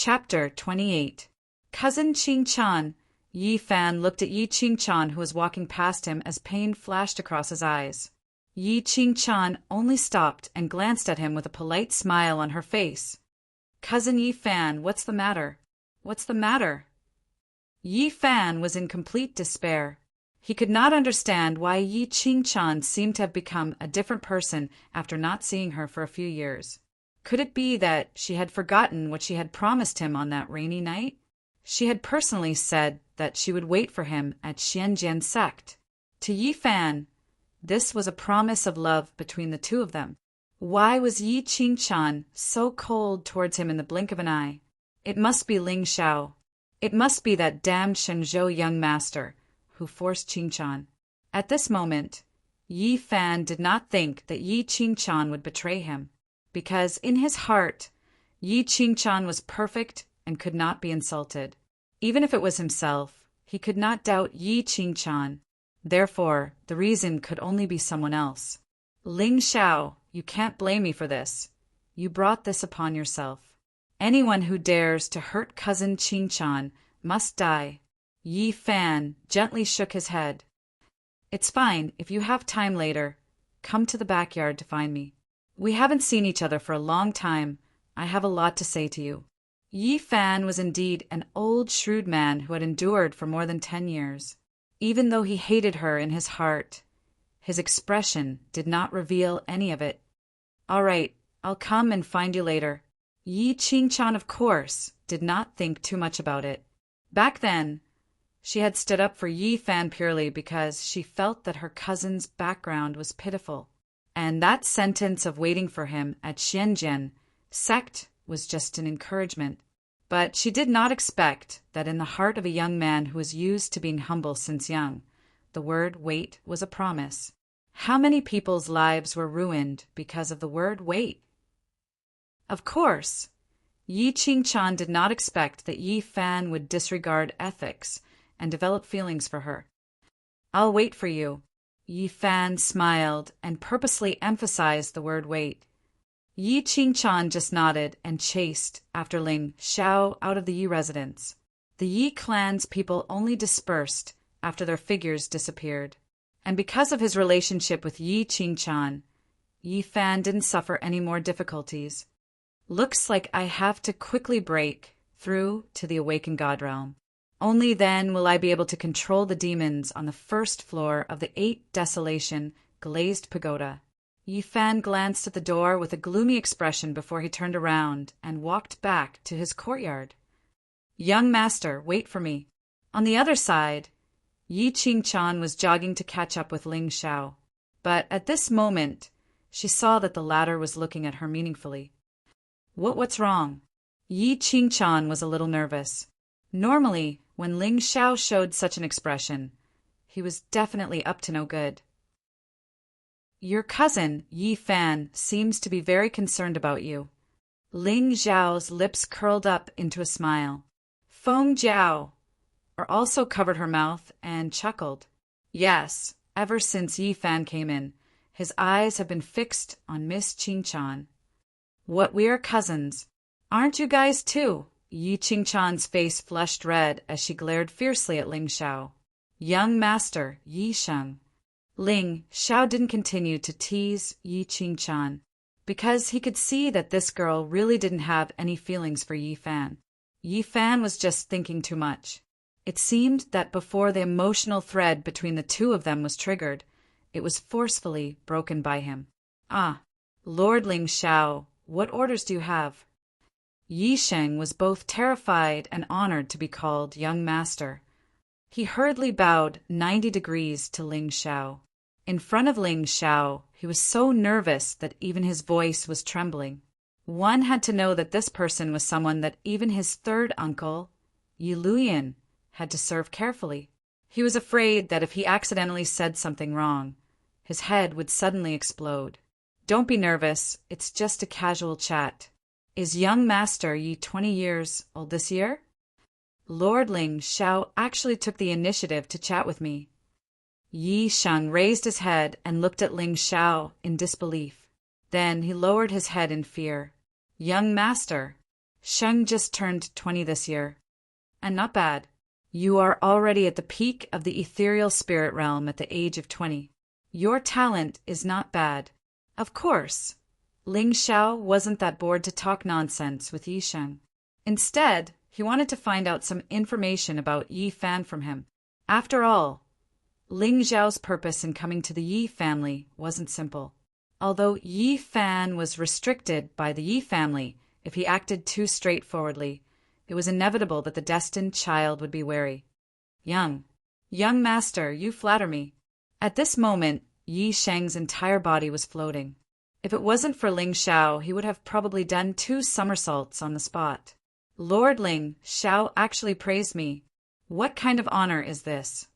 Chapter 28. Cousin Ching-chan. Yi Fan looked at Yi Ching-chan, who was walking past him, as pain flashed across his eyes. Yi Ching-chan only stopped and glanced at him with a polite smile on her face. Cousin Yi Fan, what's the matter? What's the matter? Yi Fan was in complete despair. He could not understand why Yi Ching-chan seemed to have become a different person after not seeing her for a few years. Could it be that she had forgotten what she had promised him on that rainy night? She had personally said that she would wait for him at Xianjian sect. To Yi Fan, this was a promise of love between the two of them. Why was Yi Ching-chan so cold towards him in the blink of an eye? It must be Ling Xiao. It must be that damned Shenzhou young master who forced Ching-chan. At this moment, Yi Fan did not think that Yi Ching-chan would betray him, because in his heart, Yi Ching-chan was perfect and could not be insulted. Even if it was himself, he could not doubt Yi Ching-chan. Therefore, the reason could only be someone else. Ling Xiao, you can't blame me for this. You brought this upon yourself. Anyone who dares to hurt cousin Ching-chan must die. Yi Fan gently shook his head. It's fine. If you have time later, come to the backyard to find me. We haven't seen each other for a long time. I have a lot to say to you. Yi Fan was indeed an old, shrewd man who had endured for more than 10 years. Even though he hated her in his heart, his expression did not reveal any of it. All right, I'll come and find you later. Yi Ching-chan, of course, did not think too much about it. Back then, she had stood up for Yi Fan purely because she felt that her cousin's background was pitiful, and that sentence of waiting for him at Xianjian sect was just an encouragement. But she did not expect that in the heart of a young man who was used to being humble since young, the word wait was a promise. How many people's lives were ruined because of the word wait? Of course, Yi Ching-chan did not expect that Yi Fan would disregard ethics and develop feelings for her. I'll wait for you. Yi Fan smiled and purposely emphasized the word wait. Yi Ching-chan just nodded and chased after Ling Xiao out of the Yi residence. The Yi clan's people only dispersed after their figures disappeared. And because of his relationship with Yi Ching-chan, Yi Fan didn't suffer any more difficulties. Looks like I have to quickly break through to the awakened God realm. Only then will I be able to control the demons on the first floor of the 8 desolation glazed pagoda. Yi Fan glanced at the door with a gloomy expression before he turned around and walked back to his courtyard. Young master, wait for me. On the other side, Yi Ching-chan was jogging to catch up with Ling Xiao. But at this moment, she saw that the latter was looking at her meaningfully. What's wrong? Yi Ching-chan was a little nervous. Normally, when Ling Xiao showed such an expression, he was definitely up to no good. Your cousin, Yi Fan, seems to be very concerned about you. Ling Xiao's lips curled up into a smile. Feng Jiao also covered her mouth and chuckled. Yes, ever since Yi Fan came in, his eyes have been fixed on Miss Ching-chan. What, we are cousins. Aren't you guys too? Yi Ching-chan's face flushed red as she glared fiercely at Ling Xiao. Young master, Yi Sheng. Ling Xiao didn't continue to tease Yi Ching-chan, because he could see that this girl really didn't have any feelings for Yi Fan. Yi Fan was just thinking too much. It seemed that before the emotional thread between the two of them was triggered, it was forcefully broken by him. Ah, Lord Ling Xiao, what orders do you have? Yi Sheng was both terrified and honored to be called young master. He hurriedly bowed 90 degrees to Ling Xiao. In front of Ling Xiao, he was so nervous that even his voice was trembling. One had to know that this person was someone that even his third uncle, Yi Luyan, had to serve carefully. He was afraid that if he accidentally said something wrong, his head would suddenly explode. Don't be nervous, it's just a casual chat. Is young master Yi 20 years old this year? Lord Ling Xiao actually took the initiative to chat with me. Yi Sheng raised his head and looked at Ling Xiao in disbelief. Then he lowered his head in fear. Young master, Sheng just turned 20 this year. And not bad. You are already at the peak of the ethereal spirit realm at the age of 20. Your talent is not bad. Of course, Ling Xiao wasn't that bored to talk nonsense with Yi Sheng. Instead, he wanted to find out some information about Yi Fan from him. After all, Ling Xiao's purpose in coming to the Yi family wasn't simple. Although Yi Fan was restricted by the Yi family if he acted too straightforwardly, it was inevitable that the destined child would be wary. Young master, you flatter me. At this moment, Yi Sheng's entire body was floating. If it wasn't for Ling Xiao, he would have probably done 2 somersaults on the spot. Lord Ling Xiao actually praised me. What kind of honor is this?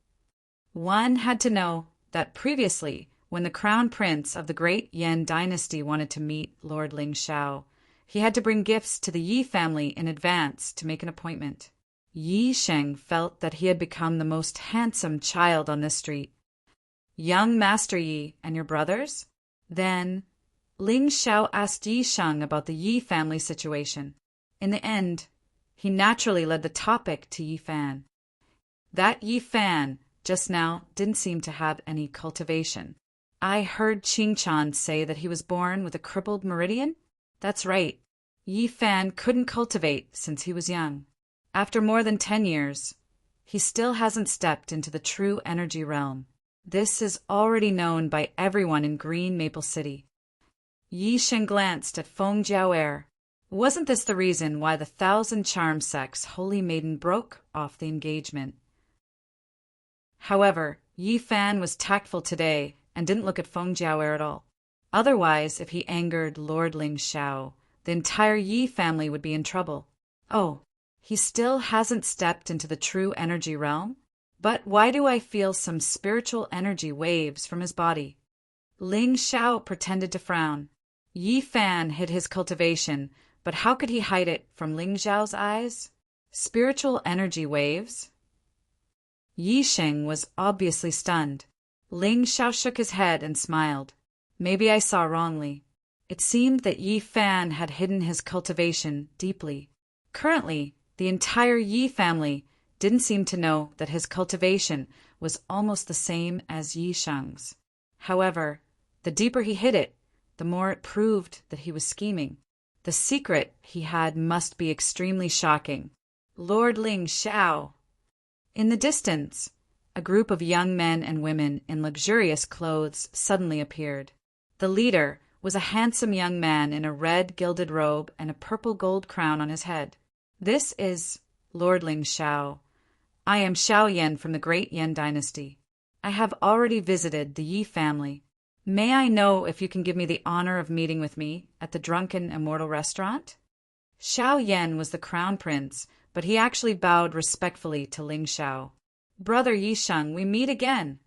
One had to know that previously, when the crown prince of the great Yan dynasty wanted to meet Lord Ling Xiao, he had to bring gifts to the Yi family in advance to make an appointment. Yi Sheng felt that he had become the most handsome child on this street. Young Master Yi and your brothers? Then Ling Xiao asked Yi Sheng about the Yi family situation. In the end, he naturally led the topic to Yi Fan. That Yi Fan just now didn't seem to have any cultivation. I heard Qing Chan say that he was born with a crippled meridian? That's right. Yi Fan couldn't cultivate since he was young. After more than 10 years, he still hasn't stepped into the true energy realm. This is already known by everyone in Green Maple City. Yi Sheng glanced at Feng Jiaoer. Wasn't this the reason why the 1,000 Charm Sect's holy maiden broke off the engagement? However, Yi Fan was tactful today and didn't look at Feng Jiaoer at all. Otherwise, if he angered Lord Ling Xiao, the entire Yi family would be in trouble. Oh, he still hasn't stepped into the true energy realm? But why do I feel some spiritual energy waves from his body? Ling Xiao pretended to frown. Yi Fan hid his cultivation, but how could he hide it from Ling Xiao's eyes? Spiritual energy waves? Yi Sheng was obviously stunned. Ling Xiao shook his head and smiled. Maybe I saw wrongly. It seemed that Yi Fan had hidden his cultivation deeply. Currently, the entire Yi family didn't seem to know that his cultivation was almost the same as Yi Sheng's. However, the deeper he hid it, the more it proved that he was scheming. The secret he had must be extremely shocking. Lord Ling Xiao. In the distance, a group of young men and women in luxurious clothes suddenly appeared. The leader was a handsome young man in a red gilded robe and a purple gold crown on his head. This is Lord Ling Xiao. I am Xiao Yan from the great Yan dynasty. I have already visited the Yi family. May I know if you can give me the honor of meeting with me at the Drunken Immortal restaurant? Xiao Yan was the crown prince, but he actually bowed respectfully to Ling Xiao. Brother Yi Sheng, we meet again.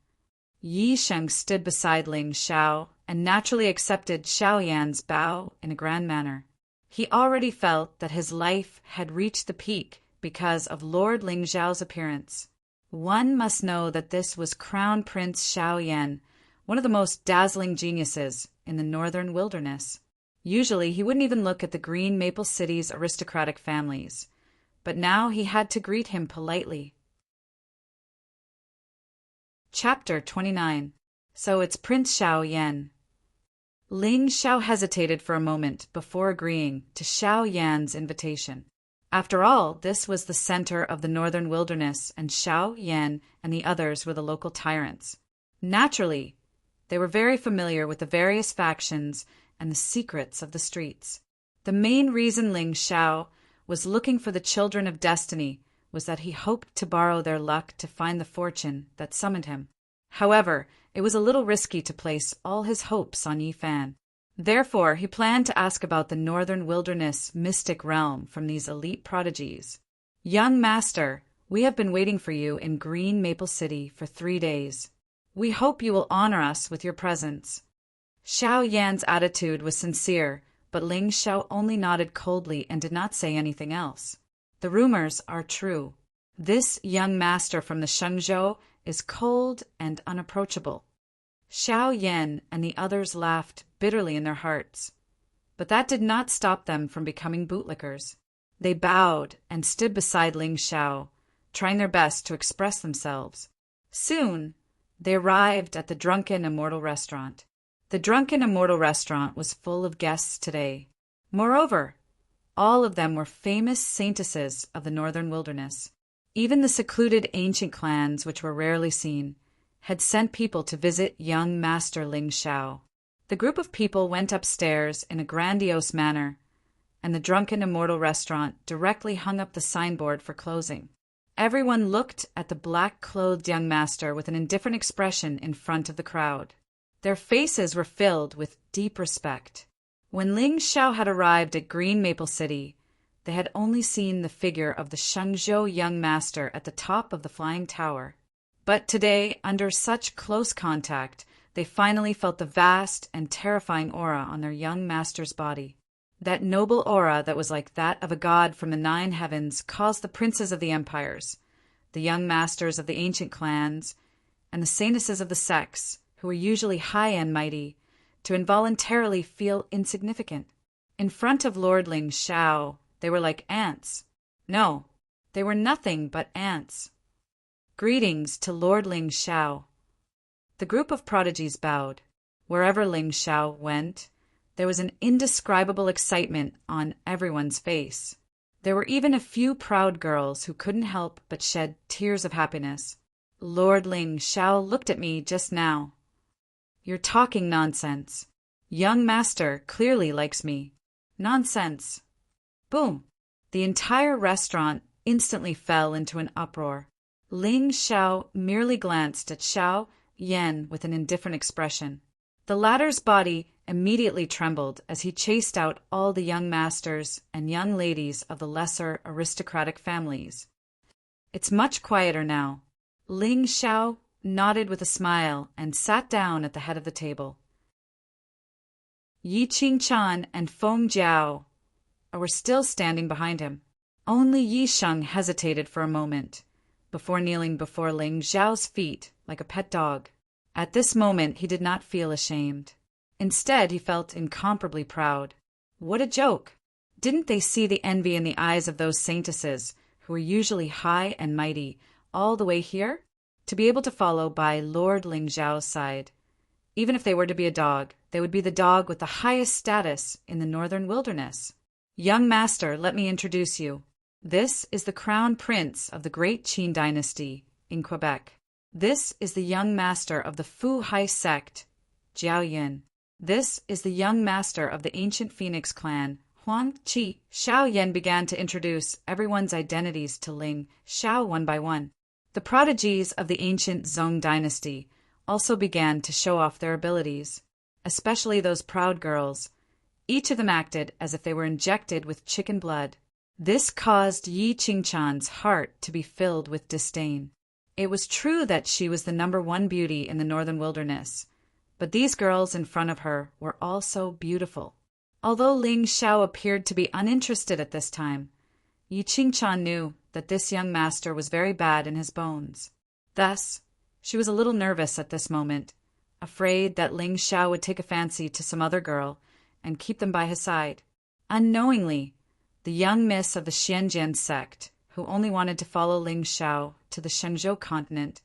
Yi Sheng stood beside Ling Xiao and naturally accepted Xiao Yan's bow in a grand manner. He already felt that his life had reached the peak because of Lord Ling Xiao's appearance. One must know that this was Crown Prince Xiao Yan, one of the most dazzling geniuses in the northern wilderness. Usually he wouldn't even look at the Green Maple City's aristocratic families, but now he had to greet him politely. Chapter 29. So it's Prince Xiao Yan. Ling Xiao hesitated for a moment before agreeing to Xiao Yan's invitation. After all, this was the center of the northern wilderness, and Xiao Yan and the others were the local tyrants. Naturally, they were very familiar with the various factions and the secrets of the streets. The main reason Ling Xiao was looking for the children of destiny was that he hoped to borrow their luck to find the fortune that summoned him. However, it was a little risky to place all his hopes on Yi Fan. Therefore, he planned to ask about the northern wilderness mystic realm from these elite prodigies. Young master, we have been waiting for you in Green Maple City for 3 days. We hope you will honor us with your presence. Xiao Yan's attitude was sincere, but Ling Xiao only nodded coldly and did not say anything else. The rumors are true. This young master from the Shenzhou is cold and unapproachable. Xiao Yan and the others laughed bitterly in their hearts, but that did not stop them from becoming bootlickers. They bowed and stood beside Ling Xiao, trying their best to express themselves. Soon, they arrived at the Drunken Immortal Restaurant. The Drunken Immortal Restaurant was full of guests today. Moreover, all of them were famous saintesses of the northern wilderness. Even the secluded ancient clans, which were rarely seen, had sent people to visit young Master Ling Xiao. The group of people went upstairs in a grandiose manner, and the Drunken Immortal Restaurant directly hung up the signboard for closing. Everyone looked at the black-clothed young master with an indifferent expression in front of the crowd. Their faces were filled with deep respect. When Ling Xiao had arrived at Green Maple City, they had only seen the figure of the Shengzhou young master at the top of the flying tower. But today, under such close contact, they finally felt the vast and terrifying aura on their young master's body. That noble aura that was like that of a god from the 9 heavens caused the princes of the empires, the young masters of the ancient clans, and the saintesses of the sects, who were usually high and mighty, to involuntarily feel insignificant. In front of Lord Ling Xiao, they were like ants. No, they were nothing but ants. Greetings to Lord Ling Xiao. The group of prodigies bowed. Wherever Ling Xiao went, there was an indescribable excitement on everyone's face. There were even a few proud girls who couldn't help but shed tears of happiness. Lord Ling Xiao looked at me just now. You're talking nonsense. Young master clearly likes me. Nonsense. Boom! The entire restaurant instantly fell into an uproar. Ling Xiao merely glanced at Xiao Yan with an indifferent expression. The latter's body immediately trembled as he chased out all the young masters and young ladies of the lesser aristocratic families. It's much quieter now. Ling Xiao nodded with a smile and sat down at the head of the table. Yi Qingchan and Feng Jiao were still standing behind him. Only Yi Sheng hesitated for a moment before kneeling before Ling Xiao's feet like a pet dog. At this moment he did not feel ashamed. Instead, he felt incomparably proud. What a joke! Didn't they see the envy in the eyes of those saintesses, who were usually high and mighty, all the way here? To be able to follow by Lord Ling Xiao's side. Even if they were to be a dog, they would be the dog with the highest status in the northern wilderness. Young master, let me introduce you. This is the crown prince of the great Qin dynasty in Quebec. This is the young master of the Fu Hai sect, Jiao Yin. This is the young master of the ancient Phoenix clan, Huang Qi. Xiao Yan began to introduce everyone's identities to Ling Xiao one by one. The prodigies of the ancient Zhong dynasty also began to show off their abilities, especially those proud girls. Each of them acted as if they were injected with chicken blood. This caused Yi Qingchan's heart to be filled with disdain. It was true that she was the #1 beauty in the northern wilderness, but these girls in front of her were also beautiful. Although Ling Xiao appeared to be uninterested at this time, Yi Qingchan knew that this young master was very bad in his bones. Thus, she was a little nervous at this moment, afraid that Ling Xiao would take a fancy to some other girl and keep them by his side. Unknowingly, the young miss of the Xianjian sect, who only wanted to follow Ling Xiao to the Shenzhou continent,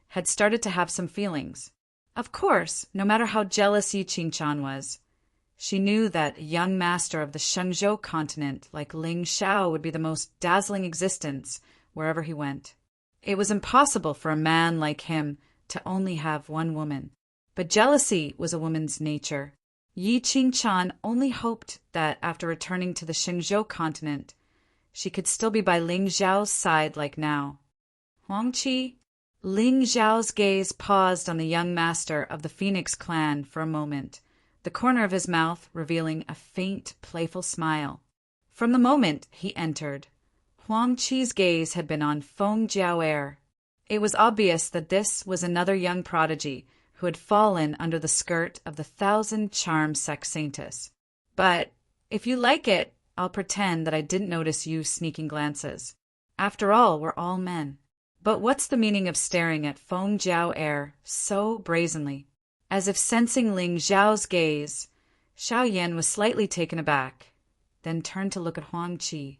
had started to have some feelings. Of course, no matter how jealous Yi Qingchan was, she knew that a young master of the Shenzhou continent like Ling Xiao would be the most dazzling existence wherever he went. It was impossible for a man like him to only have one woman. But jealousy was a woman's nature. Yi Qingchan only hoped that after returning to the Shenzhou continent, she could still be by Ling Xiao's side like now. Huang Qi? Ling Xiao's gaze paused on the young master of the Phoenix clan for a moment, the corner of his mouth revealing a faint, playful smile. From the moment he entered, Huang Qi's gaze had been on Feng Jiao. It was obvious that this was another young prodigy who had fallen under the skirt of the 1,000-charm sect saintess. But if you like it, I'll pretend that I didn't notice you sneaking glances. After all, we're all men. But what's the meaning of staring at Feng Jiao so brazenly? As if sensing Ling Xiao's gaze, Xiao Yan was slightly taken aback, then turned to look at Huang Qi.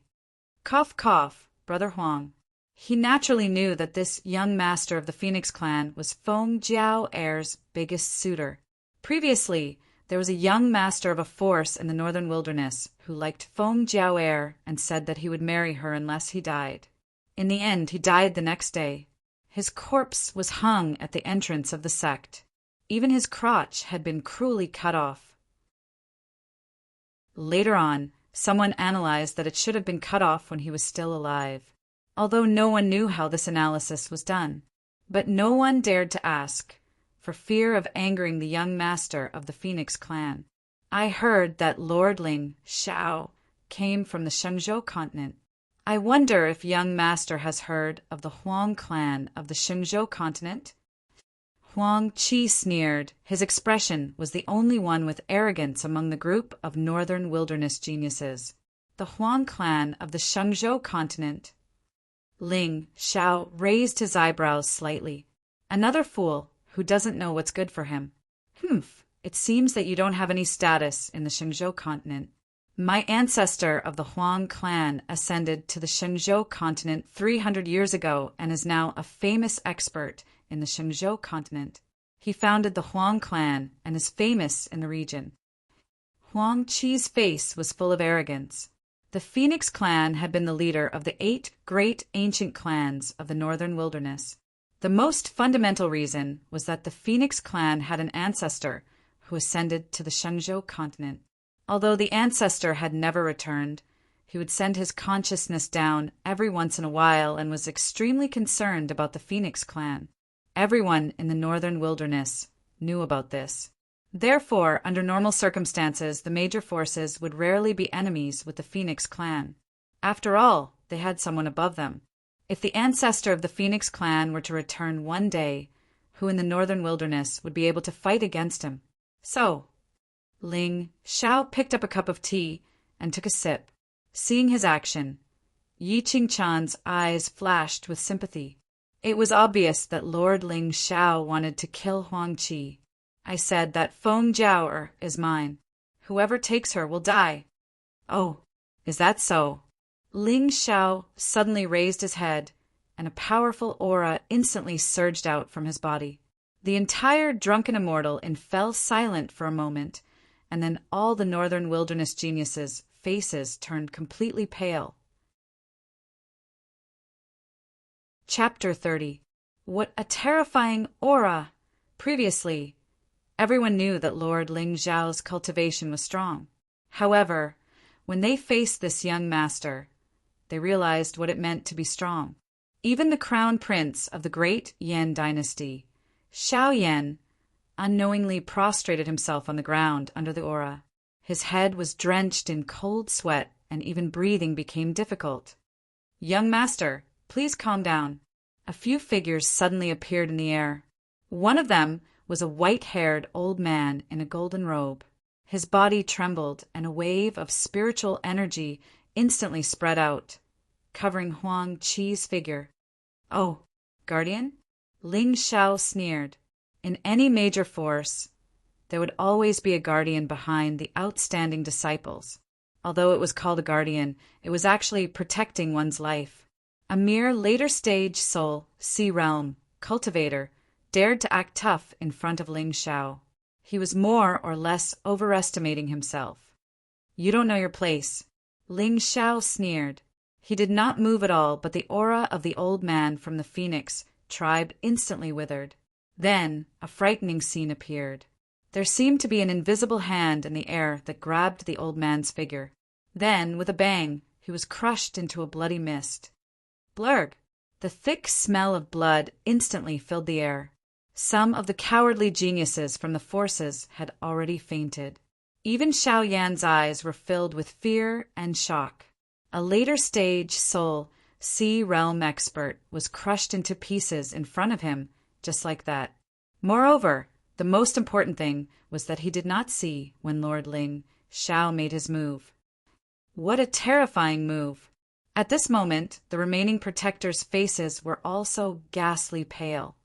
Cough, cough, Brother Huang. He naturally knew that this young master of the Phoenix clan was Feng Jiao Heir's biggest suitor. Previously, there was a young master of a force in the northern wilderness who liked Feng Jiao Heir and said that he would marry her unless he died. In the end, he died the next day. His corpse was hung at the entrance of the sect. Even his crotch had been cruelly cut off. Later on, someone analyzed that it should have been cut off when he was still alive, although no one knew how this analysis was done. But no one dared to ask, for fear of angering the young master of the Phoenix clan. I heard that Lord Ling Shao came from the Shenzhou continent. I wonder if young master has heard of the Huang clan of the Shenzhou continent? Huang Qi sneered. His expression was the only one with arrogance among the group of northern wilderness geniuses. The Huang clan of the Shenzhou continent. Ling Shao raised his eyebrows slightly. Another fool who doesn't know what's good for him. Humph, it seems that you don't have any status in the Shenzhou continent. My ancestor of the Huang clan ascended to the Shenzhou continent 300 years ago and is now a famous expert in the Shenzhou continent. He founded the Huang clan and is famous in the region. Huang Qi's face was full of arrogance. The Phoenix clan had been the leader of the 8 great ancient clans of the northern wilderness. The most fundamental reason was that the Phoenix clan had an ancestor who ascended to the Shenzhou continent. Although the ancestor had never returned, he would send his consciousness down every once in a while and was extremely concerned about the Phoenix clan. Everyone in the northern wilderness knew about this. Therefore, under normal circumstances, the major forces would rarely be enemies with the Phoenix clan. After all, they had someone above them. If the ancestor of the Phoenix clan were to return one day, who in the northern wilderness would be able to fight against him? So, Ling Shao picked up a cup of tea and took a sip. Seeing his action, Yi Qingchan's eyes flashed with sympathy. It was obvious that Lord Ling Shao wanted to kill Huang Qi. I said that Feng Jiao is mine. Whoever takes her will die. Oh, is that so? Ling Shao suddenly raised his head, and a powerful aura instantly surged out from his body. The entire drunken immortal fell silent for a moment, and then all the northern wilderness geniuses' faces turned completely pale. Chapter 30. What a terrifying aura! Previously, everyone knew that Lord Ling Zhao's cultivation was strong. However, when they faced this young master, they realized what it meant to be strong. Even the crown prince of the great Yan dynasty, Xiao Yan, unknowingly prostrated himself on the ground under the aura. His head was drenched in cold sweat, and even breathing became difficult. Young master, please calm down. A few figures suddenly appeared in the air. One of them was a white-haired old man in a golden robe. His body trembled, and a wave of spiritual energy instantly spread out, covering Huang Qi's figure. Oh, guardian? Ling Shao sneered. In any major force, there would always be a guardian behind the outstanding disciples. Although it was called a guardian, it was actually protecting one's life. A mere later-stage soul, sea realm, cultivator, dared to act tough in front of Ling Shao. He was more or less overestimating himself. You don't know your place. Ling Shao sneered. He did not move at all, but the aura of the old man from the Phoenix tribe instantly withered. Then a frightening scene appeared. There seemed to be an invisible hand in the air that grabbed the old man's figure. Then, with a bang, he was crushed into a bloody mist. Blurg! The thick smell of blood instantly filled the air. Some of the cowardly geniuses from the forces had already fainted. Even Xiao Yan's eyes were filled with fear and shock. A later-stage soul, sea realm expert, was crushed into pieces in front of him, just like that. Moreover, the most important thing was that he did not see when Lord Ling Shao made his move. What a terrifying move! At this moment, the remaining protectors' faces were also ghastly pale.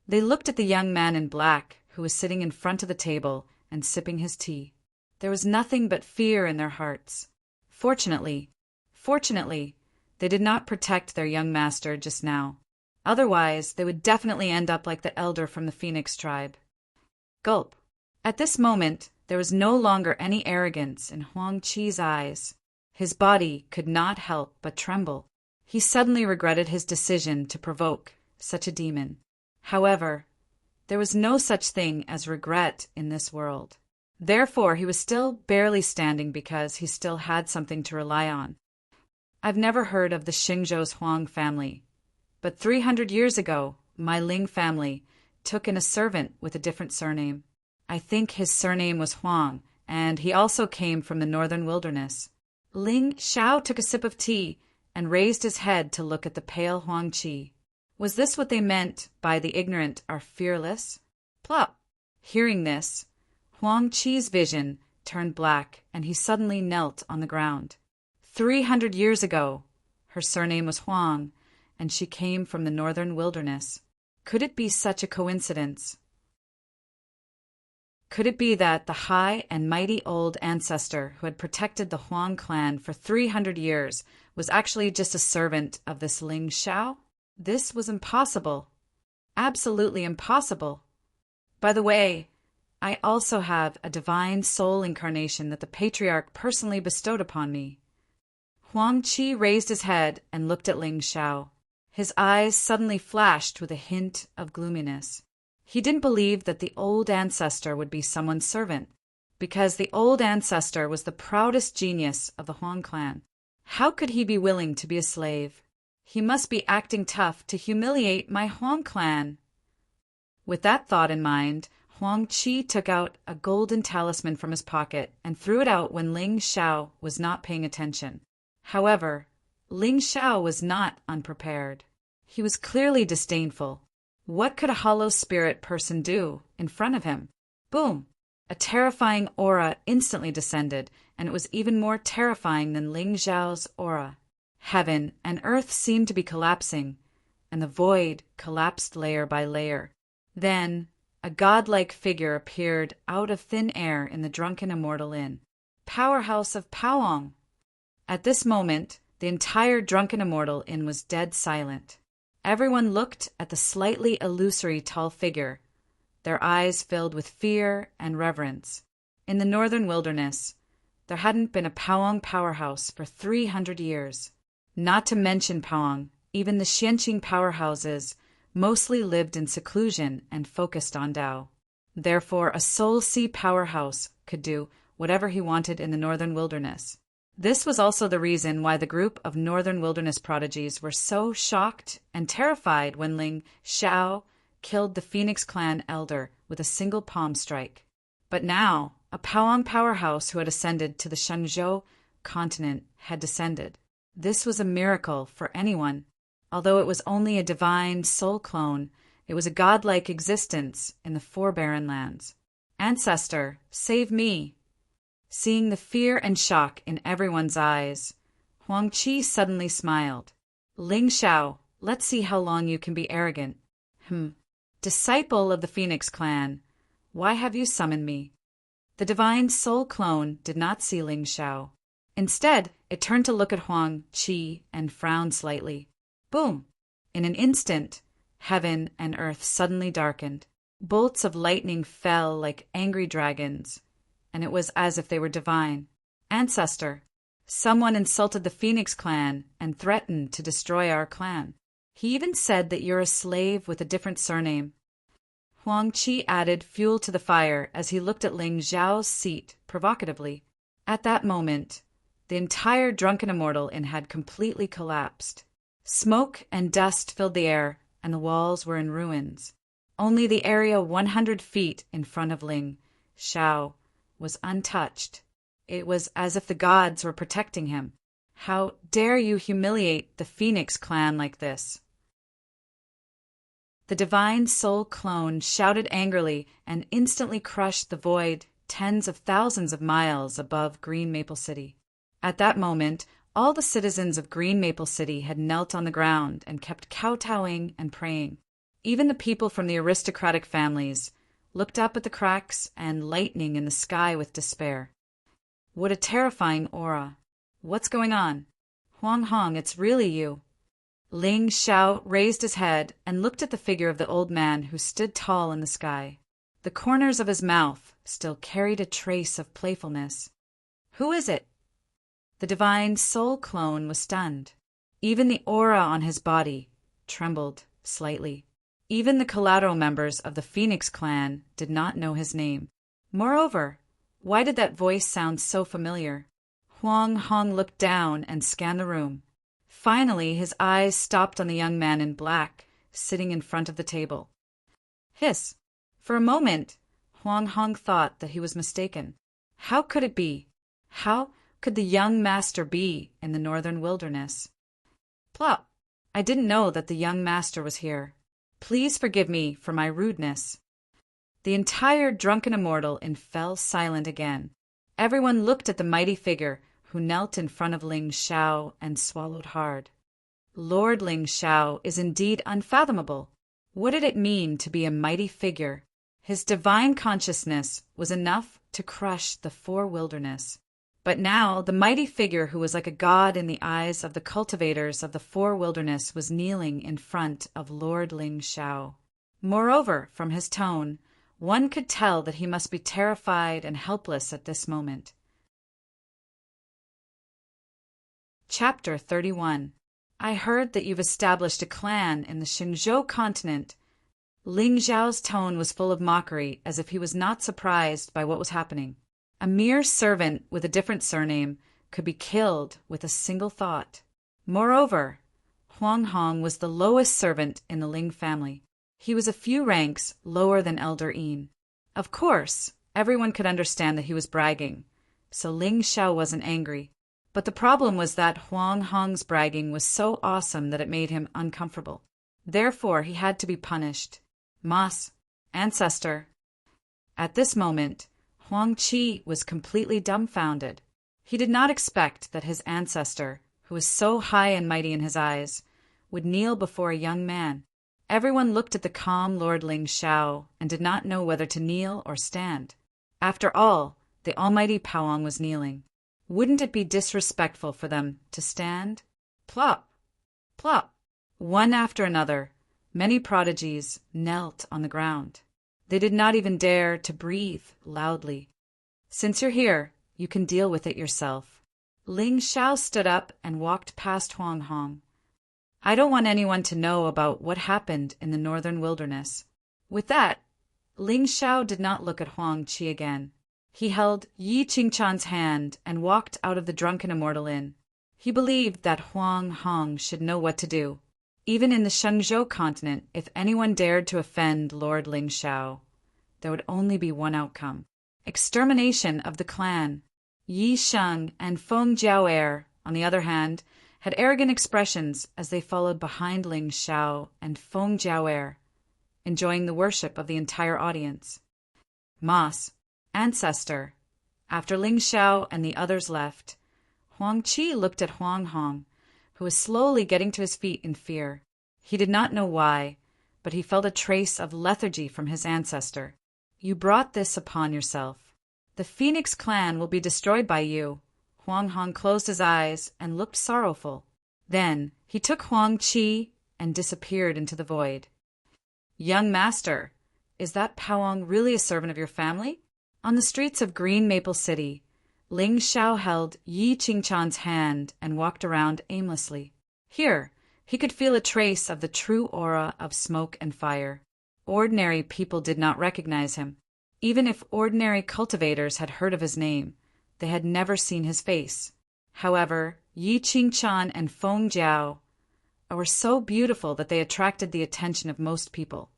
They looked at the young man in black, who was sitting in front of the table and sipping his tea. There was nothing but fear in their hearts. Fortunately, They did not protect their young master just now. Otherwise, they would definitely end up like the elder from the Phoenix tribe. Gulp. At this moment, there was no longer any arrogance in Huang Qi's eyes. His body could not help but tremble. He suddenly regretted his decision to provoke such a demon. However, there was no such thing as regret in this world. Therefore, he was still barely standing because he still had something to rely on. I've never heard of the Xingzhou's Huang family, but 300 years ago, my Ling family took in a servant with a different surname. I think his surname was Huang, and he also came from the northern wilderness. Ling Xiao took a sip of tea and raised his head to look at the pale Huang Qi. Was this what they meant by the ignorant are fearless? Plop! Hearing this, Huang Qi's vision turned black and he suddenly knelt on the ground. 300 years ago, her surname was Huang, and she came from the northern wilderness. Could it be such a coincidence? Could it be that the high and mighty old ancestor who had protected the Huang clan for 300 years was actually just a servant of this Ling Xiao? This was impossible. Absolutely impossible. By the way, I also have a divine soul incarnation that the patriarch personally bestowed upon me. Huang Qi raised his head and looked at Ling Xiao. His eyes suddenly flashed with a hint of gloominess. He didn't believe that the old ancestor would be someone's servant, because the old ancestor was the proudest genius of the Huang clan. How could he be willing to be a slave? He must be acting tough to humiliate my Huang clan. With that thought in mind, Huang Qi took out a golden talisman from his pocket and threw it out when Ling Xiao was not paying attention. However, Ling Xiao was not unprepared. He was clearly disdainful. What could a hollow spirit person do in front of him? Boom! A terrifying aura instantly descended, and it was even more terrifying than Ling Xiao's aura. Heaven and earth seemed to be collapsing, and the void collapsed layer by layer. Then, a godlike figure appeared out of thin air in the Drunken Immortal Inn. Powerhouse of Powong! At this moment, the entire Drunken Immortal Inn was dead silent. Everyone looked at the slightly illusory tall figure, their eyes filled with fear and reverence. In the northern wilderness, there hadn't been a Powong powerhouse for 300 years. Not to mention Powong, even the Xianqing powerhouses mostly lived in seclusion and focused on Tao. Therefore, a Soul Sea powerhouse could do whatever he wanted in the northern wilderness. This was also the reason why the group of northern wilderness prodigies were so shocked and terrified when Ling Xiao killed the Phoenix clan elder with a single palm strike. But now, a Powong powerhouse who had ascended to the Shenzhou continent had descended. This was a miracle for anyone. Although it was only a divine soul clone, it was a godlike existence in the Four Barren Lands. Ancestor, save me! Seeing the fear and shock in everyone's eyes, Huang Qi suddenly smiled. Ling Xiao, let's see how long you can be arrogant. Disciple of the Phoenix clan, why have you summoned me? The divine soul clone did not see Ling Xiao. Instead, it turned to look at Huang Qi and frowned slightly. Boom! In an instant, heaven and earth suddenly darkened. Bolts of lightning fell like angry dragons, and it was as if they were divine. Ancestor, someone insulted the Phoenix clan and threatened to destroy our clan. He even said that you're a slave with a different surname. Huang Qi added fuel to the fire as he looked at Ling Xiao's seat provocatively. At that moment, the entire Drunken Immortal Inn had completely collapsed. Smoke and dust filled the air, and the walls were in ruins. Only the area 100 feet in front of Ling Xiao was untouched. It was as if the gods were protecting him. How dare you humiliate the Phoenix clan like this? The divine soul clone shouted angrily and instantly crushed the void tens of thousands of miles above Green Maple City. At that moment, all the citizens of Green Maple City had knelt on the ground and kept kowtowing and praying. Even the people from the aristocratic families looked up at the cracks and lightning in the sky with despair. What a terrifying aura. What's going on? Huang Hong, it's really you. Ling Xiao raised his head and looked at the figure of the old man who stood tall in the sky. The corners of his mouth still carried a trace of playfulness. Who is it? The divine soul clone was stunned. Even the aura on his body trembled slightly. Even the collateral members of the Phoenix clan did not know his name. Moreover, why did that voice sound so familiar? Huang Hong looked down and scanned the room. Finally, his eyes stopped on the young man in black, sitting in front of the table. Hiss! For a moment, Huang Hong thought that he was mistaken. How could it be? How could the young master be in the northern wilderness? Plop! I didn't know that the young master was here. Please forgive me for my rudeness. The entire drunken immortal fell silent again. Everyone looked at the mighty figure who knelt in front of Ling Xiao and swallowed hard. Lord Ling Xiao is indeed unfathomable. What did it mean to be a mighty figure? His divine consciousness was enough to crush the four wilderness. But now the mighty figure who was like a god in the eyes of the cultivators of the four wilderness was kneeling in front of Lord Ling Xiao. Moreover, from his tone, one could tell that he must be terrified and helpless at this moment. Chapter 31. I heard that you've established a clan in the Xinzhou continent. Ling Xiao's tone was full of mockery, as if he was not surprised by what was happening. A mere servant with a different surname could be killed with a single thought. Moreover, Huang Hong was the lowest servant in the Ling family. He was a few ranks lower than Elder Yin. Of course, everyone could understand that he was bragging, so Ling Xiao wasn't angry. But the problem was that Huang Hong's bragging was so awesome that it made him uncomfortable. Therefore, he had to be punished. Mas, ancestor. At this moment, Huang Qi was completely dumbfounded. He did not expect that his ancestor, who was so high and mighty in his eyes, would kneel before a young man. Everyone looked at the calm Lord Ling Xiao and did not know whether to kneel or stand. After all, the almighty Paoang was kneeling. Wouldn't it be disrespectful for them to stand? Plop! Plop! One after another, many prodigies knelt on the ground. They did not even dare to breathe loudly. Since you're here, you can deal with it yourself. Ling Xiao stood up and walked past Huang Hong. I don't want anyone to know about what happened in the northern wilderness. With that, Ling Xiao did not look at Huang Qi again. He held Yi Qingchan's hand and walked out of the drunken immortal inn. He believed that Huang Hong should know what to do. Even in the Shenzhou continent, if anyone dared to offend Lord Ling Xiao, there would only be one outcome: extermination of the clan. Yi Sheng and Feng Jiao'er, on the other hand, had arrogant expressions as they followed behind Ling Xiao and Feng Jiao'er, enjoying the worship of the entire audience. Mas, ancestor. After Ling Xiao and the others left, Huang Qi looked at Huang Hong, who was slowly getting to his feet in fear. He did not know why, but he felt a trace of lethargy from his ancestor. You brought this upon yourself. The Phoenix clan will be destroyed by you. Huang Hong closed his eyes and looked sorrowful. Then he took Huang Qi and disappeared into the void. Young master, is that Paoang really a servant of your family? On the streets of Green Maple City, Ling Xiao held Yi Qingchan's hand and walked around aimlessly. Here, he could feel a trace of the true aura of smoke and fire. Ordinary people did not recognize him. Even if ordinary cultivators had heard of his name, they had never seen his face. However, Yi Qingchan and Feng Jiao were so beautiful that they attracted the attention of most people.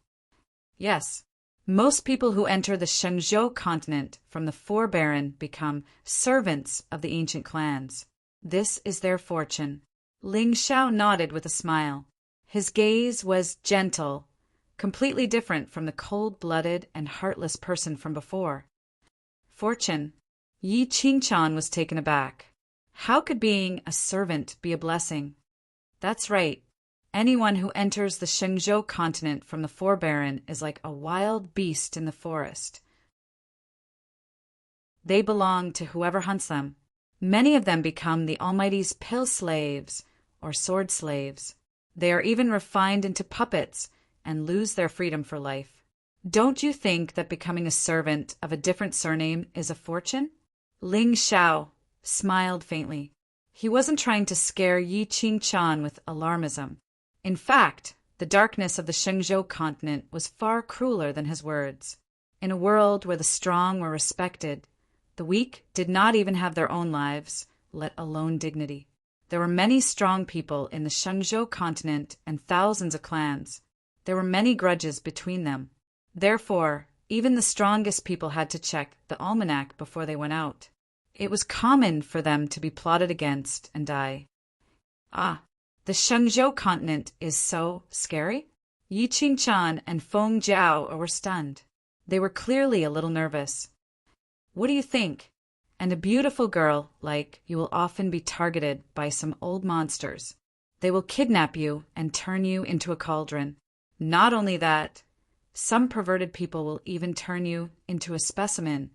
Yes, most people who enter the Shenzhou continent from the Four Baron become servants of the ancient clans. This is their fortune. Ling Xiao nodded with a smile. His gaze was gentle, completely different from the cold-blooded and heartless person from before. Fortune. Yi Qingchan was taken aback. How could being a servant be a blessing? That's right. Anyone who enters the Shenzhou continent from the Four Baron is like a wild beast in the forest. They belong to whoever hunts them. Many of them become the Almighty's pill slaves or sword slaves. They are even refined into puppets and lose their freedom for life. Don't you think that becoming a servant of a different surname is a fortune? Ling Xiao smiled faintly. He wasn't trying to scare Yi Qingchan with alarmism. In fact, the darkness of the Shenzhou continent was far crueler than his words. In a world where the strong were respected, the weak did not even have their own lives, let alone dignity. There were many strong people in the Shenzhou continent and thousands of clans. There were many grudges between them. Therefore, even the strongest people had to check the almanac before they went out. It was common for them to be plotted against and die. Ah, the Shenzhou continent is so scary? Yi Qingchan and Feng Jiao were stunned. They were clearly a little nervous. What do you think? And a beautiful girl like you will often be targeted by some old monsters. They will kidnap you and turn you into a cauldron. Not only that, some perverted people will even turn you into a specimen,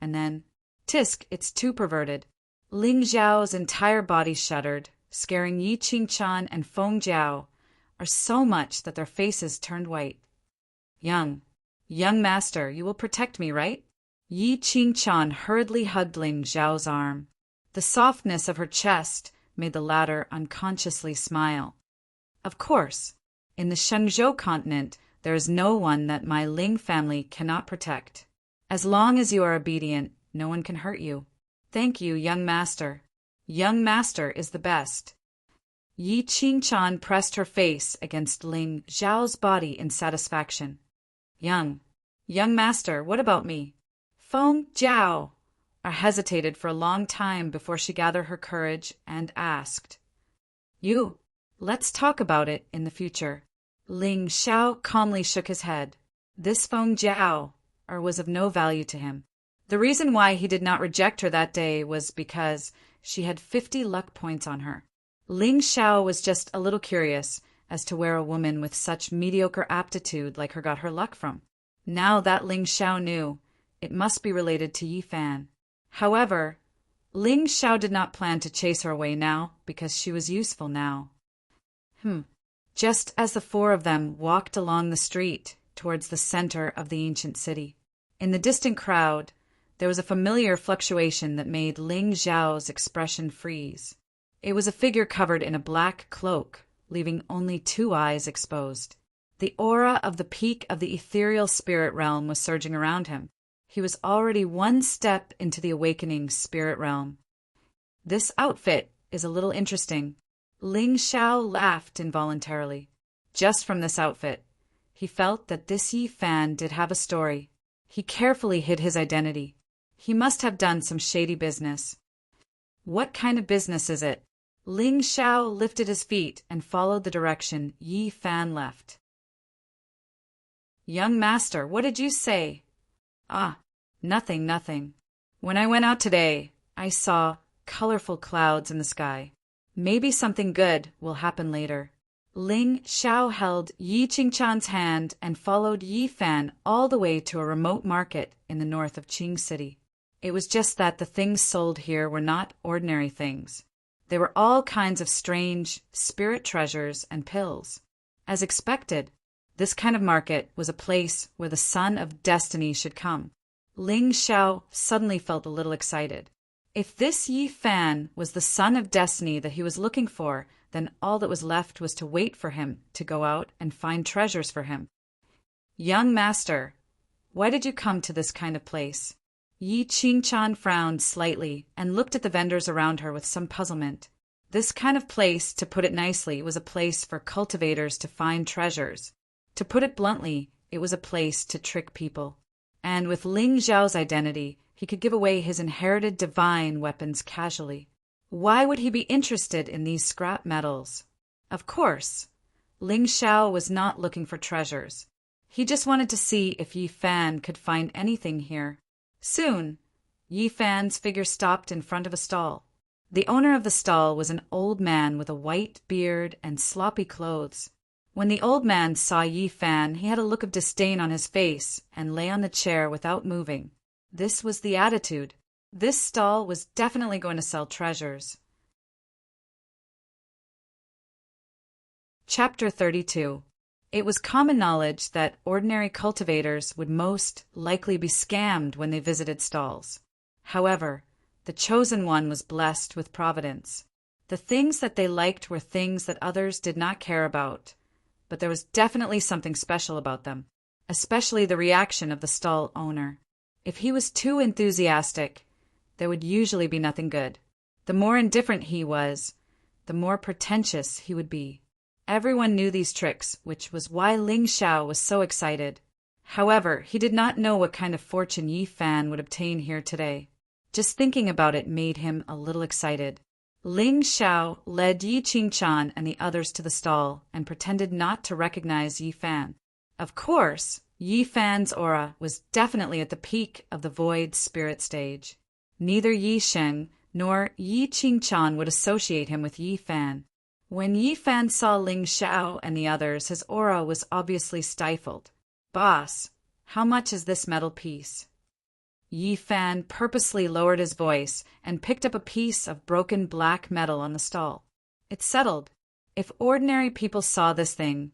and then, tisk, it's too perverted. Ling Zhao's entire body shuddered, scaring Yi Qingchan and Feng Jiao, or so much that their faces turned white. Young master, you will protect me, right? Yi Qingchan hurriedly hugged Ling Zhao's arm. The softness of her chest made the latter unconsciously smile. Of course, in the Shenzhou continent, there is no one that my Ling family cannot protect. As long as you are obedient, no one can hurt you. Thank you, young master. Young master is the best. Yi Qingchan pressed her face against Ling Zhao's body in satisfaction. Young master, what about me? Feng Jiao hesitated for a long time before she gathered her courage and asked. Let's talk about it in the future. Ling Xiao calmly shook his head. This Feng Jiao was of no value to him. The reason why he did not reject her that day was because she had 50 luck points on her. Ling Xiao was just a little curious as to where a woman with such mediocre aptitude like her got her luck from. Now that Ling Xiao knew, it must be related to Yi Fan. However, Ling Xiao did not plan to chase her away now because she was useful now. Just as the four of them walked along the street towards the center of the ancient city, in the distant crowd, there was a familiar fluctuation that made Ling Zhao's expression freeze. It was a figure covered in a black cloak, leaving only 2 eyes exposed. The aura of the peak of the ethereal spirit realm was surging around him. He was already 1 step into the awakening spirit realm. This outfit is a little interesting. Ling Xiao laughed involuntarily. Just from this outfit, he felt that this Yi Fan did have a story. He carefully hid his identity. He must have done some shady business. What kind of business is it? Ling Xiao lifted his feet and followed the direction Yi Fan left. Young master, what did you say? Nothing. When I went out today, I saw colorful clouds in the sky. Maybe something good will happen later. Ling Xiao held Yi Qingchan's hand and followed Yi Fan all the way to a remote market in the north of Qing City. It was just that the things sold here were not ordinary things. There were all kinds of strange spirit treasures and pills. As expected, this kind of market was a place where the son of destiny should come. Ling Xiao suddenly felt a little excited. If this Yi Fan was the son of destiny that he was looking for, then all that was left was to wait for him to go out and find treasures for him. Young master, why did you come to this kind of place? Yi Qingchan frowned slightly and looked at the vendors around her with some puzzlement. This kind of place, to put it nicely, was a place for cultivators to find treasures. To put it bluntly, it was a place to trick people. And with Ling Zhao's identity, he could give away his inherited divine weapons casually. Why would he be interested in these scrap metals? Of course, Ling Xiao was not looking for treasures. He just wanted to see if Yi Fan could find anything here. Soon, Yi Fan's figure stopped in front of a stall. The owner of the stall was an old man with a white beard and sloppy clothes. When the old man saw Yi Fan, he had a look of disdain on his face and lay on the chair without moving. This was the attitude. This stall was definitely going to sell treasures. Chapter 32. It was common knowledge that ordinary cultivators would most likely be scammed when they visited stalls. However, the chosen one was blessed with providence. The things that they liked were things that others did not care about, but there was definitely something special about them, especially the reaction of the stall owner. If he was too enthusiastic, there would usually be nothing good. The more indifferent he was, the more pretentious he would be. Everyone knew these tricks, which was why Ling Xiao was so excited. However, he did not know what kind of fortune Yi Fan would obtain here today. Just thinking about it made him a little excited. Ling Xiao led Yi Qingchan and the others to the stall and pretended not to recognize Yi Fan. Of course, Yi Fan's aura was definitely at the peak of the void spirit stage. Neither Yi Sheng nor Yi Qingchan would associate him with Yi Fan. When Yi Fan saw Ling Xiao and the others, his aura was obviously stifled. "Boss, how much is this metal piece?" Yi Fan purposely lowered his voice and picked up a piece of broken black metal on the stall. It settled. If ordinary people saw this thing,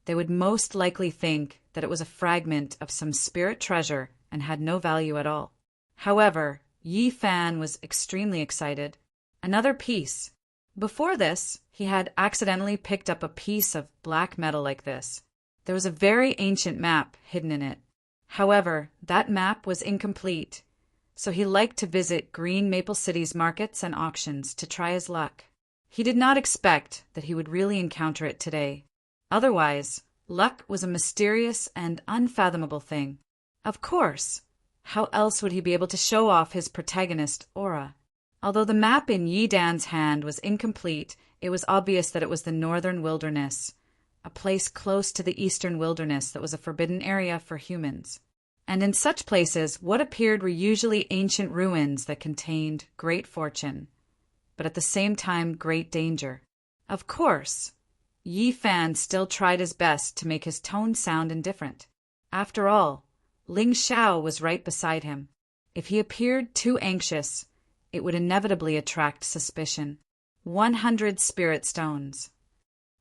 they would most likely think that it was a fragment of some spirit treasure and had no value at all. However, Yi Fan was extremely excited. Another piece. Before this, he had accidentally picked up a piece of black metal like this. There was a very ancient map hidden in it. However, that map was incomplete, so he liked to visit Green Maple City's markets and auctions to try his luck. He did not expect that he would really encounter it today. Otherwise, luck was a mysterious and unfathomable thing. Of course, how else would he be able to show off his protagonist aura? Although the map in Yi Dan's hand was incomplete, it was obvious that it was the northern wilderness, a place close to the eastern wilderness that was a forbidden area for humans. And in such places, what appeared were usually ancient ruins that contained great fortune, but at the same time great danger. Of course, Yi Fan still tried his best to make his tone sound indifferent. After all, Ling Xiao was right beside him. If he appeared too anxious, it would inevitably attract suspicion. 100 spirit stones.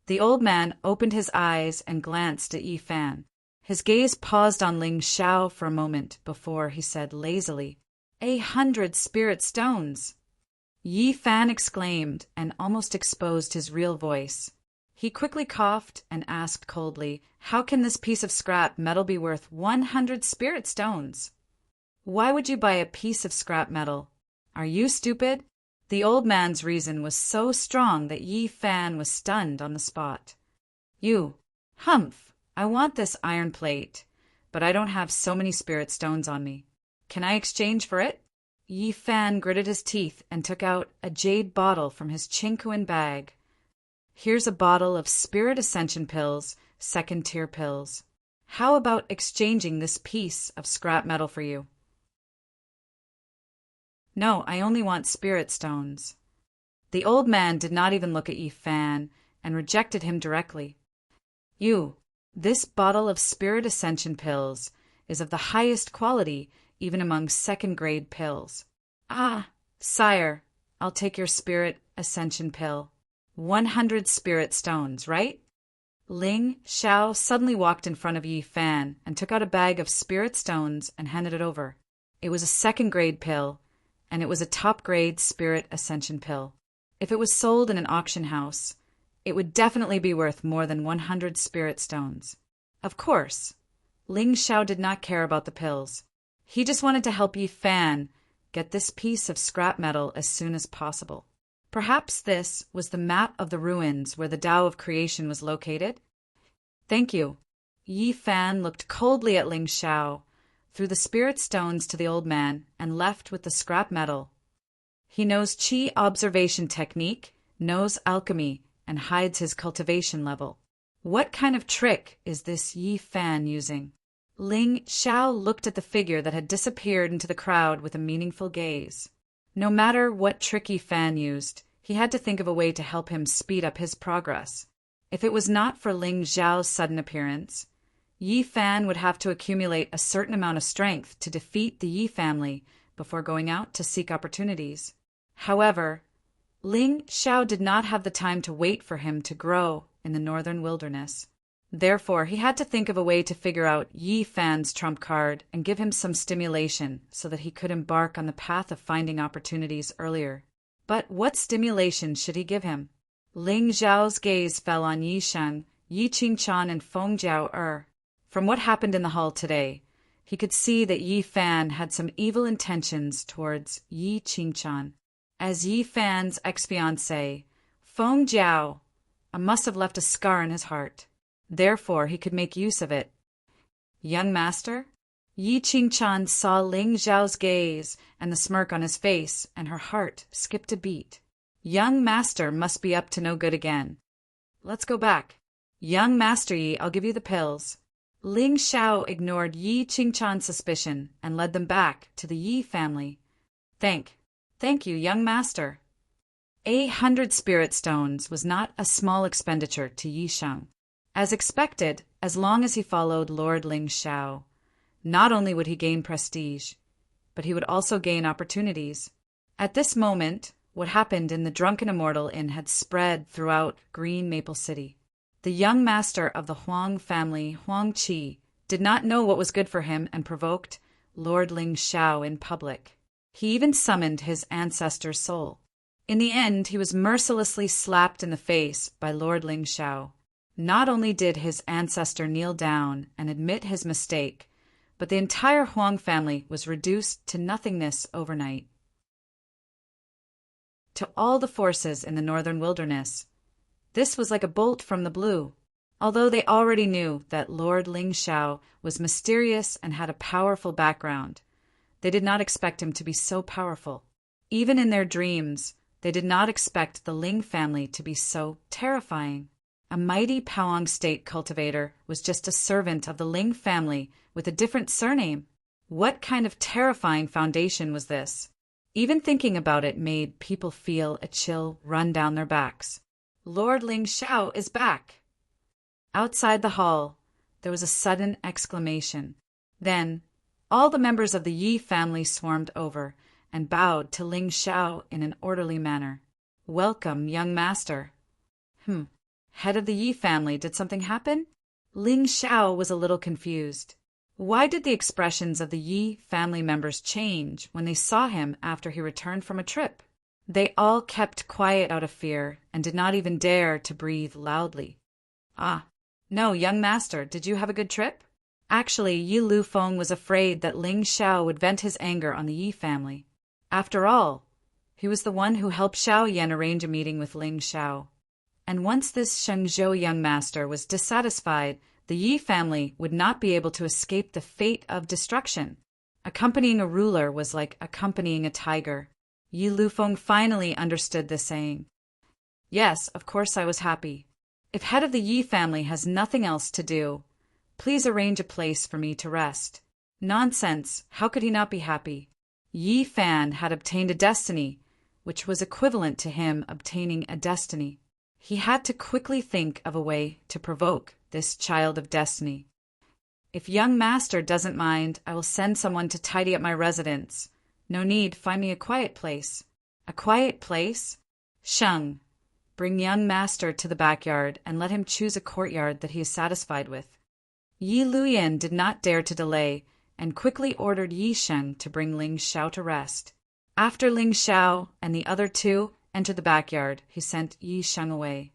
The old man opened his eyes and glanced at Yi Fan. His gaze paused on Ling Xiao for a moment before he said lazily, 100 spirit stones. Yi Fan exclaimed and almost exposed his real voice. He quickly coughed and asked coldly, "How can this piece of scrap metal be worth 100 spirit stones? Why would you buy a piece of scrap metal? Are you stupid?" The old man's reason was so strong that Yi Fan was stunned on the spot. Humph, I want this iron plate, but I don't have so many spirit stones on me. Can I exchange for it?" Yi Fan gritted his teeth and took out a jade bottle from his Qingkuan bag. "Here's a bottle of spirit ascension pills, second-tier pills. How about exchanging this piece of scrap metal for you?" "No, I only want spirit stones." The old man did not even look at Yi Fan and rejected him directly. This bottle of spirit ascension pills is of the highest quality even among second-grade pills." "Ah, sire, I'll take your spirit ascension pill. 100 spirit stones, right?" Ling Xiao suddenly walked in front of Yi Fan and took out a bag of spirit stones and handed it over. It was a second-grade pill, and it was a top-grade spirit ascension pill. If it was sold in an auction house, it would definitely be worth more than 100 spirit stones. Of course, Ling Xiao did not care about the pills. He just wanted to help Yi Fan get this piece of scrap metal as soon as possible. Perhaps this was the map of the ruins where the Tao of Creation was located? "Thank you." Yi Fan looked coldly at Ling Xiao, threw the spirit stones to the old man, and left with the scrap metal. He knows Qi observation technique, knows alchemy, and hides his cultivation level. What kind of trick is this Yi Fan using? Ling Xiao looked at the figure that had disappeared into the crowd with a meaningful gaze. No matter what trick Yi Fan used, he had to think of a way to help him speed up his progress. If it was not for Ling Xiao's sudden appearance, Yi Fan would have to accumulate a certain amount of strength to defeat the Yi family before going out to seek opportunities. However, Ling Xiao did not have the time to wait for him to grow in the northern wilderness. Therefore, he had to think of a way to figure out Yi Fan's trump card and give him some stimulation so that he could embark on the path of finding opportunities earlier. But what stimulation should he give him? Ling Xiao's gaze fell on Yi Sheng, Yi Qingchan, and Feng Jiao. From what happened in the hall today, he could see that Yi Fan had some evil intentions towards Yi Qingchan. As Yi Fan's ex-fiancé, Feng Jiao must have left a scar in his heart. Therefore, he could make use of it. Young master? Yi Qingchan saw Ling Xiao's gaze and the smirk on his face, and her heart skipped a beat. Young master must be up to no good again. Let's go back. Young master Yi, I'll give you the pills. Ling Xiao ignored Yi Qingchan's suspicion and led them back to the Yi family. Thank you, young master. 800 spirit stones was not a small expenditure to Yi Sheng. As expected, as long as he followed Lord Ling Xiao, not only would he gain prestige, but he would also gain opportunities. At this moment, what happened in the Drunken Immortal Inn had spread throughout Green Maple City. The young master of the Huang family, Huang Qi, did not know what was good for him and provoked Lord Ling Xiao in public. He even summoned his ancestor's soul. In the end, he was mercilessly slapped in the face by Lord Ling Xiao. Not only did his ancestor kneel down and admit his mistake, but the entire Huang family was reduced to nothingness overnight. To all the forces in the northern wilderness, this was like a bolt from the blue. Although they already knew that Lord Ling Xiao was mysterious and had a powerful background, they did not expect him to be so powerful. Even in their dreams, they did not expect the Ling family to be so terrifying. A mighty Powang state cultivator was just a servant of the Ling family with a different surname. What kind of terrifying foundation was this? Even thinking about it made people feel a chill run down their backs. Lord Ling Xiao is back! Outside the hall, there was a sudden exclamation. Then, all the members of the Yi family swarmed over and bowed to Ling Xiao in an orderly manner. Welcome, young master. Head of the Yi family, did something happen? Ling Xiao was a little confused. Why did the expressions of the Yi family members change when they saw him after he returned from a trip? They all kept quiet out of fear and did not even dare to breathe loudly. No, young master, did you have a good trip? Actually, Yi Lufeng was afraid that Ling Xiao would vent his anger on the Yi family. After all, he was the one who helped Xiao Yan arrange a meeting with Ling Xiao. And once this Shengzhou young master was dissatisfied, the Yi family would not be able to escape the fate of destruction. Accompanying a ruler was like accompanying a tiger. Yi Lufeng finally understood this saying. Yes, of course I was happy. If head of the Yi family has nothing else to do, please arrange a place for me to rest. Nonsense, how could he not be happy? Yi Fan had obtained a destiny, which was equivalent to him obtaining a destiny. He had to quickly think of a way to provoke this child of destiny. If young master doesn't mind, I will send someone to tidy up my residence. No need, find me a quiet place. A quiet place? Sheng, bring young master to the backyard and let him choose a courtyard that he is satisfied with. Yi Luyan did not dare to delay and quickly ordered Yi Sheng to bring Ling Xiao to rest. After Ling Xiao and the other two entered the backyard, he sent Yi Sheng away.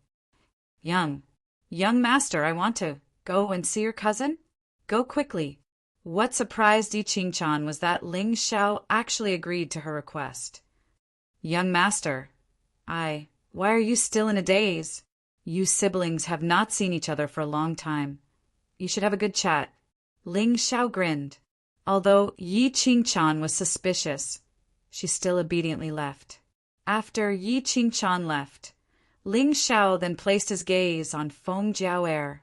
Young master, I want to go and see your cousin? Go quickly. What surprised Yi Qingchan was that Ling Xiao actually agreed to her request. Young master, why are you still in a daze? You siblings have not seen each other for a long time. You should have a good chat. Ling Xiao grinned. Although Yi Qingchan was suspicious, she still obediently left. After Yi Qingchan left, Ling Xiao then placed his gaze on Feng Jiao,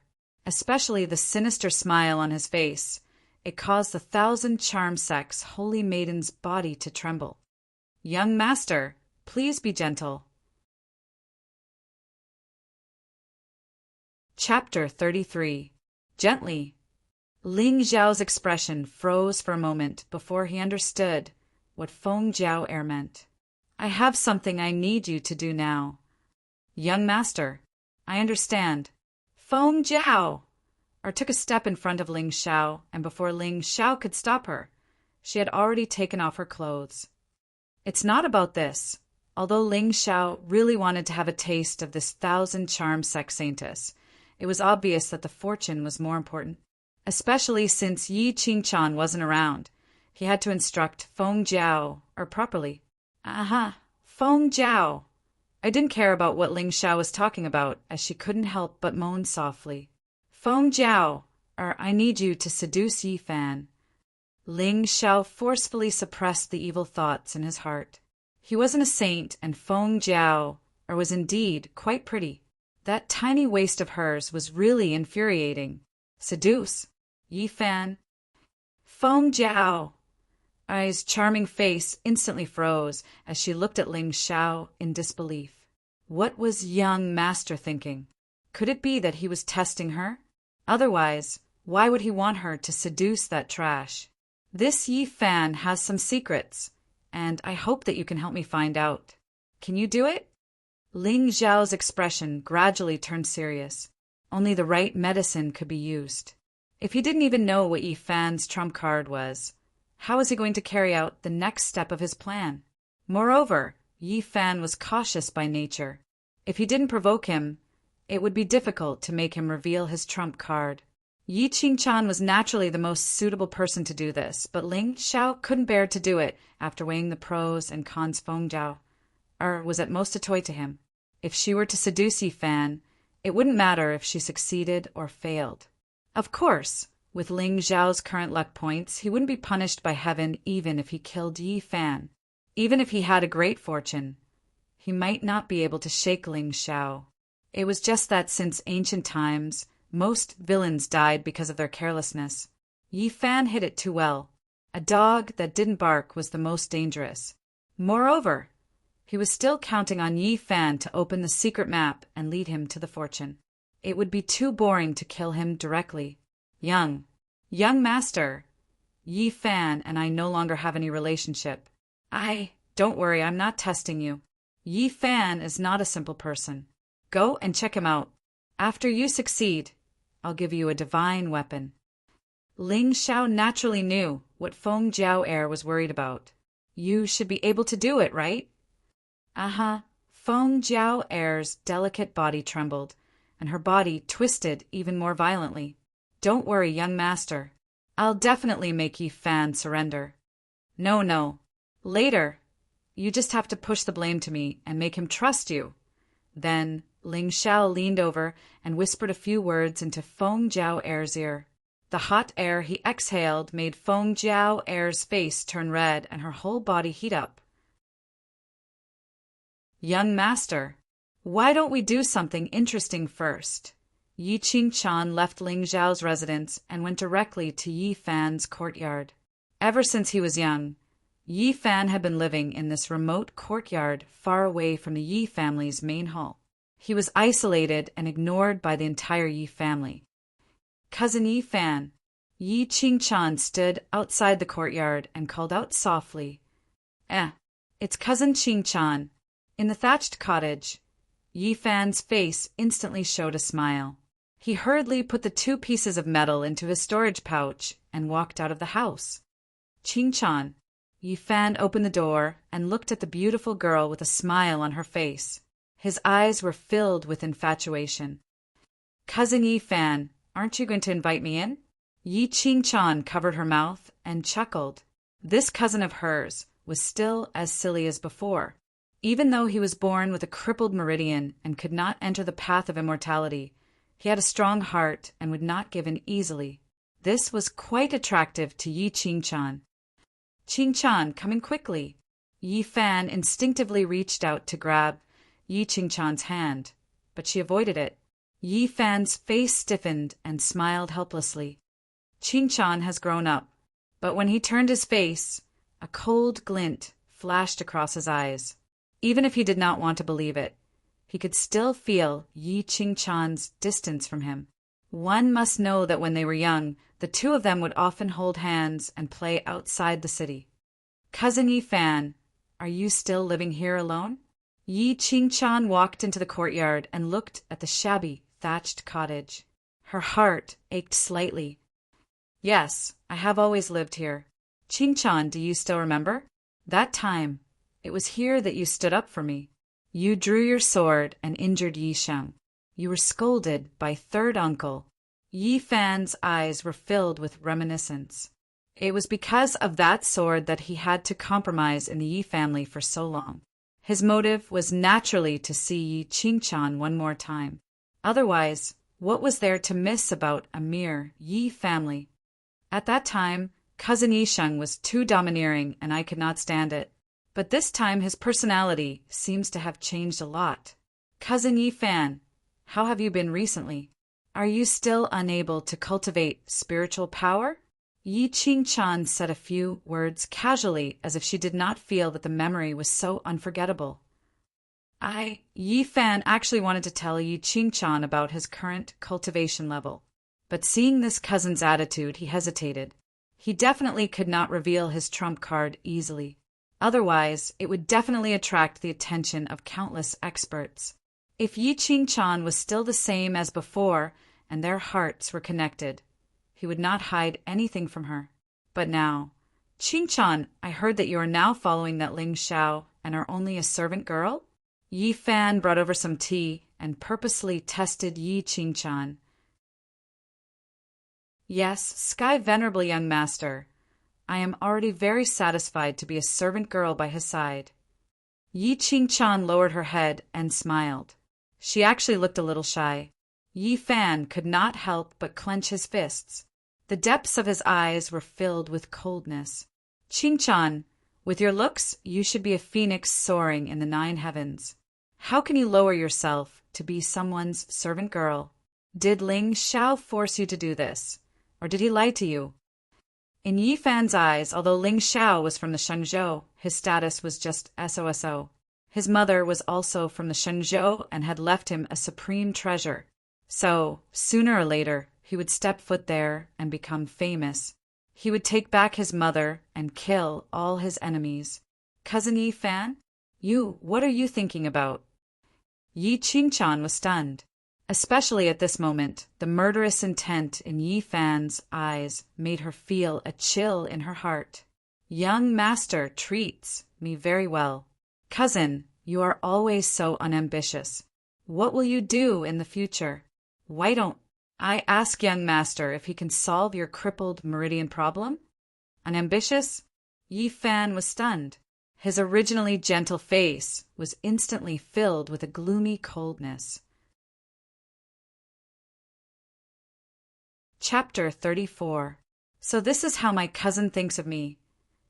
especially the sinister smile on his face. It caused the 1,000 charm sex holy maiden's body to tremble. Young master, please be gentle. Chapter 33. Gently. Ling Xiao's expression froze for a moment before he understood what Feng Jiao Air meant. I have something I need you to do now. Young master, I understand. Feng Jiao! Took a step in front of Ling Xiao, and before Ling Xiao could stop her, she had already taken off her clothes. It's not about this. Although Ling Xiao really wanted to have a taste of this 1,000-charm sex saintess, it was obvious that the fortune was more important. Especially since Yi Qingchan wasn't around. He had to instruct Feng Jiao, properly. Feng Jiao. I didn't care about what Ling Xiao was talking about, as she couldn't help but moan softly. Feng Jiao, I need you to seduce Yi Fan. Ling Xiao forcefully suppressed the evil thoughts in his heart. He wasn't a saint, and Feng Jiao, was indeed quite pretty. That tiny waist of hers was really infuriating. Seduce? Yi Fan? Feng Jiao! Ai's charming face instantly froze as she looked at Ling Xiao in disbelief. What was young master thinking? Could it be that he was testing her? Otherwise, why would he want her to seduce that trash? This Yi Fan has some secrets, and I hope that you can help me find out. Can you do it? Ling Xiao's expression gradually turned serious. Only the right medicine could be used. If he didn't even know what Yi Fan's trump card was, how was he going to carry out the next step of his plan? Moreover, Yi Fan was cautious by nature. If he didn't provoke him, it would be difficult to make him reveal his trump card. Yi Qingchan was naturally the most suitable person to do this, but Ling Xiao couldn't bear to do it after weighing the pros and cons. Feng Jiao was at most a toy to him. If she were to seduce Yi Fan, it wouldn't matter if she succeeded or failed. Of course, with Ling Xiao's current luck points, he wouldn't be punished by heaven even if he killed Yi Fan. Even if he had a great fortune, he might not be able to shake Ling Xiao. It was just that since ancient times, most villains died because of their carelessness. Yi Fan hid it too well. A dog that didn't bark was the most dangerous. Moreover, he was still counting on Yi Fan to open the secret map and lead him to the fortune. It would be too boring to kill him directly. Young master, Yi Fan and I no longer have any relationship. Don't worry, I'm not testing you. Yi Fan is not a simple person. Go and check him out. After you succeed, I'll give you a divine weapon. Ling Xiao naturally knew what Feng Jiao Air was worried about. You should be able to do it, right? Feng Jiao Air's delicate body trembled, and her body twisted even more violently. Don't worry, young master. I'll definitely make Yi Fan surrender. No. Later. You just have to push the blame to me and make him trust you. Then Ling Xiao leaned over and whispered a few words into Feng Jiao Air's ear. The hot air he exhaled made Feng Jiao Air's face turn red and her whole body heat up. Young master, why don't we do something interesting first? Yi Qingchan left Ling Xiao's residence and went directly to Yi Fan's courtyard. Ever since he was young, Yi Fan had been living in this remote courtyard far away from the Yi family's main hall. He was isolated and ignored by the entire Yi family. Cousin Yi Fan, Yi Qingchan stood outside the courtyard and called out softly, It's Cousin Qingchan. In the thatched cottage, Yi Fan's face instantly showed a smile. He hurriedly put the 2 pieces of metal into his storage pouch and walked out of the house. Qingchan. Yi Fan opened the door and looked at the beautiful girl with a smile on her face. His eyes were filled with infatuation. Cousin Yi Fan, aren't you going to invite me in? Yi Qingchan covered her mouth and chuckled. This cousin of hers was still as silly as before. Even though he was born with a crippled meridian and could not enter the path of immortality, he had a strong heart and would not give in easily. This was quite attractive to Yi Qingchan. Qingchan, come in quickly. Yi Fan instinctively reached out to grab Yi Qingchan's hand, but she avoided it. Yi Fan's face stiffened and smiled helplessly. Qingchan has grown up, but when he turned his face, a cold glint flashed across his eyes. Even if he did not want to believe it, he could still feel Yi Qingchan's distance from him. One must know that when they were young, the 2 of them would often hold hands and play outside the city. Cousin Yi Fan, are you still living here alone? Yi Qingchan walked into the courtyard and looked at the shabby, thatched cottage. Her heart ached slightly. Yes, I have always lived here. Qingchan, do you still remember? That time, it was here that you stood up for me. You drew your sword and injured Yi Sheng. You were scolded by third uncle. Yi Fan's eyes were filled with reminiscence. It was because of that sword that he had to compromise in the Yi family for so long. His motive was naturally to see Yi Qingchan one more time. Otherwise, what was there to miss about a mere Yi family? At that time, cousin Yi Sheng was too domineering and I could not stand it. But this time his personality seems to have changed a lot. Cousin Yi Fan, how have you been recently? Are you still unable to cultivate spiritual power? Yi Qingchan said a few words casually as if she did not feel that the memory was so unforgettable. Yi Fan actually wanted to tell Yi Qingchan about his current cultivation level. But seeing this cousin's attitude, he hesitated. He definitely could not reveal his trump card easily. Otherwise, it would definitely attract the attention of countless experts. If Yi Qingchan was still the same as before and their hearts were connected, he would not hide anything from her. But now, Qingchan, I heard that you are now following that Ling Xiao and are only a servant girl? Yi Fan brought over some tea and purposely tested Yi Qingchan. Yes, Sky Venerable young master. I am already very satisfied to be a servant girl by his side. Yi Qingchan lowered her head and smiled. She actually looked a little shy. Yi Fan could not help but clench his fists. The depths of his eyes were filled with coldness. Qingchan, with your looks, you should be a phoenix soaring in the 9 heavens. How can you lower yourself to be someone's servant girl? Did Ling Xiao force you to do this, or did he lie to you? In Yi Fan's eyes, although Ling Xiao was from the Shenzhou, his status was just SOSO. His mother was also from the Shenzhou and had left him a supreme treasure. So, sooner or later, he would step foot there and become famous. He would take back his mother and kill all his enemies. Cousin Yi Fan, what are you thinking about? Yi Qingchan was stunned. Especially at this moment, the murderous intent in Yi Fan's eyes made her feel a chill in her heart. Young master treats me very well. Cousin, you are always so unambitious. What will you do in the future? Why don't I ask young master if he can solve your crippled meridian problem? Unambitious? Yi Fan was stunned. His originally gentle face was instantly filled with a gloomy coldness. Chapter 34. So this is how my cousin thinks of me.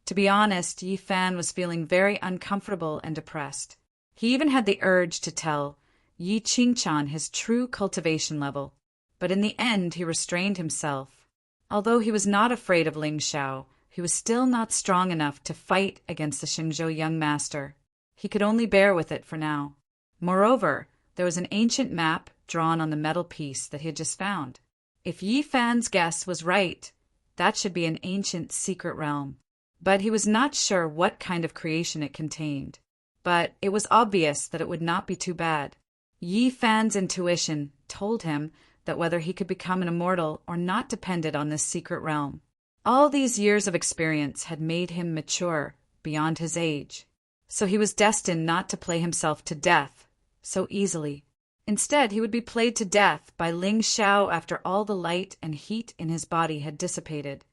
To be honest, Yi Fan was feeling very uncomfortable and depressed. He even had the urge to tell Yi Qingchan his true cultivation level, but in the end he restrained himself. Although he was not afraid of Ling Xiao, he was still not strong enough to fight against the Shenzhou young master. He could only bear with it for now. Moreover, there was an ancient map drawn on the metal piece that he had just found. If Yi Fan's guess was right, that should be an ancient secret realm. But he was not sure what kind of creation it contained. But it was obvious that it would not be too bad. Yi Fan's intuition told him that whether he could become an immortal or not depended on this secret realm. All these years of experience had made him mature beyond his age. So he was destined not to play himself to death so easily. Instead, he would be played to death by Ling Xiao after all the light and heat in his body had dissipated.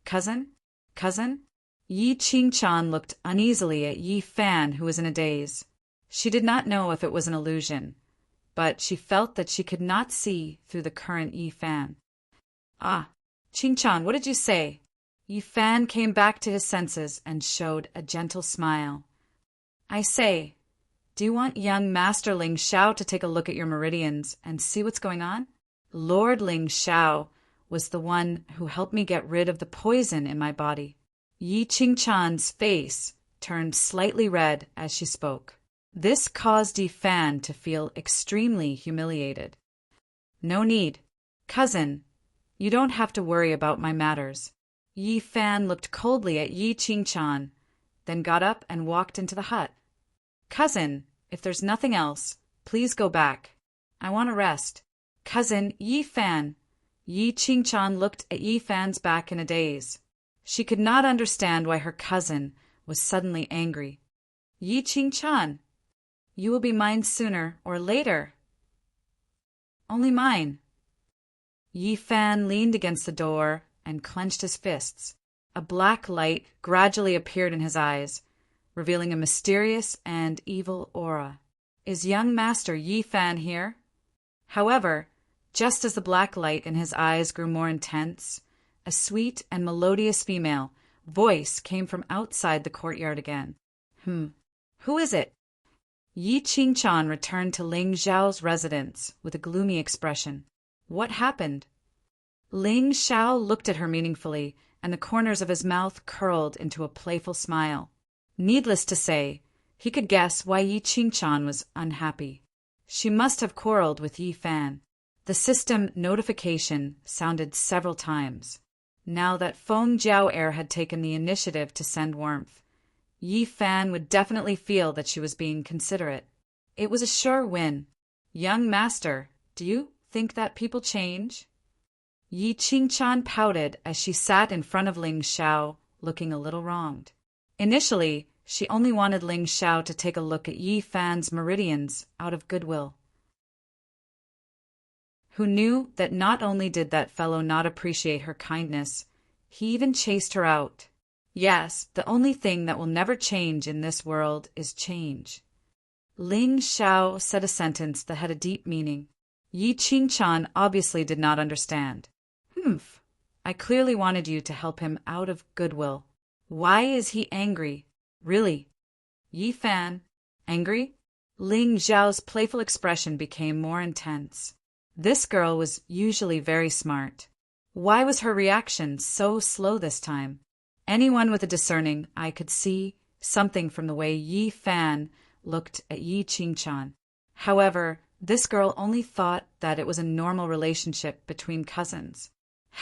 Cousin? Yi Qingchan looked uneasily at Yi Fan, who was in a daze. She did not know if it was an illusion, but she felt that she could not see through the current Yi Fan. Qingchan, what did you say? Yi Fan came back to his senses and showed a gentle smile. I say, do you want young Master Ling Xiao to take a look at your meridians and see what's going on? Lord Ling Xiao was the one who helped me get rid of the poison in my body. Yi Qingchan's face turned slightly red as she spoke. This caused Yi Fan to feel extremely humiliated. No need. Cousin, you don't have to worry about my matters. Yi Fan looked coldly at Yi Qingchan. then got up and walked into the hut. "Cousin, if there's nothing else, please go back. I want to rest." "Cousin Yi Fan." Yi Qingchan looked at Yi Fan's back in a daze. She could not understand why her cousin was suddenly angry. "Yi Qingchan, you will be mine sooner or later." "Only mine." Yi Fan leaned against the door and clenched his fists. A black light gradually appeared in his eyes, revealing a mysterious and evil aura. "Is young master Yi Fan here?" However, just as the black light in his eyes grew more intense, a sweet and melodious female voice came from outside the courtyard again. Who is it?" Yi Qingchan returned to Ling Zhao's residence with a gloomy expression. "What happened?" Ling Zhao looked at her meaningfully, and the corners of his mouth curled into a playful smile. Needless to say, he could guess why Yi Qingchan was unhappy. She must have quarreled with Yi Fan. The system notification sounded several times. Now that Feng Jiao Air had taken the initiative to send warmth, Yi Fan would definitely feel that she was being considerate. It was a sure win. "Young master, do you think that people change?" Yi Qingchan pouted as she sat in front of Ling Xiao, looking a little wronged. Initially, she only wanted Ling Xiao to take a look at Yi Fan's meridians out of goodwill. Who knew that not only did that fellow not appreciate her kindness, he even chased her out. Yes, the only thing that will never change in this world is change. Ling Xiao said a sentence that had a deep meaning. Yi Qingchan obviously did not understand. I clearly wanted you to help him out of goodwill. Why is he angry? Really? Yi Fan, angry? Ling Zhao's playful expression became more intense. This girl was usually very smart. Why was her reaction so slow this time? Anyone with a discerning eye could see something from the way Yi Fan looked at Yi Qingchan. However, this girl only thought that it was a normal relationship between cousins.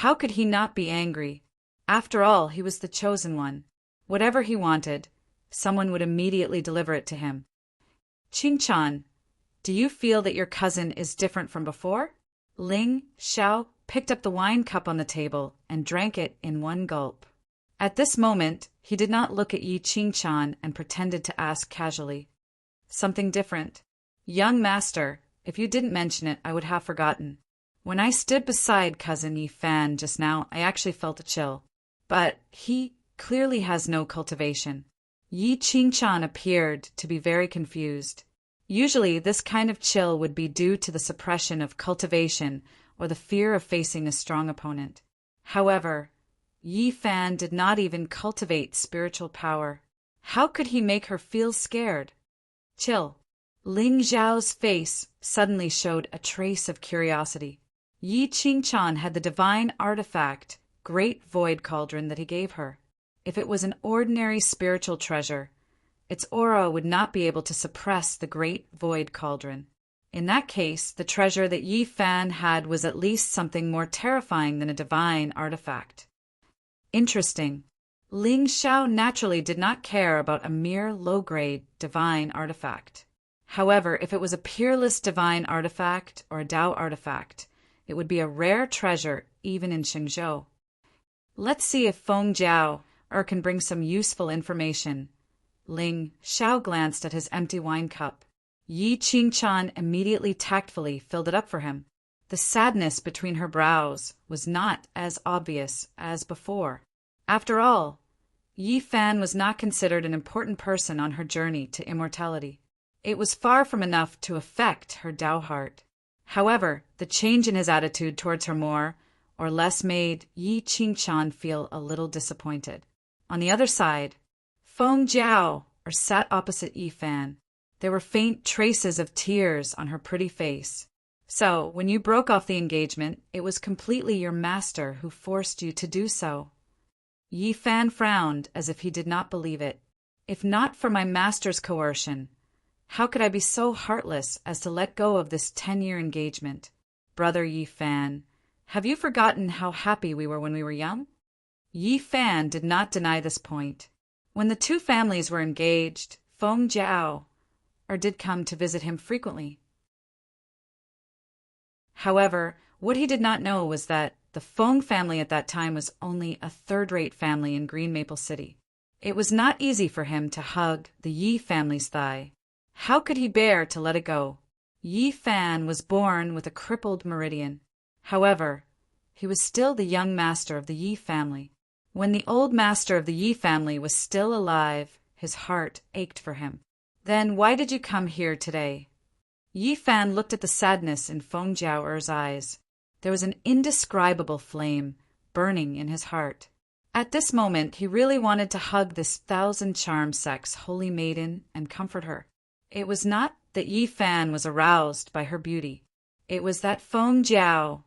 How could he not be angry? After all, he was the chosen one. Whatever he wanted, someone would immediately deliver it to him. "Qingchan, do you feel that your cousin is different from before?" Ling Xiao picked up the wine cup on the table and drank it in one gulp. At this moment, he did not look at Yi Qingchan and pretended to ask casually. "Something different. Young master, if you didn't mention it, I would have forgotten. When I stood beside cousin Yi Fan just now, I actually felt a chill. But he clearly has no cultivation." Yi Qingchan appeared to be very confused. Usually, this kind of chill would be due to the suppression of cultivation or the fear of facing a strong opponent. However, Yi Fan did not even cultivate spiritual power. How could he make her feel scared? Chill. Ling Zhao's face suddenly showed a trace of curiosity. Yi Qingchan had the divine artifact, Great Void Cauldron, that he gave her. If it was an ordinary spiritual treasure, its aura would not be able to suppress the Great Void Cauldron. In that case, the treasure that Yi Fan had was at least something more terrifying than a divine artifact. Interesting. Ling Xiao naturally did not care about a mere low-grade divine artifact. However, if it was a peerless divine artifact or a Tao artifact, it would be a rare treasure even in Shenzhou. Let's see if Feng Jiao can bring some useful information. Ling Xiao glanced at his empty wine cup. Yi Qingchan immediately tactfully filled it up for him. The sadness between her brows was not as obvious as before. After all, Yi Fan was not considered an important person on her journey to immortality. It was far from enough to affect her Tao heart. However, the change in his attitude towards her more or less made Yi Qingchan feel a little disappointed. On the other side, Feng Jiao sat opposite Yi Fan. There were faint traces of tears on her pretty face. "So, when you broke off the engagement, it was completely your master who forced you to do so." Yi Fan frowned as if he did not believe it. "If not for my master's coercion, how could I be so heartless as to let go of this 10-year engagement? Brother Yi Fan, have you forgotten how happy we were when we were young?" Yi Fan did not deny this point. When the two families were engaged, Feng Jiao did come to visit him frequently. However, what he did not know was that the Feng family at that time was only a third-rate family in Green Maple City. It was not easy for him to hug the Yi family's thigh. How could he bear to let it go? Yi Fan was born with a crippled meridian. However, he was still the young master of the Yi family. When the old master of the Yi family was still alive, his heart ached for him. Then why did you come here today? Yi Fan looked at the sadness in Feng Jiao's eyes. There was an indescribable flame burning in his heart. At this moment, he really wanted to hug this thousand-charm sex holy maiden and comfort her. It was not that Yi Fan was aroused by her beauty. It was that Feng Jiao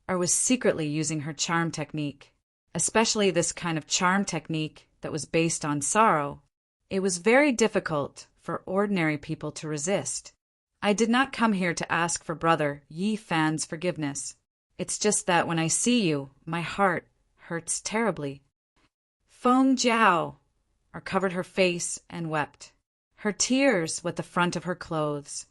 was secretly using her charm technique, especially this kind of charm technique that was based on sorrow. It was very difficult for ordinary people to resist. I did not come here to ask for brother Yi Fan's forgiveness. It's just that when I see you, my heart hurts terribly. Feng Jiao covered her face and wept. Her tears wet the front of her clothes.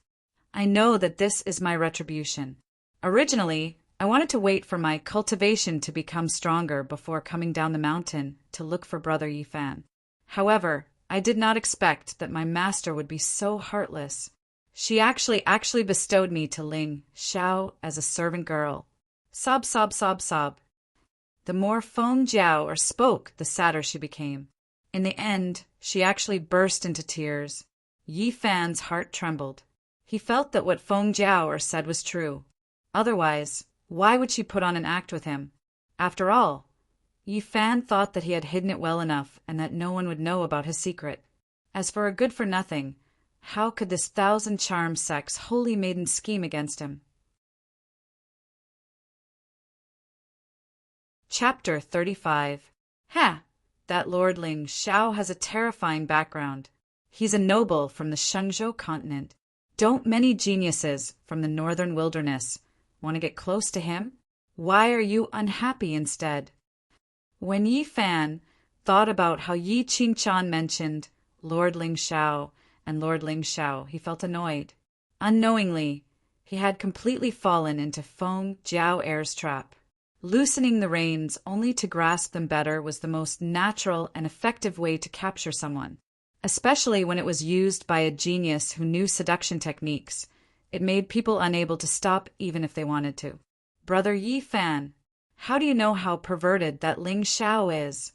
I know that this is my retribution. Originally, I wanted to wait for my cultivation to become stronger before coming down the mountain to look for brother Yi Fan. However, I did not expect that my master would be so heartless. She actually bestowed me to Ling Xiao as a servant girl. Sob, sob, sob, sob. The more Feng Jiao spoke, the sadder she became. In the end, she actually burst into tears. Yi Fan's heart trembled. He felt that what Feng Jiao said was true. Otherwise, why would she put on an act with him? After all, Yi Fan thought that he had hidden it well enough and that no one would know about his secret. As for a good-for-nothing, how could this thousand-charm sex holy maiden scheme against him? Chapter 35. That Lord Ling Xiao has a terrifying background. He's a noble from the Shenzhou continent. Don't many geniuses from the northern wilderness want to get close to him? Why are you unhappy instead? When Yi Fan thought about how Yi Qingchan mentioned Lord Ling Xiao and Lord Ling Xiao, he felt annoyed. Unknowingly, he had completely fallen into Feng Jiao's trap. Loosening the reins only to grasp them better was the most natural and effective way to capture someone. Especially when it was used by a genius who knew seduction techniques, it made people unable to stop even if they wanted to. Brother Yi Fan, how do you know how perverted that Ling Xiao is?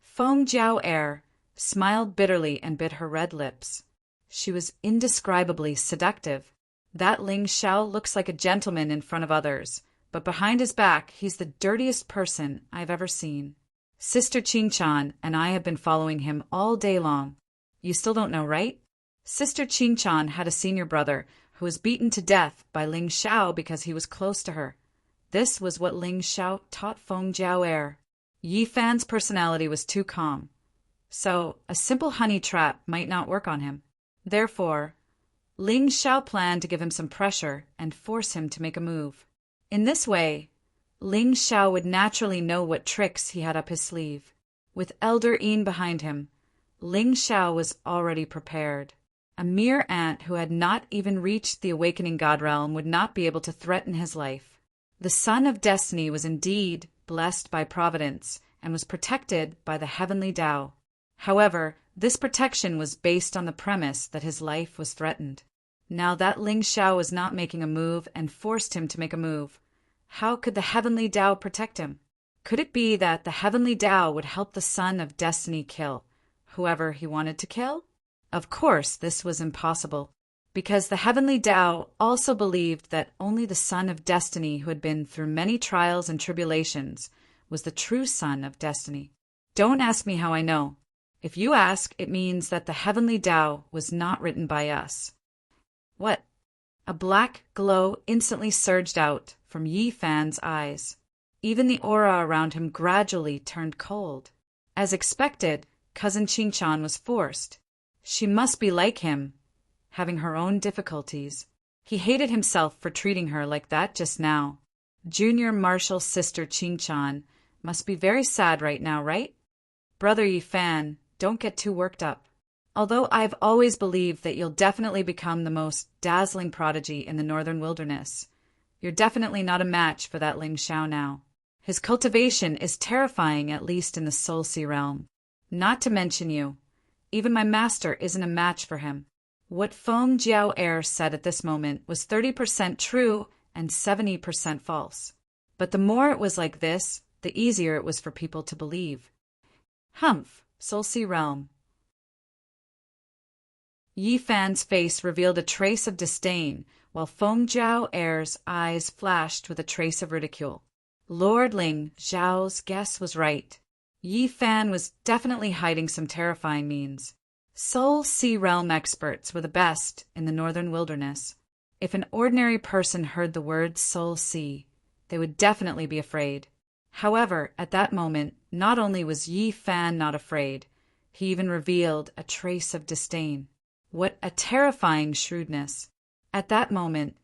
Feng Jiao smiled bitterly and bit her red lips. She was indescribably seductive. That Ling Xiao looks like a gentleman in front of others, but behind his back, he's the dirtiest person I've ever seen. Sister Qingchan and I have been following him all day long. You still don't know, right? Sister Qingchan had a senior brother who was beaten to death by Ling Xiao because he was close to her. This was what Ling Xiao taught Feng Jiao. Yi Fan's personality was too calm, so a simple honey trap might not work on him. Therefore, Ling Xiao planned to give him some pressure and force him to make a move. In this way, Ling Xiao would naturally know what tricks he had up his sleeve. With Elder Yin behind him, Ling Xiao was already prepared. A mere ant who had not even reached the awakening God realm would not be able to threaten his life. The Son of Destiny was indeed blessed by Providence and was protected by the heavenly Tao. However, this protection was based on the premise that his life was threatened. Now that Ling Xiao was not making a move and forced him to make a move, how could the heavenly Tao protect him? Could it be that the heavenly Tao would help the Son of Destiny kill whoever he wanted to kill? Of course, this was impossible, because the heavenly Tao also believed that only the Son of Destiny who had been through many trials and tribulations was the true Son of Destiny. Don't ask me how I know. If you ask, it means that the heavenly Tao was not written by us. What? A black glow instantly surged out from Yi Fan's eyes. Even the aura around him gradually turned cold. As expected, Cousin Qingchan was forced. She must be like him, having her own difficulties. He hated himself for treating her like that just now. Junior Marshal Sister Qingchan must be very sad right now, right? Brother Yi Fan, don't get too worked up. Although I've always believed that you'll definitely become the most dazzling prodigy in the northern wilderness, you're definitely not a match for that Ling Xiao now. His cultivation is terrifying, at least in the Soul Sea realm. Not to mention you. Even my master isn't a match for him. What Feng Jiao Air said at this moment was 30% true and 70% false. But the more it was like this, the easier it was for people to believe. Humph, Soul Sea realm. Yi Fan's face revealed a trace of disdain, while Feng Jiao Air's eyes flashed with a trace of ridicule. Lord Ling Zhao's guess was right. Yi Fan was definitely hiding some terrifying means. Soul Sea realm experts were the best in the northern wilderness. If an ordinary person heard the word Soul Sea, they would definitely be afraid. However, at that moment, not only was Yi Fan not afraid, he even revealed a trace of disdain. What a terrifying shrewdness! At that moment,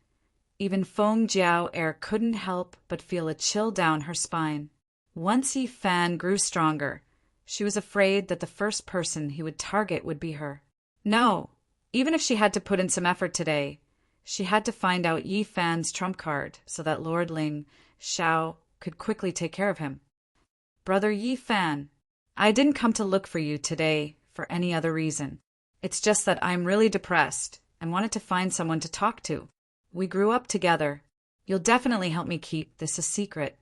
even Feng Jiao Air couldn't help but feel a chill down her spine. Once Yi Fan grew stronger, she was afraid that the first person he would target would be her. No, even if she had to put in some effort today, she had to find out Yi Fan's trump card so that Lord Ling Xiao could quickly take care of him. Brother Yi Fan, I didn't come to look for you today for any other reason. It's just that I'm really depressed and wanted to find someone to talk to. We grew up together. You'll definitely help me keep this a secret.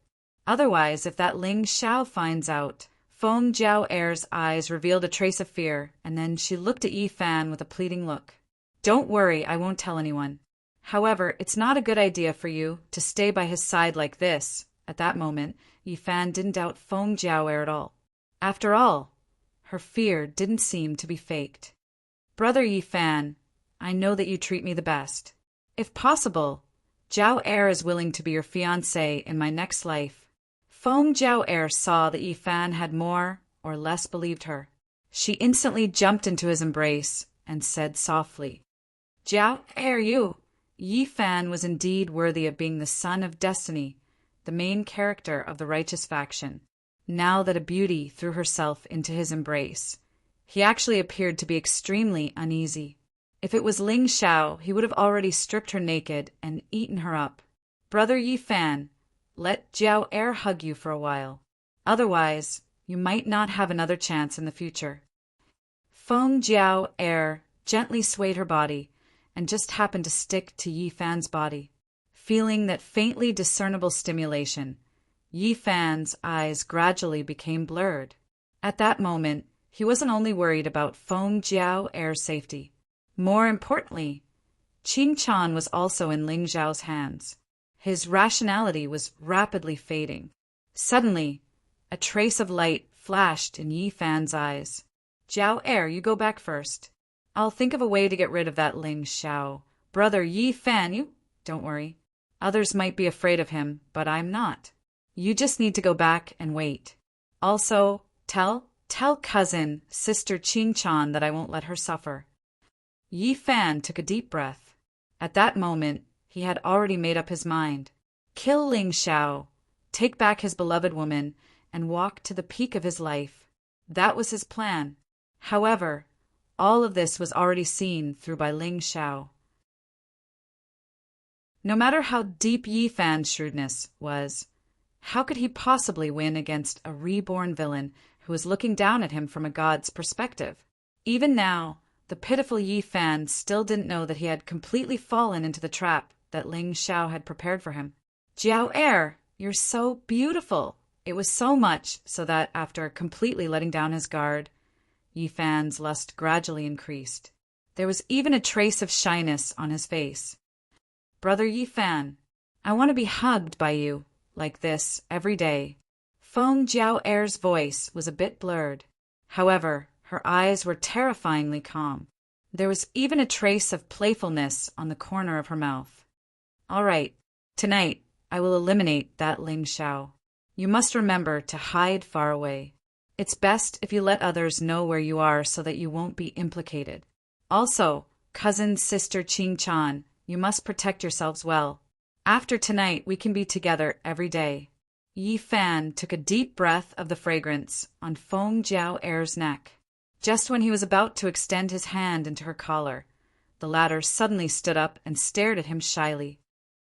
Otherwise, if that Ling Xiao finds out... Feng Jiao Air's eyes revealed a trace of fear, and then she looked at Yi Fan with a pleading look. Don't worry, I won't tell anyone. However, it's not a good idea for you to stay by his side like this. At that moment, Yi Fan didn't doubt Feng Jiao Air at all. After all, her fear didn't seem to be faked. Brother Yi Fan, I know that you treat me the best. If possible, Jiao Air is willing to be your fiancé in my next life. Feng Jiao Air saw that Yi Fan had more or less believed her. She instantly jumped into his embrace and said softly, Jiao Air, Yi Fan was indeed worthy of being the son of destiny, the main character of the righteous faction. Now that a beauty threw herself into his embrace, he actually appeared to be extremely uneasy. If it was Ling Xiao, he would have already stripped her naked and eaten her up. Brother Yi Fan, let Jiao Air hug you for a while. Otherwise, you might not have another chance in the future. Feng Jiao Air gently swayed her body and just happened to stick to Yi Fan's body. Feeling that faintly discernible stimulation, Yi Fan's eyes gradually became blurred. At that moment, he wasn't only worried about Feng Jiao Air's safety. More importantly, Qing Chan was also in Ling Zhao's hands. His rationality was rapidly fading. Suddenly, a trace of light flashed in Yi Fan's eyes. Jiao Air, you go back first. I'll think of a way to get rid of that Ling Xiao. Brother Yi Fan, you don't worry. Others might be afraid of him, but I'm not. You just need to go back and wait. Also, tell cousin, sister Qing Chan that I won't let her suffer. Yi Fan took a deep breath. At that moment, he had already made up his mind. Kill Ling Xiao, take back his beloved woman, and walk to the peak of his life. That was his plan. However, all of this was already seen through by Ling Xiao. No matter how deep Yi Fan's shrewdness was, how could he possibly win against a reborn villain who was looking down at him from a god's perspective? Even now, the pitiful Yi Fan still didn't know that he had completely fallen into the trap that Ling Xiao had prepared for him. Jiao Air, you're so beautiful. It was so much so that after completely letting down his guard, Yi Fan's lust gradually increased. There was even a trace of shyness on his face. Brother Yi Fan, I want to be hugged by you, like this, every day. Feng Jiao Air's voice was a bit blurred. However, her eyes were terrifyingly calm. There was even a trace of playfulness on the corner of her mouth. All right, tonight I will eliminate that Ling Xiao. You must remember to hide far away. It's best if you let others know where you are so that you won't be implicated. Also, cousin, sister Qing Chan, you must protect yourselves well. After tonight, we can be together every day. Yi Fan took a deep breath of the fragrance on Feng Jiao Air's neck. Just when he was about to extend his hand into her collar, the latter suddenly stood up and stared at him shyly.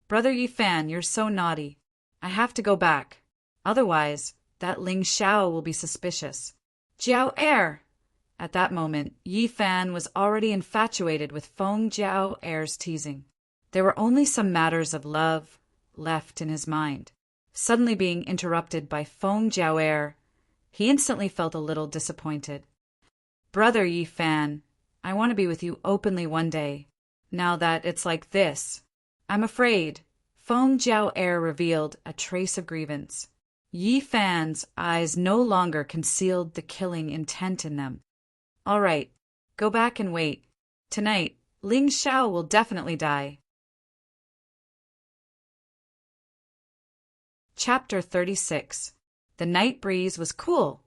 "Brother Yi Fan, you're so naughty. I have to go back. Otherwise, that Ling Xiao will be suspicious." "Jiao Er!" At that moment, Yi Fan was already infatuated with Feng Jiao Er's teasing. There were only some matters of love left in his mind. Suddenly being interrupted by Feng Jiao Er, he instantly felt a little disappointed. "Brother Yi Fan, I want to be with you openly one day. Now that it's like this, I'm afraid." Feng Jiao Er revealed a trace of grievance. Yi Fan's eyes no longer concealed the killing intent in them. "All right, go back and wait. Tonight, Ling Xiao will definitely die." Chapter 36. The night breeze was cool,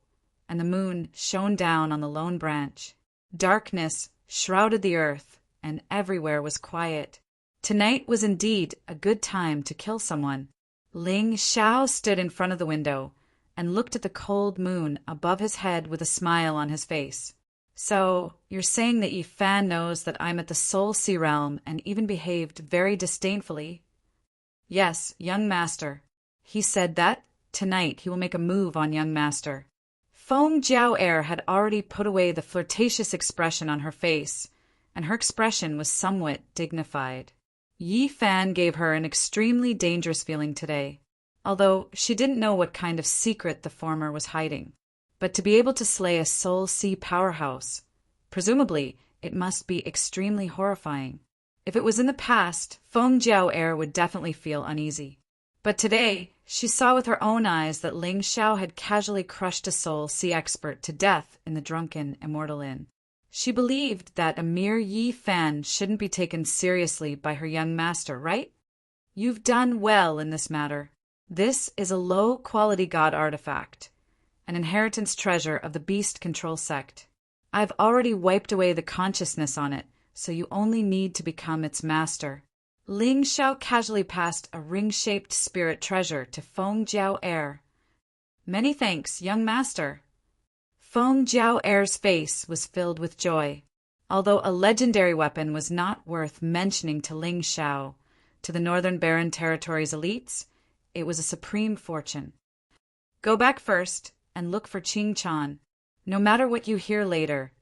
and the moon shone down on the lone branch. Darkness shrouded the earth, and everywhere was quiet. Tonight was indeed a good time to kill someone. Ling Xiao stood in front of the window and looked at the cold moon above his head with a smile on his face. "So, you're saying that Yi Fan knows that I'm at the Soul Sea Realm and even behaved very disdainfully?" "Yes, young master. He said that tonight he will make a move on young master." Feng Jiao Er had already put away the flirtatious expression on her face, and her expression was somewhat dignified. Yi Fan gave her an extremely dangerous feeling today, although she didn't know what kind of secret the former was hiding. But to be able to slay a Soul Sea powerhouse, presumably it must be extremely horrifying. If it was in the past, Feng Jiao Er would definitely feel uneasy. But today, she saw with her own eyes that Ling Xiao had casually crushed a Soul Sea expert to death in the drunken Immortal Inn. She believed that a mere Yi Fan shouldn't be taken seriously by her young master, right? "You've done well in this matter. This is a low-quality god artifact, an inheritance treasure of the Beast Control sect. I've already wiped away the consciousness on it, so you only need to become its master." Ling Xiao casually passed a ring-shaped spirit treasure to Feng Jiao Er. "Many thanks, young master." Feng Jiao Er's face was filled with joy. Although a legendary weapon was not worth mentioning to Ling Xiao, to the Northern Barren Territories elites, it was a supreme fortune. "Go back first and look for Qing Chan. No matter what you hear later,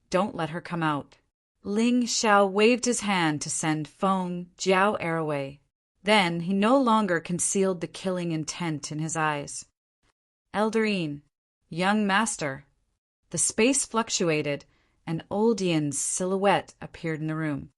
don't let her come out." Ling Xiao waved his hand to send Feng Jiao Er away. Then he no longer concealed the killing intent in his eyes. "Eldarine, young master." The space fluctuated, and Old Yin's silhouette appeared in the room.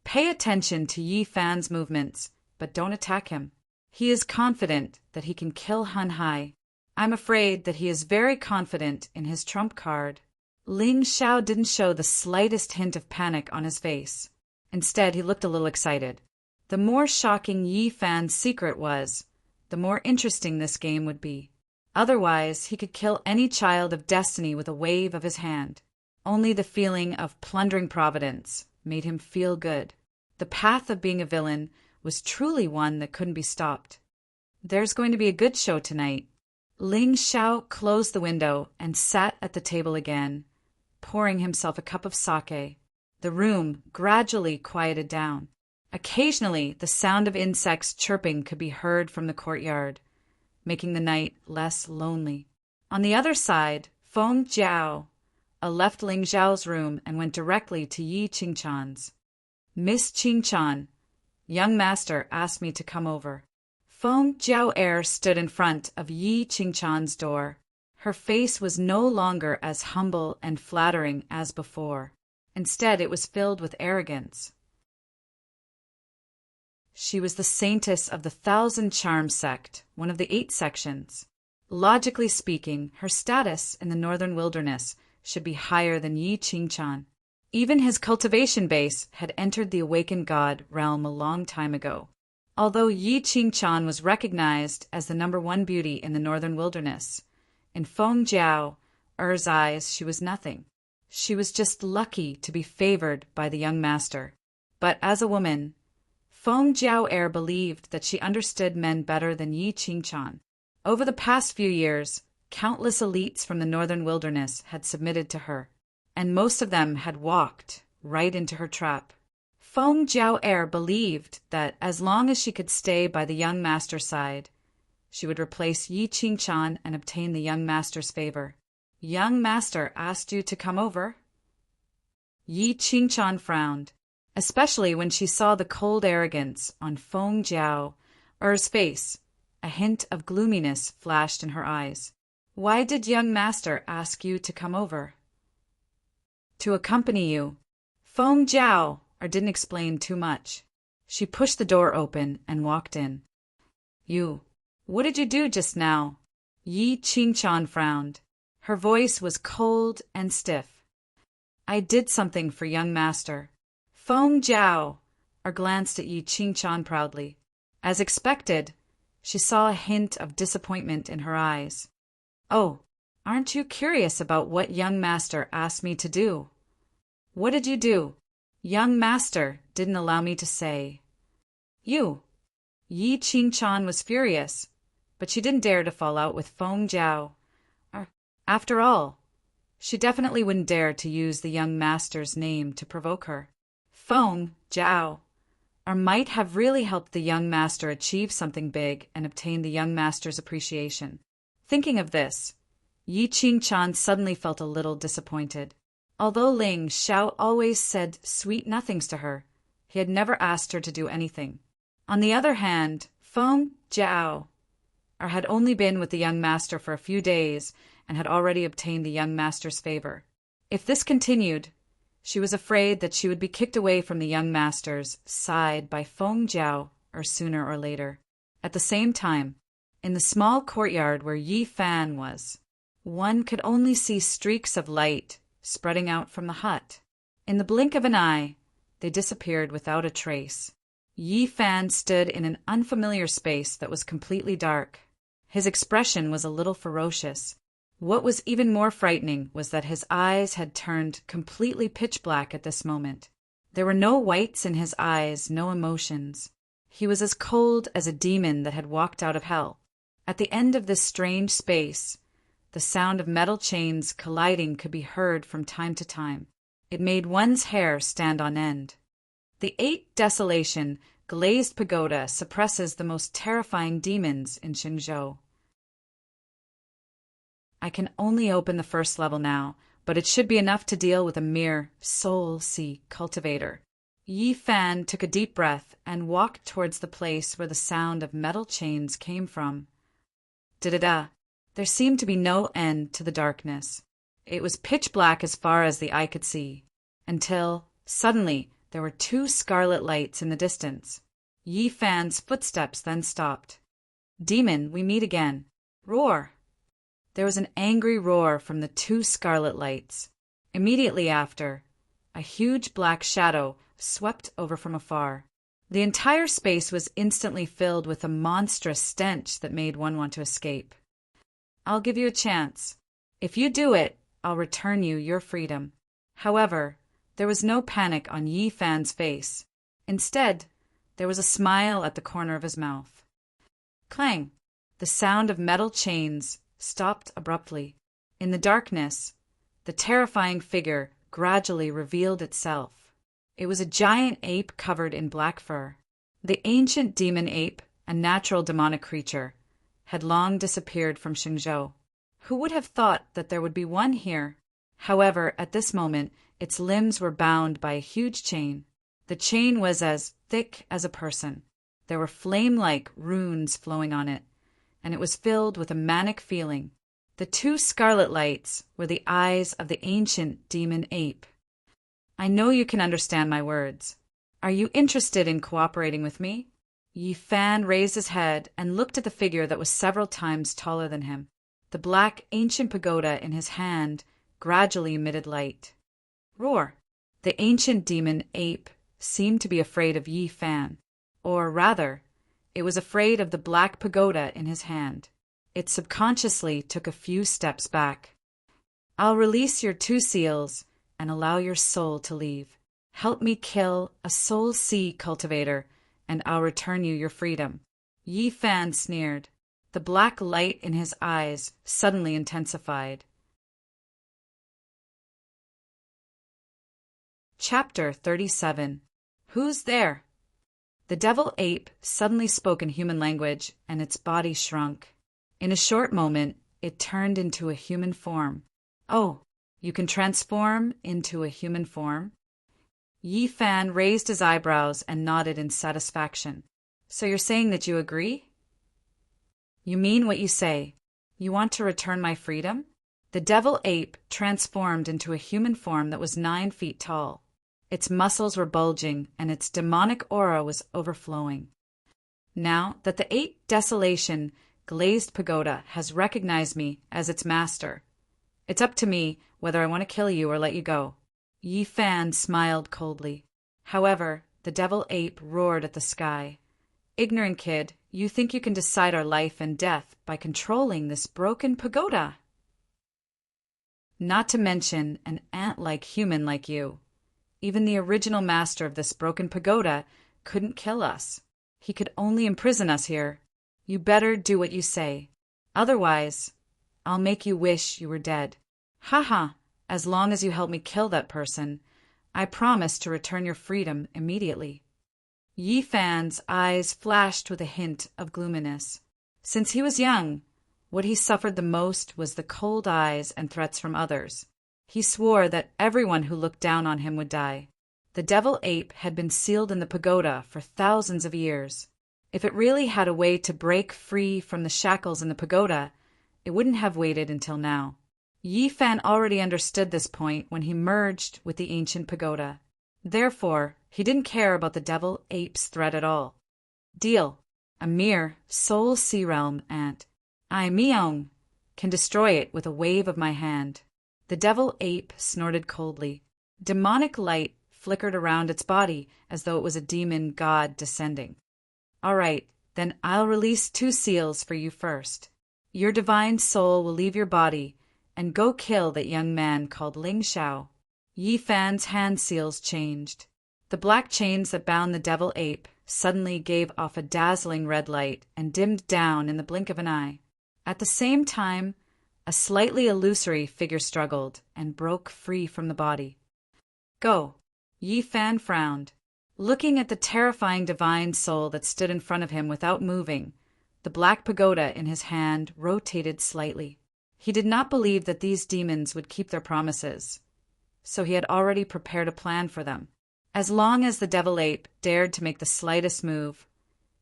"Pay attention to Yi Fan's movements, but don't attack him. He is confident that he can kill Han Hai. I'm afraid that he is very confident in his trump card." Ling Xiao didn't show the slightest hint of panic on his face. Instead, he looked a little excited. The more shocking Yi Fan's secret was, the more interesting this game would be. Otherwise, he could kill any child of destiny with a wave of his hand. Only the feeling of plundering Providence made him feel good. The path of being a villain was truly one that couldn't be stopped. "There's going to be a good show tonight." Ling Xiao closed the window and sat at the table again, pouring himself a cup of sake. The room gradually quieted down. Occasionally, the sound of insects chirping could be heard from the courtyard, making the night less lonely. On the other side, Feng Jiao left Ling Xiao's room and went directly to Yi Qingchan's. "Miss Qingchan, young master asked me to come over." Feng Jiao Er stood in front of Yi Qingchan's door. Her face was no longer as humble and flattering as before. Instead, it was filled with arrogance. She was the saintess of the Thousand Charms sect, one of the 8 sections. Logically speaking, her status in the northern wilderness should be higher than Yi Qingchan. Even his cultivation base had entered the awakened god realm a long time ago. Although Yi Qingchan was recognized as the #1 beauty in the northern wilderness, in Feng Jiao Er's eyes she was nothing. She was just lucky to be favored by the young master. But as a woman, Feng Jiao Er believed that she understood men better than Yi Qingchan. Over the past few years, countless elites from the northern wilderness had submitted to her. and most of them had walked right into her trap. Feng Jiao believed that as long as she could stay by the young master's side, she would replace Yi Qingchan and obtain the young master's favor. Young master asked you to come over? Yi Qingchan frowned, especially when she saw the cold arrogance on Feng Jiao's face. A hint of gloominess flashed in her eyes. Why did young master ask you to come over? To accompany you. Feng Jiao didn't explain too much. She pushed the door open and walked in. What did you do just now? Yi Qingchan frowned. Her voice was cold and stiff. I did something for young master. Feng Jiao glanced at Yi Qingchan proudly. As expected, she saw a hint of disappointment in her eyes. Oh, aren't you curious about what young master asked me to do? What did you do? Young master didn't allow me to say. Yi Qingchan was furious, but she didn't dare to fall out with Feng Jiao. After all, she definitely wouldn't dare to use the young master's name to provoke her. Feng Jiao might have really helped the young master achieve something big and obtain the young master's appreciation. Thinking of this, Yi Qingchan suddenly felt a little disappointed. Although Ling Xiao always said sweet nothings to her, he had never asked her to do anything. On the other hand, Feng Jiao had only been with the young master for a few days and had already obtained the young master's favor. If this continued, she was afraid that she would be kicked away from the young master's side by Feng Jiao sooner or later. At the same time, in the small courtyard where Yi Fan was, one could only see streaks of light spreading out from the hut. In the blink of an eye, they disappeared without a trace. Yi Fan stood in an unfamiliar space that was completely dark. His expression was a little ferocious. What was even more frightening was that his eyes had turned completely pitch black at this moment. There were no whites in his eyes, no emotions. He was as cold as a demon that had walked out of hell. At the end of this strange space, the sound of metal chains colliding could be heard from time to time. It made one's hair stand on end. The 8 Desolation glazed pagoda suppresses the most terrifying demons in Xingzhou. I can only open the first level now, but it should be enough to deal with a mere soul sea cultivator. Yi Fan took a deep breath and walked towards the place where the sound of metal chains came from. Da-da-da. There seemed to be no end to the darkness. It was pitch black as far as the eye could see, until, suddenly, there were 2 scarlet lights in the distance. Yi Fan's footsteps then stopped. Demon, we meet again. Roar! There was an angry roar from the 2 scarlet lights. Immediately after, a huge black shadow swept over from afar. The entire space was instantly filled with a monstrous stench that made one want to escape. I'll give you a chance. If you do it, I'll return you your freedom. However, there was no panic on Yi Fan's face. Instead, there was a smile at the corner of his mouth. Clang! The sound of metal chains stopped abruptly. In the darkness, the terrifying figure gradually revealed itself. It was a giant ape covered in black fur. The ancient demon ape, a natural demonic creature, had long disappeared from Xingzhou. Who would have thought that there would be one here? However, at this moment, its limbs were bound by a huge chain. The chain was as thick as a person. There were flame-like runes flowing on it, and it was filled with a manic feeling. The 2 scarlet lights were the eyes of the ancient demon ape. I know you can understand my words. Are you interested in cooperating with me? Yi Fan raised his head and looked at the figure that was several times taller than him. The black ancient pagoda in his hand gradually emitted light. Roar! The ancient demon ape seemed to be afraid of Yi Fan. Or rather, it was afraid of the black pagoda in his hand. It subconsciously took a few steps back. I'll release your 2 seals and allow your soul to leave. Help me kill a soul sea cultivator, and I'll return you your freedom. Yi Fan sneered. The black light in his eyes suddenly intensified. Chapter 37. Who's there? The devil ape suddenly spoke in human language, and its body shrunk. In a short moment, it turned into a human form. Oh, you can transform into a human form? Yi Fan raised his eyebrows and nodded in satisfaction. So you're saying that you agree? You mean what you say. You want to return my freedom? The devil ape transformed into a human form that was 9 feet tall. Its muscles were bulging, and its demonic aura was overflowing. Now that the 8 Desolation Glazed Pagoda has recognized me as its master, it's up to me whether I want to kill you or let you go. Yi Fan smiled coldly. However, the devil ape roared at the sky. Ignorant kid, you think you can decide our life and death by controlling this broken pagoda? Not to mention an ant-like human like you. Even the original master of this broken pagoda couldn't kill us. He could only imprison us here. You better do what you say. Otherwise, I'll make you wish you were dead. Haha, as long as you help me kill that person, I promise to return your freedom immediately. Yi Fan's eyes flashed with a hint of gloominess. Since he was young, what he suffered the most was the cold eyes and threats from others. He swore that everyone who looked down on him would die. The devil ape had been sealed in the pagoda for thousands of years. If it really had a way to break free from the shackles in the pagoda, it wouldn't have waited until now. Yi Fan already understood this point when he merged with the ancient pagoda. Therefore, he didn't care about the devil ape's threat at all. Deal. A mere soul sea realm ant. I, Meong, can destroy it with a wave of my hand. The devil ape snorted coldly. Demonic light flickered around its body as though it was a demon god descending. All right, then I'll release 2 seals for you first. Your divine soul will leave your body and go kill that young man called Ling Xiao. Yi Fan's hand seals changed. The black chains that bound the devil ape suddenly gave off a dazzling red light and dimmed down in the blink of an eye. At the same time, a slightly illusory figure struggled and broke free from the body. Go. Yi Fan frowned. Looking at the terrifying divine soul that stood in front of him without moving, the black pagoda in his hand rotated slightly. He did not believe that these demons would keep their promises, so he had already prepared a plan for them. As long as the devil ape dared to make the slightest move,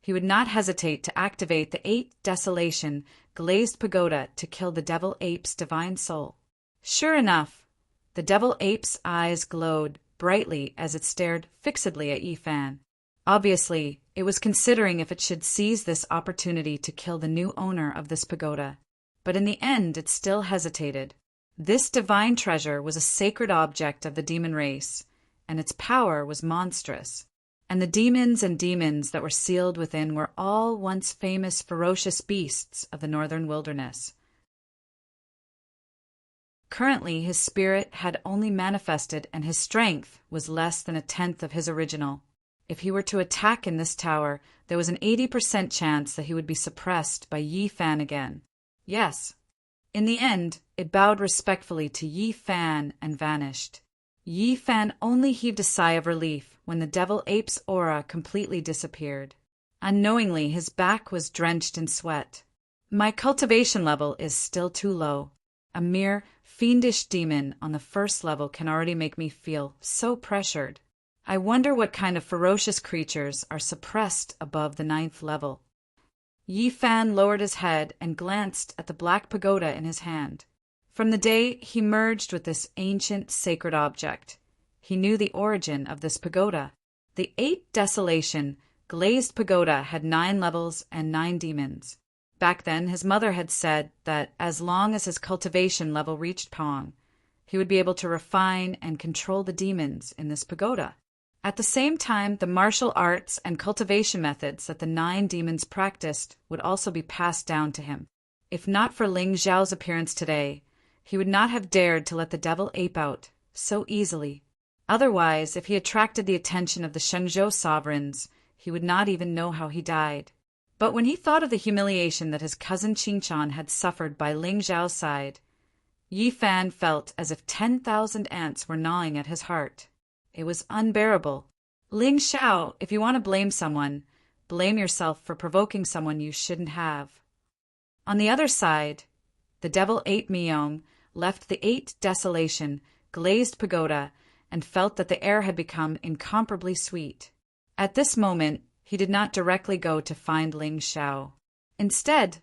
he would not hesitate to activate the 8 Desolation Glazed Pagoda to kill the devil ape's divine soul. Sure enough, the devil ape's eyes glowed brightly as it stared fixedly at Yi Fan. Obviously, it was considering if it should seize this opportunity to kill the new owner of this pagoda. But in the end, it still hesitated. This divine treasure was a sacred object of the demon race, and its power was monstrous. And the demons that were sealed within were all once famous ferocious beasts of the northern wilderness. Currently, his spirit had only manifested, and his strength was less than 1/10 of his original. If he were to attack in this tower, there was an 80% chance that he would be suppressed by Yi Fan again. Yes. In the end, it bowed respectfully to Yi Fan and vanished. Yi Fan only heaved a sigh of relief when the devil ape's aura completely disappeared. Unknowingly, his back was drenched in sweat. My cultivation level is still too low. A mere fiendish demon on the 1st level can already make me feel so pressured. I wonder what kind of ferocious creatures are suppressed above the 9th level. Yi Fan lowered his head and glanced at the black pagoda in his hand. From the day he merged with this ancient sacred object, he knew the origin of this pagoda. The 8 Desolation Glazed Pagoda had 9 levels and 9 demons. Back then, his mother had said that as long as his cultivation level reached Pong, he would be able to refine and control the demons in this pagoda. At the same time, the martial arts and cultivation methods that the 9 demons practiced would also be passed down to him. If not for Ling Xiao's appearance today, he would not have dared to let the devil ape out so easily. Otherwise, if he attracted the attention of the Shenzhou sovereigns, he would not even know how he died. But when he thought of the humiliation that his cousin Qingchan had suffered by Ling Xiao's side, Yi Fan felt as if 10,000 ants were gnawing at his heart. It was unbearable. Ling Xiao, if you want to blame someone, blame yourself for provoking someone you shouldn't have. On the other side, the devil 8 Miyong left the 8 desolation, glazed pagoda, and felt that the air had become incomparably sweet. At this moment, he did not directly go to find Ling Xiao. Instead,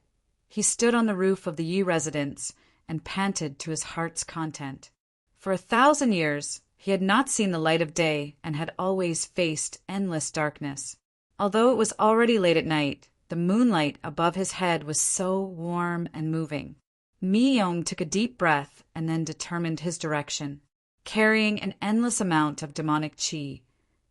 he stood on the roof of the Yi residence and panted to his heart's content. For 1,000 years, he had not seen the light of day and had always faced endless darkness. Although it was already late at night, the moonlight above his head was so warm and moving. Mi Yong took a deep breath and then determined his direction. Carrying an endless amount of demonic qi,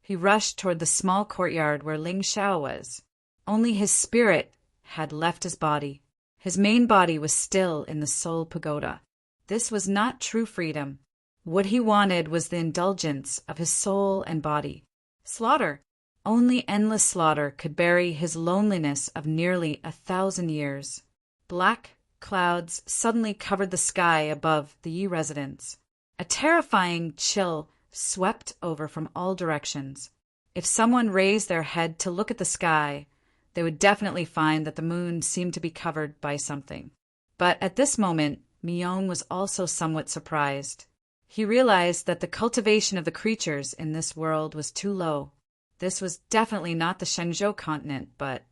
he rushed toward the small courtyard where Ling Xiao was. Only his spirit had left his body. His main body was still in the soul pagoda. This was not true freedom. What he wanted was the indulgence of his soul and body. Slaughter. Only endless slaughter could bury his loneliness of nearly 1,000 years. Black clouds suddenly covered the sky above the Yi residence. A terrifying chill swept over from all directions. If someone raised their head to look at the sky, they would definitely find that the moon seemed to be covered by something. But at this moment, Miyong was also somewhat surprised. He realized that the cultivation of the creatures in this world was too low. This was definitely not the Shenzhou continent, but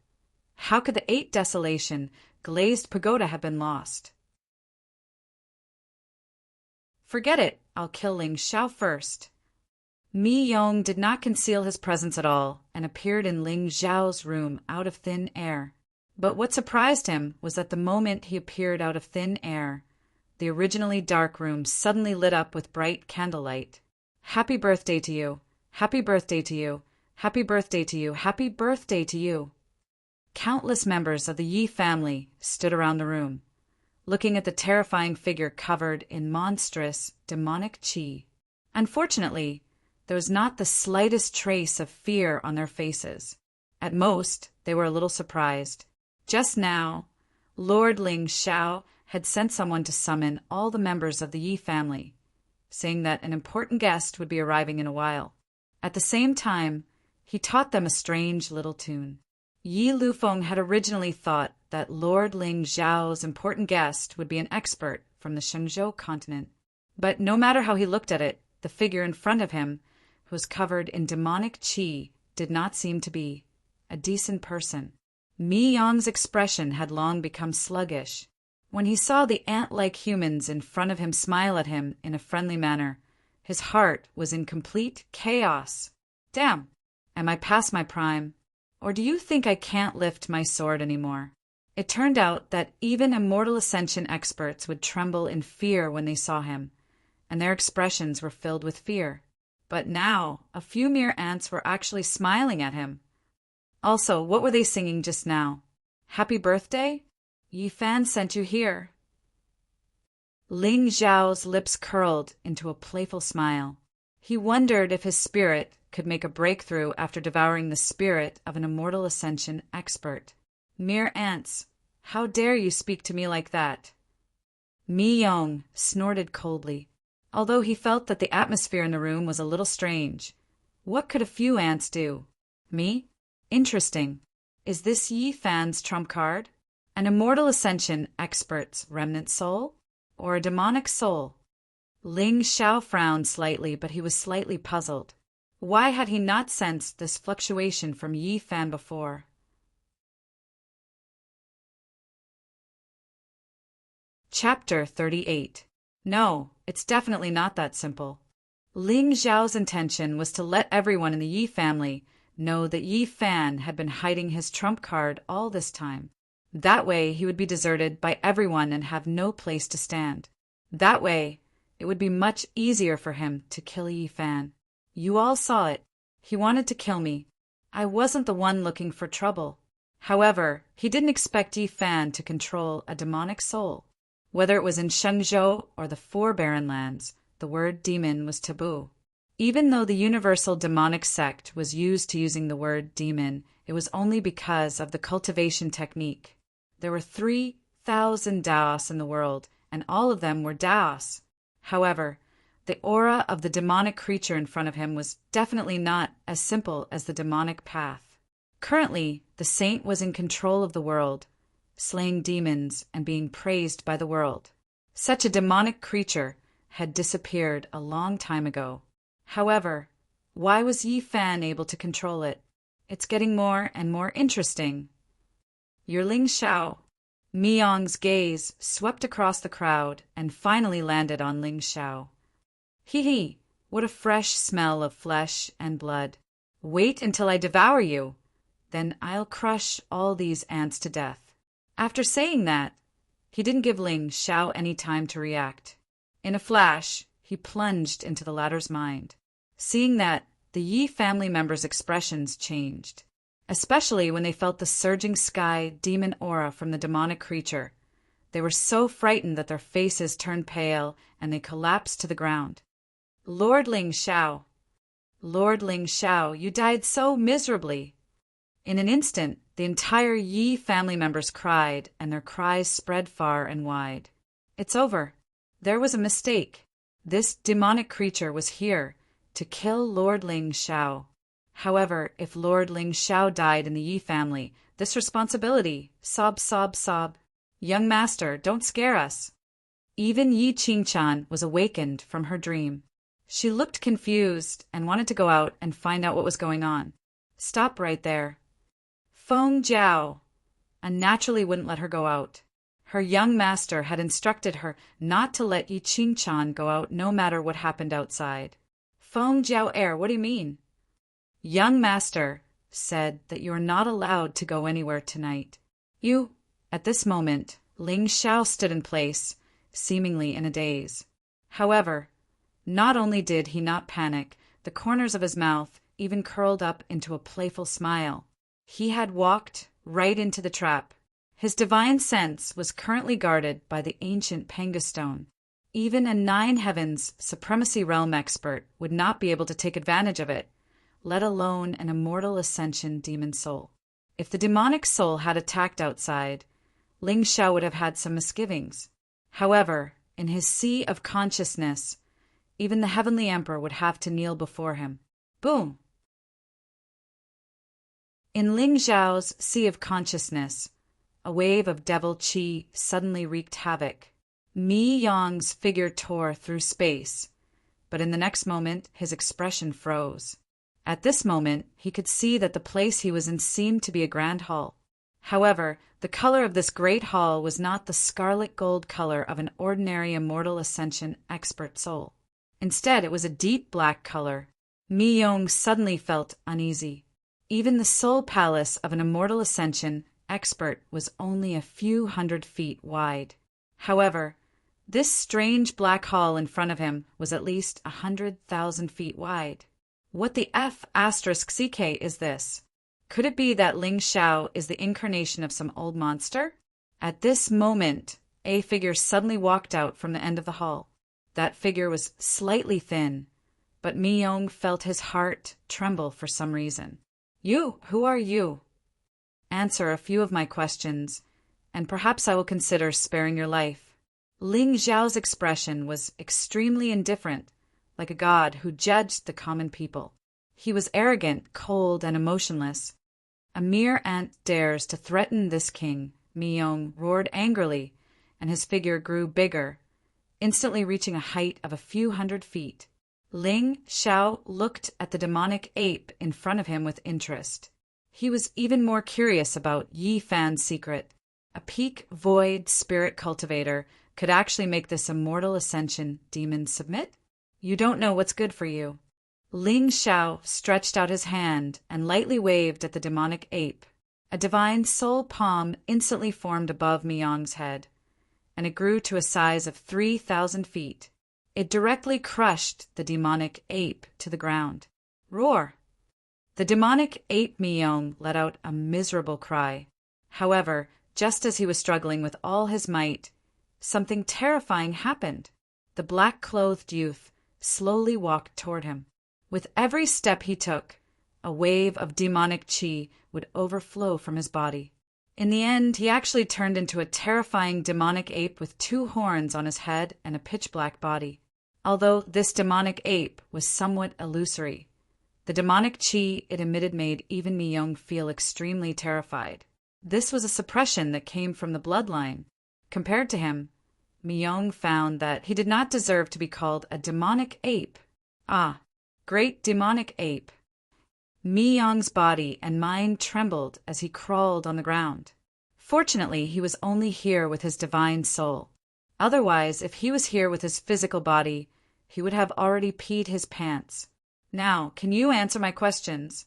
how could the 8 desolation, glazed pagoda have been lost? Forget it, I'll kill Ling Xiao first. Mi Yong did not conceal his presence at all and appeared in Ling Xiao's room out of thin air. But what surprised him was that the moment he appeared out of thin air, the originally dark room suddenly lit up with bright candlelight. Happy birthday to you. Happy birthday to you. Happy birthday to you. Happy birthday to you. Countless members of the Yi family stood around the room, looking at the terrifying figure covered in monstrous, demonic qi. Unfortunately, there was not the slightest trace of fear on their faces. At most, they were a little surprised. Just now, Lord Ling Xiao had sent someone to summon all the members of the Yi family, saying that an important guest would be arriving in a while. At the same time, he taught them a strange little tune. Yi Lufeng had originally thought that Lord Ling Xiao's important guest would be an expert from the Shenzhou continent. But no matter how he looked at it, the figure in front of him, who was covered in demonic qi, did not seem to be a decent person. Mi Yong's expression had long become sluggish. When he saw the ant-like humans in front of him smile at him in a friendly manner, his heart was in complete chaos. Damn! Am I past my prime? Or do you think I can't lift my sword anymore? It turned out that even immortal ascension experts would tremble in fear when they saw him, and their expressions were filled with fear. But now, a few mere ants were actually smiling at him. Also, what were they singing just now? Happy birthday? Yi Fan sent you here. Ling Xiao's lips curled into a playful smile. He wondered if his spirit could make a breakthrough after devouring the spirit of an immortal ascension expert. Mere ants, how dare you speak to me like that? Mi Yong snorted coldly, although he felt that the atmosphere in the room was a little strange. What could a few ants do? Me? Interesting. Is this Yi Fan's trump card? An immortal ascension expert's remnant soul? Or a demonic soul? Ling Xiao frowned slightly, but he was slightly puzzled. Why had he not sensed this fluctuation from Yi Fan before? Chapter 38. No, it's definitely not that simple. Ling Xiao's intention was to let everyone in the Yi family know that Yi Fan had been hiding his trump card all this time. That way he would be deserted by everyone and have no place to stand. That way, it would be much easier for him to kill Yi Fan. You all saw it. He wanted to kill me. I wasn't the one looking for trouble. However, he didn't expect Yi Fan to control a demonic soul. Whether it was in Shenzhou or the Four Barren Lands, the word demon was taboo. Even though the universal demonic sect was used to using the word demon, it was only because of the cultivation technique. There were 3,000 Daos in the world, and all of them were Daos. However, The aura of the demonic creature in front of him was definitely not as simple as the demonic path. Currently, the saint was in control of the world, slaying demons and being praised by the world. Such a demonic creature had disappeared a long time ago. However, why was Yi Fan able to control it? It's getting more and more interesting. You're Ling Xiao. Mi Yong's gaze swept across the crowd and finally landed on Ling Xiao. Hee, what a fresh smell of flesh and blood. Wait until I devour you. Then I'll crush all these ants to death. After saying that, he didn't give Ling Xiao any time to react. In a flash, he plunged into the latter's mind. Seeing that, the Yi family members' expressions changed, especially when they felt the surging sky demon aura from the demonic creature. They were so frightened that their faces turned pale and they collapsed to the ground. Lord Ling Xiao, you died so miserably. In an instant, the entire Yi family members cried, and their cries spread far and wide. It's over. There was a mistake. This demonic creature was here to kill Lord Ling Xiao. However, if Lord Ling Xiao died in the Yi family, this responsibility, sob, sob, sob. Young master, don't scare us. Even Yi Qingchan was awakened from her dream. She looked confused and wanted to go out and find out what was going on. Stop right there. Feng Jiao unnaturally wouldn't let her go out. Her young master had instructed her not to let Yi Qingchan go out no matter what happened outside. Feng Jiao, what do you mean? Young master said that you are not allowed to go anywhere tonight. You. At this moment, Ling Xiao stood in place, seemingly in a daze. However, not only did he not panic, the corners of his mouth even curled up into a playful smile. He had walked right into the trap. His divine sense was currently guarded by the ancient Panga stone. Even a 9 heavens supremacy realm expert would not be able to take advantage of it, let alone an immortal ascension demon soul. If the demonic soul had attacked outside, Ling Xiao would have had some misgivings. However, in his sea of consciousness, even the heavenly emperor would have to kneel before him. Boom! In Ling Xiao's sea of consciousness, a wave of devil qi suddenly wreaked havoc. Mi Yong's figure tore through space, but in the next moment his expression froze. At this moment, he could see that the place he was in seemed to be a grand hall. However, the color of this great hall was not the scarlet gold color of an ordinary immortal ascension expert soul. Instead, it was a deep black color. Mi Yong suddenly felt uneasy. Even the soul palace of an immortal ascension expert was only a few hundred feet wide. However, this strange black hall in front of him was at least 100,000 feet wide. What the F***CK is this? Could it be that Ling Xiao is the incarnation of some old monster? At this moment, a figure suddenly walked out from the end of the hall. That figure was slightly thin, but Mi Yong felt his heart tremble for some reason. You, who are you? Answer a few of my questions, and perhaps I will consider sparing your life. Ling Xiao's expression was extremely indifferent, like a god who judged the common people. He was arrogant, cold, and emotionless. A mere ant dares to threaten this king, Mi Yong roared angrily, and his figure grew bigger, instantly reaching a height of a few hundred feet. Ling Xiao looked at the demonic ape in front of him with interest. He was even more curious about Yi Fan's secret. A peak void spirit cultivator could actually make this immortal ascension demon submit? You don't know what's good for you. Ling Xiao stretched out his hand and lightly waved at the demonic ape. A divine soul palm instantly formed above Mi Yong's head, and it grew to a size of 3,000 feet. It directly crushed the demonic ape to the ground. Roar! The demonic ape Mi Yong let out a miserable cry. However, just as he was struggling with all his might, something terrifying happened. The black-clothed youth slowly walked toward him. With every step he took, a wave of demonic qi would overflow from his body. In the end, he actually turned into a terrifying demonic ape with 2 horns on his head and a pitch-black body. although this demonic ape was somewhat illusory. The demonic chi it emitted made even Mi-young feel extremely terrified. This was a suppression that came from the bloodline. Compared to him, Mi-young found that he did not deserve to be called a demonic ape. Ah, great demonic ape. Mi-young's body and mind trembled as he crawled on the ground. Fortunately, he was only here with his divine soul. Otherwise, if he was here with his physical body, he would have already peed his pants. Now, can you answer my questions?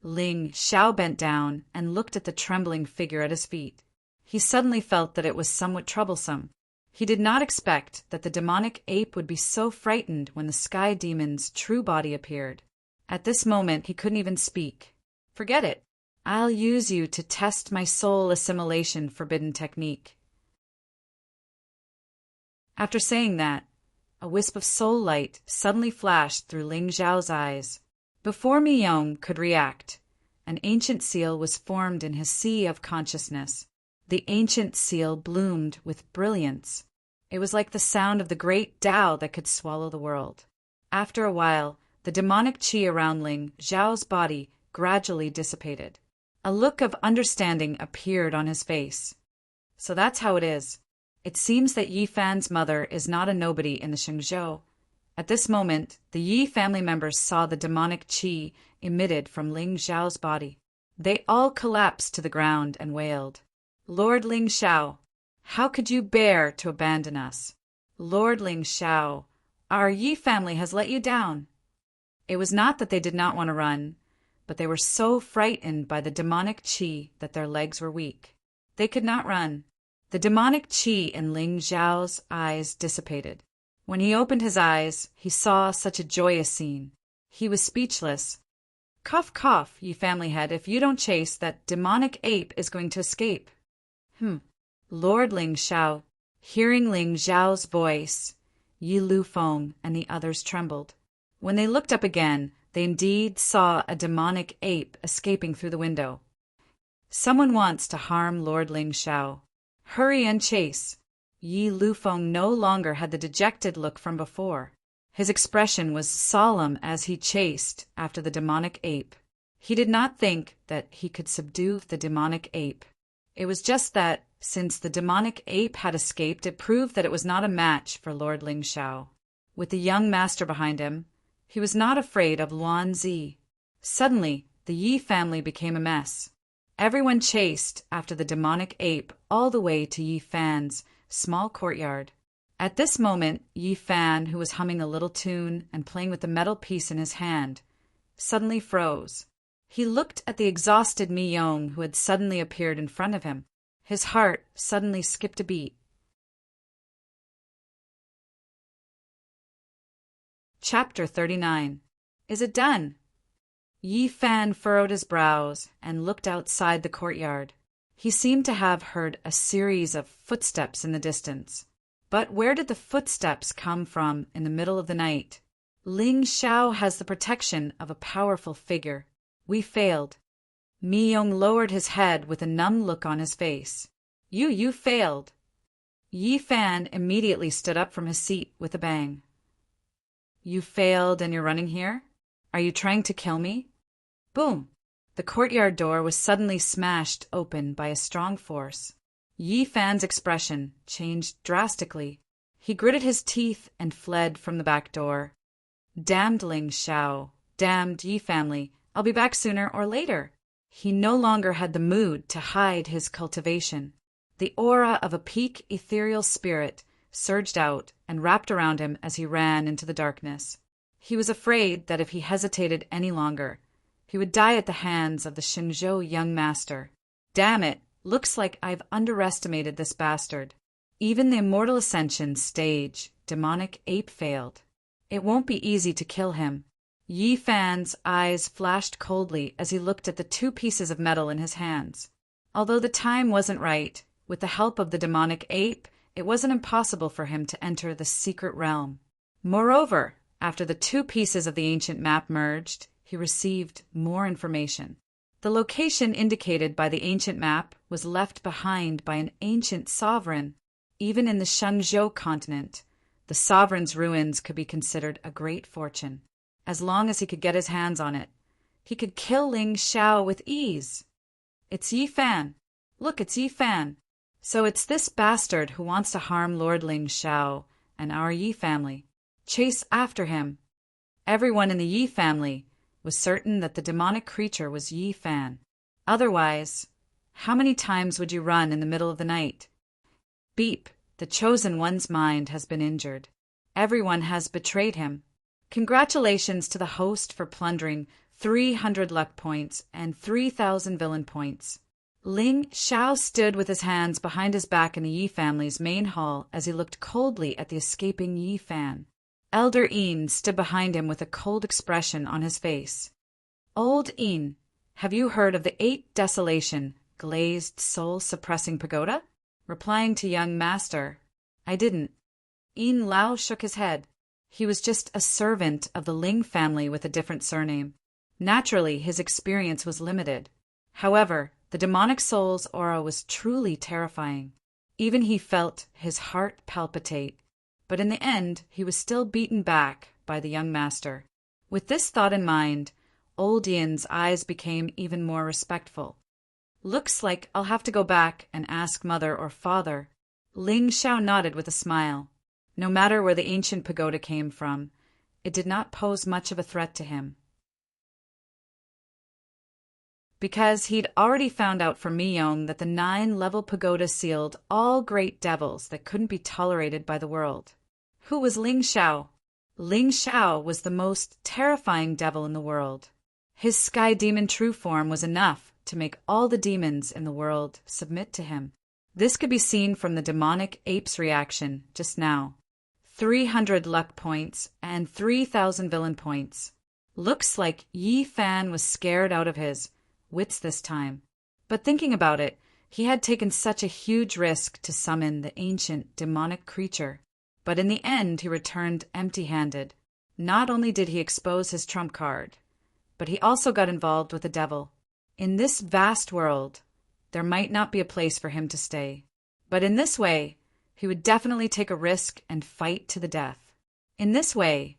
Ling Xiao bent down and looked at the trembling figure at his feet. He suddenly felt that it was somewhat troublesome. He did not expect that the demonic ape would be so frightened when the sky demon's true body appeared. At this moment, he couldn't even speak. Forget it. I'll use you to test my soul assimilation forbidden technique. After saying that, a wisp of soul light suddenly flashed through Ling Xiao's eyes. Before Mi-young could react, an ancient seal was formed in his sea of consciousness. The ancient seal bloomed with brilliance. It was like the sound of the great Tao that could swallow the world. After a while, the demonic chi around Ling Xiao's body gradually dissipated. A look of understanding appeared on his face. So that's how it is. It seems that Yi Fan's mother is not a nobody in the Shengzhou. At this moment, the Yi family members saw the demonic chi emitted from Ling Xiao's body. They all collapsed to the ground and wailed, "Lord Ling Xiao, how could you bear to abandon us? Lord Ling Xiao, our Yi family has let you down." It was not that they did not want to run, but they were so frightened by the demonic chi that their legs were weak. They could not run. The demonic chi in Ling Xiao's eyes dissipated. When he opened his eyes, he saw such a joyous scene. He was speechless. "Cough, cough, Yi family head, if you don't chase, that demonic ape is going to escape." Lord Ling Xiao. Hearing Ling Xiao's voice, Yi Lufeng and the others trembled. When they looked up again, they indeed saw a demonic ape escaping through the window. Someone wants to harm Lord Ling Xiao. Hurry and chase. Yi Lufeng no longer had the dejected look from before. His expression was solemn as he chased after the demonic ape. He did not think that he could subdue the demonic ape. It was just that, since the demonic ape had escaped, it proved that it was not a match for Lord Ling Xiao. With the young master behind him, he was not afraid of Luan Zi. Suddenly, the Yi family became a mess. Everyone chased after the demonic ape all the way to Yi Fan's small courtyard. At this moment, Yi Fan, who was humming a little tune and playing with the metal piece in his hand, suddenly froze. He looked at the exhausted Mi-young who had suddenly appeared in front of him. His heart suddenly skipped a beat. Chapter 39. Is it done? Yi Fan furrowed his brows and looked outside the courtyard. He seemed to have heard a series of footsteps in the distance. But where did the footsteps come from in the middle of the night? Ling Xiao has the protection of a powerful figure. We failed. Mi-young lowered his head with a numb look on his face. You failed. Yi Fan immediately stood up from his seat with a bang. You failed and you're running here? Are you trying to kill me? Boom! The courtyard door was suddenly smashed open by a strong force. Yi Fan's expression changed drastically. He gritted his teeth and fled from the back door. Damned Ling Xiao, damned Yi family, I'll be back sooner or later. He no longer had the mood to hide his cultivation. The aura of a peak ethereal spirit surged out and wrapped around him as he ran into the darkness. He was afraid that if he hesitated any longer, he would die at the hands of the Shenzhou young master. Damn it, looks like I've underestimated this bastard. Even the Immortal Ascension stage, demonic ape failed. It won't be easy to kill him. Yi Fan's eyes flashed coldly as he looked at the two pieces of metal in his hands. Although the time wasn't right, with the help of the demonic ape, it wasn't impossible for him to enter the secret realm. Moreover, after the two pieces of the ancient map merged, he received more information. The location indicated by the ancient map was left behind by an ancient sovereign. Even in the Shenzhou continent, The sovereign's ruins could be considered a great fortune. As long as he could get his hands on it, he could kill Ling Xiao with ease. It's Yi Fan. Look, it's Yi Fan. So it's this bastard who wants to harm Lord Ling Xiao and our Yi family. Chase after him. Everyone in the Yi family was certain that the demonic creature was Yi Fan. Otherwise, how many times would you run in the middle of the night? Beep, the chosen one's mind has been injured. Everyone has betrayed him. Congratulations to the host for plundering 300 luck points and 3,000 villain points. Ling Xiao stood with his hands behind his back in the Yi family's main hall as he looked coldly at the escaping Yi Fan. Elder Yin stood behind him with a cold expression on his face. Old Yin, have you heard of the 8 Desolation, glazed soul-suppressing pagoda? Replying to young master, I didn't. Yin Lao shook his head. He was just a servant of the Ling family with a different surname. Naturally, his experience was limited. However, the demonic soul's aura was truly terrifying. Even he felt his heart palpitate. But in the end, he was still beaten back by the young master. With this thought in mind, old Yin's eyes became even more respectful. Looks like I'll have to go back and ask mother or father. Ling Xiao nodded with a smile. No matter where the ancient pagoda came from, it did not pose much of a threat to him. Because he'd already found out from Miyong that the 9-level pagoda sealed all great devils that couldn't be tolerated by the world. Who was Ling Xiao? Ling Xiao was the most terrifying devil in the world. His sky demon true form was enough to make all the demons in the world submit to him. This could be seen from the demonic ape's reaction just now. 300 luck points and 3,000 villain points. Looks like Yi Fan was scared out of his wits this time. But thinking about it, he had taken such a huge risk to summon the ancient demonic creature. But in the end, he returned empty-handed. Not only did he expose his trump card, but he also got involved with the devil. In this vast world, there might not be a place for him to stay. But in this way, he would definitely take a risk and fight to the death. In this way,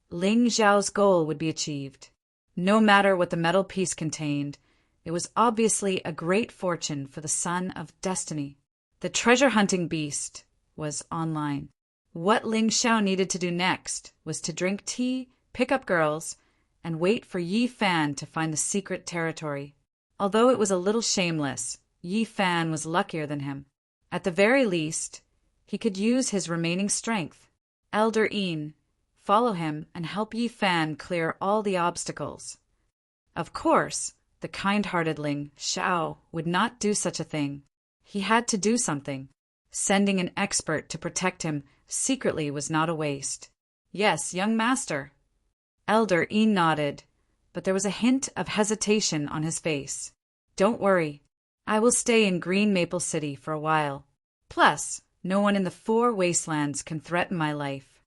Ling Xiao's goal would be achieved. No matter what the metal piece contained, it was obviously a great fortune for the son of destiny. The treasure-hunting beast was online. What Ling Xiao needed to do next was to drink tea, pick up girls, and wait for Yi Fan to find the secret territory. Although it was a little shameless, Yi Fan was luckier than him. At the very least, he could use his remaining strength. Elder Yin, follow him and help Yi Fan clear all the obstacles. Of course, the kind-hearted Ling Xiao would not do such a thing. He had to do something. Sending an expert to protect him secretly was not a waste. Yes, young master. Elder Yin nodded, but there was a hint of hesitation on his face. Don't worry. I will stay in Green Maple City for a while. Plus, no one in the 4 wastelands can threaten my life.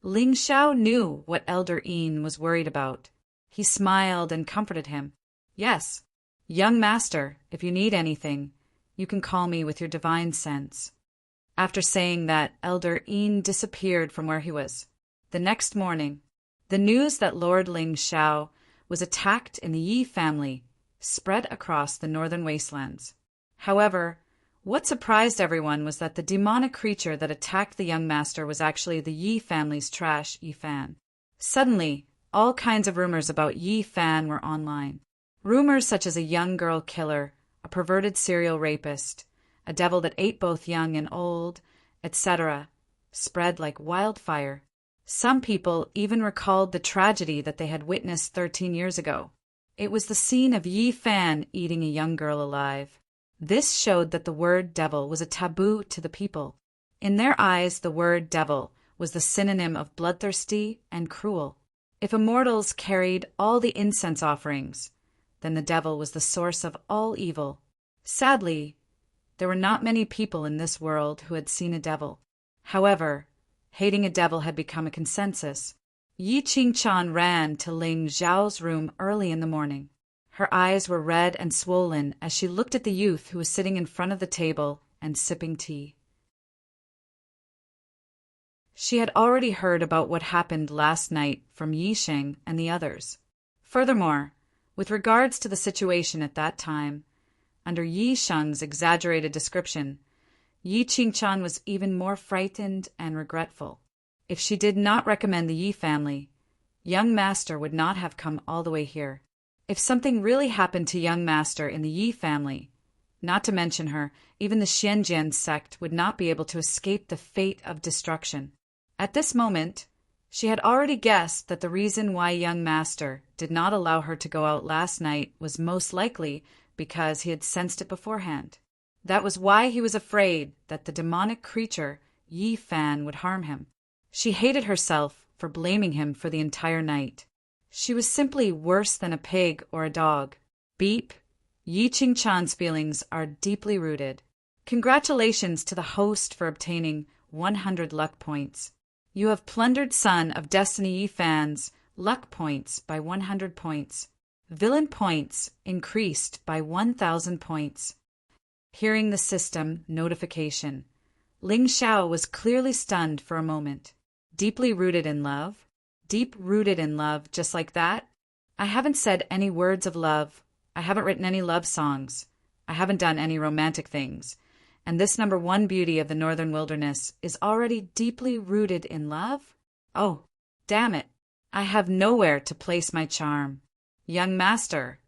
Ling Xiao knew what Elder Yin was worried about. He smiled and comforted him. Yes, young master, if you need anything, you can call me with your divine sense. After saying that, Elder Yin disappeared from where he was. The next morning, the news that Lord Ling Xiao was attacked in the Yi family spread across the northern wastelands. However, what surprised everyone was that the demonic creature that attacked the young master was actually the Yi family's trash, Yi Fan. Suddenly, all kinds of rumors about Yi Fan were online. Rumors such as a young girl killer, a perverted serial rapist, a devil that ate both young and old, etc., spread like wildfire. Some people even recalled the tragedy that they had witnessed 13 years ago. It was the scene of Yi Fan eating a young girl alive. This showed that the word devil was a taboo to the people. In their eyes, the word devil was the synonym of bloodthirsty and cruel. If immortals carried all the incense offerings, then the devil was the source of all evil. Sadly, there were not many people in this world who had seen a devil. However, hating a devil had become a consensus. Yi Qingchan ran to Ling Xiao's room early in the morning. Her eyes were red and swollen as she looked at the youth who was sitting in front of the table and sipping tea. She had already heard about what happened last night from Yi Sheng and the others. Furthermore, with regards to the situation at that time, under Yi Sheng's exaggerated description, Yi Qingchan was even more frightened and regretful. If she did not recommend the Yi family, young master would not have come all the way here. If something really happened to young master in the Yi family, not to mention her, even the Xianjian sect would not be able to escape the fate of destruction. At this moment, she had already guessed that the reason why young master did not allow her to go out last night was most likely because he had sensed it beforehand. That was why he was afraid that the demonic creature Yi Fan would harm him. She hated herself for blaming him for the entire night. She was simply worse than a pig or a dog. Beep. Yi Qingchan's feelings are deeply rooted. Congratulations to the host for obtaining 100 luck points. You have plundered Son of Destiny Yi Fan's luck points by 100 points. Villain points increased by 1,000 points. Hearing the system notification, Ling Xiao was clearly stunned for a moment. Deeply rooted in love? Deep rooted in love, just like that? I haven't said any words of love. I haven't written any love songs. I haven't done any romantic things. And this #1 beauty of the northern wilderness is already deeply rooted in love? Oh, damn it. I have nowhere to place my charm. Young master.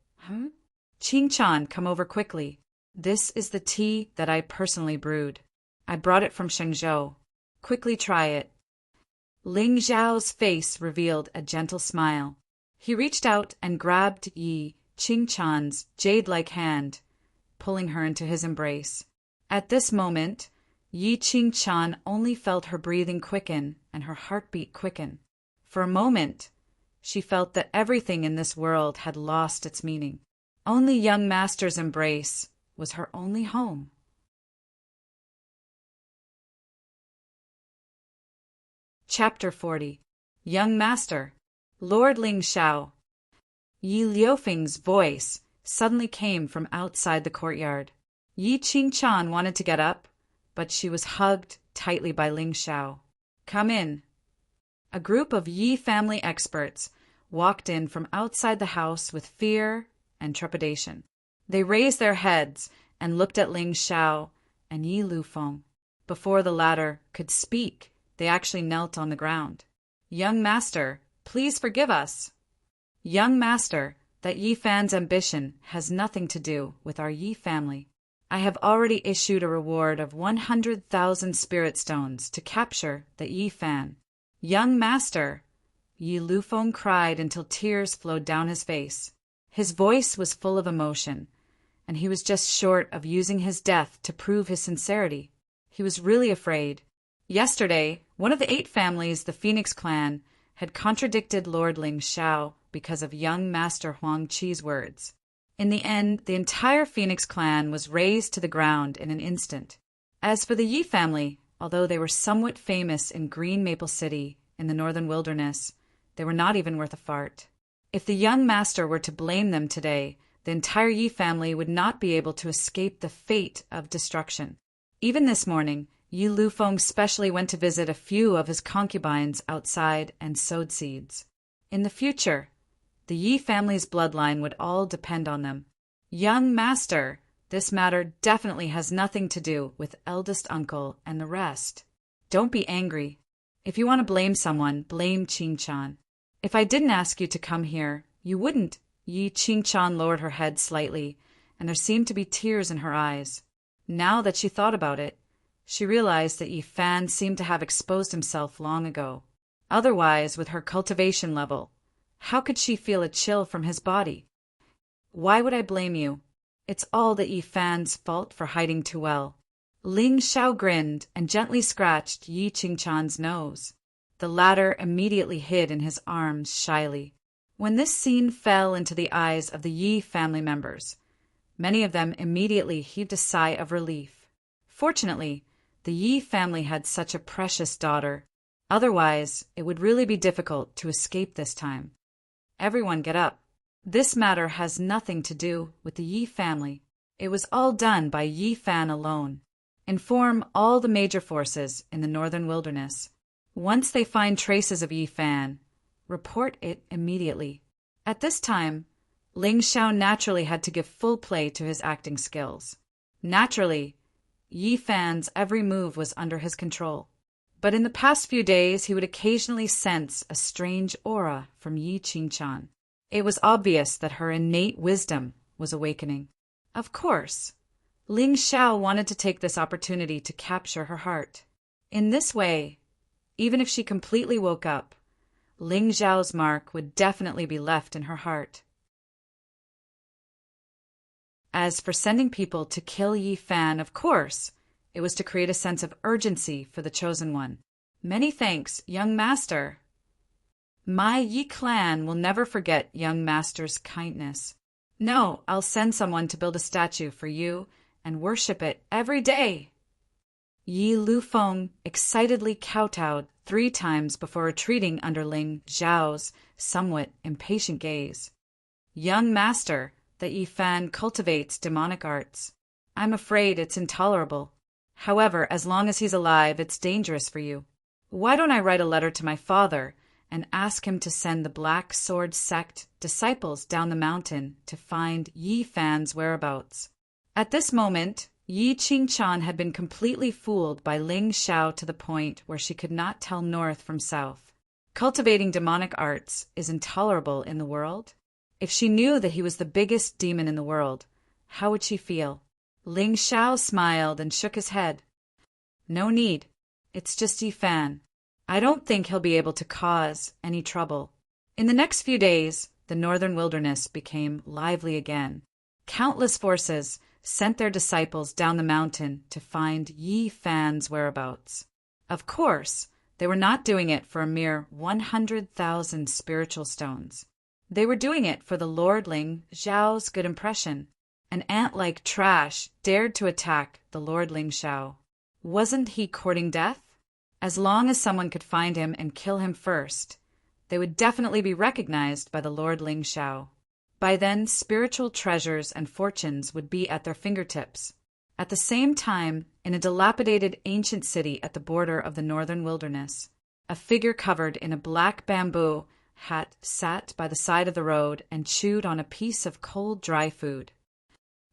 Qingchan, come over quickly. This is the tea that I personally brewed. I brought it from Shenzhou. Quickly try it. Ling Xiao's face revealed a gentle smile. He reached out and grabbed Yi Qingchan's jade-like hand, pulling her into his embrace. At this moment, Yi Qingchan only felt her breathing quicken and her heartbeat quicken. For a moment, she felt that everything in this world had lost its meaning. Only young master's embrace was her only home. Chapter 40. Young Master. Lord Ling Xiao. Yi Liufeng's voice suddenly came from outside the courtyard. Yi Qingchan wanted to get up, but she was hugged tightly by Ling Xiao. Come in. A group of Yi family experts walked in from outside the house with fear and trepidation. They raised their heads and looked at Ling Xiao and Yi Lufeng. Before the latter could speak, they actually knelt on the ground. Young master, please forgive us. Young master, that Yi Fan's ambition has nothing to do with our Yi family. I have already issued a reward of 100,000 spirit stones to capture the Yi Fan. Young master, Yi Lufeng cried until tears flowed down his face. His voice was full of emotion, and he was just short of using his death to prove his sincerity. He was really afraid. Yesterday, one of the 8 families, the Phoenix clan, had contradicted Lord Ling Xiao because of young Master Huang Qi's words. In the end, the entire Phoenix clan was razed to the ground in an instant. As for the Yi family, although they were somewhat famous in Green Maple City in the northern wilderness, they were not even worth a fart. If the young master were to blame them today, the entire Yi family would not be able to escape the fate of destruction. Even this morning, Yi Lufeng specially went to visit a few of his concubines outside and sowed seeds. In the future, the Yi family's bloodline would all depend on them. Young master, this matter definitely has nothing to do with eldest uncle and the rest. Don't be angry. If you want to blame someone, blame Qingchan. If I didn't ask you to come here, you wouldn't. Yi Qingchan lowered her head slightly, and there seemed to be tears in her eyes. Now that she thought about it, she realized that Yi Fan seemed to have exposed himself long ago. Otherwise, with her cultivation level, how could she feel a chill from his body? Why would I blame you? It's all the Yi Fan's fault for hiding too well. Ling Xiao grinned and gently scratched Yi Qingchan's nose. The latter immediately hid in his arms shyly. When this scene fell into the eyes of the Yi family members, many of them immediately heaved a sigh of relief. Fortunately, the Yi family had such a precious daughter. Otherwise, it would really be difficult to escape this time. Everyone get up. This matter has nothing to do with the Yi family. It was all done by Yi Fan alone. Inform all the major forces in the northern wilderness. Once they find traces of Yi Fan, report it immediately. At this time, Ling Xiao naturally had to give full play to his acting skills. Naturally, Yi Fan's every move was under his control. But in the past few days, he would occasionally sense a strange aura from Yi Qingqian. It was obvious that her innate wisdom was awakening. Of course, Ling Xiao wanted to take this opportunity to capture her heart. In this way, even if she completely woke up, Ling Xiao's mark would definitely be left in her heart. As for sending people to kill Yi Fan, of course, it was to create a sense of urgency for the chosen one. Many thanks, young master. My Yi clan will never forget young master's kindness. No, I'll send someone to build a statue for you and worship it every day. Yi Lufeng excitedly kowtowed 3 times before retreating under Ling Xiao's somewhat impatient gaze. Young master, that Yi Fan cultivates demonic arts. I'm afraid it's intolerable. However, as long as he's alive, it's dangerous for you. Why don't I write a letter to my father and ask him to send the Black Sword sect disciples down the mountain to find Yi Fan's whereabouts? At this moment, Yi Qingqian had been completely fooled by Ling Xiao to the point where she could not tell north from south. Cultivating demonic arts is intolerable in the world? If she knew that he was the biggest demon in the world, how would she feel? Ling Xiao smiled and shook his head. No need. It's just Yi Fan. I don't think he'll be able to cause any trouble. In the next few days, the northern wilderness became lively again. Countless forces sent their disciples down the mountain to find Yi Fan's whereabouts. Of course, they were not doing it for a mere 100,000 spiritual stones. They were doing it for the Lord Ling Xiao's good impression. An ant-like trash dared to attack the Lord Ling Xiao. Wasn't he courting death? As long as someone could find him and kill him first, they would definitely be recognized by the Lord Ling Xiao. By then, spiritual treasures and fortunes would be at their fingertips. At the same time, in a dilapidated ancient city at the border of the northern wilderness, a figure covered in a black bamboo hat sat by the side of the road and chewed on a piece of cold, dry food.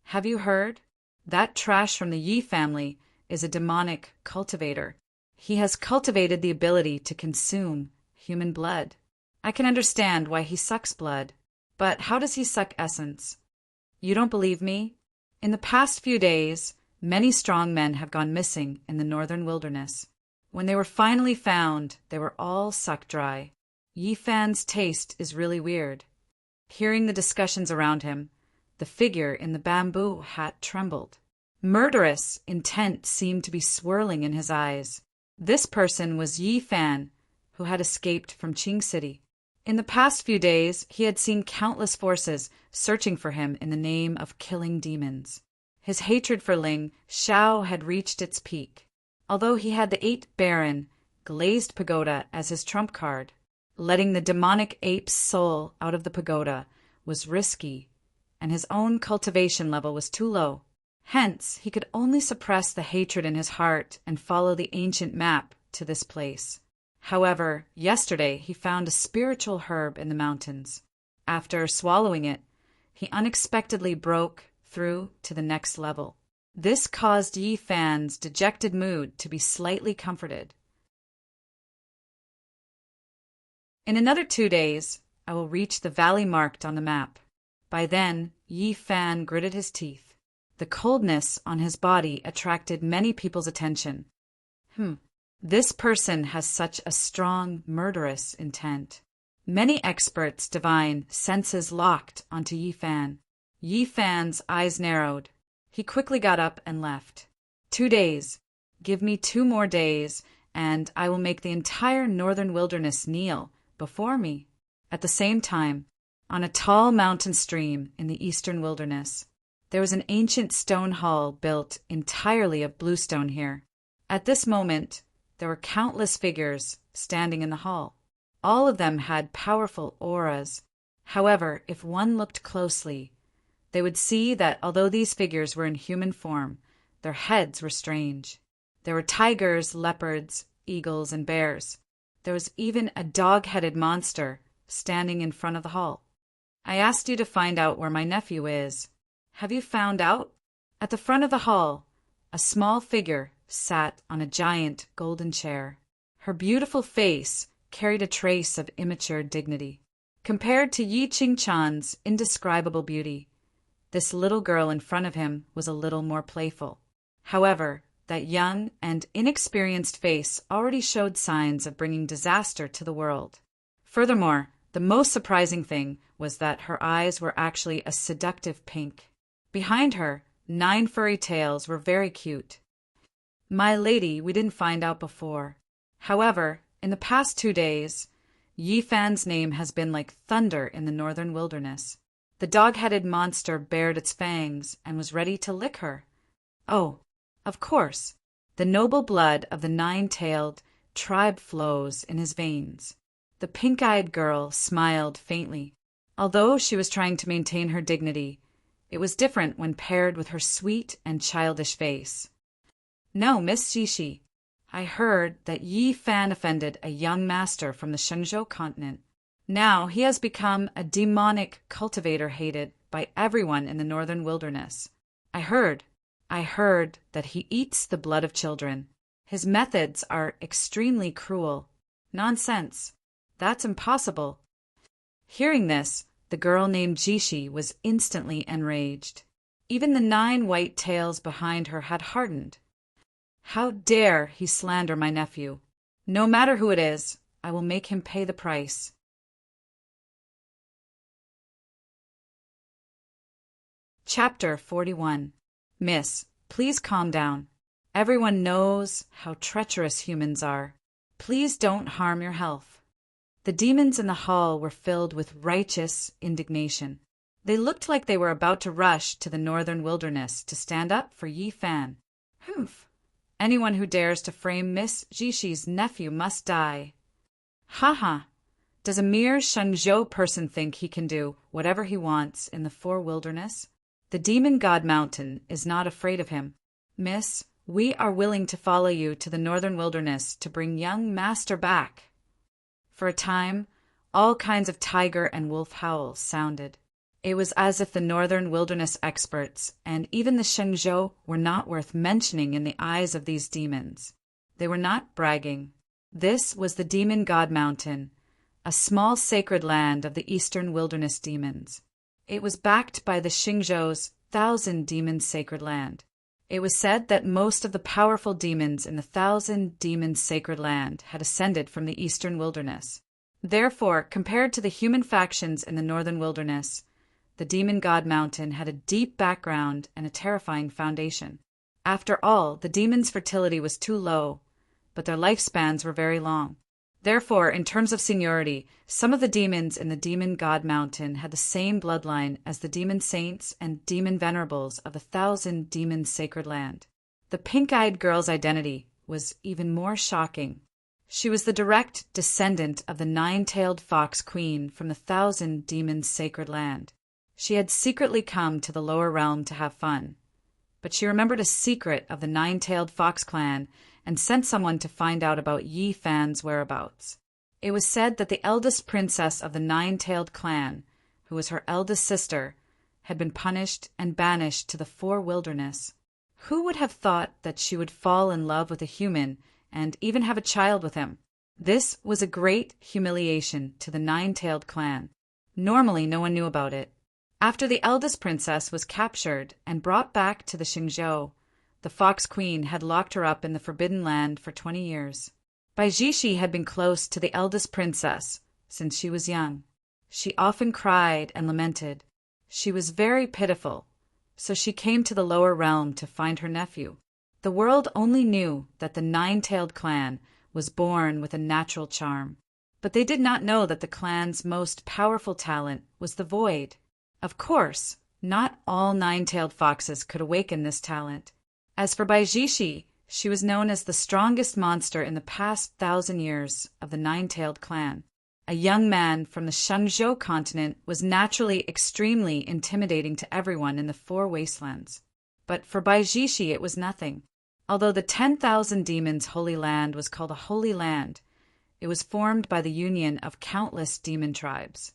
Have you heard? That trash from the Yi family is a demonic cultivator. He has cultivated the ability to consume human blood. I can understand why he sucks blood. But how does he suck essence? You don't believe me? In the past few days, many strong men have gone missing in the northern wilderness. When they were finally found, they were all sucked dry. Yi Fan's taste is really weird. Hearing the discussions around him, the figure in the bamboo hat trembled. Murderous intent seemed to be swirling in his eyes. This person was Yi Fan, who had escaped from Qing City. In the past few days, he had seen countless forces searching for him in the name of killing demons. His hatred for Ling Xiao had reached its peak. Although he had the 8 Baron glazed pagoda as his trump card, letting the demonic ape's soul out of the pagoda was risky, and his own cultivation level was too low. Hence, he could only suppress the hatred in his heart and follow the ancient map to this place. However, yesterday he found a spiritual herb in the mountains. After swallowing it, he unexpectedly broke through to the next level. This caused Yi Fan's dejected mood to be slightly comforted. In another 2 days, I will reach the valley marked on the map. By then, Yi Fan gritted his teeth. The coldness on his body attracted many people's attention. This person has such a strong, murderous intent. Many experts divine senses locked onto Yi Fan. Yi Fan's eyes narrowed. He quickly got up and left. 2 days. Give me 2 more days, and I will make the entire northern wilderness kneel before me. At the same time, on a tall mountain stream in the eastern wilderness, there was an ancient stone hall built entirely of bluestone here. At this moment, there were countless figures standing in the hall. All of them had powerful auras. However, if one looked closely, they would see that although these figures were in human form, their heads were strange. There were tigers, leopards, eagles, and bears. There was even a dog-headed monster standing in front of the hall. I asked you to find out where my nephew is. Have you found out? At the front of the hall, a small figure sat on a giant golden chair. Her beautiful face carried a trace of immature dignity. Compared to Yi Qingchan's indescribable beauty, this little girl in front of him was a little more playful. However, that young and inexperienced face already showed signs of bringing disaster to the world. Furthermore, the most surprising thing was that her eyes were actually a seductive pink. Behind her, 9 furry tails were very cute. My lady, we didn't find out before. However, in the past 2 days, Yi Fan's name has been like thunder in the northern wilderness. The dog-headed monster bared its fangs and was ready to lick her. Oh, of course, the noble blood of the 9-tailed tribe flows in his veins. The pink-eyed girl smiled faintly. Although she was trying to maintain her dignity, it was different when paired with her sweet and childish face. No, Miss Jishi, I heard that Yi Fan offended a young master from the Shenzhou continent. Now he has become a demonic cultivator hated by everyone in the northern wilderness. I heard that he eats the blood of children. His methods are extremely cruel. Nonsense. That's impossible. Hearing this, the girl named Jishi was instantly enraged. Even the 9 white tails behind her had hardened. How dare he slander my nephew? No matter who it is, I will make him pay the price. Chapter 41. Miss, please calm down. Everyone knows how treacherous humans are. Please don't harm your health. The demons in the hall were filled with righteous indignation. They looked like they were about to rush to the northern wilderness to stand up for Yi Fan. Humph! Anyone who dares to frame Miss Jishi's nephew must die. Ha ha! Does a mere Shenzhou person think he can do whatever he wants in the Four Wilderness? The demon god mountain is not afraid of him. Miss, we are willing to follow you to the northern wilderness to bring young master back. For a time, all kinds of tiger and wolf howls sounded. It was as if the northern wilderness experts and even the Shenzhou were not worth mentioning in the eyes of these demons. They were not bragging. This was the demon god mountain, a small sacred land of the eastern wilderness demons. It was backed by the Xingzhou's 1,000 demons sacred land. It was said that most of the powerful demons in the 1,000 demons sacred land had ascended from the eastern wilderness. Therefore, compared to the human factions in the northern wilderness, the demon god mountain had a deep background and a terrifying foundation. After all, the demons' fertility was too low, but their lifespans were very long. Therefore, in terms of seniority, some of the demons in the demon god mountain had the same bloodline as the demon saints and demon venerables of the 1,000 demons sacred land. The pink-eyed girl's identity was even more shocking. She was the direct descendant of the 9-tailed fox queen from the 1,000 demons sacred land. She had secretly come to the lower realm to have fun, but she remembered a secret of the 9-tailed fox clan and sent someone to find out about Yi Fan's whereabouts. It was said that the eldest princess of the 9-tailed clan, who was her eldest sister, had been punished and banished to the Four Wilderness. Who would have thought that she would fall in love with a human and even have a child with him? This was a great humiliation to the 9-tailed clan. Normally, no one knew about it. After the eldest princess was captured and brought back to the Xingzhou, the Fox Queen had locked her up in the Forbidden Land for 20 years. Baijishi had been close to the eldest princess since she was young. She often cried and lamented. She was very pitiful, so she came to the lower realm to find her nephew. The world only knew that the 9-tailed clan was born with a natural charm, but they did not know that the clan's most powerful talent was the void. Of course, not all 9-tailed foxes could awaken this talent. As for Baijishi, she was known as the strongest monster in the past 1,000 years of the 9-tailed clan. A young man from the Shenzhou continent was naturally extremely intimidating to everyone in the Four Wastelands. But for Baijishi it was nothing. Although the 10,000 demons' holy land was called a holy land, It was formed by the union of countless demon tribes.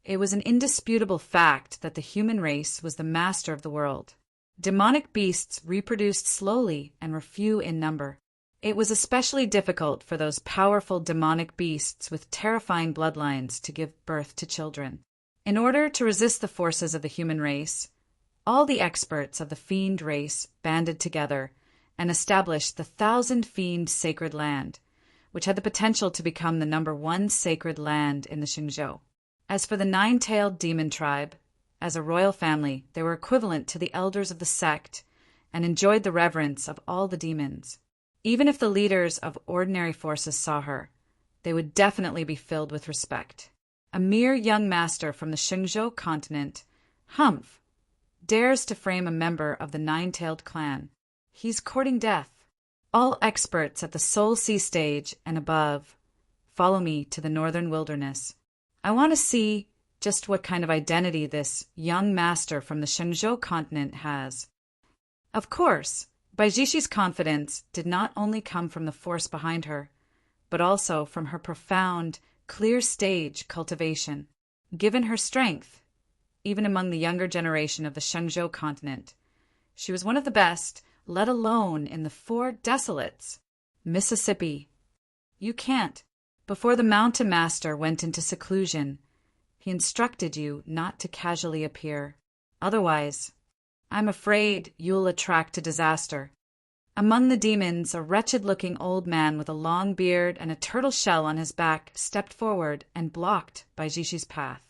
It was an indisputable fact that the human race was the master of the world. Demonic beasts reproduced slowly and were few in number. It was especially difficult for those powerful demonic beasts with terrifying bloodlines to give birth to children. In order to resist the forces of the human race, all the experts of the fiend race banded together and established the 1,000-Fiend Sacred Land, which had the potential to become the #1 sacred land in the Xingzhou. As for the nine-tailed demon tribe, as a royal family, they were equivalent to the elders of the sect and enjoyed the reverence of all the demons. Even if the leaders of ordinary forces saw her, they would definitely be filled with respect. A mere young master from the Xingzhou continent, Humph, dares to frame a member of the nine-tailed clan. He's courting death. All experts at the Soul Sea stage and above, follow me to the northern wilderness. I want to see just what kind of identity this young master from the Xingzhou continent has. Of course, Baijishi's confidence did not only come from the force behind her, but also from her profound, clear stage cultivation. Given her strength, even among the younger generation of the Xingzhou continent, she was one of the best, let alone in the 4 desolates. Mississippi. You can't. Before the mountain master went into seclusion, he instructed you not to casually appear. Otherwise, I'm afraid you'll attract a disaster. Among the demons, a wretched-looking old man with a long beard and a turtle shell on his back stepped forward and blocked Baijishi's path.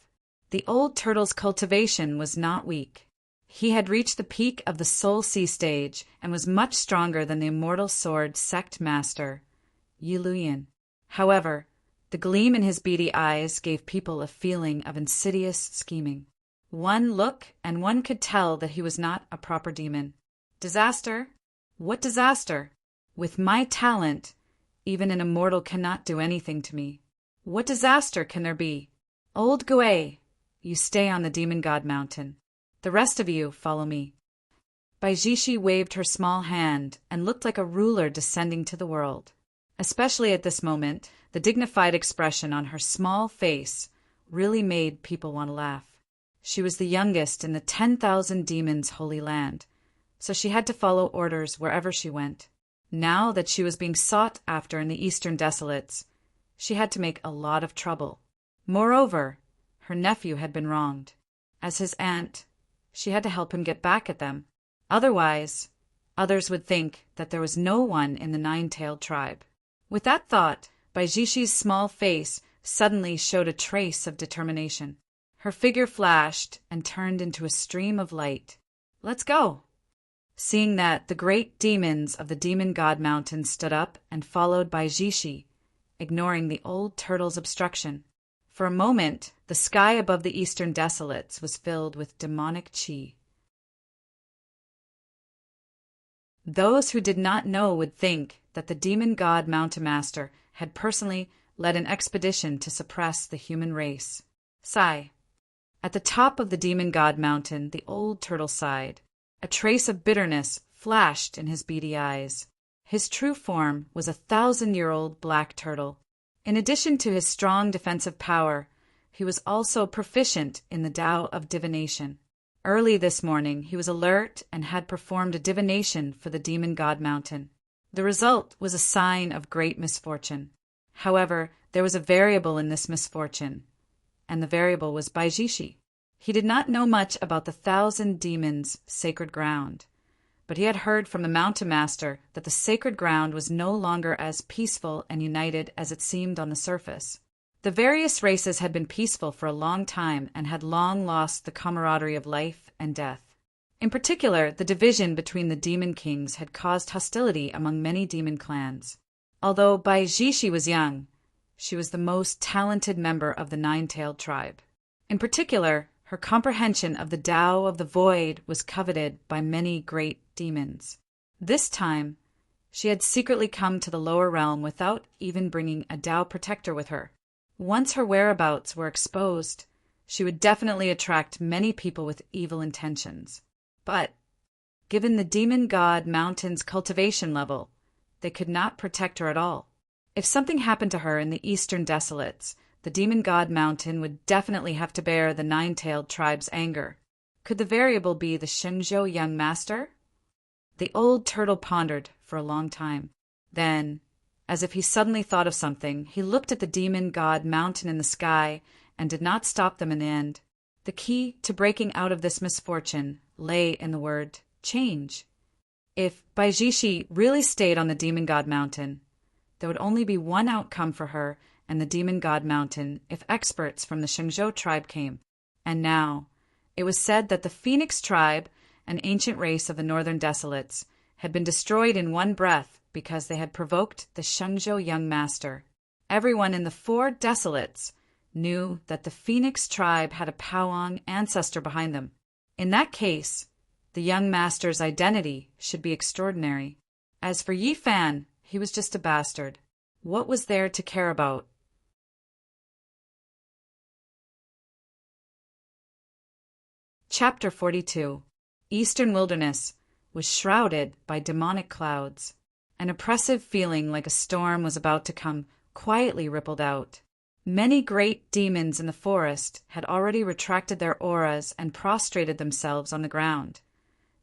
The old turtle's cultivation was not weak. He had reached the peak of the Soul Sea stage and was much stronger than the immortal sword sect master, Yi Luyan. However, the gleam in his beady eyes gave people a feeling of insidious scheming. One look and one could tell that he was not a proper demon. Disaster? What disaster? With my talent, even an immortal cannot do anything to me. What disaster can there be? Old Guay, you stay on the Demon God Mountain. The rest of you follow me. Baijishi waved her small hand and looked like a ruler descending to the world. Especially at this moment, the dignified expression on her small face really made people want to laugh. She was the youngest in the 10,000 demons' holy land, so she had to follow orders wherever she went. Now that she was being sought after in the eastern desolates, she had to make a lot of trouble. Moreover, her nephew had been wronged. As his aunt, she had to help him get back at them. Otherwise, others would think that there was no one in the nine-tailed tribe. With that thought, Baijishi's small face suddenly showed a trace of determination. Her figure flashed and turned into a stream of light. Let's go! Seeing that, the great demons of the Demon God Mountain stood up and followed Baijishi, ignoring the old turtle's obstruction. For a moment, the sky above the eastern desolates was filled with demonic chi. Those who did not know would think that the Demon God Mountain Master had personally led an expedition to suppress the human race. Sigh. At the top of the Demon God Mountain, the old turtle sighed. A trace of bitterness flashed in his beady eyes. His true form was a 1,000-year-old black turtle. In addition to his strong defensive power, he was also proficient in the Tao of divination. Early this morning, he was alert and had performed a divination for the Demon God Mountain. The result was a sign of great misfortune. However, there was a variable in this misfortune, and the variable was Baijishi. He did not know much about the 1,000 demons' sacred ground, but he had heard from the Mountain Master that the sacred ground was no longer as peaceful and united as it seemed on the surface. The various races had been peaceful for a long time and had long lost the camaraderie of life and death. In particular, the division between the demon kings had caused hostility among many demon clans. Although Baijishi was young, she was the most talented member of the nine-tailed tribe. In particular, her comprehension of the Tao of the Void was coveted by many great demons. This time, she had secretly come to the lower realm without even bringing a Tao protector with her. Once her whereabouts were exposed, she would definitely attract many people with evil intentions. But, given the Demon God Mountain's cultivation level, they could not protect her at all. If something happened to her in the eastern desolates, the demon god mountain would definitely have to bear the nine-tailed tribe's anger. Could the variable be the Shenzhou young master? The old turtle pondered for a long time. Then, as if he suddenly thought of something, he looked at the demon god mountain in the sky and did not stop them in the end. The key to breaking out of this misfortune lay in the word change. If Baijishi really stayed on the demon god mountain, there would only be one outcome for her and the demon god mountain if experts from the Shenzhou tribe came. And now, it was said that the Phoenix tribe, an ancient race of the northern desolates, had been destroyed in one breath because they had provoked the Shenzhou young master. Everyone in the four desolates knew that the Phoenix tribe had a Powong ancestor behind them. In that case, the young master's identity should be extraordinary. As for Yi Fan, he was just a bastard. What was there to care about? Chapter 42. Eastern Wilderness was shrouded by demonic clouds. An oppressive feeling like a storm was about to come quietly rippled out. Many great demons in the forest had already retracted their auras and prostrated themselves on the ground,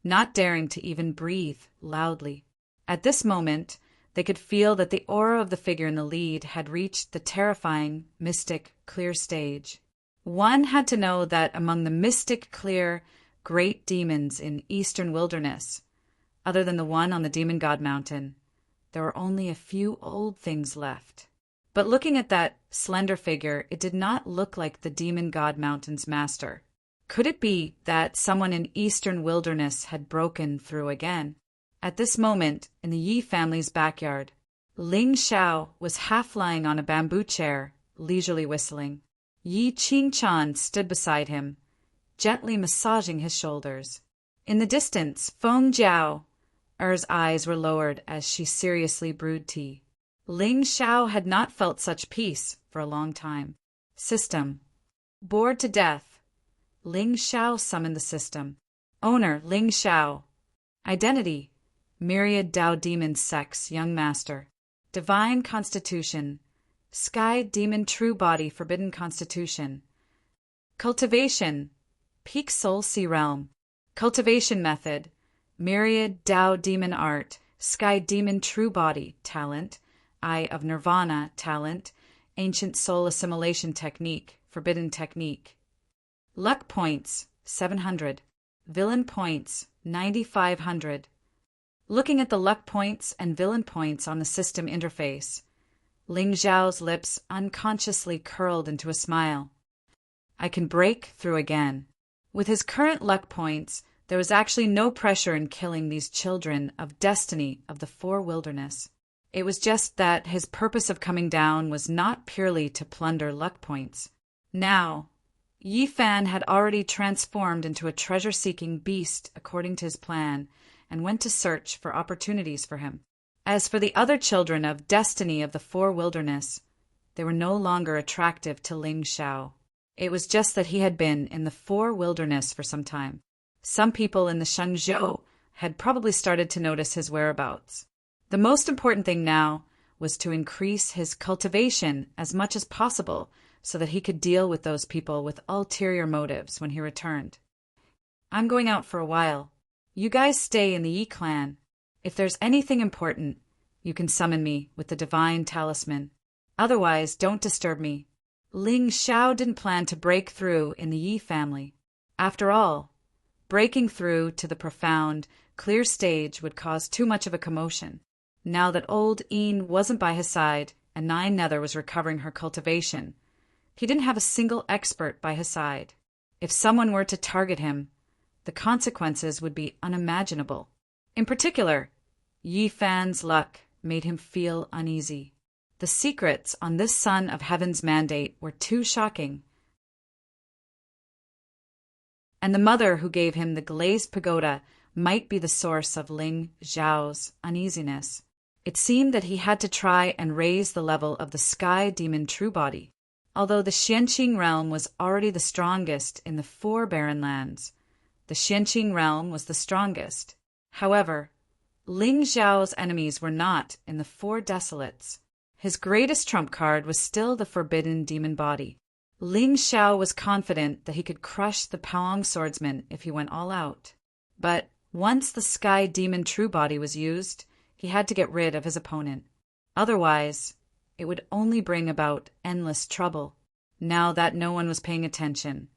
not daring to even breathe loudly. At this moment, they could feel that the aura of the figure in the lead had reached the terrifying, mystic, clear stage. One had to know that among the mystic, clear, great demons in Eastern Wilderness, other than the one on the Demon God Mountain, there were only a few old things left. But looking at that slender figure, it did not look like the Demon God Mountain's master. Could it be that someone in Eastern Wilderness had broken through again? At this moment, in the Yi family's backyard, Ling Xiao was half lying on a bamboo chair, leisurely whistling. Yi Qingchan stood beside him, gently massaging his shoulders. In the distance, Feng Jiao, Er's eyes were lowered as she seriously brewed tea. Ling Xiao had not felt such peace for a long time. System. Bored to death, Ling Xiao summoned the system. Owner, Ling Xiao. Identity, myriad Tao demon sex, young master. Divine constitution, sky demon true body, forbidden constitution. Cultivation, peak soul sea realm. Cultivation method, myriad Tao demon art, sky demon true body, talent. Eye of Nirvana, talent, ancient soul assimilation technique, forbidden technique. Luck points, 700. Villain points, 9,500. Looking at the luck points and villain points on the system interface, Ling Xiao's lips unconsciously curled into a smile. I can break through again. With his current luck points, there was actually no pressure in killing these children of destiny of the four wilderness. It was just that his purpose of coming down was not purely to plunder luck points. Now, Yi Fan had already transformed into a treasure-seeking beast according to his plan, and went to search for opportunities for him. As for the other children of destiny of the four wilderness, they were no longer attractive to Ling Xiao. It was just that he had been in the four wilderness for some time. Some people in the Shenzhou had probably started to notice his whereabouts. The most important thing now was to increase his cultivation as much as possible so that he could deal with those people with ulterior motives when he returned. I'm going out for a while. You guys stay in the Yi clan. If there's anything important, you can summon me with the divine talisman. Otherwise, don't disturb me. Ling Xiao didn't plan to break through in the Yi family. After all, breaking through to the profound, clear stage would cause too much of a commotion. Now that old Een wasn't by his side and Nine Nether was recovering her cultivation, he didn't have a single expert by his side. If someone were to target him, the consequences would be unimaginable. In particular, Yi Fan's luck made him feel uneasy. The secrets on this son of heaven's mandate were too shocking. And the mother who gave him the glazed pagoda might be the source of Ling Xiao's uneasiness. It seemed that he had to try and raise the level of the sky demon true body. Although the Xianqing realm was already the strongest in the four barren lands, the Xianqing realm was the strongest. However, Ling Xiao's enemies were not in the Four Desolates. His greatest trump card was still the forbidden demon body. Ling Xiao was confident that he could crush the Paong swordsman if he went all out. But once the Sky Demon True Body was used, he had to get rid of his opponent. Otherwise, it would only bring about endless trouble. Now that no one was paying attention,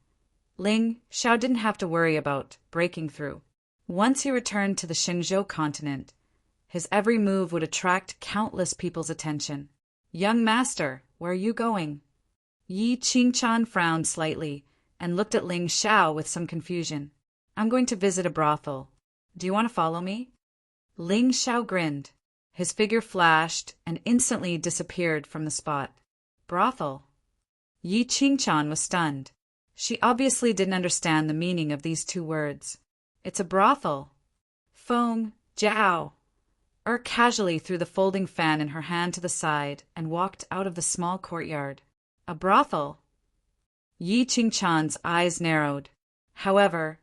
Ling Xiao didn't have to worry about breaking through. Once he returned to the Shenzhou continent, his every move would attract countless people's attention. "Young master, where are you going?" Yi Qingchan frowned slightly and looked at Ling Xiao with some confusion. "I'm going to visit a brothel. Do you want to follow me?" Ling Xiao grinned. His figure flashed and instantly disappeared from the spot. "Brothel?" Yi Qingchan was stunned. She obviously didn't understand the meaning of these two words. "It's a brothel." Feng Jiao casually threw the folding fan in her hand to the side and walked out of the small courtyard. "A brothel?" Yi Qingchan's eyes narrowed. However,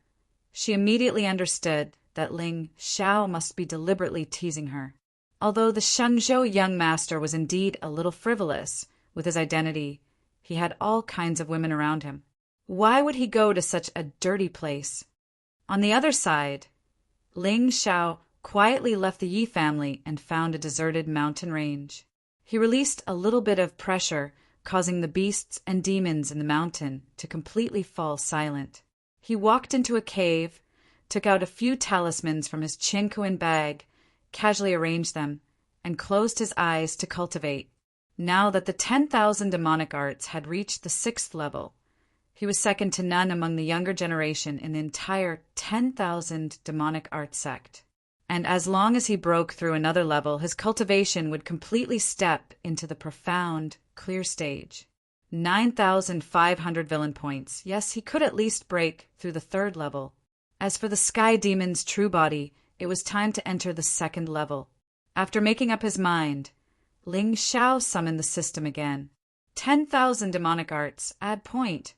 she immediately understood that Ling Xiao must be deliberately teasing her. Although the Shenzhou young master was indeed a little frivolous with his identity, he had all kinds of women around him. Why would he go to such a dirty place? On the other side, Ling Xiao quietly left the Yi family and found a deserted mountain range. He released a little bit of pressure, causing the beasts and demons in the mountain to completely fall silent. He walked into a cave, took out a few talismans from his Qinkuan bag, casually arranged them, and closed his eyes to cultivate. Now that the 10,000 demonic arts had reached the 6th level, he was second to none among the younger generation in the entire 10,000 demonic art sect. And as long as he broke through another level, his cultivation would completely step into the profound, clear stage. 9,500 villain points. Yes, he could at least break through the 3rd level. As for the Sky Demon's true body, it was time to enter the 2nd level. After making up his mind, Ling Xiao summoned the system again. 10,000 demonic arts, add point.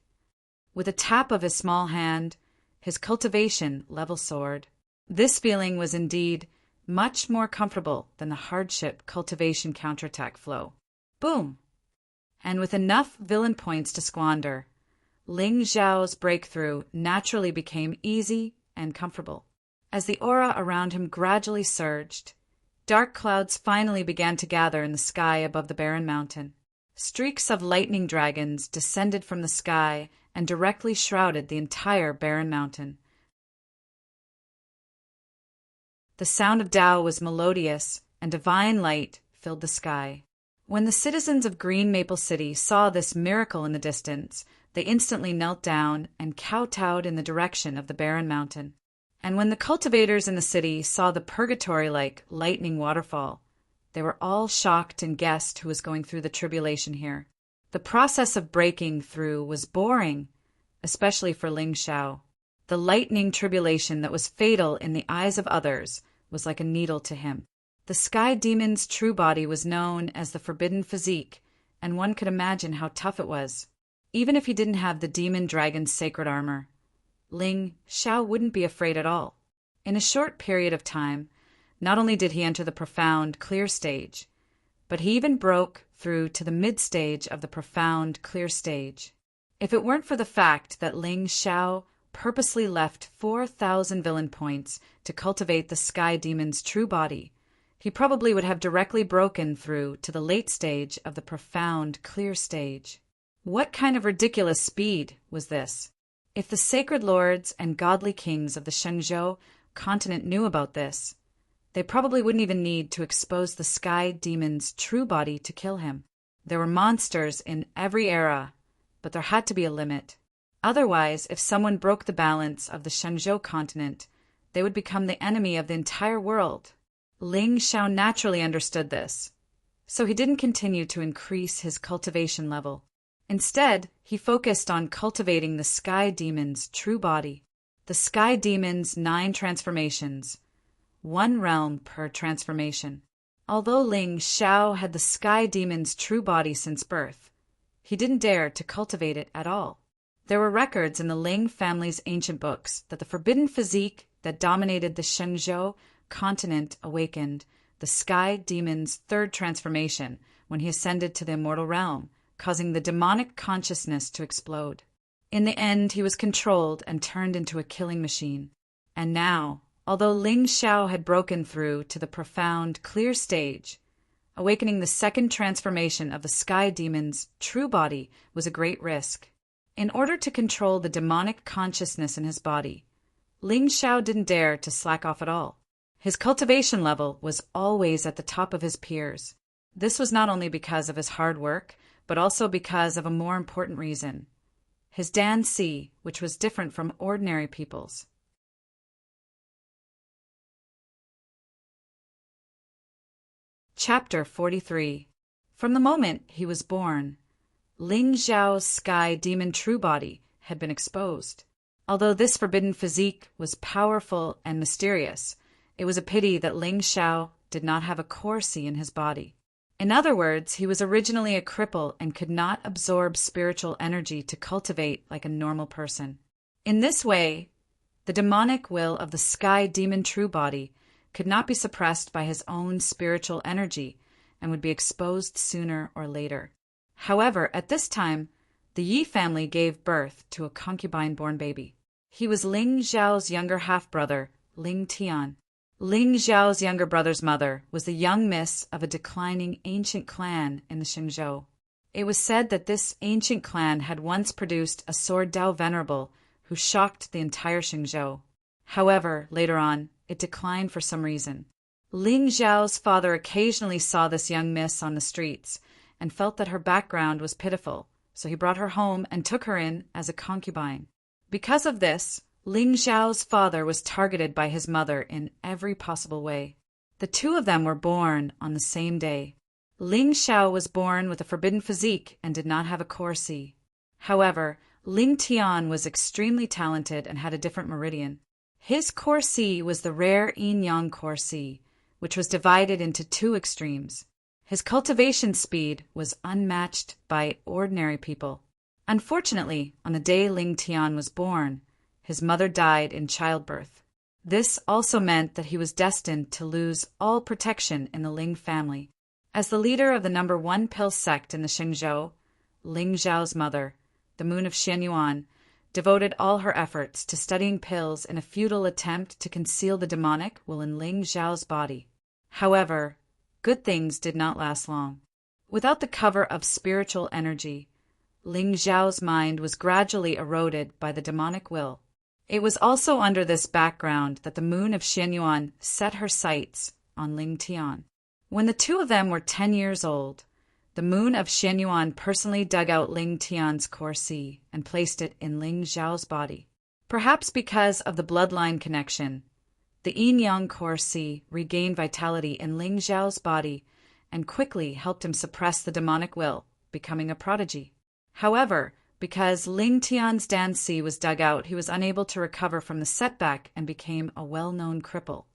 With a tap of his small hand, his cultivation level soared. This feeling was indeed much more comfortable than the hardship cultivation counterattack flow. Boom! And with enough villain points to squander, Ling Xiao's breakthrough naturally became easy and comfortable. As the aura around him gradually surged, dark clouds finally began to gather in the sky above the barren mountain. Streaks of lightning dragons descended from the sky and directly shrouded the entire barren mountain. The sound of Tao was melodious, and divine light filled the sky. When the citizens of Green Maple City saw this miracle in the distance, they instantly knelt down and kowtowed in the direction of the barren mountain. And when the cultivators in the city saw the purgatory-like lightning waterfall, they were all shocked and guessed who was going through the tribulation here. The process of breaking through was boring, especially for Ling Xiao. The lightning tribulation that was fatal in the eyes of others was like a needle to him. The Sky Demon's true body was known as the Forbidden Physique, and one could imagine how tough it was. Even if he didn't have the Demon Dragon's sacred armor, Ling Xiao wouldn't be afraid at all. In a short period of time, not only did he enter the profound, clear stage, but he even broke through to the mid-stage of the profound, clear stage. If it weren't for the fact that Ling Xiao purposely left 4,000 villain points to cultivate the Sky Demon's true body, he probably would have directly broken through to the late stage of the profound, clear stage. What kind of ridiculous speed was this? If the sacred lords and godly kings of the Shenzhou continent knew about this, they probably wouldn't even need to expose the Sky Demon's true body to kill him. There were monsters in every era, but there had to be a limit. Otherwise, if someone broke the balance of the Shenzhou continent, they would become the enemy of the entire world. Ling Xiao naturally understood this, so he didn't continue to increase his cultivation level. Instead, he focused on cultivating the Sky Demon's true body. The Sky Demon's 9 transformations, 1 realm per transformation. Although Ling Xiao had the Sky Demon's true body since birth, he didn't dare to cultivate it at all. There were records in the Ling family's ancient books that the forbidden physique that dominated the Shenzhou continent awakened the sky demon's third transformation when he ascended to the immortal realm, causing the demonic consciousness to explode. In the end, he was controlled and turned into a killing machine. And now, although Ling Xiao had broken through to the profound, clear stage, awakening the second transformation of the sky demon's true body was a great risk. In order to control the demonic consciousness in his body, Ling Xiao didn't dare to slack off at all. His cultivation level was always at the top of his peers. This was not only because of his hard work, but also because of a more important reason: his Dan Si, which was different from ordinary people's. Chapter 43. From the moment he was born, Ling Xiao's sky demon true body had been exposed. Although this forbidden physique was powerful and mysterious, it was a pity that Ling Xiao did not have a core Si in his body. In other words, he was originally a cripple and could not absorb spiritual energy to cultivate like a normal person. In this way, the demonic will of the sky demon true body could not be suppressed by his own spiritual energy and would be exposed sooner or later. However, at this time, the Yi family gave birth to a concubine-born baby. He was Ling Xiao's younger half-brother, Ling Tian. Ling Xiao's younger brother's mother was the young miss of a declining ancient clan in the Xingzhou. It was said that this ancient clan had once produced a sword Dao venerable who shocked the entire Xingzhou. However, later on, it declined for some reason. Ling Xiao's father occasionally saw this young miss on the streets and felt that her background was pitiful, so he brought her home and took her in as a concubine. Because of this, Ling Xiao's father was targeted by his mother in every possible way. The two of them were born on the same day. Ling Xiao was born with a forbidden physique and did not have a core Si. However, Ling Tian was extremely talented and had a different meridian. His core Si was the rare yin-yang core Si, which was divided into two extremes. His cultivation speed was unmatched by ordinary people. Unfortunately, on the day Ling Tian was born, his mother died in childbirth. This also meant that he was destined to lose all protection in the Ling family. As the leader of the number 1 pill sect in the Xingzhou, Ling Xiao's mother, the moon of Xianyuan, devoted all her efforts to studying pills in a futile attempt to conceal the demonic will in Ling Xiao's body. However, good things did not last long. Without the cover of spiritual energy, Ling Xiao's mind was gradually eroded by the demonic will. It was also under this background that the moon of Xianyuan set her sights on Ling Tian. When the two of them were 10 years old, the moon of Xianyuan personally dug out Ling Tian's core Si and placed it in Ling Xiao's body. Perhaps because of the bloodline connection, the yin-yang core Si regained vitality in Ling Xiao's body and quickly helped him suppress the demonic will, becoming a prodigy. However, because Ling Tian's Dan Si was dug out, he was unable to recover from the setback and became a well-known cripple.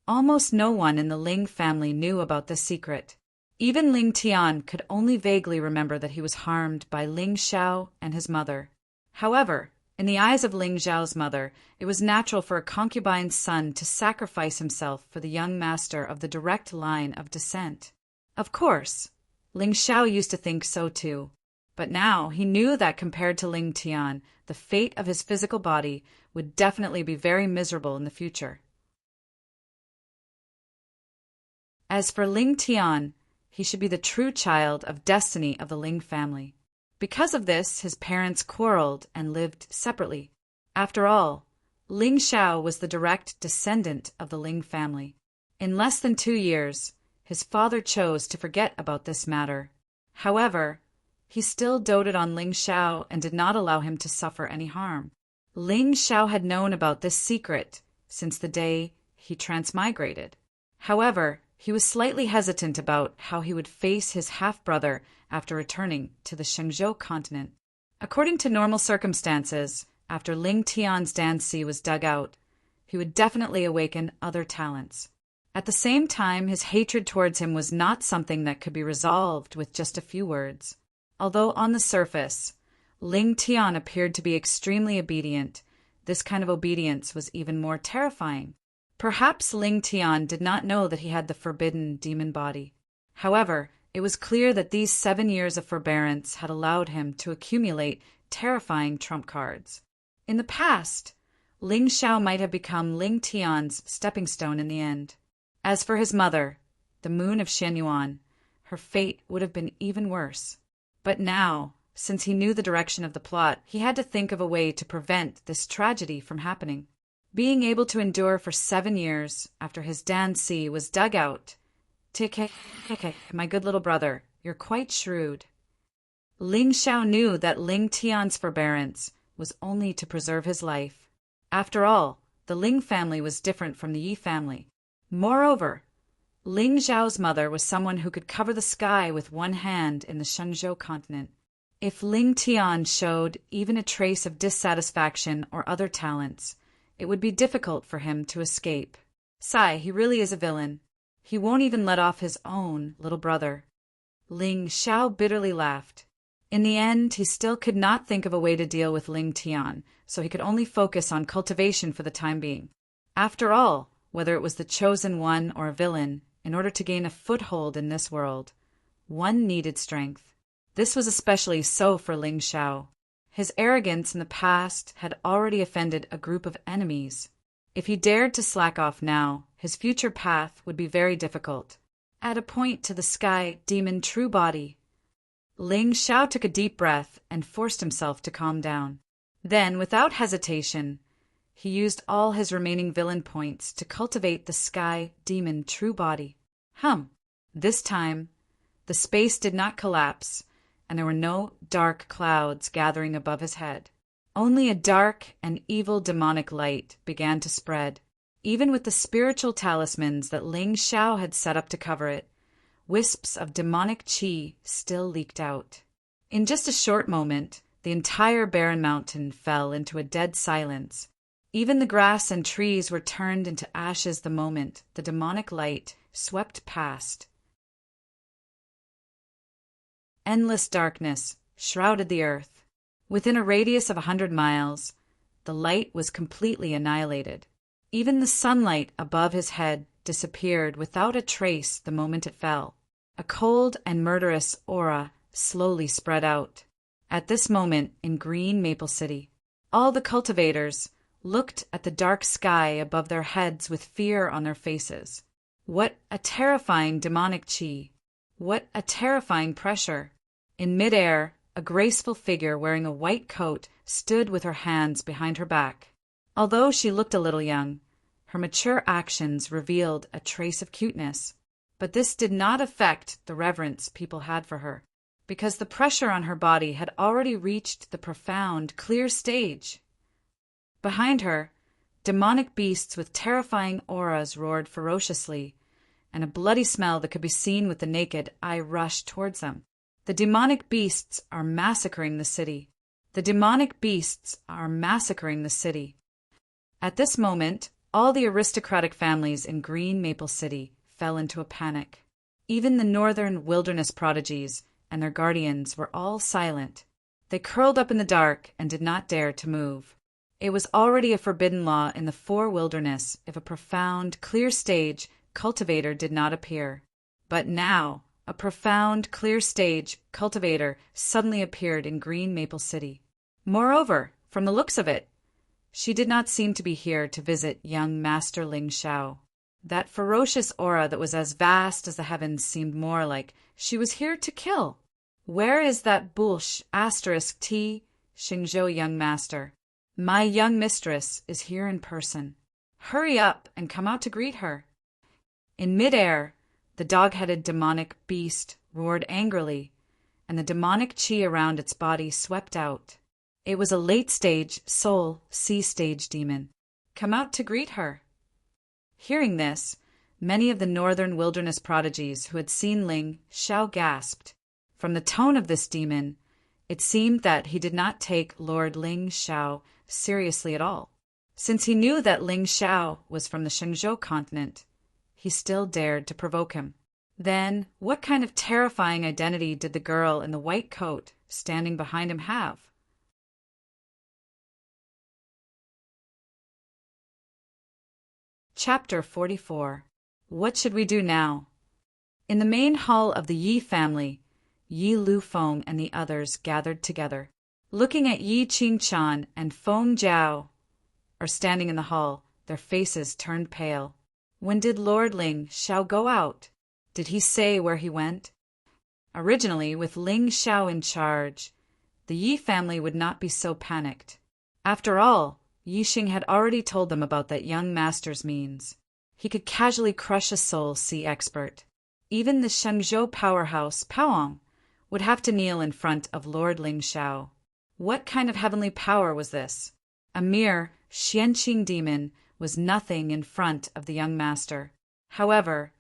Almost no one in the Ling family knew about this secret. Even Ling Tian could only vaguely remember that he was harmed by Ling Xiao and his mother. However, in the eyes of Ling Xiao's mother, it was natural for a concubine's son to sacrifice himself for the young master of the direct line of descent. Of course, Ling Xiao used to think so too. But now he knew that compared to Ling Tian, the fate of his physical body would definitely be very miserable in the future. As for Ling Tian, he should be the true child of destiny of the Ling family. Because of this, his parents quarreled and lived separately. After all, Ling Xiao was the direct descendant of the Ling family. In less than 2 years, his father chose to forget about this matter. However, he still doted on Ling Xiao and did not allow him to suffer any harm. Ling Xiao had known about this secret since the day he transmigrated. However, he was slightly hesitant about how he would face his half-brother after returning to the Shenzhou continent. According to normal circumstances, after Ling Tian's Dan Si was dug out, he would definitely awaken other talents. At the same time, his hatred towards him was not something that could be resolved with just a few words. Although on the surface, Ling Tian appeared to be extremely obedient, this kind of obedience was even more terrifying. Perhaps Ling Tian did not know that he had the forbidden demon body. However, it was clear that these 7 years of forbearance had allowed him to accumulate terrifying trump cards. In the past, Ling Xiao might have become Ling Tian's stepping stone in the end. As for his mother, the moon of Xianyuan, her fate would have been even worse. But now, since he knew the direction of the plot, he had to think of a way to prevent this tragedy from happening. Being able to endure for 7 years after his danci was dug out. My good little brother, you're quite shrewd. Ling Xiao knew that Ling Tian's forbearance was only to preserve his life. After all, the Ling family was different from the Yi family. Moreover, Ling Xiao's mother was someone who could cover the sky with one hand in the Shenzhou continent. If Ling Tian showed even a trace of dissatisfaction or other talents, it would be difficult for him to escape. He really is a villain. He won't even let off his own little brother. Ling Xiao bitterly laughed. In the end, he still could not think of a way to deal with Ling Tian, so he could only focus on cultivation for the time being. After all, whether it was the chosen one or a villain, in order to gain a foothold in this world, one needed strength. This was especially so for Ling Xiao. His arrogance in the past had already offended a group of enemies. If he dared to slack off now, his future path would be very difficult. At a point to the sky demon true body. Ling Xiao took a deep breath and forced himself to calm down. Then, without hesitation, he used all his remaining villain points to cultivate the sky demon true body. This time, the space did not collapse, and there were no dark clouds gathering above his head. Only a dark and evil demonic light began to spread. Even with the spiritual talismans that Ling Xiao had set up to cover it, wisps of demonic qi still leaked out. In just a short moment, the entire barren mountain fell into a dead silence. Even the grass and trees were turned into ashes the moment the demonic light swept past. Endless darkness shrouded the earth. Within a radius of 100 miles, the light was completely annihilated. Even the sunlight above his head disappeared without a trace the moment it fell. A cold and murderous aura slowly spread out. At this moment in Green Maple City, all the cultivators looked at the dark sky above their heads with fear on their faces. What a terrifying demonic qi! What a terrifying pressure! In midair, a graceful figure wearing a white coat stood with her hands behind her back. Although she looked a little young, her mature actions revealed a trace of cuteness. But this did not affect the reverence people had for her, because the pressure on her body had already reached the profound, clear stage. Behind her, demonic beasts with terrifying auras roared ferociously, and a bloody smell that could be seen with the naked eye rushed towards them. The demonic beasts are massacring the city. The demonic beasts are massacring the city. At this moment, all the aristocratic families in Green Maple City fell into a panic. Even the northern wilderness prodigies and their guardians were all silent. They curled up in the dark and did not dare to move. It was already a forbidden law in the four wilderness if a profound, clear stage cultivator did not appear. But now, a profound, clear stage cultivator suddenly appeared in Green Maple City. Moreover, from the looks of it, she did not seem to be here to visit young Master Ling Xiao. That ferocious aura that was as vast as the heavens seemed more like she was here to kill. Where is that Bulsh *T Xingzhou young master? My young mistress is here in person. Hurry up and come out to greet her. In midair, the dog-headed demonic beast roared angrily, and the demonic qi around its body swept out. It was a late-stage soul C-stage demon. Come out to greet her. Hearing this, many of the northern wilderness prodigies who had seen Ling Xiao gasped. From the tone of this demon, it seemed that he did not take Lord Ling Xiao seriously at all. Since he knew that Ling Xiao was from the Shenzhou continent, he still dared to provoke him. Then, what kind of terrifying identity did the girl in the white coat standing behind him have? Chapter 44. What should we do now? In the main hall of the Yi family, Yi Lufeng and the others gathered together. Looking at Yi Qingchan and Feng Jiao are standing in the hall, their faces turned pale. When did Lord Ling Xiao go out? Did he say where he went? Originally, with Ling Xiao in charge, the Yi family would not be so panicked. After all, Yi Xing had already told them about that young master's means. He could casually crush a soul sea expert. Even the Shenzhou powerhouse, Paoang, would have to kneel in front of Lord Ling Xiao. What kind of heavenly power was this? A mere Xianqing demon was nothing in front of the young master. However,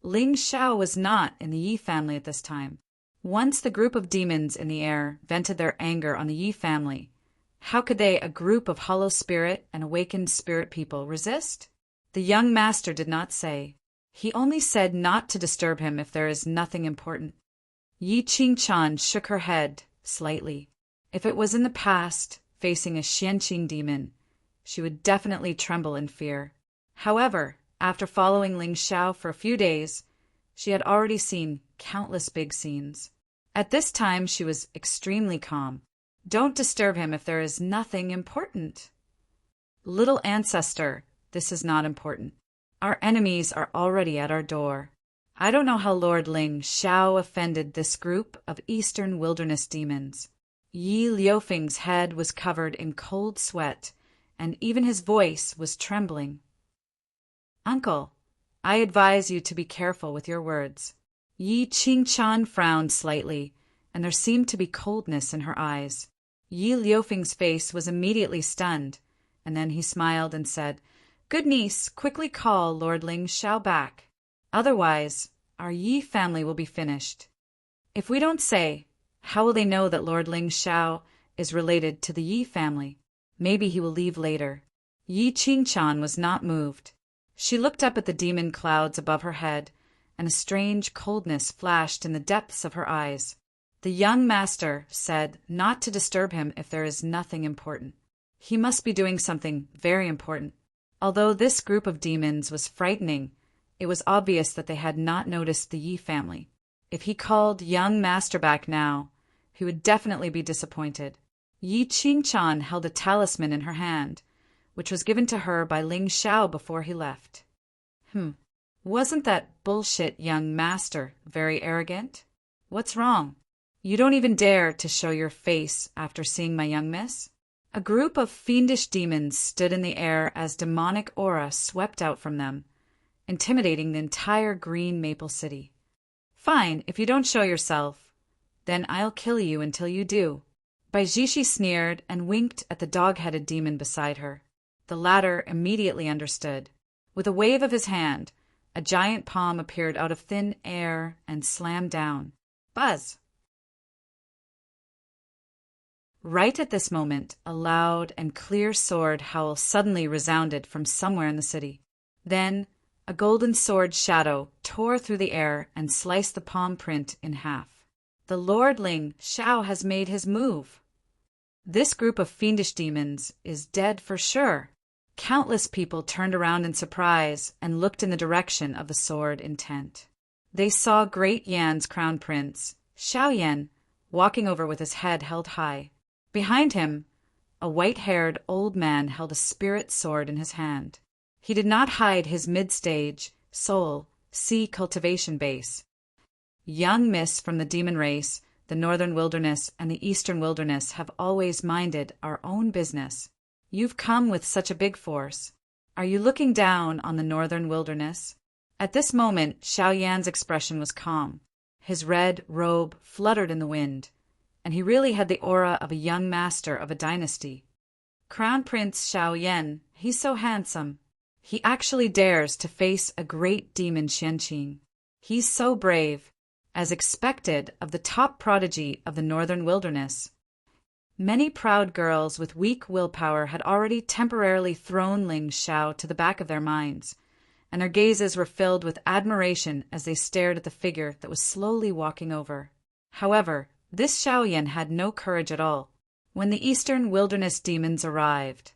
Ling Xiao was not in the Yi family at this time. Once the group of demons in the air vented their anger on the Yi family, how could they, a group of hollow spirit and awakened spirit people, resist? The young master did not say. He only said not to disturb him if there is nothing important. Yi Qingchan shook her head slightly. If it was in the past, facing a Xianqing demon, she would definitely tremble in fear. However, after following Ling Xiao for a few days, she had already seen countless big scenes. At this time, she was extremely calm. Don't disturb him if there is nothing important. Little ancestor, this is not important. Our enemies are already at our door. I don't know how Lord Ling Xiao offended this group of eastern wilderness demons. Yi Liufeng's head was covered in cold sweat, and even his voice was trembling. Uncle, I advise you to be careful with your words. Yi Qingchan frowned slightly, and there seemed to be coldness in her eyes. Yi Liufeng's face was immediately stunned, and then he smiled and said, "Good niece, quickly call Lord Ling Xiao back. Otherwise, our Yi family will be finished. If we don't say, how will they know that Lord Ling Xiao is related to the Yi family? Maybe he will leave later." Yi Qingchan was not moved. She looked up at the demon clouds above her head, and a strange coldness flashed in the depths of her eyes. The young master said not to disturb him if there is nothing important. He must be doing something very important. Although this group of demons was frightening, it was obvious that they had not noticed the Yi family. If he called young master back now, he would definitely be disappointed. Yi Qingchan held a talisman in her hand, which was given to her by Ling Xiao before he left. Wasn't that bullshit young master very arrogant? What's wrong? You don't even dare to show your face after seeing my young miss? A group of fiendish demons stood in the air as demonic aura swept out from them, intimidating the entire green maple city. Fine, if you don't show yourself, then I'll kill you until you do. Baijishi sneered and winked at the dog-headed demon beside her. The latter immediately understood. With a wave of his hand, a giant palm appeared out of thin air and slammed down. Buzz! Right at this moment, a loud and clear sword howl suddenly resounded from somewhere in the city. Then, a golden sword shadow tore through the air and sliced the palm print in half. The Lord Ling Xiao has made his move. This group of fiendish demons is dead for sure. Countless people turned around in surprise and looked in the direction of the sword intent. They saw Great Yan's crown prince, Xiao Yan, walking over with his head held high. Behind him, a white-haired old man held a spirit sword in his hand. He did not hide his mid-stage, soul, sea cultivation base. Young miss from the demon race, the northern wilderness and the eastern wilderness have always minded our own business. You've come with such a big force. Are you looking down on the northern wilderness? At this moment, Xiao Yan's expression was calm. His red robe fluttered in the wind, and he really had the aura of a young master of a dynasty. Crown Prince Xiao Yan, he's so handsome. He actually dares to face a great demon Xianqing. He's so brave, as expected of the top prodigy of the northern wilderness. Many proud girls with weak willpower had already temporarily thrown Ling Xiao to the back of their minds, and their gazes were filled with admiration as they stared at the figure that was slowly walking over. However, this Xiao Yan had no courage at all. When the eastern wilderness demons arrived,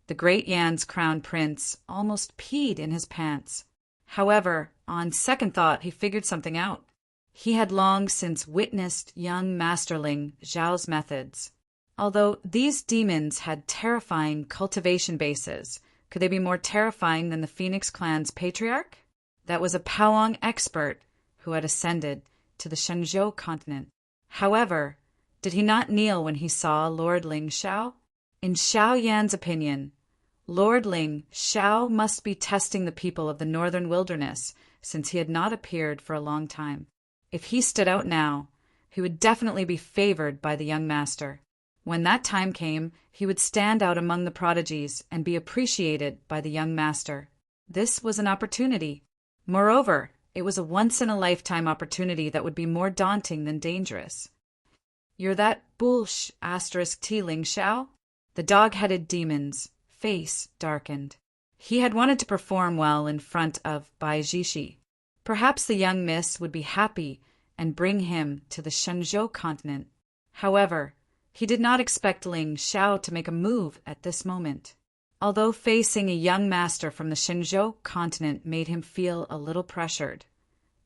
The great Yan's crown prince almost peed in his pants. However, on second thought, he figured something out. He had long since witnessed young Masterling Zhao's methods. Although these demons had terrifying cultivation bases, could they be more terrifying than the Phoenix clan's patriarch? That was a Powong expert who had ascended to the Shenzhou continent. However, did he not kneel when he saw Lord Ling Xiao? In Xiao Yan's opinion, Lord Ling Xiao must be testing the people of the northern wilderness, since he had not appeared for a long time. If he stood out now, he would definitely be favored by the young master. When that time came, he would stand out among the prodigies and be appreciated by the young master. This was an opportunity. Moreover, it was a once-in-a-lifetime opportunity that would be more daunting than dangerous. "You're that bullsh *T Ling Xiao?" The dog-headed demon's face darkened. He had wanted to perform well in front of Bai Jishi. Perhaps the young miss would be happy and bring him to the Shenzhou continent. However, he did not expect Ling Xiao to make a move at this moment. Although facing a young master from the Shenzhou continent made him feel a little pressured,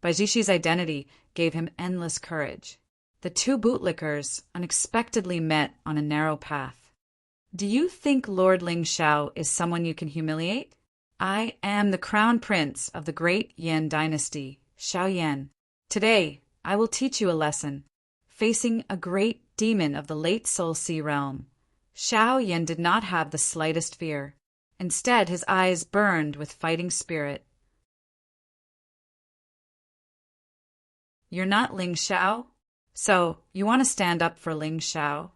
Bai Jishi's identity gave him endless courage. The two bootlickers unexpectedly met on a narrow path. "Do you think Lord Ling Xiao is someone you can humiliate? I am the crown prince of the great Yan dynasty, Xiao Yan. Today, I will teach you a lesson." Facing a great demon of the late Soul Sea realm, Xiao Yan did not have the slightest fear. Instead, his eyes burned with fighting spirit. "You're not Ling Xiao? So, you want to stand up for Ling Xiao?"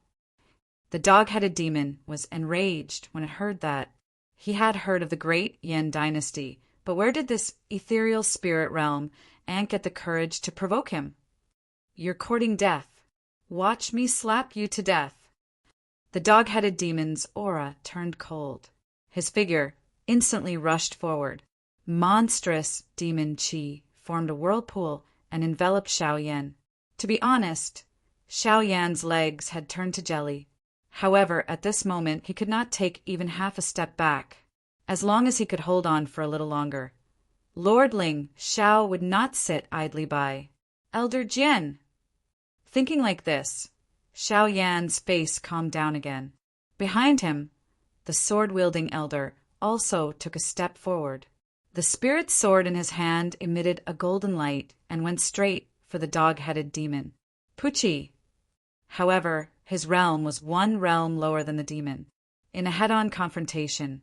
The dog-headed demon was enraged when it heard that. He had heard of the great Yan dynasty, but where did this ethereal spirit realm Ant get the courage to provoke him? "You're courting death. Watch me slap you to death." The dog-headed demon's aura turned cold. His figure instantly rushed forward. Monstrous demon chi formed a whirlpool and enveloped Xiao Yan. To be honest, Xiao Yan's legs had turned to jelly. However, at this moment, he could not take even half a step back, as long as he could hold on for a little longer. Lord Ling Xiao would not sit idly by. "Elder Jian!" Thinking like this, Xiao Yan's face calmed down again. Behind him, the sword-wielding elder also took a step forward. The spirit sword in his hand emitted a golden light and went straight for the dog-headed demon. Pucci! However, his realm was one realm lower than the demon. In a head-on confrontation,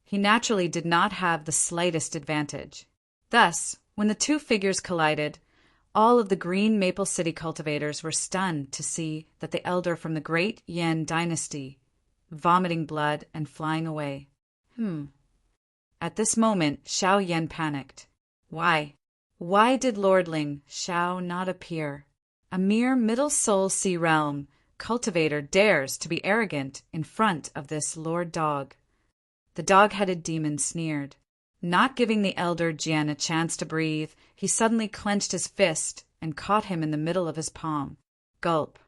he naturally did not have the slightest advantage. Thus, when the two figures collided, all of the Green Maple City cultivators were stunned to see that the elder from the great Yan dynasty, vomiting blood and flying away. At this moment, Xiao Yan panicked. Why? Why did Lord Ling Xiao not appear? A mere Middle Soul Sea realm cultivator dares to be arrogant in front of this Lord Dog. The dog-headed demon sneered. Not giving the elder Jian a chance to breathe, he suddenly clenched his fist and caught him in the middle of his palm. Gulp.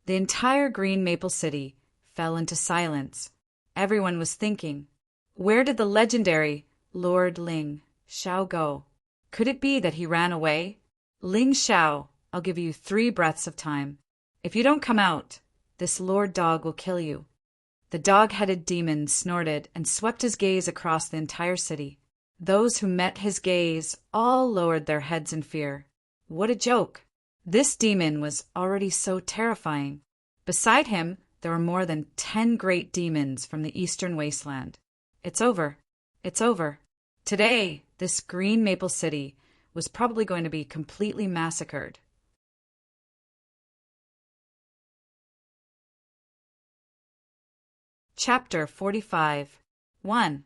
The entire Green Maple City fell into silence. Everyone was thinking, where did the legendary Lord Ling Xiao go? Could it be that he ran away? Ling Xiao, I'll give you 3 breaths of time. If you don't come out, this Lord Dog will kill you. The dog-headed demon snorted and swept his gaze across the entire city. Those who met his gaze all lowered their heads in fear. What a joke! This demon was already so terrifying. Beside him, there were more than 10 great demons from the eastern wasteland. It's over. It's over. Today, this Green Maple City was probably going to be completely massacred. Chapter 45. 1.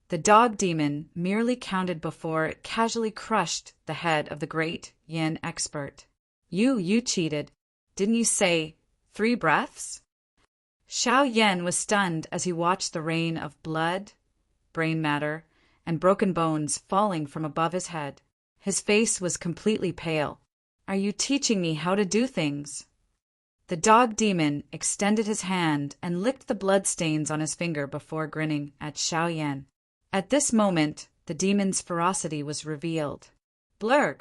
The dog demon merely counted before it casually crushed the head of the great Yin expert. You cheated. Didn't you say 3 breaths? Xiao Yan was stunned as he watched the rain of blood, brain matter, and broken bones falling from above his head. His face was completely pale. Are you teaching me how to do things? The dog demon extended his hand and licked the bloodstains on his finger before grinning at Xiao Yan. At this moment, the demon's ferocity was revealed. Blurg!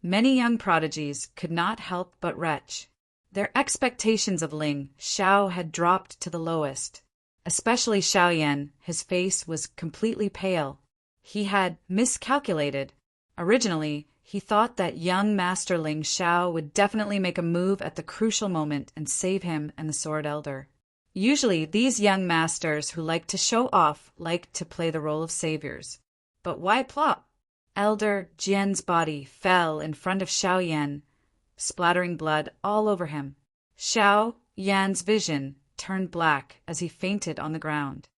Many young prodigies could not help but retch. Their expectations of Ling Xiao had dropped to the lowest. Especially Xiao Yan, his face was completely pale. He had miscalculated. Originally, he thought that young Master Ling Xiao would definitely make a move at the crucial moment and save him and the Sword Elder. Usually, these young masters who like to show off like to play the role of saviors. But why plop? Elder Jian's body fell in front of Xiao Yan, splattering blood all over him. Xiao Yan's vision turned black as he fainted on the ground.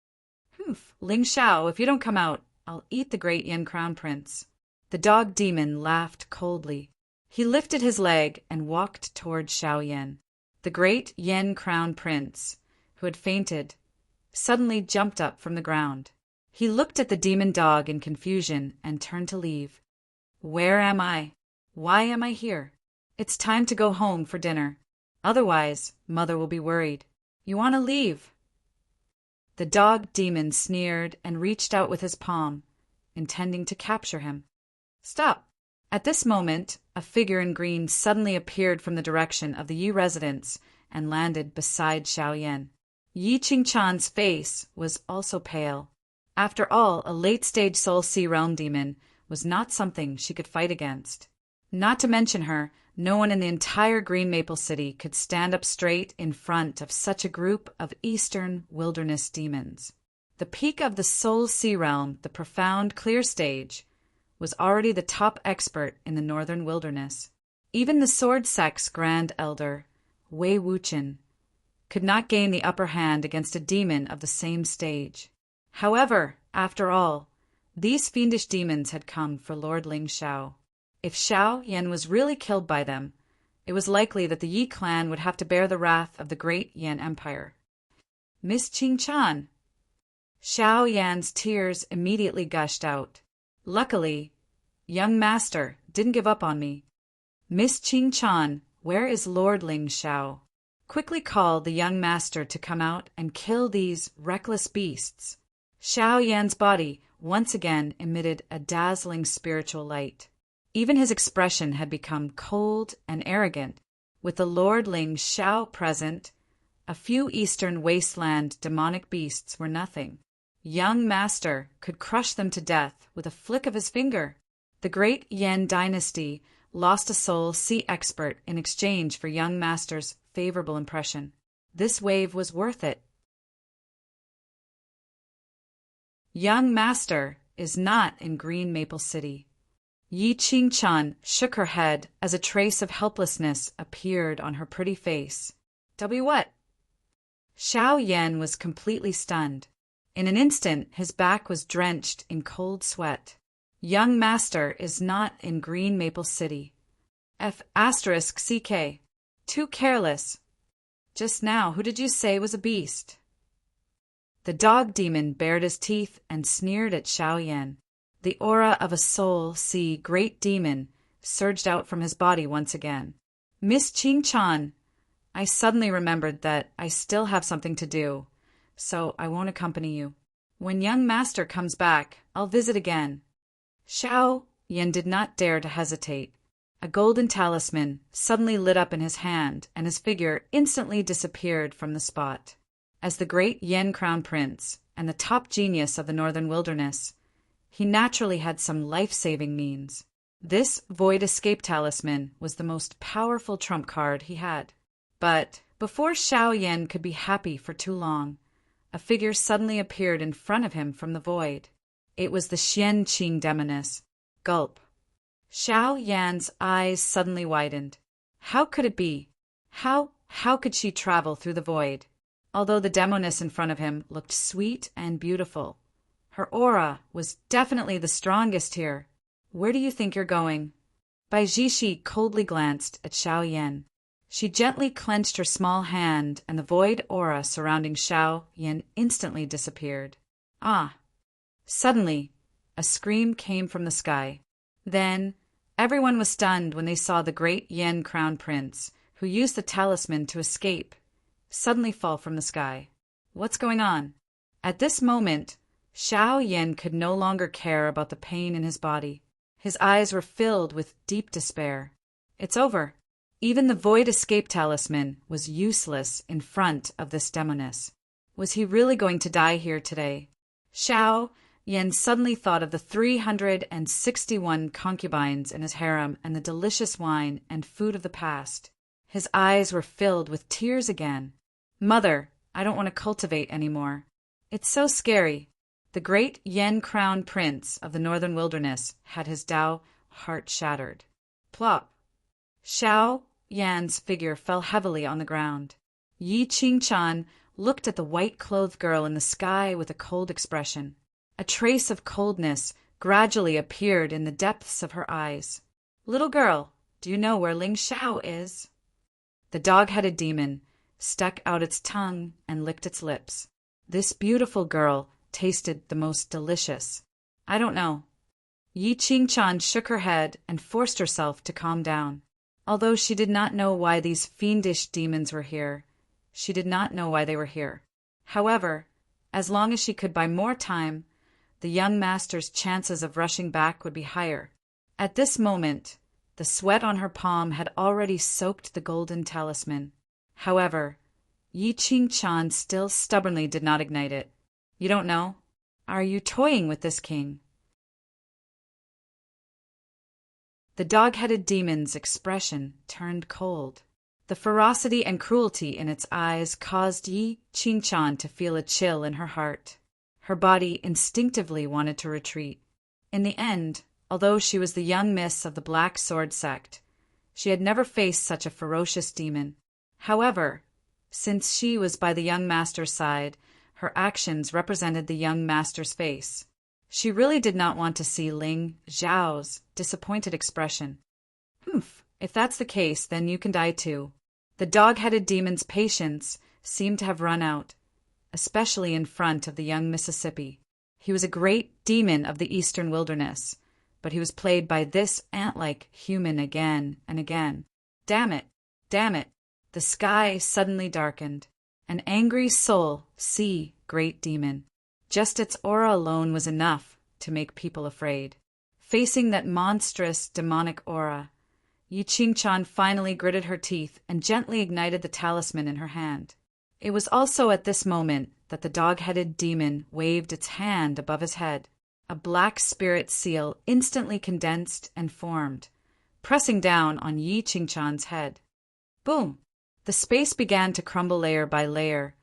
Humph, Ling Xiao, if you don't come out, I'll eat the great Yin Crown Prince. The dog demon laughed coldly. He lifted his leg and walked toward Xiao Yan. The great Yin Crown Prince, who had fainted, suddenly jumped up from the ground. He looked at the demon dog in confusion and turned to leave. Where am I? Why am I here? It's time to go home for dinner. Otherwise, Mother will be worried. You want to leave? The dog demon sneered and reached out with his palm, intending to capture him. Stop! At this moment, a figure in green suddenly appeared from the direction of the Yi residence and landed beside Xiao Yan. Yi Qingchan's face was also pale. After all, a late-stage Soul Sea Realm demon was not something she could fight against. Not to mention her, no one in the entire Green Maple City could stand up straight in front of such a group of eastern wilderness demons. The peak of the Soul Sea Realm, the profound clear stage, was already the top expert in the northern wilderness. Even the Sword Sect's Grand Elder, Wei Wuchen, could not gain the upper hand against a demon of the same stage. However, after all, these fiendish demons had come for Lord Ling Xiao. If Xiao Yan was really killed by them, it was likely that the Yi clan would have to bear the wrath of the great Yan Empire. Miss Qingchan! Xiao Yan's tears immediately gushed out. Luckily, young master didn't give up on me. Miss Qingchan, where is Lord Ling Xiao? Quickly call the young master to come out and kill these reckless beasts. Xiao Yan's body once again emitted a dazzling spiritual light. Even his expression had become cold and arrogant. With the Lord Ling Xiao present, a few eastern wasteland demonic beasts were nothing. Young master could crush them to death with a flick of his finger. The great Yan dynasty lost a Soul Sea expert in exchange for young master's favorable impression. This wave was worth it. Young master is not in Green Maple City. Yi Qingchan shook her head as a trace of helplessness appeared on her pretty face. What? Xiao Yan was completely stunned. In an instant, his back was drenched in cold sweat. Young master is not in Green Maple City. *CK. Too careless. Just now, who did you say was a beast? The dog demon bared his teeth and sneered at Xiao Yan. The aura of a Soul Sea great demon surged out from his body once again. Miss Qingchan, I suddenly remembered that I still have something to do, so I won't accompany you. When young master comes back, I'll visit again. Xiao Yan did not dare to hesitate. A golden talisman suddenly lit up in his hand, and his figure instantly disappeared from the spot. As the great Yin Crown Prince and the top genius of the northern wilderness, he naturally had some life-saving means. This Void Escape Talisman was the most powerful trump card he had. But before Xiao Yan could be happy for too long, a figure suddenly appeared in front of him from the void. It was the Xian Qing demoness. Gulp. Xiao Yan's eyes suddenly widened. How could it be? How could she travel through the void? Although the demoness in front of him looked sweet and beautiful, her aura was definitely the strongest here. Where do you think you're going? Bai Jishi coldly glanced at Xiao Yan. She gently clenched her small hand, and the void aura surrounding Xiao Yan instantly disappeared. Ah! Suddenly, a scream came from the sky. Then, everyone was stunned when they saw the great Yin Crown Prince, who used the talisman to escape, suddenly fall from the sky. What's going on? At this moment, Xiao Yan could no longer care about the pain in his body. His eyes were filled with deep despair. It's over. Even the void escape talisman was useless in front of this demoness. Was he really going to die here today? Xiao Yan suddenly thought of the 361 concubines in his harem and the delicious wine and food of the past. His eyes were filled with tears again. Mother, I don't want to cultivate anymore. It's so scary. The great Yen Crown Prince of the Northern Wilderness had his Tao heart shattered. Plop! Xiao Yan's figure fell heavily on the ground. Yi Qingchan looked at the white-clothed girl in the sky with a cold expression. A trace of coldness gradually appeared in the depths of her eyes. Little girl, do you know where Ling Xiao is? The dog-headed demon stuck out its tongue and licked its lips. This beautiful girl tasted the most delicious. I don't know. Yi Qingchan shook her head and forced herself to calm down. Although she did not know why these fiendish demons were here, she did not know why they were here. However, as long as she could buy more time, the young master's chances of rushing back would be higher. At this moment, the sweat on her palm had already soaked the golden talisman. However, Yi Qingchan still stubbornly did not ignite it. You don't know? Are you toying with this king? The dog-headed demon's expression turned cold. The ferocity and cruelty in its eyes caused Yi Qingchan to feel a chill in her heart. Her body instinctively wanted to retreat. In the end, although she was the young miss of the Black Sword sect, she had never faced such a ferocious demon. However, since she was by the young master's side, her actions represented the young master's face. She really did not want to see Ling Xiao's disappointed expression. Humph, if that's the case, then you can die too. The dog-headed demon's patience seemed to have run out, especially in front of the young Mississippi. He was a great demon of the eastern wilderness, but he was played by this ant-like human again and again. Damn it! Damn it! The sky suddenly darkened. An angry soul, see, great demon. Just its aura alone was enough to make people afraid. Facing that monstrous demonic aura, Yi Qingchan finally gritted her teeth and gently ignited the talisman in her hand. It was also at this moment that the dog-headed demon waved its hand above his head. A black spirit seal instantly condensed and formed, pressing down on Yi Qingchan's head. Boom! The space began to crumble layer by layer,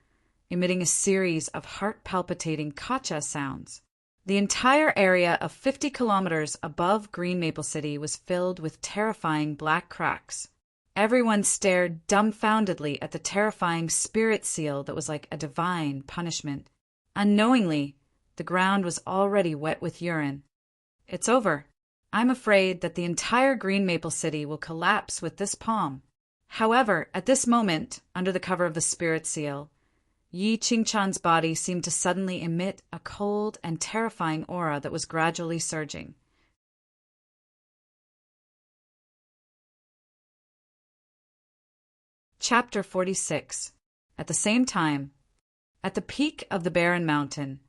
emitting a series of heart-palpitating kacha sounds. The entire area of 50 kilometers above Green Maple City was filled with terrifying black cracks. Everyone stared dumbfoundedly at the terrifying spirit seal that was like a divine punishment. Unknowingly, the ground was already wet with urine. It's over. I'm afraid that the entire Green Maple City will collapse with this palm. However, at this moment, under the cover of the spirit seal, Yi Qingchan's body seemed to suddenly emit a cold and terrifying aura that was gradually surging. Chapter 46. At the same time, at the peak of the barren mountain,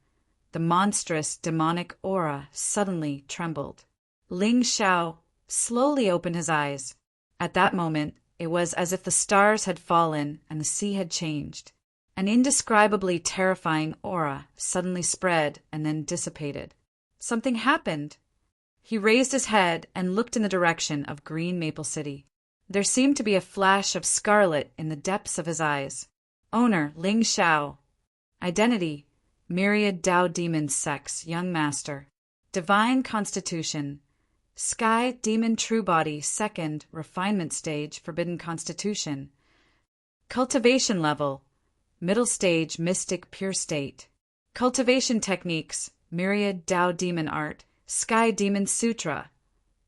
the monstrous demonic aura suddenly trembled. Ling Xiao slowly opened his eyes. At that moment, it was as if the stars had fallen and the sea had changed. An indescribably terrifying aura suddenly spread and then dissipated. Something happened. He raised his head and looked in the direction of Green Maple City. There seemed to be a flash of scarlet in the depths of his eyes. Owner, Ling Xiao. Identity, Myriad Tao Demon Sex, Young Master. Divine Constitution, Sky Demon True Body, Second, Refinement Stage, Forbidden Constitution. Cultivation Level, Middle Stage, Mystic Pure State. Cultivation Techniques, Myriad Tao Demon Art, Sky Demon Sutra.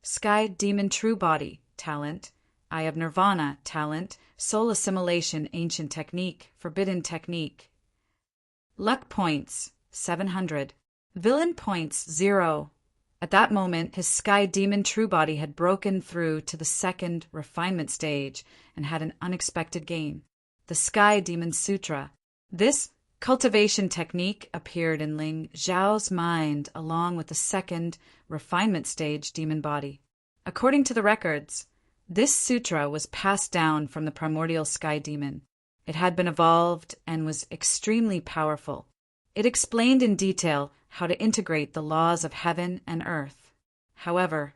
Sky Demon True Body, Talent. Eye of Nirvana, Talent. Soul Assimilation, Ancient Technique, Forbidden Technique. Luck Points, 700. Villain Points, 0. At that moment, his sky demon true body had broken through to the second refinement stage and had an unexpected gain: the Sky Demon Sutra. This cultivation technique appeared in Ling Zhao's mind along with the second refinement stage demon body. According to the records, this sutra was passed down from the primordial sky demon. It had been evolved and was extremely powerful. It explained in detail how to integrate the laws of heaven and earth. However,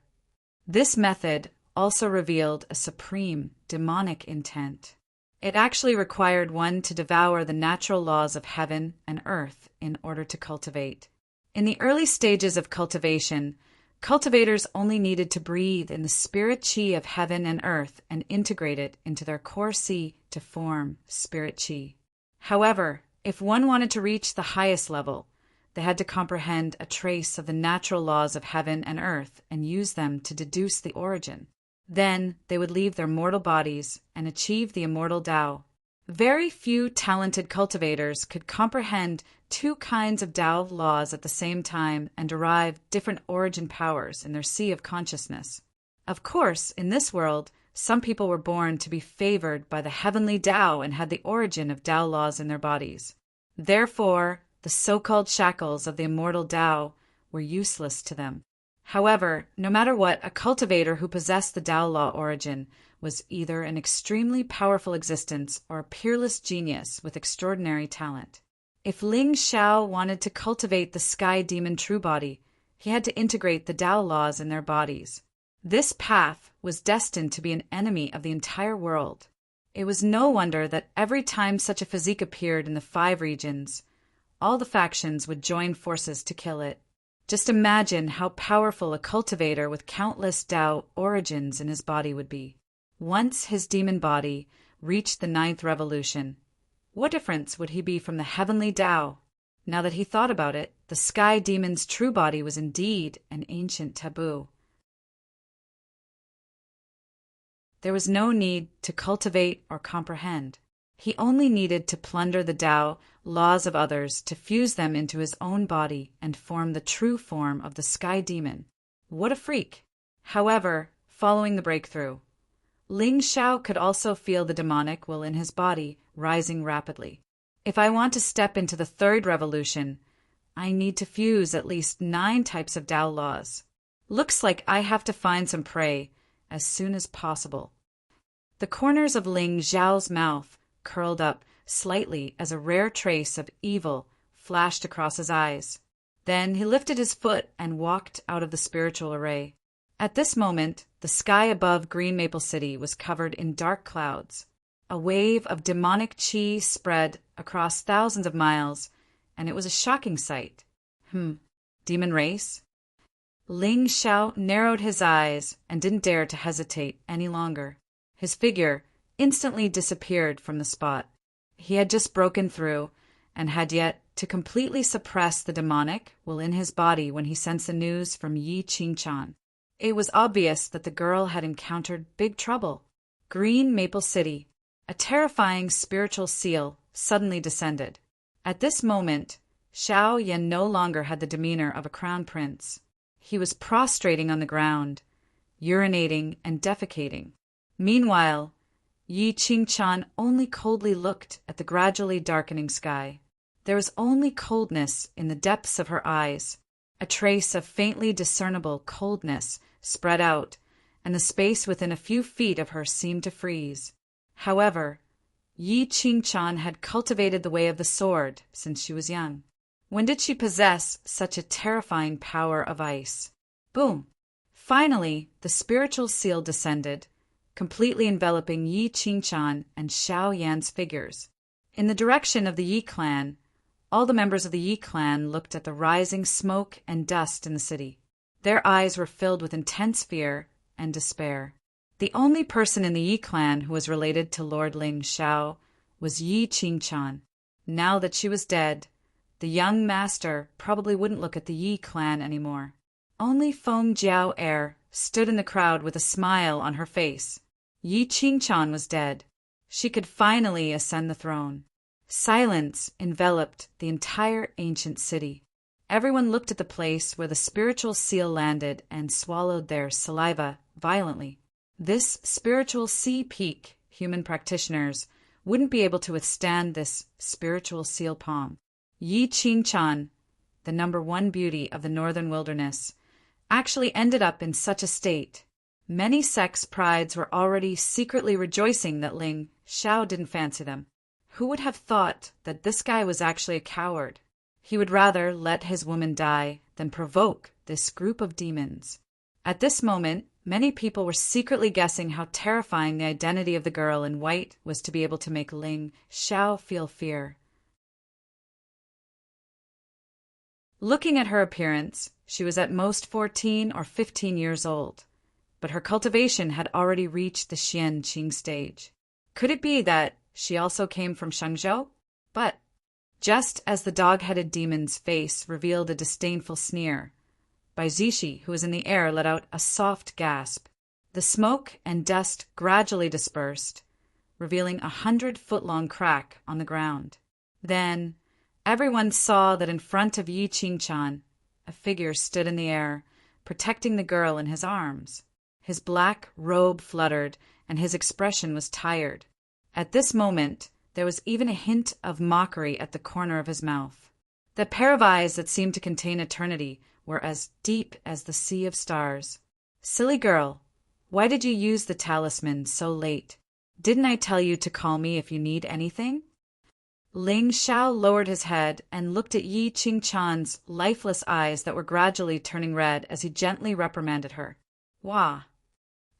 this method also revealed a supreme demonic intent. It actually required one to devour the natural laws of heaven and earth in order to cultivate. In the early stages of cultivation, cultivators only needed to breathe in the spirit chi of heaven and earth and integrate it into their core chi to form spirit chi. However, if one wanted to reach the highest level, they had to comprehend a trace of the natural laws of heaven and earth and use them to deduce the origin. Then they would leave their mortal bodies and achieve the immortal Tao. Very few talented cultivators could comprehend two kinds of Tao laws at the same time and derive different origin powers in their sea of consciousness. Of course, in this world, some people were born to be favored by the heavenly Tao and had the origin of Tao laws in their bodies. Therefore, the so-called shackles of the immortal Tao were useless to them. However, no matter what, a cultivator who possessed the Tao law origin was either an extremely powerful existence or a peerless genius with extraordinary talent. If Ling Xiao wanted to cultivate the sky demon true body, he had to integrate the Tao laws in their bodies. This path was destined to be an enemy of the entire world. It was no wonder that every time such a physique appeared in the 5 regions, all the factions would join forces to kill it. Just imagine how powerful a cultivator with countless Tao origins in his body would be. Once his demon body reached the 9th revolution, what difference would he be from the heavenly Tao? Now that he thought about it, the sky demon's true body was indeed an ancient taboo. There was no need to cultivate or comprehend. He only needed to plunder the Tao laws of others to fuse them into his own body and form the true form of the sky demon. What a freak! However, following the breakthrough, Ling Xiao could also feel the demonic will in his body rising rapidly. If I want to step into the 3rd revolution, I need to fuse at least 9 types of Tao laws. Looks like I have to find some prey as soon as possible. The corners of Ling Xiao's mouth curled up slightly as a rare trace of evil flashed across his eyes. Then he lifted his foot and walked out of the spiritual array. At this moment, the sky above Green Maple City was covered in dark clouds. A wave of demonic chi spread across thousands of miles, and it was a shocking sight. Demon race? Ling Xiao narrowed his eyes and didn't dare to hesitate any longer. His figure instantly disappeared from the spot. He had just broken through and had yet to completely suppress the demonic will in his body when he sensed the news from Yi Qingchan. It was obvious that the girl had encountered big trouble. Green Maple City, a terrifying spiritual seal, suddenly descended. At this moment, Xiao Yan no longer had the demeanor of a crown prince. He was prostrating on the ground, urinating and defecating. Meanwhile, Yi Qingchan only coldly looked at the gradually darkening sky. There was only coldness in the depths of her eyes. A trace of faintly discernible coldness spread out, and the space within a few feet of her seemed to freeze. However, Yi Qingchan had cultivated the way of the sword since she was young. When did she possess such a terrifying power of ice? Boom! Finally, the spiritual seal descended, completely enveloping Yi Qingchan and Xiao Yan's figures. In the direction of the Yi clan, all the members of the Yi clan looked at the rising smoke and dust in the city. Their eyes were filled with intense fear and despair. The only person in the Yi clan who was related to Lord Ling Xiao was Yi Qingchan. Now that she was dead, the young master probably wouldn't look at the Yi clan anymore. Only Feng Jiao Er stood in the crowd with a smile on her face. Yi Qingchan was dead. She could finally ascend the throne. Silence enveloped the entire ancient city. Everyone looked at the place where the spiritual seal landed and swallowed their saliva violently. This spiritual sea peak, human practitioners wouldn't be able to withstand this spiritual seal palm. Yi Qingchan, the #1 beauty of the northern wilderness, actually ended up in such a state. Many sex prides were already secretly rejoicing that Ling Xiao didn't fancy them. Who would have thought that this guy was actually a coward? He would rather let his woman die than provoke this group of demons. At this moment, many people were secretly guessing how terrifying the identity of the girl in white was to be able to make Ling Xiao feel fear. Looking at her appearance, she was at most 14 or 15 years old, but her cultivation had already reached the Xian Qing stage. Could it be that she also came from Shangzhou? But just as the dog-headed demon's face revealed a disdainful sneer, Bai Zishi, who was in the air, let out a soft gasp. The smoke and dust gradually dispersed, revealing a 100-foot-long crack on the ground. Then everyone saw that in front of Yi Qingchan, a figure stood in the air, protecting the girl in his arms. His black robe fluttered, and his expression was tired. At this moment, there was even a hint of mockery at the corner of his mouth. The pair of eyes that seemed to contain eternity were as deep as the sea of stars. "Silly girl, why did you use the talisman so late? Didn't I tell you to call me if you need anything?" Ling Xiao lowered his head and looked at Yi Qingchan's lifeless eyes that were gradually turning red as he gently reprimanded her. Wah!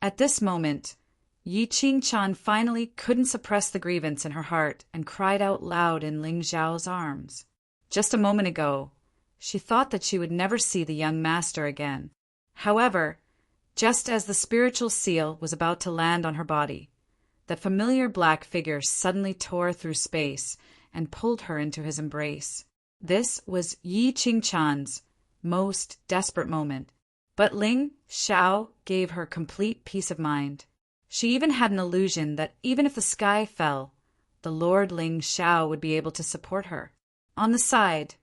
At this moment, Yi Qingchan finally couldn't suppress the grievance in her heart and cried out loud in Ling Xiao's arms. Just a moment ago, she thought that she would never see the young master again. However, just as the spiritual seal was about to land on her body, that familiar black figure suddenly tore through space and pulled her into his embrace. This was Yi Qingchan's most desperate moment, but Ling Xiao gave her complete peace of mind. She even had an illusion that even if the sky fell, the Lord Ling Xiao would be able to support her. On the side,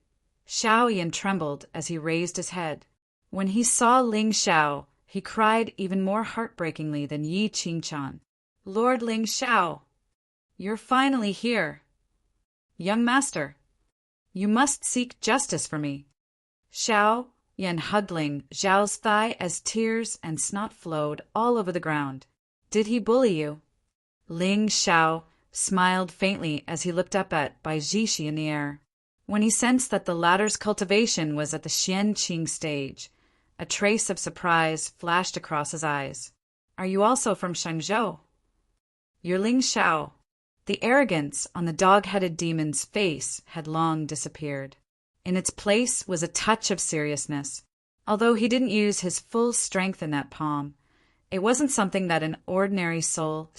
Xiao Yan trembled as he raised his head. When he saw Ling Xiao, he cried even more heartbreakingly than Yi Qingchan. "Lord Ling Xiao, you're finally here. Young master, you must seek justice for me." Xiao Yan hugged Ling Xiao's thigh as tears and snot flowed all over the ground. "Did he bully you?" Ling Xiao smiled faintly as he looked up at Bai Zishi in the air. When he sensed that the latter's cultivation was at the Xian Qing stage, a trace of surprise flashed across his eyes. "Are you also from Shangzhou?" "You're Ling Xiao." The arrogance on the dog-headed demon's face had long disappeared. In its place was a touch of seriousness. Although he didn't use his full strength in that palm, it wasn't something that an ordinary soul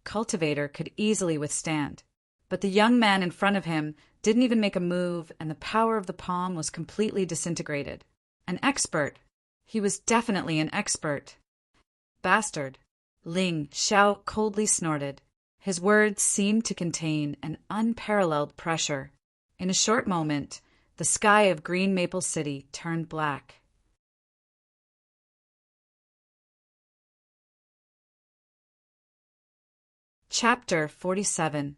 cultivator could easily withstand. But the young man in front of him didn't even make a move, and the power of the palm was completely disintegrated. An expert. He was definitely an expert. "Bastard." Ling Xiao coldly snorted. His words seemed to contain an unparalleled pressure. In a short moment, the sky of Green Maple City turned black. Chapter 47.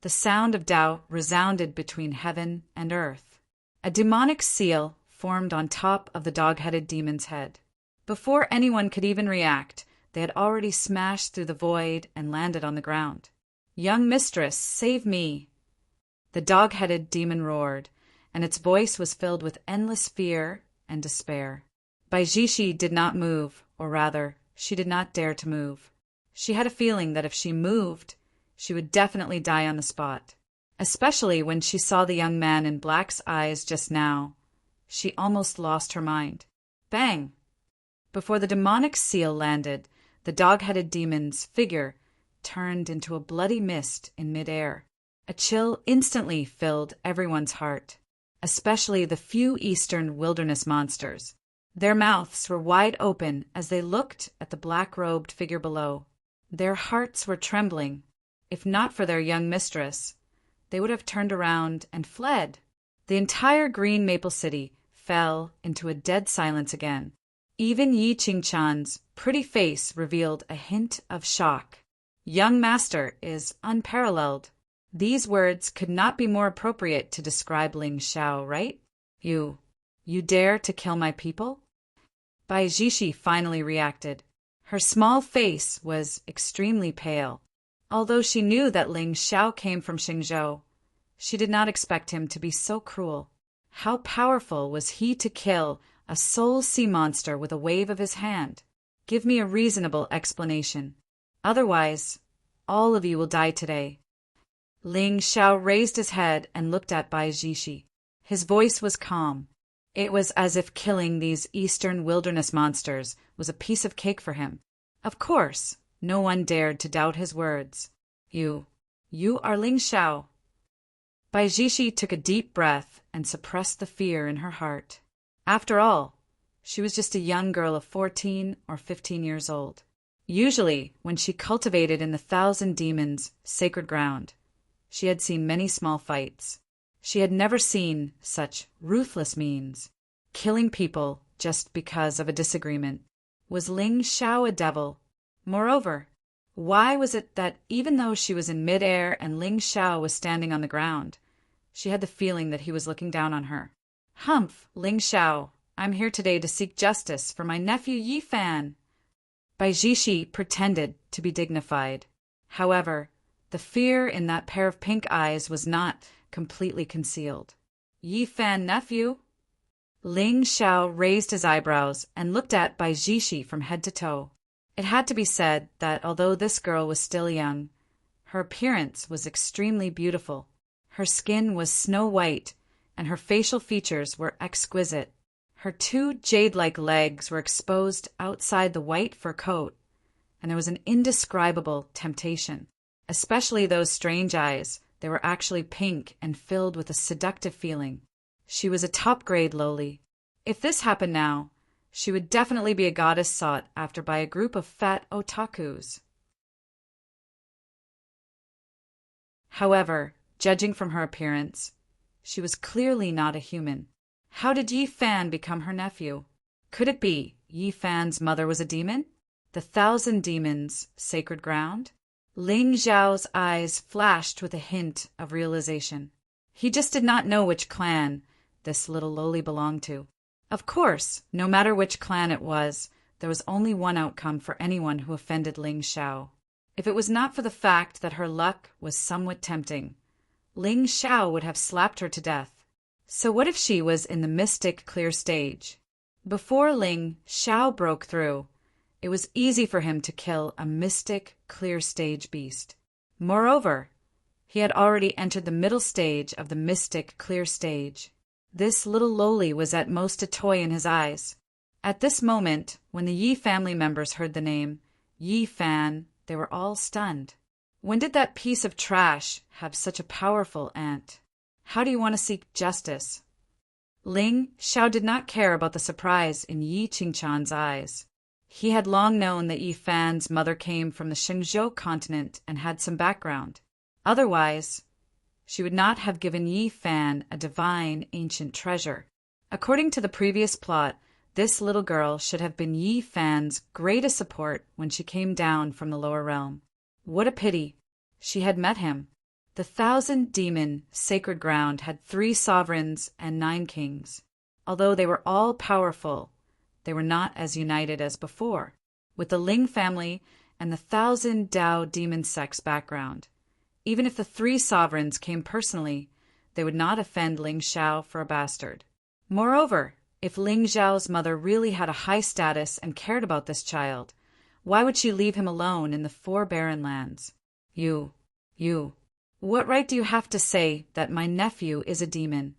The sound of Tao resounded between heaven and earth. A demonic seal formed on top of the dog-headed demon's head. Before anyone could even react, they had already smashed through the void and landed on the ground. "Young mistress, save me!" The dog-headed demon roared, and its voice was filled with endless fear and despair. Bai Zishi did not move, or rather, she did not dare to move. She had a feeling that if she moved, she would definitely die on the spot. Especially when she saw the young man in black's eyes just now. She almost lost her mind. Bang! Before the demonic seal landed, the dog-headed demon's figure turned into a bloody mist in midair. A chill instantly filled everyone's heart, especially the few eastern wilderness monsters. Their mouths were wide open as they looked at the black-robed figure below. Their hearts were trembling. If not for their young mistress, they would have turned around and fled. The entire green maple city fell into a dead silence again. Even Yi Qingchan's pretty face revealed a hint of shock. Young master is unparalleled. These words could not be more appropriate to describe Ling Xiao, right? You dare to kill my people? Bai Jishi finally reacted. Her small face was extremely pale. Although she knew that Ling Xiao came from Xingzhou, she did not expect him to be so cruel. How powerful was he to kill a soul sea monster with a wave of his hand? Give me a reasonable explanation. Otherwise, all of you will die today. Ling Xiao raised his head and looked at Bai Jishi. His voice was calm. It was as if killing these eastern wilderness monsters was a piece of cake for him. Of course, no one dared to doubt his words. You are Ling Xiao. Bai Jishi took a deep breath and suppressed the fear in her heart. After all, she was just a young girl of 14 or 15 years old. Usually, when she cultivated in the Thousand Demons' sacred ground, she had seen many small fights. She had never seen such ruthless means, killing people just because of a disagreement. Was Ling Xiao a devil? Moreover, why was it that even though she was in midair and Ling Xiao was standing on the ground, she had the feeling that he was looking down on her? Humph, Ling Xiao, I'm here today to seek justice for my nephew Yi Fan. Bai Jishi pretended to be dignified. However, the fear in that pair of pink eyes was not completely concealed. Yi Fan nephew? Ling Xiao raised his eyebrows and looked at Bai Jishi from head to toe. It had to be said that although this girl was still young, her appearance was extremely beautiful. Her skin was snow white, and her facial features were exquisite. Her two jade-like legs were exposed outside the white fur coat, and there was an indescribable temptation. Especially those strange eyes, they were actually pink and filled with a seductive feeling. She was a top-grade loli. If this happened now, she would definitely be a goddess sought after by a group of fat otakus. However, judging from her appearance, she was clearly not a human. How did Yi Fan become her nephew? Could it be Yi Fan's mother was a demon? The Thousand Demons' sacred ground? Ling Xiao's eyes flashed with a hint of realization. He just did not know which clan this little loli belonged to. Of course, no matter which clan it was, there was only one outcome for anyone who offended Ling Xiao. If it was not for the fact that her luck was somewhat tempting, Ling Xiao would have slapped her to death. So what if she was in the mystic clear stage? Before Ling Xiao broke through, it was easy for him to kill a mystic clear stage beast. Moreover, he had already entered the middle stage of the mystic clear stage. This little loli was at most a toy in his eyes. At this moment, when the Yi family members heard the name Yi Fan, they were all stunned. When did that piece of trash have such a powerful aunt? How do you want to seek justice? Ling Xiao did not care about the surprise in Yi Qingchan's eyes. He had long known that Yi Fan's mother came from the Xingzhou continent and had some background. Otherwise, she would not have given Yi Fan a divine ancient treasure. According to the previous plot, this little girl should have been Yi Fan's greatest support when she came down from the lower realm. What a pity! She had met him. The Thousand Demon sacred ground had 3 sovereigns and 9 kings. Although they were all powerful, they were not as united as before, with the Ling family and the Thousand Dao demon sect's background. Even if the 3 sovereigns came personally, they would not offend Ling Xiao for a bastard. Moreover, if Ling Xiao's mother really had a high status and cared about this child, why would she leave him alone in the 4 barren lands? You, what right do you have to say that my nephew is a demon?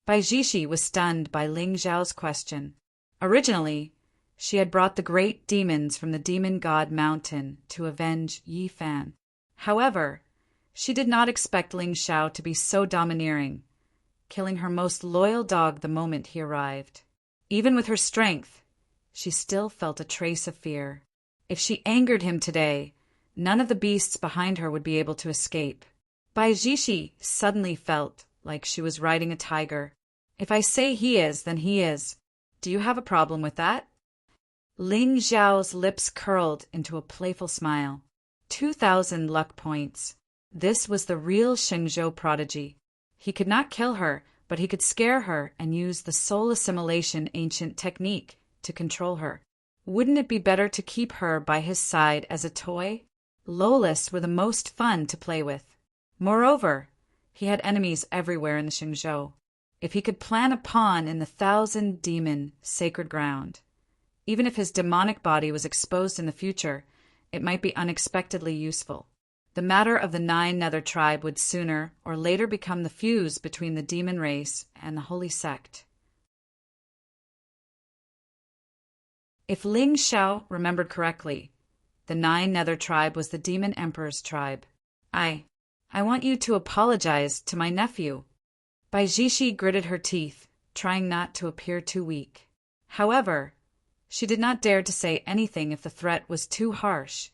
Bai Jishi was stunned by Ling Xiao's question. Originally, she had brought the great demons from the demon god mountain to avenge Yi Fan. However, she did not expect Ling Xiao to be so domineering, killing her most loyal dog the moment he arrived. Even with her strength, she still felt a trace of fear. If she angered him today, none of the beasts behind her would be able to escape. Bai Jishi suddenly felt like she was riding a tiger. If I say he is, then he is. Do you have a problem with that? Ling Xiao's lips curled into a playful smile. 2,000 luck points. This was the real Shengzhou prodigy. He could not kill her, but he could scare her and use the soul assimilation ancient technique to control her. Wouldn't it be better to keep her by his side as a toy? Lolas were the most fun to play with. Moreover, he had enemies everywhere in the Shengzhou. If he could plant a pawn in the 1,000-demon sacred ground, even if his demonic body was exposed in the future, it might be unexpectedly useful. The matter of the 9 Nether tribe would sooner or later become the fuse between the demon race and the holy sect. If Ling Xiao remembered correctly, the 9 Nether tribe was the demon emperor's tribe. I want you to apologize to my nephew. Bai Zishi gritted her teeth, trying not to appear too weak. However, she did not dare to say anything if the threat was too harsh,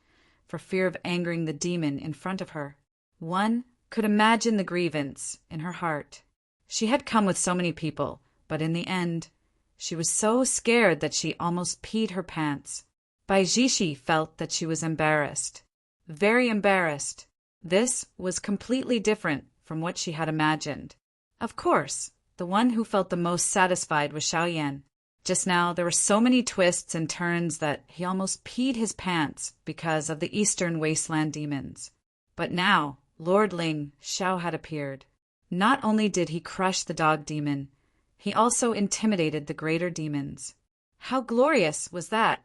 for fear of angering the demon in front of her. One could imagine the grievance in her heart. She had come with so many people, but in the end, she was so scared that she almost peed her pants. Bai Zishi felt that she was embarrassed. Very embarrassed. This was completely different from what she had imagined. Of course, the one who felt the most satisfied was Xiaoyan. Just now, there were so many twists and turns that he almost peed his pants because of the eastern wasteland demons. But now, Lord Ling Xiao had appeared. Not only did he crush the dog demon, he also intimidated the greater demons. How glorious was that!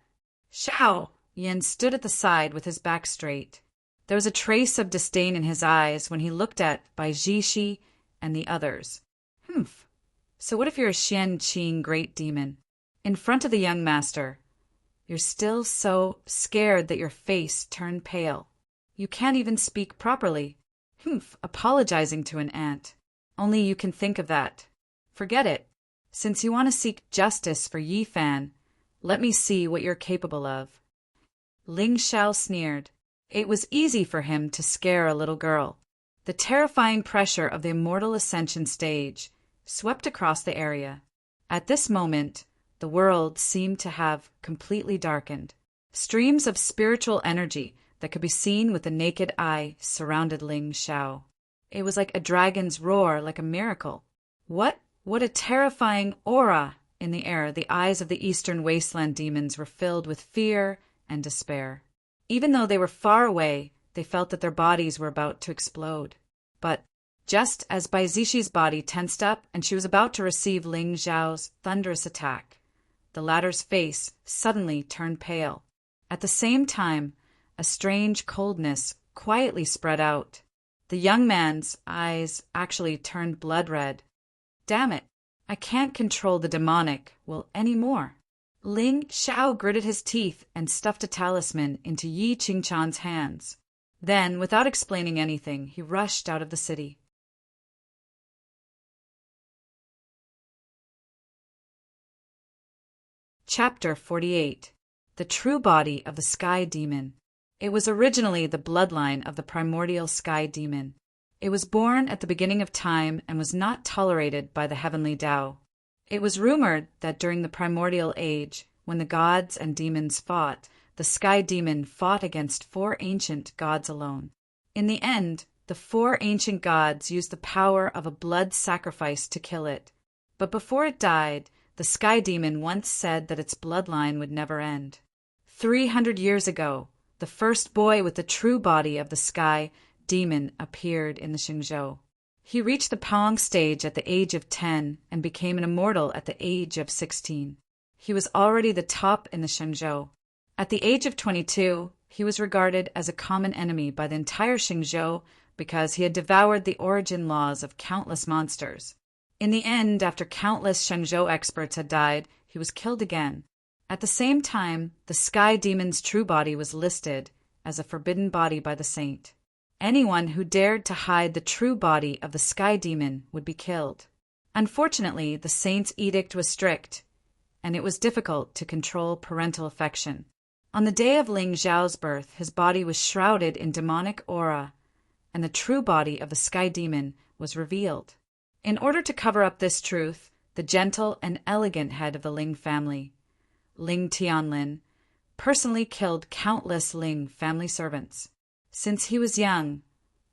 Xiao! Yin stood at the side with his back straight. There was a trace of disdain in his eyes when he looked at Bai Zishi and the others. So what if you're a Xian Qing great demon? In front of the young master, you're still so scared that your face turned pale. You can't even speak properly. Apologizing to an ant. Only you can think of that. Forget it. Since you want to seek justice for Yi Fan, let me see what you're capable of. Ling Xiao sneered. It was easy for him to scare a little girl. The terrifying pressure of the immortal ascension stage swept across the area. At this moment, the world seemed to have completely darkened. Streams of spiritual energy that could be seen with the naked eye surrounded Ling Xiao. It was like a dragon's roar, like a miracle. What a terrifying aura in the air! The eyes of the eastern wasteland demons were filled with fear and despair. Even though they were far away, they felt that their bodies were about to explode. But just as Bai Zishi's body tensed up and she was about to receive Ling Xiao's thunderous attack, the latter's face suddenly turned pale. At the same time, a strange coldness quietly spread out. The young man's eyes actually turned blood red. Damn it, I can't control the demonic will anymore. Ling Xiao gritted his teeth and stuffed a talisman into Yi Qingchan's hands. Then, without explaining anything, he rushed out of the city. Chapter 48. The True Body of the Sky Demon. It was originally the bloodline of the primordial sky demon. It was born at the beginning of time and was not tolerated by the heavenly Tao. It was rumored that during the primordial age, when the gods and demons fought, the sky demon fought against 4 ancient gods alone. In the end, the 4 ancient gods used the power of a blood sacrifice to kill it. But before it died, the sky demon once said that its bloodline would never end. 300 years ago, the first boy with the true body of the sky demon appeared in the Shengzhou. He reached the Pong stage at the age of 10 and became an immortal at the age of 16. He was already the top in the Shengzhou. At the age of 22, he was regarded as a common enemy by the entire Shengzhou because he had devoured the origin laws of countless monsters. In the end, after countless Shengzhou experts had died, he was killed again. At the same time, the sky demon's true body was listed as a forbidden body by the saint. Anyone who dared to hide the true body of the sky demon would be killed. Unfortunately, the saint's edict was strict, and it was difficult to control parental affection. On the day of Ling Xiao's birth, his body was shrouded in demonic aura, and the true body of the sky demon was revealed. In order to cover up this truth, the gentle and elegant head of the Ling family, Ling Tianlin, personally killed countless Ling family servants. Since he was young,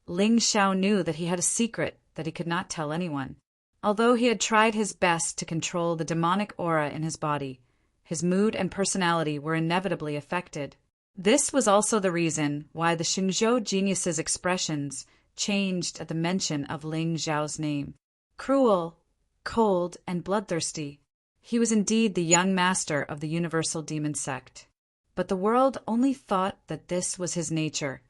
Ling Xiao knew that he had a secret that he could not tell anyone. Although he had tried his best to control the demonic aura in his body, his mood and personality were inevitably affected. This was also the reason why the Xingzhou genius's expressions changed at the mention of Ling Xiao's name. Cruel, cold, and bloodthirsty, he was indeed the young master of the universal demon sect. But the world only thought that this was his nature,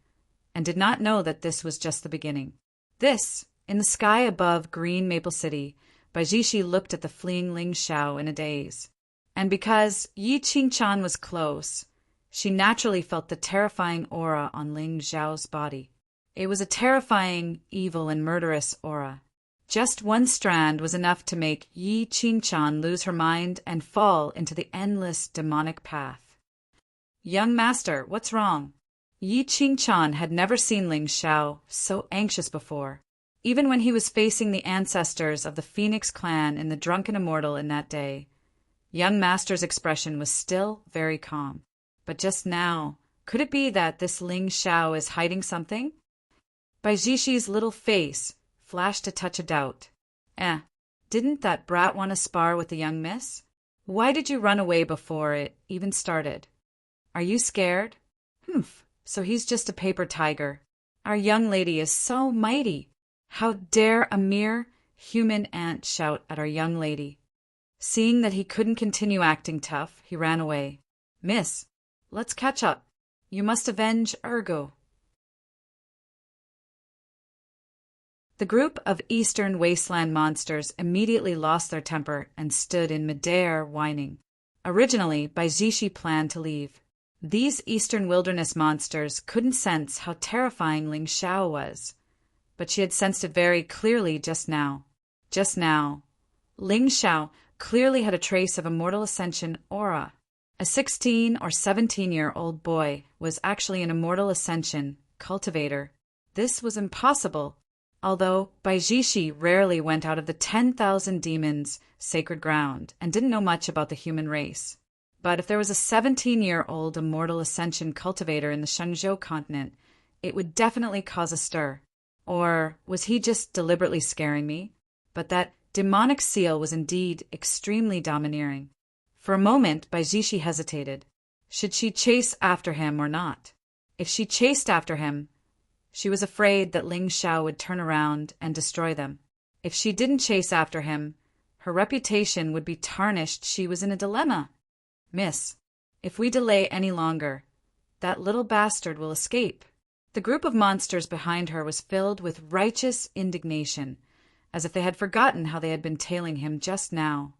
and did not know that this was just the beginning. This, in the sky above Green Maple City, Baijishi looked at the fleeing Ling Xiao in a daze. And because Yi Qingchan was close, she naturally felt the terrifying aura on Ling Xiao's body. It was a terrifying, evil, and murderous aura. Just one strand was enough to make Yi Qingchan lose her mind and fall into the endless demonic path. "Young master, what's wrong?" Yi Qingchan had never seen Ling Xiao so anxious before. Even when he was facing the ancestors of the Phoenix clan in the Drunken Immortal in that day, young master's expression was still very calm. But just now, could it be that this Ling Xiao is hiding something? Baijishi's little face flashed a touch of doubt. Didn't that brat want to spar with the young miss? Why did you run away before it even started? Are you scared? Humph, so he's just a paper tiger. Our young lady is so mighty. How dare a mere human ant shout at our young lady? Seeing that he couldn't continue acting tough, he ran away. "Miss, let's catch up. You must avenge Ergo." The group of eastern wasteland monsters immediately lost their temper and stood in midair whining. Originally, Baijishi planned to leave. These eastern wilderness monsters couldn't sense how terrifying Ling Xiao was, but she had sensed it very clearly just now. Just now, Ling Xiao clearly had a trace of immortal ascension aura. A 16 or 17-year-old boy was actually an immortal ascension cultivator. This was impossible. Although Baijishi rarely went out of the 10,000 demons' sacred ground and didn't know much about the human race. But if there was a 17-year-old immortal ascension cultivator in the Shenzhou continent, it would definitely cause a stir. Or was he just deliberately scaring me? But that demonic seal was indeed extremely domineering. For a moment, Baijishi hesitated. Should she chase after him or not? If she chased after him, she was afraid that Ling Xiao would turn around and destroy them. If she didn't chase after him, her reputation would be tarnished. She was in a dilemma. "Miss, if we delay any longer, that little bastard will escape." The group of monsters behind her was filled with righteous indignation, as if they had forgotten how they had been tailing him just now.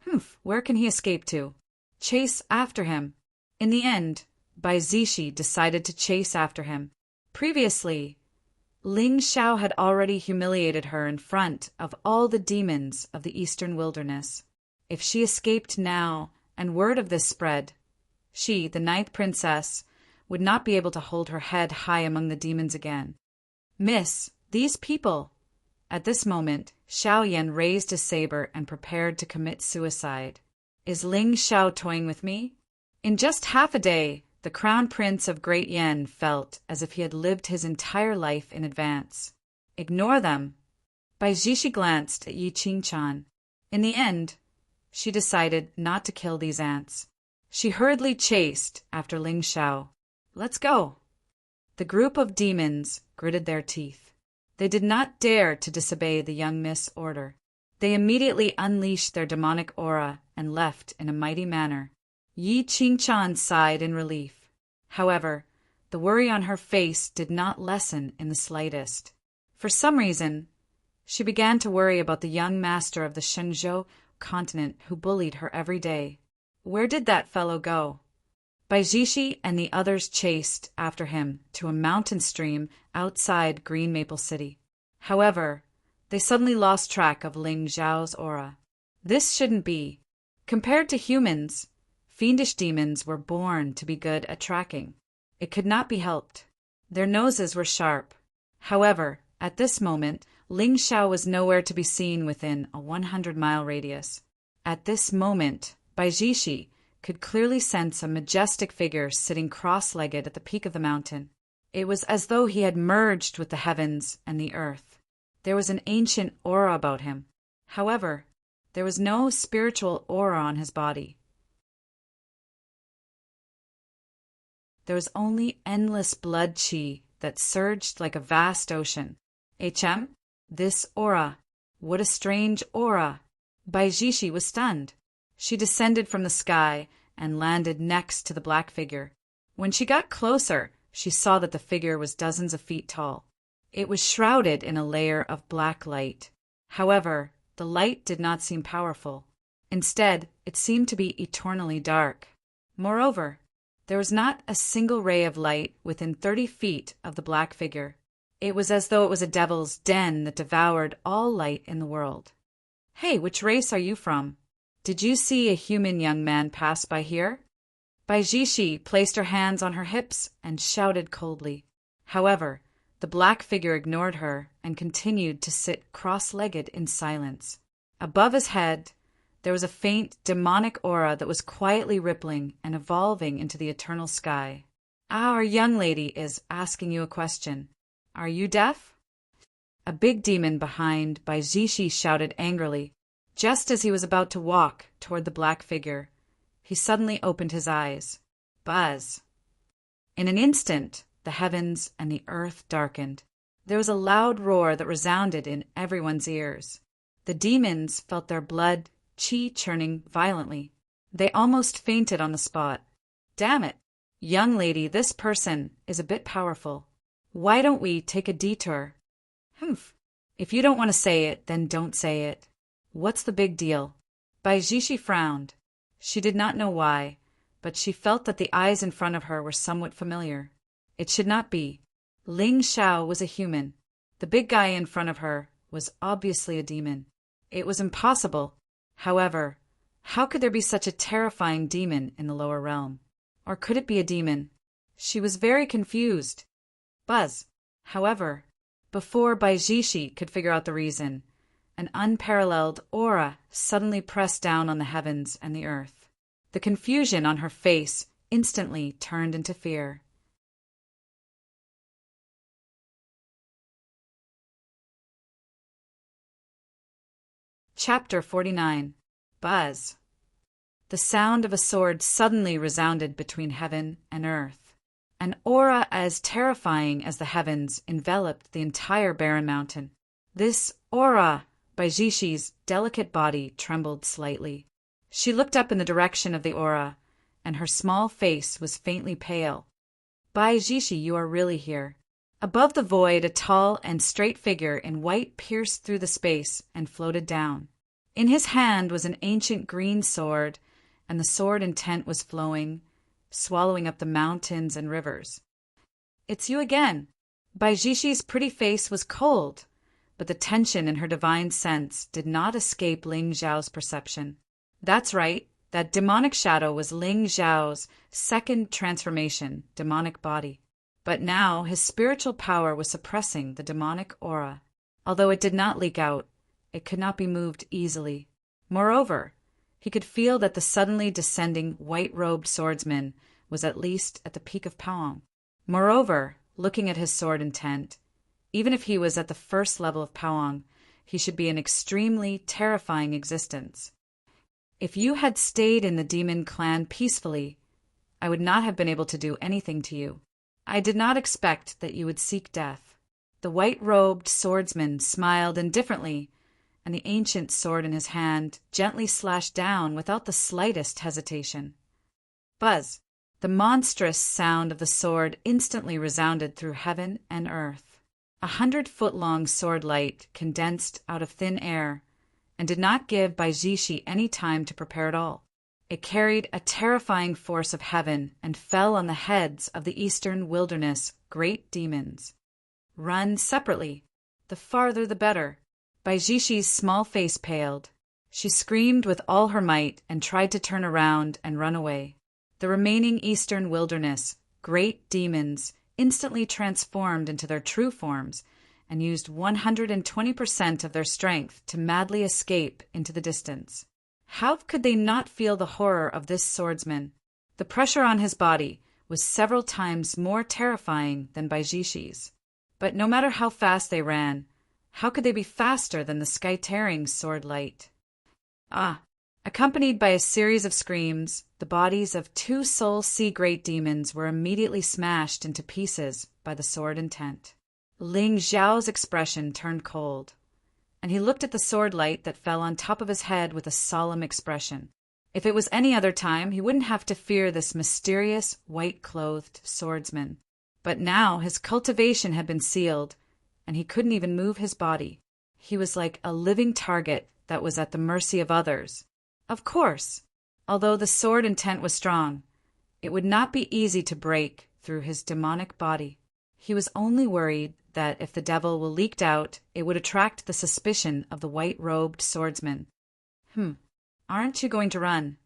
Humph, where can he escape to? Chase after him. In the end, Baijishi decided to chase after him. Previously, Ling Xiao had already humiliated her in front of all the demons of the eastern wilderness. If she escaped now, and word of this spread, she, the ninth princess, would not be able to hold her head high among the demons again. "Miss, these people." At this moment, Xiao Yan raised his saber and prepared to commit suicide. "Is Ling Xiao toying with me?" In just half a day, the crown prince of Great Yen felt as if he had lived his entire life in advance. Ignore them. Baijishi glanced at Yi Qingchan. In the end, she decided not to kill these ants. She hurriedly chased after Ling Xiao. "Let's go." The group of demons gritted their teeth. They did not dare to disobey the young miss' order. They immediately unleashed their demonic aura and left in a mighty manner. Yi Qingchan sighed in relief. However, the worry on her face did not lessen in the slightest. For some reason, she began to worry about the young master of the Shenzhou continent who bullied her every day. Where did that fellow go? Baijishi and the others chased after him to a mountain stream outside Green Maple City. However, they suddenly lost track of Ling Xiao's aura. This shouldn't be. Compared to humans, fiendish demons were born to be good at tracking. It could not be helped. Their noses were sharp. However, at this moment, Ling Xiao was nowhere to be seen within a 100-mile radius. At this moment, Bai Jishi could clearly sense a majestic figure sitting cross-legged at the peak of the mountain. It was as though he had merged with the heavens and the earth. There was an ancient aura about him. However, there was no spiritual aura on his body. There was only endless blood qi that surged like a vast ocean. This aura. What a strange aura! Bai Jishi was stunned. She descended from the sky and landed next to the black figure. When she got closer, she saw that the figure was dozens of feet tall. It was shrouded in a layer of black light. However, the light did not seem powerful. Instead, it seemed to be eternally dark. Moreover, there was not a single ray of light within 30 feet of the black figure. It was as though it was a devil's den that devoured all light in the world. "Hey, which race are you from? Did you see a human young man pass by here?" Bai Jishi placed her hands on her hips and shouted coldly. However, the black figure ignored her and continued to sit cross-legged in silence. Above his head, there was a faint demonic aura that was quietly rippling and evolving into the eternal sky. "Our young lady is asking you a question. Are you deaf?" A big demon behind Bai Jishi shouted angrily. Just as he was about to walk toward the black figure, he suddenly opened his eyes. Buzz! In an instant, the heavens and the earth darkened. There was a loud roar that resounded in everyone's ears. The demons felt their blood qi churning violently. They almost fainted on the spot. "Damn it! Young lady, this person is a bit powerful. Why don't we take a detour?" "Humph. If you don't want to say it, then don't say it. What's the big deal?" Bai Jishi frowned. She did not know why, but she felt that the eyes in front of her were somewhat familiar. It should not be. Ling Xiao was a human. The big guy in front of her was obviously a demon. It was impossible. However, how could there be such a terrifying demon in the lower realm? Or could it be a demon? She was very confused. Buzz. However, before Bai Jishi could figure out the reason, an unparalleled aura suddenly pressed down on the heavens and the earth. The confusion on her face instantly turned into fear. Chapter 49. Buzz. The sound of a sword suddenly resounded between heaven and earth. An aura as terrifying as the heavens enveloped the entire barren mountain. This aura, Bai Jishi's delicate body trembled slightly. She looked up in the direction of the aura, and her small face was faintly pale. "Bai Jishi, you are really here." Above the void, a tall and straight figure in white pierced through the space and floated down. In his hand was an ancient green sword, and the sword intent was flowing, swallowing up the mountains and rivers. "It's you again." Bai Jishi's pretty face was cold, but the tension in her divine sense did not escape Ling Zhao's perception. That's right, that demonic shadow was Ling Zhao's second transformation, demonic body. But now his spiritual power was suppressing the demonic aura. Although it did not leak out, it could not be moved easily. Moreover, he could feel that the suddenly descending white-robed swordsman was at least at the peak of Paong. Moreover, looking at his sword intent, even if he was at the first level of Paong, he should be an extremely terrifying existence. If you had stayed in the demon clan peacefully, I would not have been able to do anything to you. I did not expect that you would seek death. The white-robed swordsman smiled indifferently, and the ancient sword in his hand gently slashed down without the slightest hesitation. Buzz! The monstrous sound of the sword instantly resounded through heaven and earth. 100-foot-long sword light condensed out of thin air, and did not give Bai Jishi any time to prepare at all. It carried a terrifying force of heaven and fell on the heads of the eastern wilderness great demons. Run separately. The farther the better. Bai Jishi's small face paled. She screamed with all her might and tried to turn around and run away. The remaining eastern wilderness, great demons, instantly transformed into their true forms and used 120% of their strength to madly escape into the distance. How could they not feel the horror of this swordsman? The pressure on his body was several times more terrifying than Baijishi's. But no matter how fast they ran, how could they be faster than the sky-tearing sword light? Accompanied by a series of screams, the bodies of 2 soul sea great demons were immediately smashed into pieces by the sword intent. Ling Xiao's expression turned cold, and he looked at the sword light that fell on top of his head with a solemn expression. If it was any other time, he wouldn't have to fear this mysterious, white-clothed swordsman. But now his cultivation had been sealed, and he couldn't even move his body. He was like a living target that was at the mercy of others. Of course, although the sword intent was strong, it would not be easy to break through his demonic body. He was only worried that if the devil will leaked out, it would attract the suspicion of the white-robed swordsman. Aren't you going to run?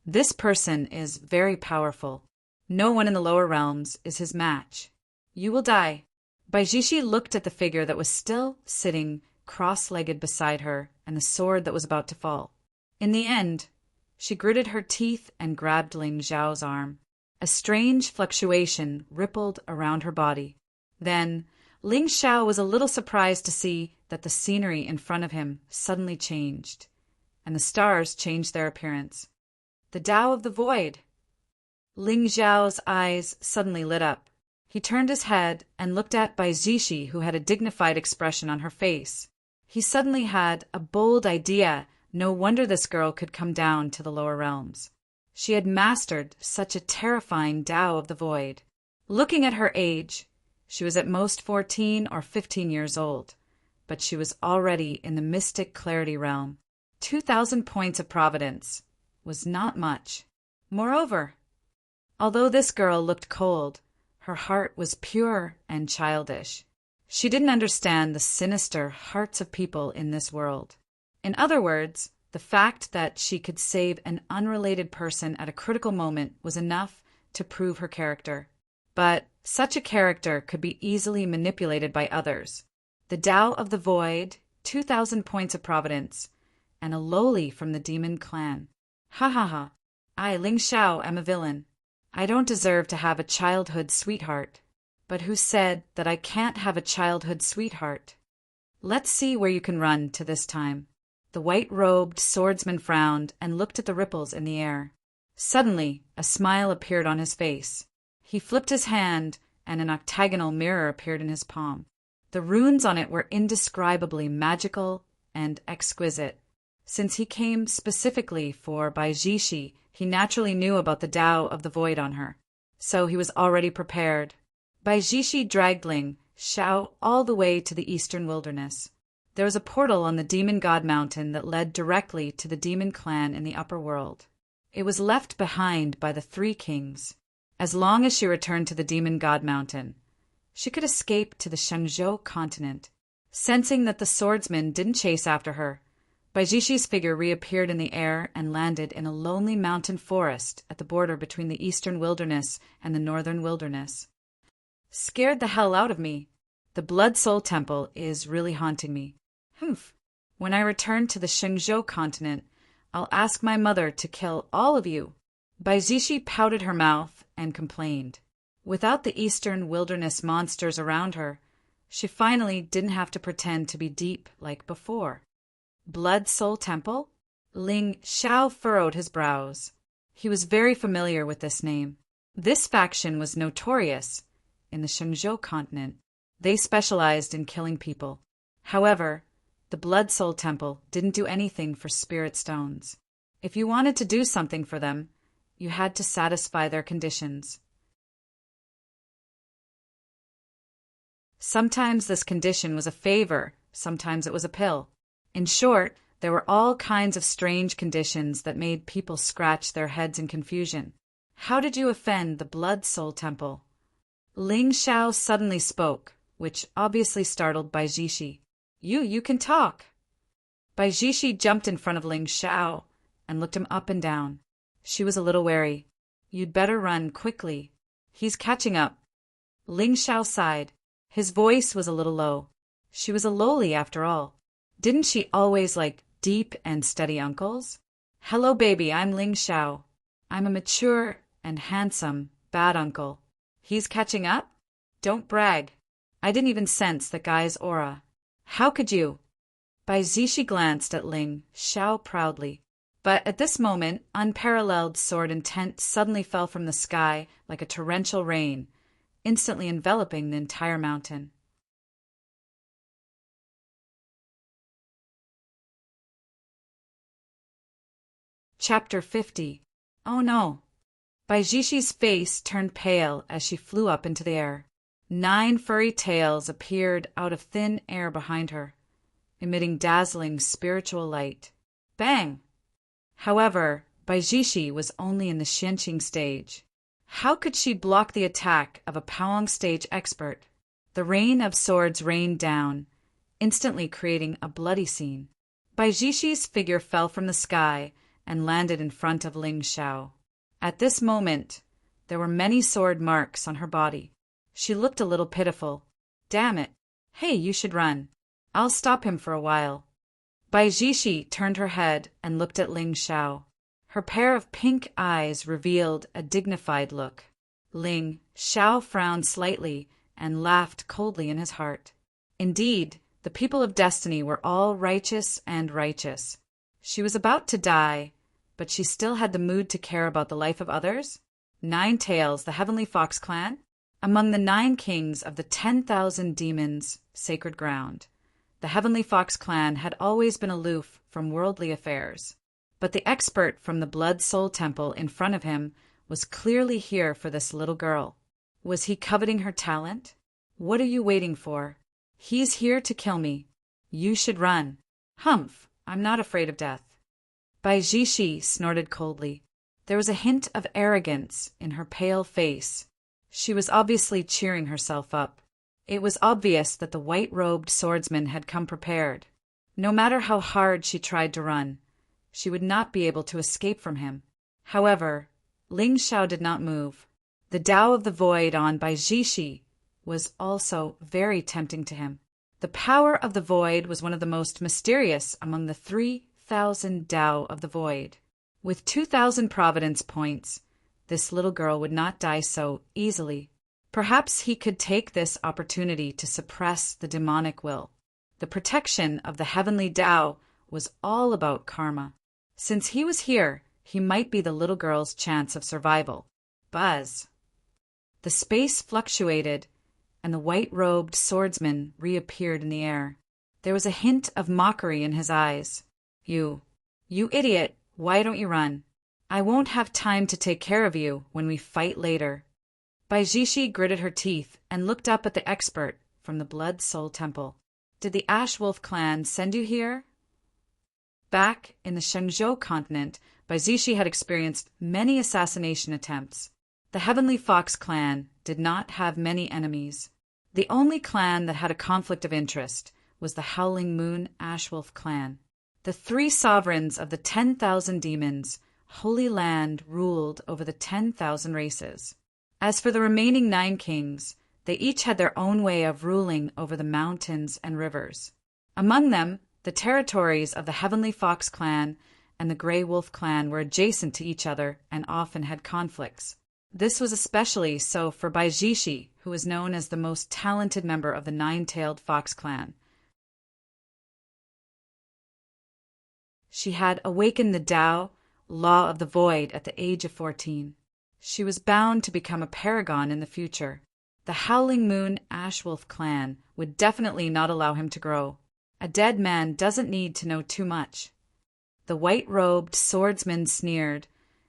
This person is very powerful. No one in the lower realms is his match. You will die. Baijishi looked at the figure that was still sitting cross-legged beside her and the sword that was about to fall. In the end, she gritted her teeth and grabbed Ling Xiao's arm. A strange fluctuation rippled around her body. Then, Ling Xiao was a little surprised to see that the scenery in front of him suddenly changed, and the stars changed their appearance. The Tao of the Void! Ling Xiao's eyes suddenly lit up. He turned his head and looked at Baijishi, who had a dignified expression on her face. He suddenly had a bold idea. No wonder this girl could come down to the lower realms. She had mastered such a terrifying Tao of the Void. Looking at her age, she was at most 14 or 15 years old, but she was already in the mystic clarity realm. 2,000 points of providence was not much. Moreover, although this girl looked cold, her heart was pure and childish. She didn't understand the sinister hearts of people in this world. In other words, the fact that she could save an unrelated person at a critical moment was enough to prove her character. But such a character could be easily manipulated by others. The Tao of the Void, 2,000 points of providence, and a lowly from the demon clan. Ha! I, Ling Xiao, am a villain. I don't deserve to have a childhood sweetheart. But who said that I can't have a childhood sweetheart? Let's see where you can run to this time. The white-robed swordsman frowned and looked at the ripples in the air. Suddenly, a smile appeared on his face. He flipped his hand, and an octagonal mirror appeared in his palm. The runes on it were indescribably magical and exquisite. Since he came specifically for Baijishi, he naturally knew about the Tao of the Void on her. So he was already prepared. Baijishi dragged Ling Xiao all the way to the eastern wilderness. There was a portal on the Demon God Mountain that led directly to the demon clan in the upper world. It was left behind by the 3 kings. As long as she returned to the Demon God Mountain, she could escape to the Shenzhou continent. Sensing that the swordsman didn't chase after her, Baijishi's figure reappeared in the air and landed in a lonely mountain forest at the border between the eastern wilderness and the northern wilderness. Scared the hell out of me. The Blood Soul Temple is really haunting me. When I return to the Shenzhou continent, I'll ask my mother to kill all of you. Baijishi pouted her mouth and complained. Without the eastern wilderness monsters around her, she finally didn't have to pretend to be deep like before. Blood Soul Temple? Ling Xiao furrowed his brows. He was very familiar with this name. This faction was notorious in the Shenzhou continent. They specialized in killing people. However, the Blood Soul Temple didn't do anything for spirit stones. If you wanted to do something for them, you had to satisfy their conditions. Sometimes this condition was a favor, sometimes it was a pill. In short, there were all kinds of strange conditions that made people scratch their heads in confusion. How did you offend the Blood Soul Temple? Ling Xiao suddenly spoke, which obviously startled Baijishi. You can talk. Baijishi jumped in front of Ling Xiao and looked him up and down. She was a little wary. You'd better run quickly. He's catching up. Ling Xiao sighed. His voice was a little low. She was a lowly after all. Didn't she always like deep and steady uncles? Hello, baby, I'm Ling Xiao. I'm a mature and handsome bad uncle. He's catching up? Don't brag. I didn't even sense the guy's aura. How could you? Bai Zishi glanced at Ling Xiao proudly. But at this moment, unparalleled sword intent suddenly fell from the sky like a torrential rain, instantly enveloping the entire mountain. Chapter 50. Oh no! Bai Zishi's face turned pale as she flew up into the air. 9 furry tails appeared out of thin air behind her, emitting dazzling spiritual light. Bang! However, Bai Zishi was only in the Xianqing stage. How could she block the attack of a Powong stage expert? The rain of swords rained down, instantly creating a bloody scene. Bai Zishi's figure fell from the sky and landed in front of Ling Xiao. At this moment, there were many sword marks on her body. She looked a little pitiful. Damn it. Hey, you should run. I'll stop him for a while. Bai Zishi turned her head and looked at Ling Xiao. Her pair of pink eyes revealed a dignified look. Ling Xiao frowned slightly and laughed coldly in his heart. Indeed, the people of destiny were all righteous and righteous. She was about to die, but she still had the mood to care about the life of others. 9 Tails, the Heavenly Fox clan, among the 9 kings of the 10,000 demons' sacred ground. The Heavenly Fox clan had always been aloof from worldly affairs, but the expert from the Blood Soul Temple in front of him was clearly here for this little girl. Was he coveting her talent? What are you waiting for? He's here to kill me. You should run. Humph, I'm not afraid of death. Bai Zishi snorted coldly. There was a hint of arrogance in her pale face. She was obviously cheering herself up. It was obvious that the white-robed swordsman had come prepared. No matter how hard she tried to run, she would not be able to escape from him. However, Ling Xiao did not move. The Tao of the Void on Bai Zishi was also very tempting to him. The power of the Void was one of the most mysterious among the 3,000 Tao of the Void. With 2,000 Providence points, this little girl would not die so easily. Perhaps he could take this opportunity to suppress the demonic will. The protection of the heavenly Tao was all about karma. Since he was here, he might be the little girl's chance of survival. Buzz. The space fluctuated, and the white-robed swordsman reappeared in the air. There was a hint of mockery in his eyes. You idiot, why don't you run? I won't have time to take care of you when we fight later. Bai Zishi gritted her teeth and looked up at the expert from the Blood Soul Temple. Did the Ash Wolf clan send you here? Back in the Shenzhou continent, Bai Zishi had experienced many assassination attempts. The Heavenly Fox clan did not have many enemies. The only clan that had a conflict of interest was the Howling Moon Ashwolf clan. The 3 sovereigns of the 10,000 demons, Holy Land ruled over the 10,000 races. As for the remaining 9 kings, they each had their own way of ruling over the mountains and rivers. Among them, the territories of the Heavenly Fox clan and the Grey Wolf clan were adjacent to each other and often had conflicts. This was especially so for Bai Zishi, who was known as the most talented member of the 9-tailed fox clan. She had awakened the Tao, law of the void, at the age of 14. She was bound to become a paragon in the future. The Howling Moon Ashwolf clan would definitely not allow him to grow. A dead man doesn't need to know too much. The white-robed swordsman sneered,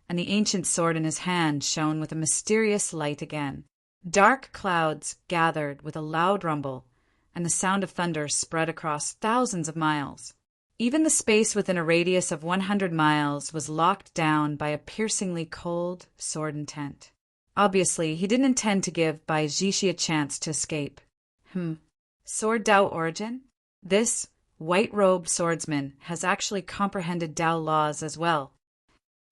and the ancient sword in his hand shone with a mysterious light again. Dark clouds gathered with a loud rumble, and the sound of thunder spread across thousands of miles. Even the space within a radius of 100 miles was locked down by a piercingly cold sword intent. Obviously, he didn't intend to give Bai Zishi a chance to escape. Sword Tao origin? This white-robed swordsman has actually comprehended Tao laws as well.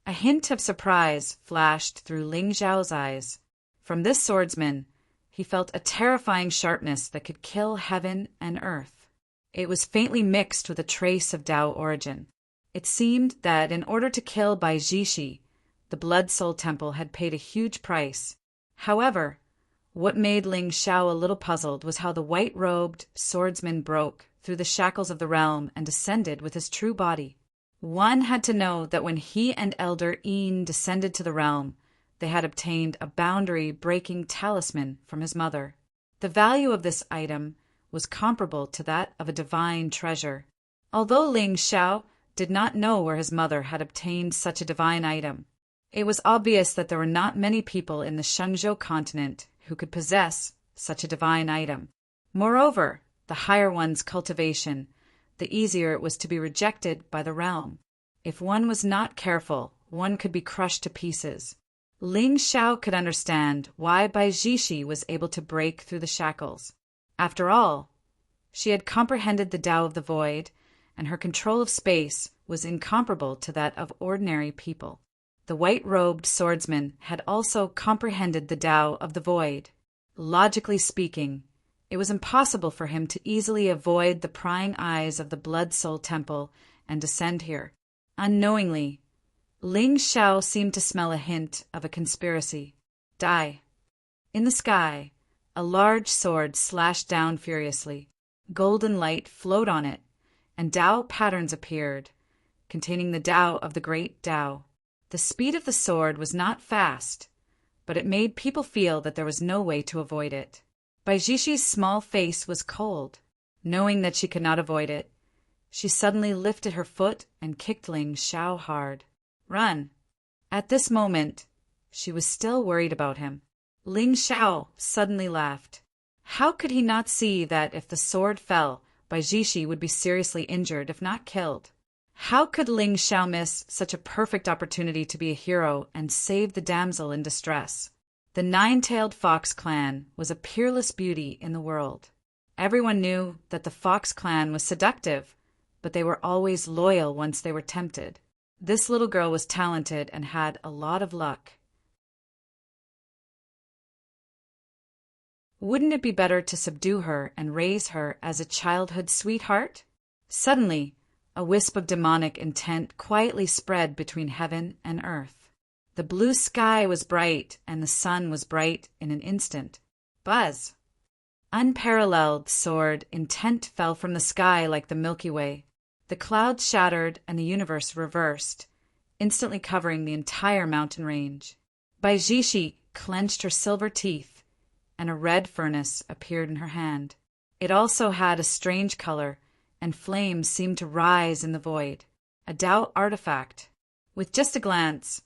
A hint of surprise flashed through Ling Zhao's eyes. From this swordsman, he felt a terrifying sharpness that could kill heaven and earth. It was faintly mixed with a trace of Tao origin. It seemed that in order to kill Bai Jishi, the Blood Soul Temple had paid a huge price. However, what made Ling Xiao a little puzzled was how the white-robed swordsman broke through the shackles of the realm and descended with his true body. One had to know that when he and Elder Een descended to the realm, they had obtained a boundary-breaking talisman from his mother. The value of this item was comparable to that of a divine treasure. Although Ling Xiao did not know where his mother had obtained such a divine item, it was obvious that there were not many people in the Shenzhou continent who could possess such a divine item. Moreover, the higher one's cultivation, the easier it was to be rejected by the realm. If one was not careful, one could be crushed to pieces. Ling Xiao could understand why Bai Jishi was able to break through the shackles. After all, she had comprehended the Tao of the Void, and her control of space was incomparable to that of ordinary people. The white-robed swordsman had also comprehended the Tao of the Void. Logically speaking, it was impossible for him to easily avoid the prying eyes of the Blood Soul Temple and descend here. Unknowingly, Ling Xiao seemed to smell a hint of a conspiracy. Die. In the sky, a large sword slashed down furiously. Golden light flowed on it, and Tao patterns appeared, containing the Tao of the great Tao. The speed of the sword was not fast, but it made people feel that there was no way to avoid it. Bai Jishi's small face was cold. Knowing that she could not avoid it, she suddenly lifted her foot and kicked Ling Xiao hard. Run. At this moment, she was still worried about him. Ling Xiao suddenly laughed. How could he not see that if the sword fell, Bai Jishi would be seriously injured, if not killed? How could Ling Xiao miss such a perfect opportunity to be a hero and save the damsel in distress? The Nine-Tailed Fox clan was a peerless beauty in the world. Everyone knew that the Fox clan was seductive, but they were always loyal once they were tempted. This little girl was talented and had a lot of luck. Wouldn't it be better to subdue her and raise her as a childhood sweetheart? Suddenly, a wisp of demonic intent quietly spread between heaven and earth. The blue sky was bright, and the sun was bright in an instant. Buzz! Unparalleled sword intent fell from the sky like the Milky Way. The clouds shattered and the universe reversed, instantly covering the entire mountain range. Bai Jishi clenched her silver teeth, and a red furnace appeared in her hand. It also had a strange color, and flames seemed to rise in the void. A Tao artifact. With just a glance,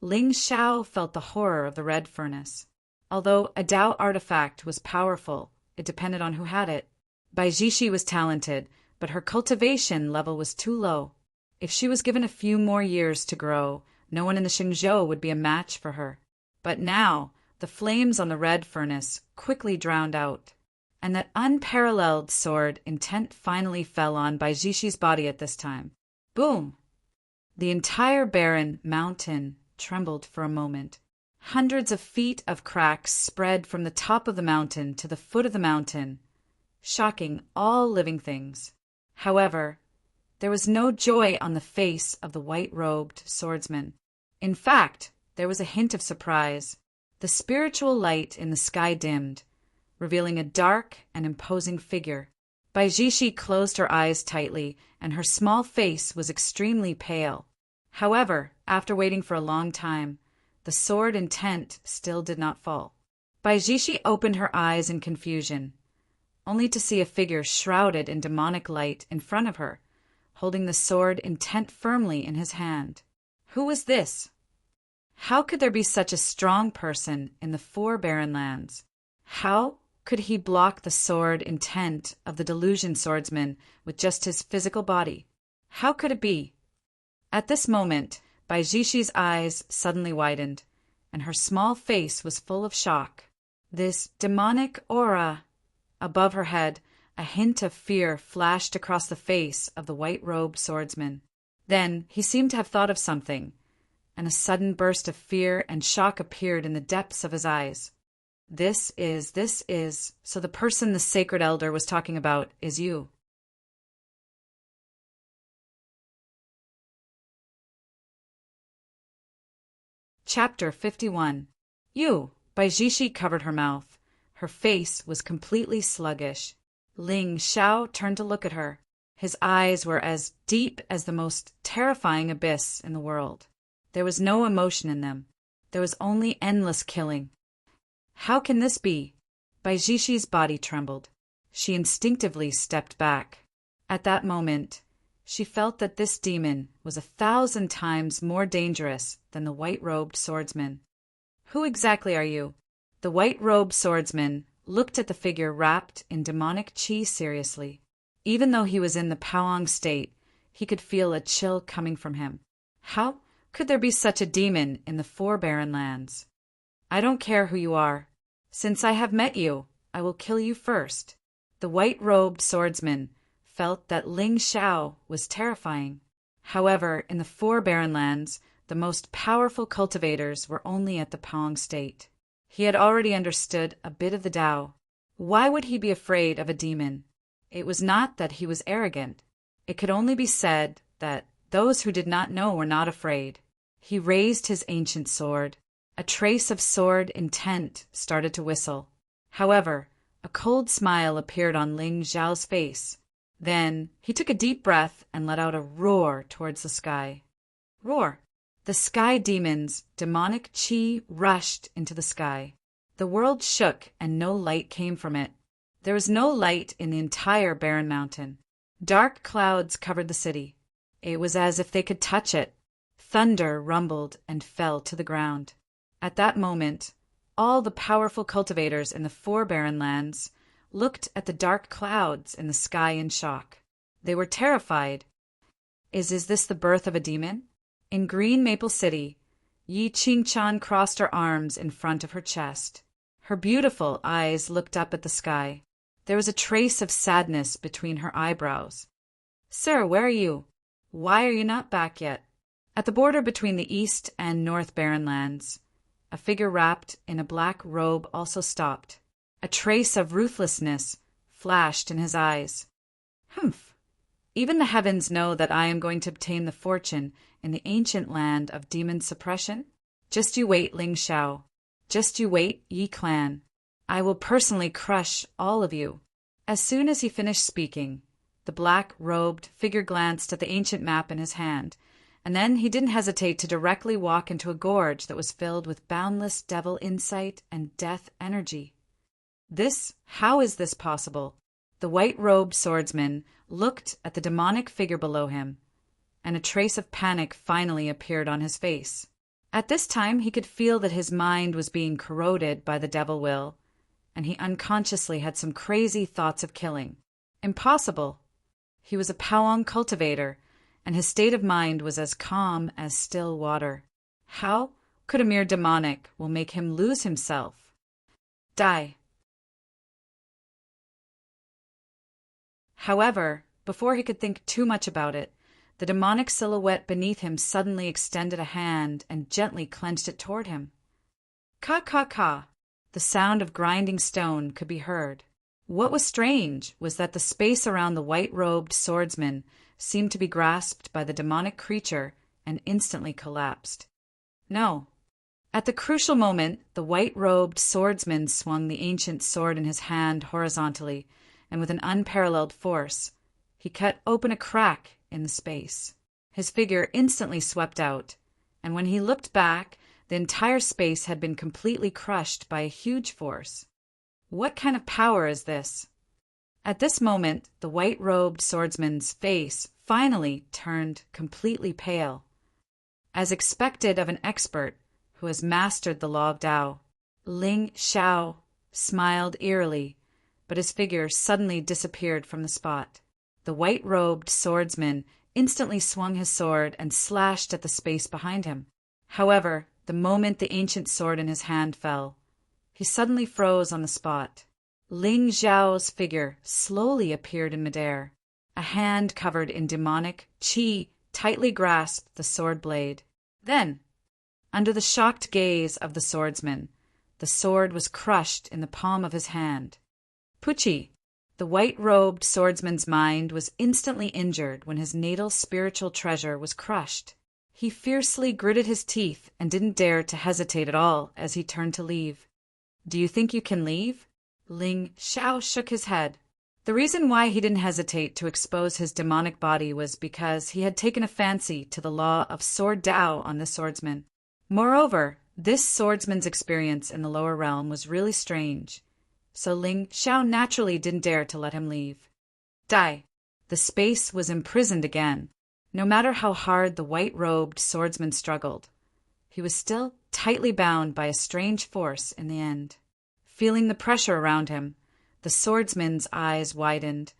Ling Xiao felt the horror of the red furnace. Although a Tao artifact was powerful, it depended on who had it. Bai Jishi was talented, but her cultivation level was too low. If she was given a few more years to grow, no one in the Xingzhou would be a match for her. But now, the flames on the red furnace quickly drowned out, and that unparalleled sword intent finally fell on Bai Jishi's body at this time. Boom! The entire barren mountain trembled for a moment. Hundreds of feet of cracks spread from the top of the mountain to the foot of the mountain, shocking all living things. However, there was no joy on the face of the white-robed swordsman. In fact, there was a hint of surprise. The spiritual light in the sky dimmed, revealing a dark and imposing figure. Bai Jishi closed her eyes tightly, and her small face was extremely pale. However, after waiting for a long time, the sword intent still did not fall. Bai Jishi opened her eyes in confusion, only to see a figure shrouded in demonic light in front of her, holding the sword intent firmly in his hand. Who was this? How could there be such a strong person in the four barren lands? How could he block the sword intent of the delusion swordsman with just his physical body? How could it be? At this moment, Bai Jishi's eyes suddenly widened, and her small face was full of shock. This demonic aura above her head, a hint of fear flashed across the face of the white-robed swordsman. Then he seemed to have thought of something, and a sudden burst of fear and shock appeared in the depths of his eyes. So the person the sacred elder was talking about is you. Chapter 51. You. Bai Jishi covered her mouth. Her face was completely sluggish. Ling Xiao turned to look at her. His eyes were as deep as the most terrifying abyss in the world. There was no emotion in them. There was only endless killing. How can this be? Bai Jishi's body trembled. She instinctively stepped back. At that moment, she felt that this demon was 1,000 times more dangerous than the white-robed swordsman. Who exactly are you? The white-robed swordsman looked at the figure wrapped in demonic qi seriously. Even though he was in the Powong state, he could feel a chill coming from him. How could there be such a demon in the Four Barren Lands? I don't care who you are. Since I have met you, I will kill you first. The white-robed swordsman felt that Ling Xiao was terrifying. However, in the Four Barren Lands, the most powerful cultivators were only at the Powong state. He had already understood a bit of the Tao. Why would he be afraid of a demon? It was not that he was arrogant. It could only be said that those who did not know were not afraid. He raised his ancient sword. A trace of sword intent started to whistle. However, a cold smile appeared on Ling Xiao's face. Then he took a deep breath and let out a roar towards the sky. Roar! The sky demon's demonic qi rushed into the sky. The world shook and no light came from it. There was no light in the entire barren mountain. Dark clouds covered the city. It was as if they could touch it. Thunder rumbled and fell to the ground. At that moment, all the powerful cultivators in the Four Barren Lands looked at the dark clouds in the sky in shock. They were terrified. Is this the birth of a demon? In Green Maple City, Yi Qingchan crossed her arms in front of her chest. Her beautiful eyes looked up at the sky. There was a trace of sadness between her eyebrows. Sir, where are you? Why are you not back yet? At the border between the East and North Barren Lands, a figure wrapped in a black robe also stopped. A trace of ruthlessness flashed in his eyes. Humph! Even the heavens know that I am going to obtain the fortune in the ancient land of demon suppression. Just you wait, Ling Xiao. Just you wait, Yi clan. I will personally crush all of you. As soon as he finished speaking, the black-robed figure glanced at the ancient map in his hand, and then he didn't hesitate to directly walk into a gorge that was filled with boundless devil insight and death energy. How is this possible? The white-robed swordsman looked at the demonic figure below him, and a trace of panic finally appeared on his face. At this time, he could feel that his mind was being corroded by the devil will, and he unconsciously had some crazy thoughts of killing. Impossible! He was a Powong cultivator, and his state of mind was as calm as still water. How could a mere demonic will make him lose himself? Die! However, before he could think too much about it, the demonic silhouette beneath him suddenly extended a hand and gently clenched it toward him. Ka ka ka! The sound of grinding stone could be heard. What was strange was that the space around the white-robed swordsman seemed to be grasped by the demonic creature and instantly collapsed. No. At the crucial moment, the white-robed swordsman swung the ancient sword in his hand horizontally, and with an unparalleled force, he cut open a crack in the space. His figure instantly swept out, and when he looked back, the entire space had been completely crushed by a huge force. What kind of power is this? At this moment, the white-robed swordsman's face finally turned completely pale. As expected of an expert who has mastered the law of Tao, Ling Xiao smiled eerily, but his figure suddenly disappeared from the spot. The white-robed swordsman instantly swung his sword and slashed at the space behind him. However, the moment the ancient sword in his hand fell, he suddenly froze on the spot. Ling Xiao's figure slowly appeared in midair. A hand covered in demonic qi tightly grasped the sword blade. Then, under the shocked gaze of the swordsman, The sword was crushed in the palm of his hand. Pucci, the white-robed swordsman's mind was instantly injured when his natal spiritual treasure was crushed. He fiercely gritted his teeth and didn't dare to hesitate at all as he turned to leave. "Do you think you can leave?" Ling Xiao shook his head. The reason why he didn't hesitate to expose his demonic body was because he had taken a fancy to the law of sword Dao on the swordsman. Moreover, this swordsman's experience in the lower realm was really strange, so Ling Xiao naturally didn't dare to let him leave. Die! The space was imprisoned again. No matter how hard the white-robed swordsman struggled, he was still tightly bound by a strange force in the end. Feeling the pressure around him, the swordsman's eyes widened,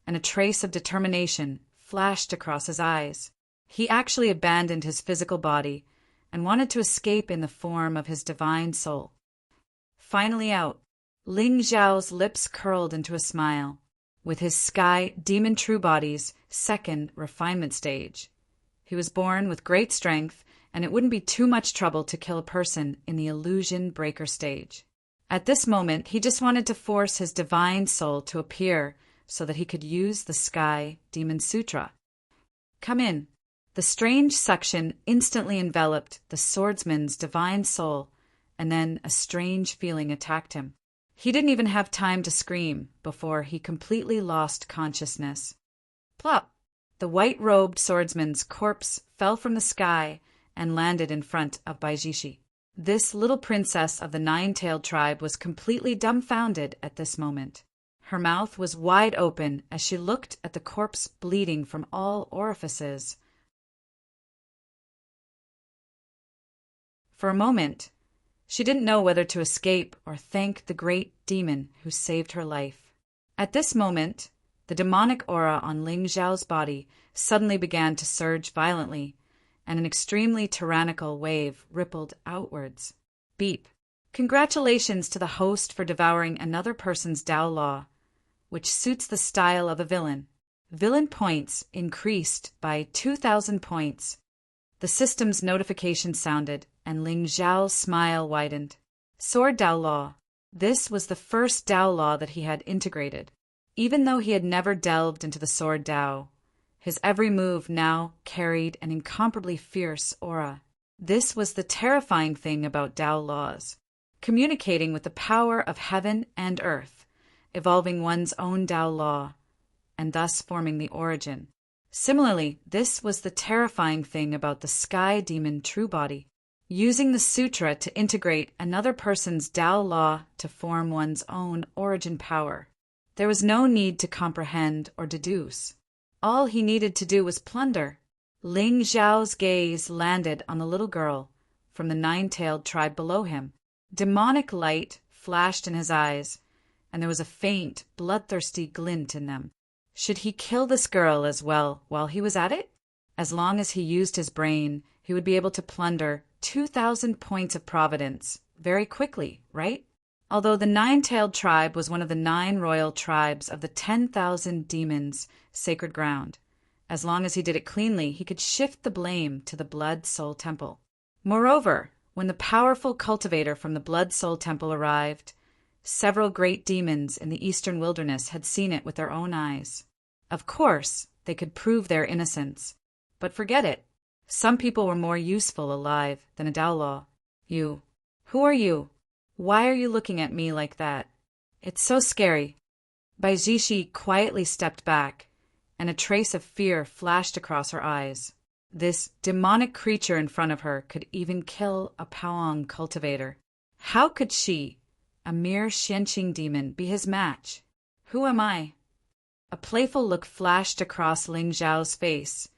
and a trace of determination flashed across his eyes. He actually abandoned his physical body and wanted to escape in the form of his divine soul. Finally out, Ling Xiao's lips curled into a smile. With his sky demon true body's second refinement stage, he was born with great strength, and it wouldn't be too much trouble to kill a person in the illusion breaker stage. At this moment, he just wanted to force his divine soul to appear so that he could use the Sky Demon Sutra. Come in. The strange suction instantly enveloped the swordsman's divine soul, and then a strange feeling attacked him. He didn't even have time to scream before he completely lost consciousness. Plop! The white-robed swordsman's corpse fell from the sky and landed in front of Baijishi. This little princess of the nine-tailed tribe was completely dumbfounded at this moment. Her mouth was wide open as she looked at the corpse bleeding from all orifices. For a moment, she didn't know whether to escape or thank the great demon who saved her life. At this moment, the demonic aura on Ling Xiao's body suddenly began to surge violently, and an extremely tyrannical wave rippled outwards. Beep. Congratulations to the host for devouring another person's Tao law, which suits the style of a villain. Villain points increased by 2,000 points. The system's notification sounded, and Ling Xiao's smile widened. Sword Tao law. This was the first Tao law that he had integrated. Even though he had never delved into the sword Tao, his every move now carried an incomparably fierce aura. This was the terrifying thing about Tao laws, communicating with the power of heaven and earth, evolving one's own Tao law, and thus forming the origin. Similarly, this was the terrifying thing about the Sky Demon True Body, using the sutra to integrate another person's Tao law to form one's own origin power. There was no need to comprehend or deduce. All he needed to do was plunder. Ling Xiao's gaze landed on the little girl from the nine-tailed tribe below him. Demonic light flashed in his eyes, and there was a faint, bloodthirsty glint in them. Should he kill this girl as well while he was at it? As long as he used his brain, he would be able to plunder 2,000 points of providence very quickly, right? Although the nine-tailed tribe was one of the 9 royal tribes of the 10,000 demons' sacred ground, as long as he did it cleanly, he could shift the blame to the Blood Soul Temple. Moreover, when the powerful cultivator from the Blood Soul Temple arrived, several great demons in the eastern wilderness had seen it with their own eyes. Of course, they could prove their innocence, but forget it. Some people were more useful alive than a Tao law. You. Who are you? Why are you looking at me like that? It's so scary. Baijishi quietly stepped back, and a trace of fear flashed across her eyes. This demonic creature in front of her could even kill a Paoang cultivator. How could she, a mere Xianqing demon, be his match? Who am I? A playful look flashed across Ling Xiao's face,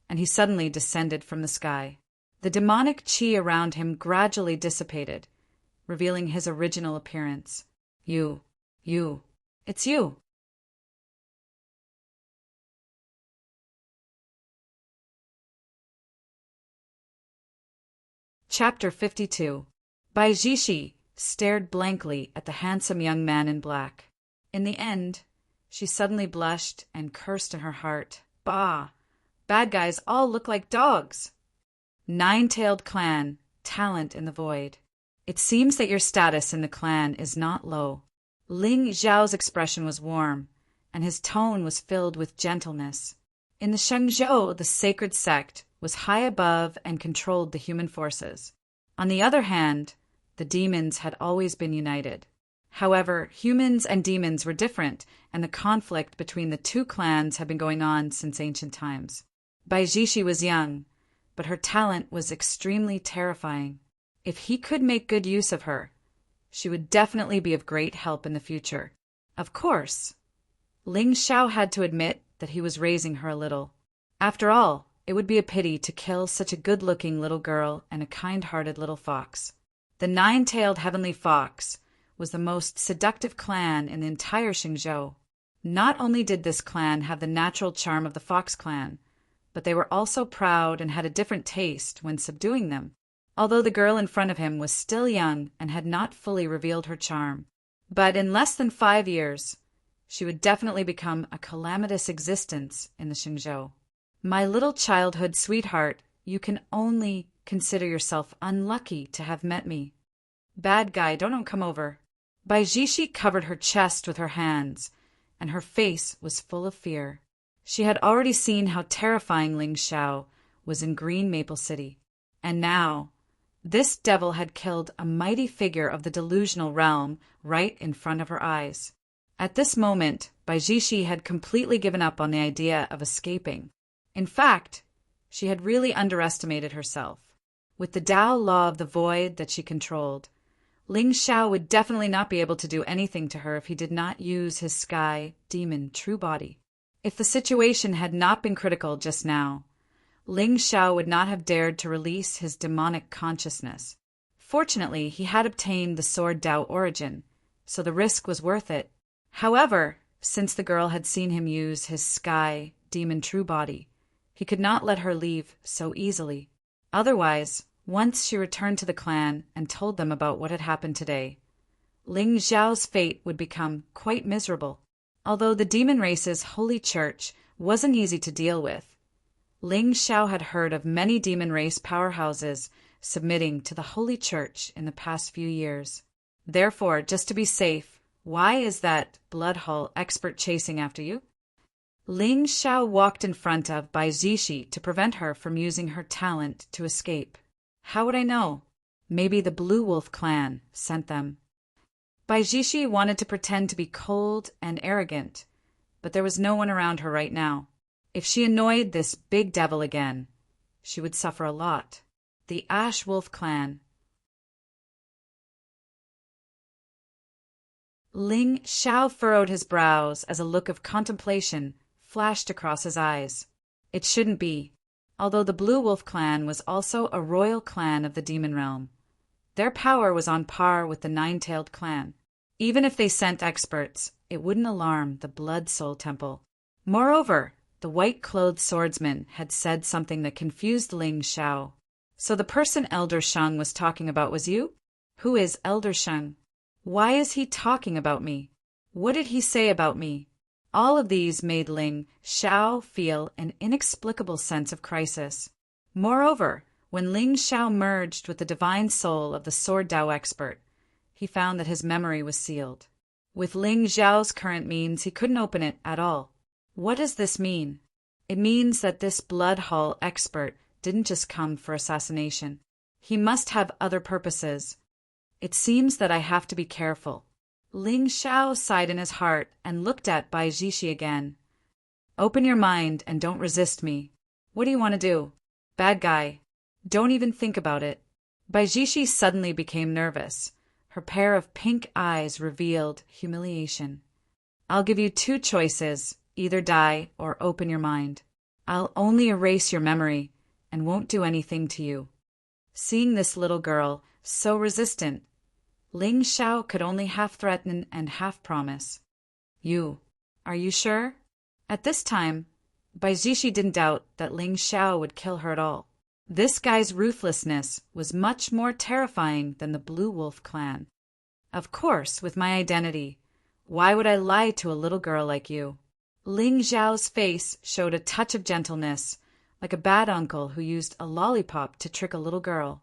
and he suddenly descended from the sky. The demonic qi around him gradually dissipated, revealing his original appearance. You. It's you. Chapter 52. Baijishi stared blankly at the handsome young man in black. In the end, she suddenly blushed and cursed in her heart. Bah! Bad guys all look like dogs. Nine-tailed clan, talent in the void. It seems that your status in the clan is not low. Ling Xiao's expression was warm, and his tone was filled with gentleness. In the Shengzhou, the sacred sect was high above and controlled the human forces. On the other hand, the demons had always been united. However, humans and demons were different, and the conflict between the two clans had been going on since ancient times. Bai Jishi was young, but her talent was extremely terrifying. If he could make good use of her, she would definitely be of great help in the future. Of course, Ling Xiao had to admit that he was raising her a little. After all, it would be a pity to kill such a good-looking little girl and a kind-hearted little fox. The nine-tailed heavenly fox was the most seductive clan in the entire Xingzhou. Not only did this clan have the natural charm of the fox clan, but they were also proud and had a different taste when subduing them. Although the girl in front of him was still young and had not fully revealed her charm. But in less than 5 years, she would definitely become a calamitous existence in the Xingzhou. My little childhood sweetheart, you can only consider yourself unlucky to have met me. Bad guy, don't come over. Bai Jishi covered her chest with her hands, and her face was full of fear. She had already seen how terrifying Ling Xiao was in Green Maple City, and now this devil had killed a mighty figure of the delusional realm right in front of her eyes. At this moment, Bai Jishi had completely given up on the idea of escaping. In fact, she had really underestimated herself. With the Tao law of the void that she controlled, Ling Xiao would definitely not be able to do anything to her if he did not use his sky demon true body. If the situation had not been critical just now, Ling Xiao would not have dared to release his demonic consciousness. Fortunately, he had obtained the sword Tao origin, so the risk was worth it. However, since the girl had seen him use his sky demon true body, he could not let her leave so easily. Otherwise, once she returned to the clan and told them about what had happened today, Ling Xiao's fate would become quite miserable. Although the demon race's holy church wasn't easy to deal with, Ling Xiao had heard of many demon race powerhouses submitting to the holy church in the past few years. Therefore, just to be safe, why is that Bloodhull expert chasing after you? Ling Xiao walked in front of Bai Zishi to prevent her from using her talent to escape. How would I know? Maybe the Blue Wolf clan sent them. Bai Zishi wanted to pretend to be cold and arrogant, but there was no one around her right now. If she annoyed this big devil again, she would suffer a lot. The Ash Wolf clan. Ling Xiao furrowed his brows as a look of contemplation flashed across his eyes. It shouldn't be. Although the Blue Wolf clan was also a royal clan of the demon realm, their power was on par with the Nine-Tailed clan. Even if they sent experts, it wouldn't alarm the Blood Soul Temple. Moreover, the white-clothed swordsman had said something that confused Ling Xiao. So the person Elder Sheng was talking about was you? Who is Elder Sheng? Why is he talking about me? What did he say about me? All of these made Ling Xiao feel an inexplicable sense of crisis. Moreover, when Ling Xiao merged with the divine soul of the Sword Tao expert, he found that his memory was sealed. With Ling Xiao's current means, he couldn't open it at all. What does this mean? It means that this Bloodhull expert didn't just come for assassination. He must have other purposes. It seems that I have to be careful. Ling Xiao sighed in his heart and looked at Bai Jishi again. Open your mind and don't resist me. What do you want to do? Bad guy. Don't even think about it. Bai Jishi suddenly became nervous. Her pair of pink eyes revealed humiliation. I'll give you 2 choices. Either die or open your mind. I'll only erase your memory and won't do anything to you. Seeing this little girl, so resistant, Ling Xiao could only half threaten and half promise. Are you sure? At this time, Bai Zishi didn't doubt that Ling Xiao would kill her at all. This guy's ruthlessness was much more terrifying than the Blue Wolf clan. Of course, with my identity, why would I lie to a little girl like you? Ling Xiao's face showed a touch of gentleness, like a bad uncle who used a lollipop to trick a little girl.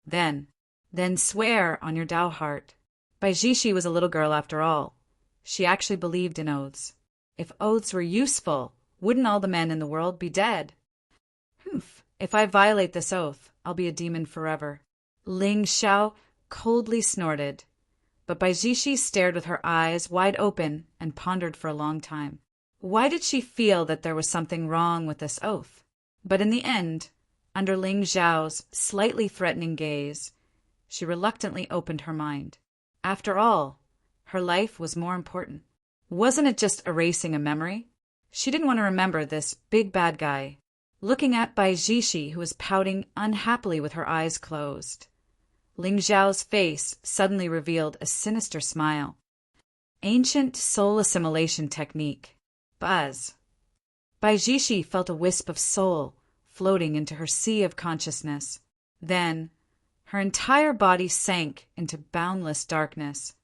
Then, Then swear on your Dao heart. Bai Jishi was a little girl after all. She actually believed in oaths. If oaths were useful, wouldn't all the men in the world be dead? Humph, if I violate this oath, I'll be a demon forever. Ling Xiao coldly snorted, but Bai Jishi stared with her eyes wide open and pondered for a long time. Why did she feel that there was something wrong with this oath? But in the end, under Ling Xiao's slightly threatening gaze, she reluctantly opened her mind. After all, her life was more important. Wasn't it just erasing a memory? She didn't want to remember this big bad guy. Looking at Bai Jishi, who was pouting unhappily with her eyes closed. Ling Xiao's face suddenly revealed a sinister smile. Ancient soul assimilation technique. Buzz. Bai Jishi felt a wisp of soul floating into her sea of consciousness. Then, her entire body sank into boundless darkness.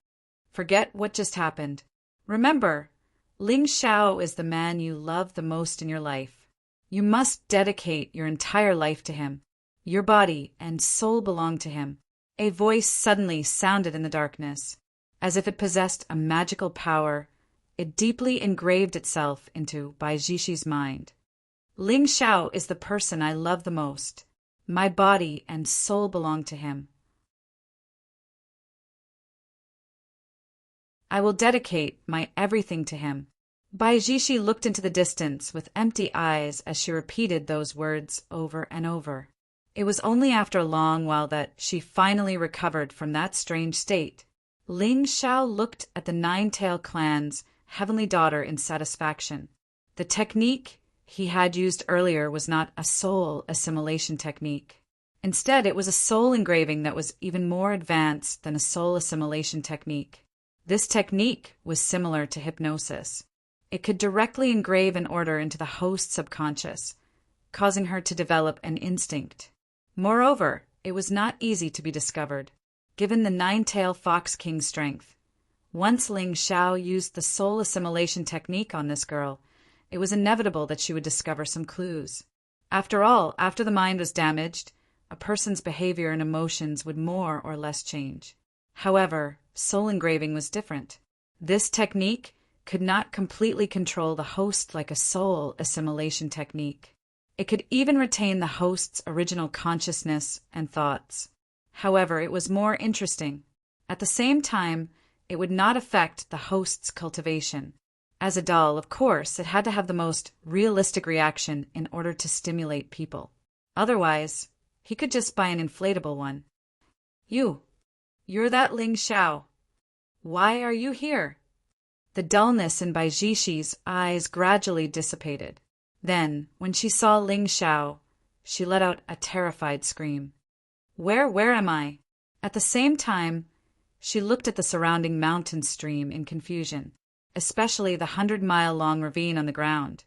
Forget what just happened. Remember, Ling Xiao is the man you love the most in your life. You must dedicate your entire life to him. Your body and soul belong to him. A voice suddenly sounded in the darkness. As if it possessed a magical power, it deeply engraved itself into Bai Jishi's mind. Ling Xiao is the person I love the most. My body and soul belong to him. I will dedicate my everything to him. Bai Jishi looked into the distance with empty eyes as she repeated those words over and over. It was only after a long while that she finally recovered from that strange state. Ling Xiao looked at the Nine-Tail clan's heavenly daughter in satisfaction. The technique he had used earlier was not a soul assimilation technique. Instead, it was a soul engraving that was even more advanced than a soul assimilation technique. This technique was similar to hypnosis. It could directly engrave an order into the host's subconscious, causing her to develop an instinct. Moreover, it was not easy to be discovered, given the Nine-Tail Fox King's strength. Once Ling Xiao used the soul assimilation technique on this girl, it was inevitable that she would discover some clues. After all, after the mind was damaged, a person's behavior and emotions would more or less change. However, soul engraving was different. This technique could not completely control the host like a soul assimilation technique. It could even retain the host's original consciousness and thoughts. However, it was more interesting. At the same time, it would not affect the host's cultivation. As a doll, of course, it had to have the most realistic reaction in order to stimulate people. Otherwise, he could just buy an inflatable one. You're that Ling Xiao. Why are you here? The dullness in Bai Jishi's eyes gradually dissipated. Then, when she saw Ling Xiao, she let out a terrified scream. Where am I? At the same time, she looked at the surrounding mountain stream in confusion, especially the 100-mile-long ravine on the ground.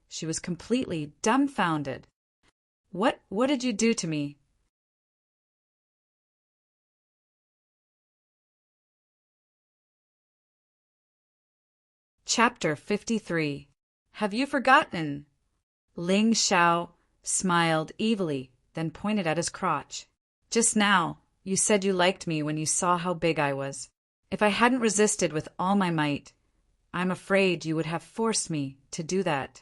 She was completely dumbfounded. What did you do to me? Chapter 53. Have you forgotten? Ling Xiao smiled evilly, then pointed at his crotch. Just now, you said you liked me when you saw how big I was. If I hadn't resisted with all my might, I'm afraid you would have forced me to do that.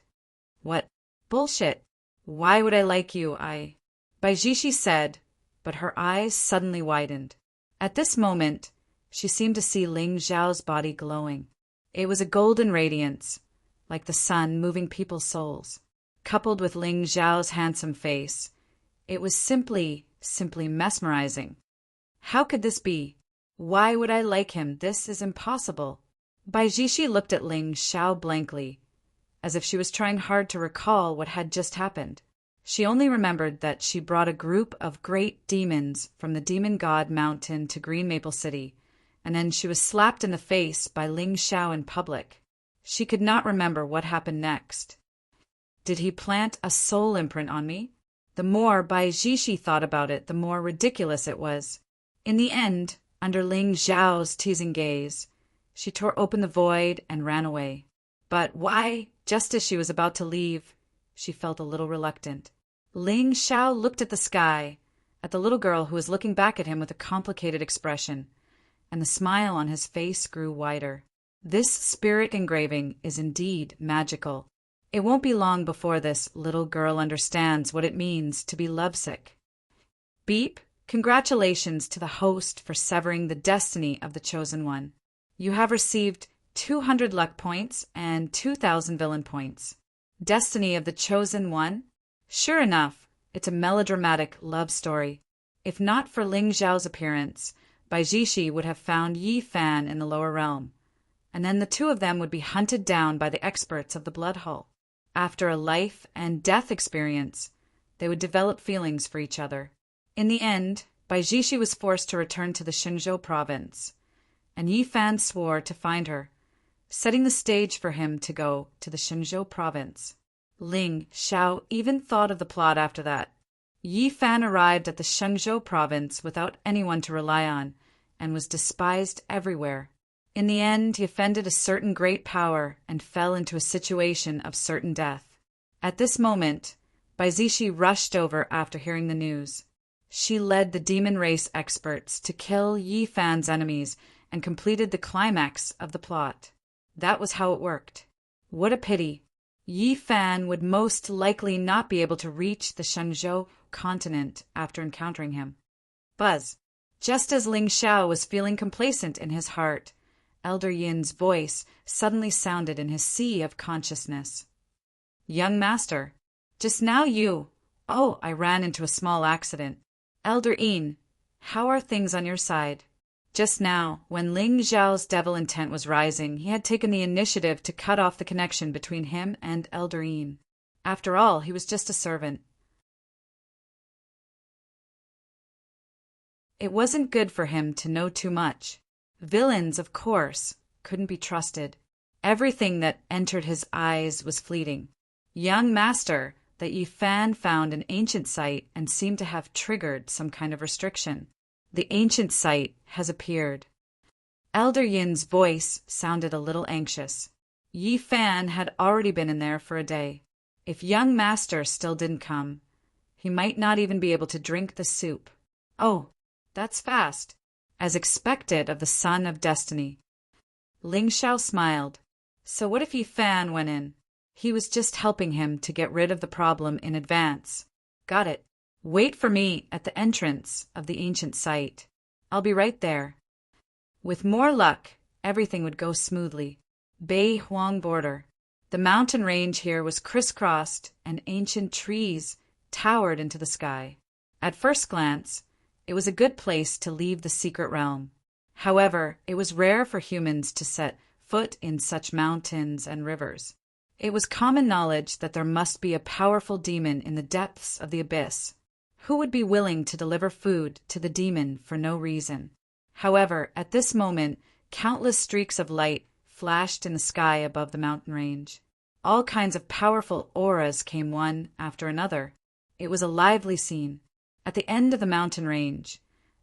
What? Bullshit. Why would I like you? Bai Jishi said, but her eyes suddenly widened. At this moment, she seemed to see Ling Xiao's body glowing. It was a golden radiance, like the sun moving people's souls. Coupled with Ling Xiao's handsome face, it was simply mesmerizing. How could this be? Why would I like him? This is impossible. Bai Jishi looked at Ling Xiao blankly, as if she was trying hard to recall what had just happened. She only remembered that she brought a group of great demons from the Demon God Mountain to Green Maple City, and then she was slapped in the face by Ling Xiao in public. She could not remember what happened next. Did he plant a soul imprint on me? The more Bai Jishi thought about it, the more ridiculous it was. In the end, under Ling Xiao's teasing gaze, she tore open the void and ran away. But why? Just as she was about to leave, she felt a little reluctant. Ling Xiao looked at the sky, at the little girl who was looking back at him with a complicated expression, and the smile on his face grew wider. This spirit engraving is indeed magical. It won't be long before this little girl understands what it means to be lovesick. Beep, congratulations to the host for severing the destiny of the chosen one. You have received 200 luck points and 2,000 villain points. Destiny of the chosen one? Sure enough, it's a melodramatic love story. If not for Ling Xiao's appearance, Baijishi would have found Yi Fan in the lower realm, and then the two of them would be hunted down by the experts of the Blood Hall. After a life and death experience, they would develop feelings for each other. In the end, Baijishi was forced to return to the Shenzhou province, and Yi Fan swore to find her, setting the stage for him to go to the Shenzhou province. Ling Xiao even thought of the plot after that. Yi Fan arrived at the Shenzhou province without anyone to rely on, and was despised everywhere. In the end, he offended a certain great power and fell into a situation of certain death. At this moment, Baizishi rushed over after hearing the news. She led the demon race experts to kill Yi Fan's enemies and completed the climax of the plot. That was how it worked. What a pity. Yi Fan would most likely not be able to reach the Shenzhou continent after encountering him. Buzz. Just as Ling Xiao was feeling complacent in his heart, Elder Yin's voice suddenly sounded in his sea of consciousness. Young master, just now you... Oh, I ran into a small accident. Elder Yin, how are things on your side? Just now, when Ling Xiao's devil intent was rising, he had taken the initiative to cut off the connection between him and Elder Yin. After all, he was just a servant. It wasn't good for him to know too much. Villains, of course, couldn't be trusted. Everything that entered his eyes was fleeting. Young master, that Yi Fan found an ancient site and seemed to have triggered some kind of restriction. The ancient site has appeared. Elder Yin's voice sounded a little anxious. Yi Fan had already been in there for a day. If young master still didn't come, he might not even be able to drink the soup. Oh, that's fast. As expected of the son of destiny. Ling Xiao smiled. So what if Yi Fan went in? He was just helping him to get rid of the problem in advance. Got it. Wait for me at the entrance of the ancient site. I'll be right there. With more luck, everything would go smoothly. Bei Huang border. The mountain range here was crisscrossed, and ancient trees towered into the sky. At first glance, it was a good place to leave the secret realm. However, it was rare for humans to set foot in such mountains and rivers. It was common knowledge that there must be a powerful demon in the depths of the abyss. Who would be willing to deliver food to the demon for no reason? However, at this moment, countless streaks of light flashed in the sky above the mountain range. All kinds of powerful auras came one after another. It was a lively scene. At the end of the mountain range,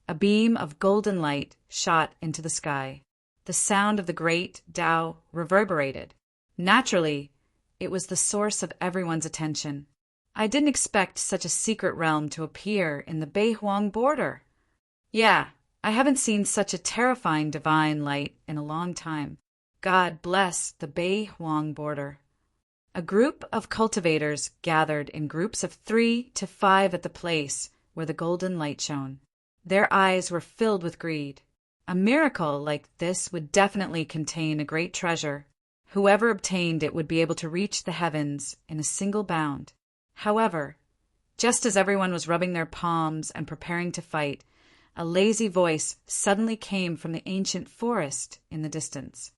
a beam of golden light shot into the sky. The sound of the great Tao reverberated. Naturally, it was the source of everyone's attention. I didn't expect such a secret realm to appear in the Bei Huang border. Yeah, I haven't seen such a terrifying divine light in a long time. God bless the Bei Huang border. A group of cultivators gathered in groups of 3 to 5 at the place where the golden light shone. Their eyes were filled with greed. A miracle like this would definitely contain a great treasure. Whoever obtained it would be able to reach the heavens in a single bound. However, just as everyone was rubbing their palms and preparing to fight, a lazy voice suddenly came from the ancient forest in the distance.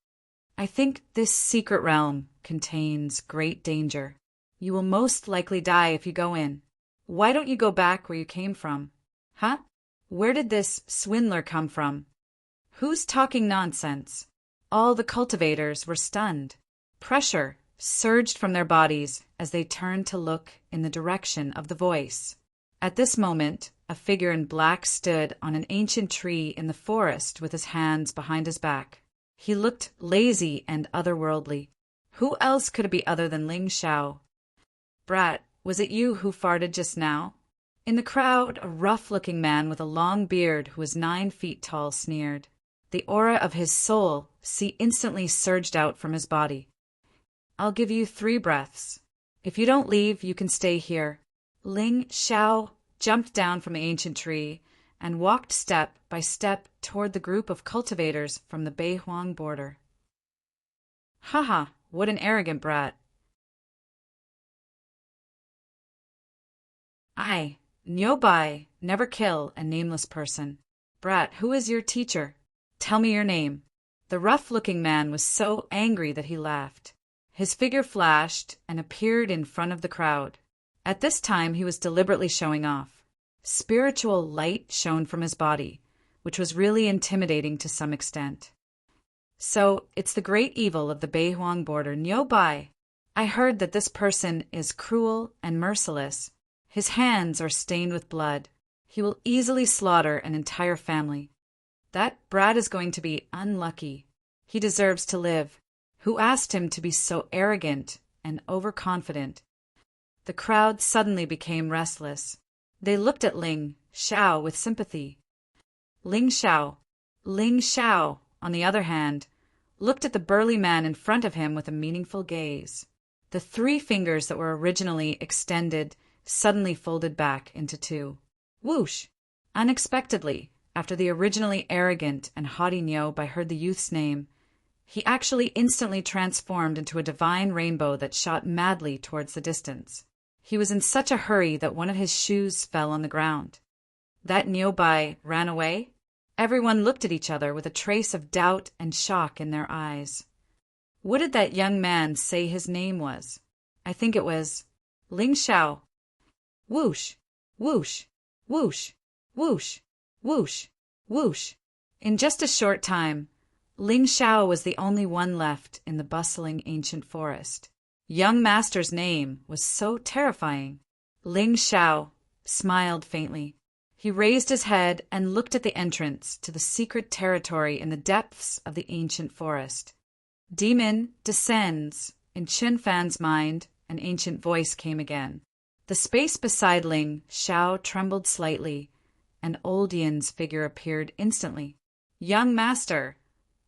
I think this secret realm contains great danger. You will most likely die if you go in. Why don't you go back where you came from? Huh? Where did this swindler come from? Who's talking nonsense? All the cultivators were stunned. Pressure surged from their bodies as they turned to look in the direction of the voice. At this moment, a figure in black stood on an ancient tree in the forest with his hands behind his back. He looked lazy and otherworldly. Who else could it be other than Ling Xiao? Brat, was it you who farted just now? In the crowd, a rough-looking man with a long beard who was 9 feet tall sneered. The aura of his soul instantly surged out from his body. "I'll give you 3 breaths. If you don't leave, you can stay here." Ling Xiao jumped down from the ancient tree and walked step by step toward the group of cultivators from the Beihuang border. "Haha, what an arrogant brat." "I, Nyobai, never kill a nameless person." "Brat, who is your teacher? Tell me your name." The rough-looking man was so angry that he laughed. His figure flashed and appeared in front of the crowd. At this time he was deliberately showing off. Spiritual light shone from his body, which was really intimidating to some extent. "So, it's the great evil of the Beihuang border, Nyobai. I heard that this person is cruel and merciless. His hands are stained with blood. He will easily slaughter an entire family. That brat is going to be unlucky. He deserves to live. Who asked him to be so arrogant and overconfident?" The crowd suddenly became restless. They looked at Ling Xiao with sympathy. Ling Xiao, on the other hand, looked at the burly man in front of him with a meaningful gaze. The 3 fingers that were originally extended suddenly folded back into 2. Whoosh! Unexpectedly, after the originally arrogant and haughty Nyobai heard the youth's name, he actually instantly transformed into a divine rainbow that shot madly towards the distance. He was in such a hurry that one of his shoes fell on the ground. That Nyobai ran away? Everyone looked at each other with a trace of doubt and shock in their eyes. What did that young man say his name was? I think it was Ling Xiao. Whoosh, whoosh, whoosh, whoosh, whoosh, whoosh. In just a short time, Ling Xiao was the only one left in the bustling ancient forest. Young master's name was so terrifying. Ling Xiao smiled faintly. He raised his head and looked at the entrance to the secret territory in the depths of the ancient forest. "Demon descends." In Qin Fan's mind, an ancient voice came again. The space beside Ling Xiao trembled slightly, and Old Yin's figure appeared instantly. "Young master,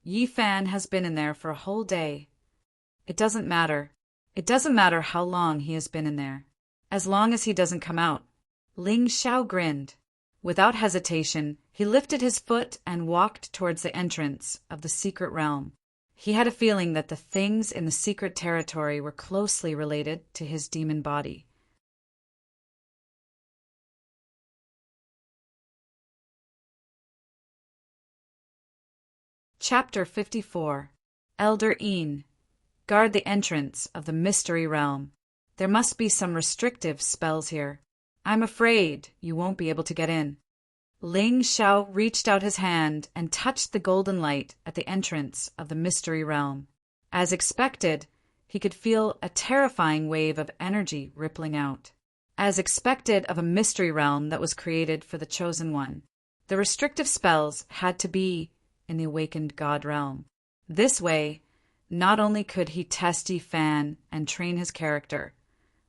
Yi Fan has been in there for a whole day." "It doesn't matter. It doesn't matter how long he has been in there, as long as he doesn't come out." Ling Xiao grinned. Without hesitation, he lifted his foot and walked towards the entrance of the secret realm. He had a feeling that the things in the secret territory were closely related to his demon body. Chapter 54. Elder Yin. Guard the entrance of the mystery realm. There must be some restrictive spells here. I'm afraid you won't be able to get in. Ling Xiao reached out his hand and touched the golden light at the entrance of the mystery realm. As expected, he could feel a terrifying wave of energy rippling out. As expected of a mystery realm that was created for the Chosen One, the restrictive spells had to be in the awakened God realm. This way, not only could he test Yi Fan and train his character,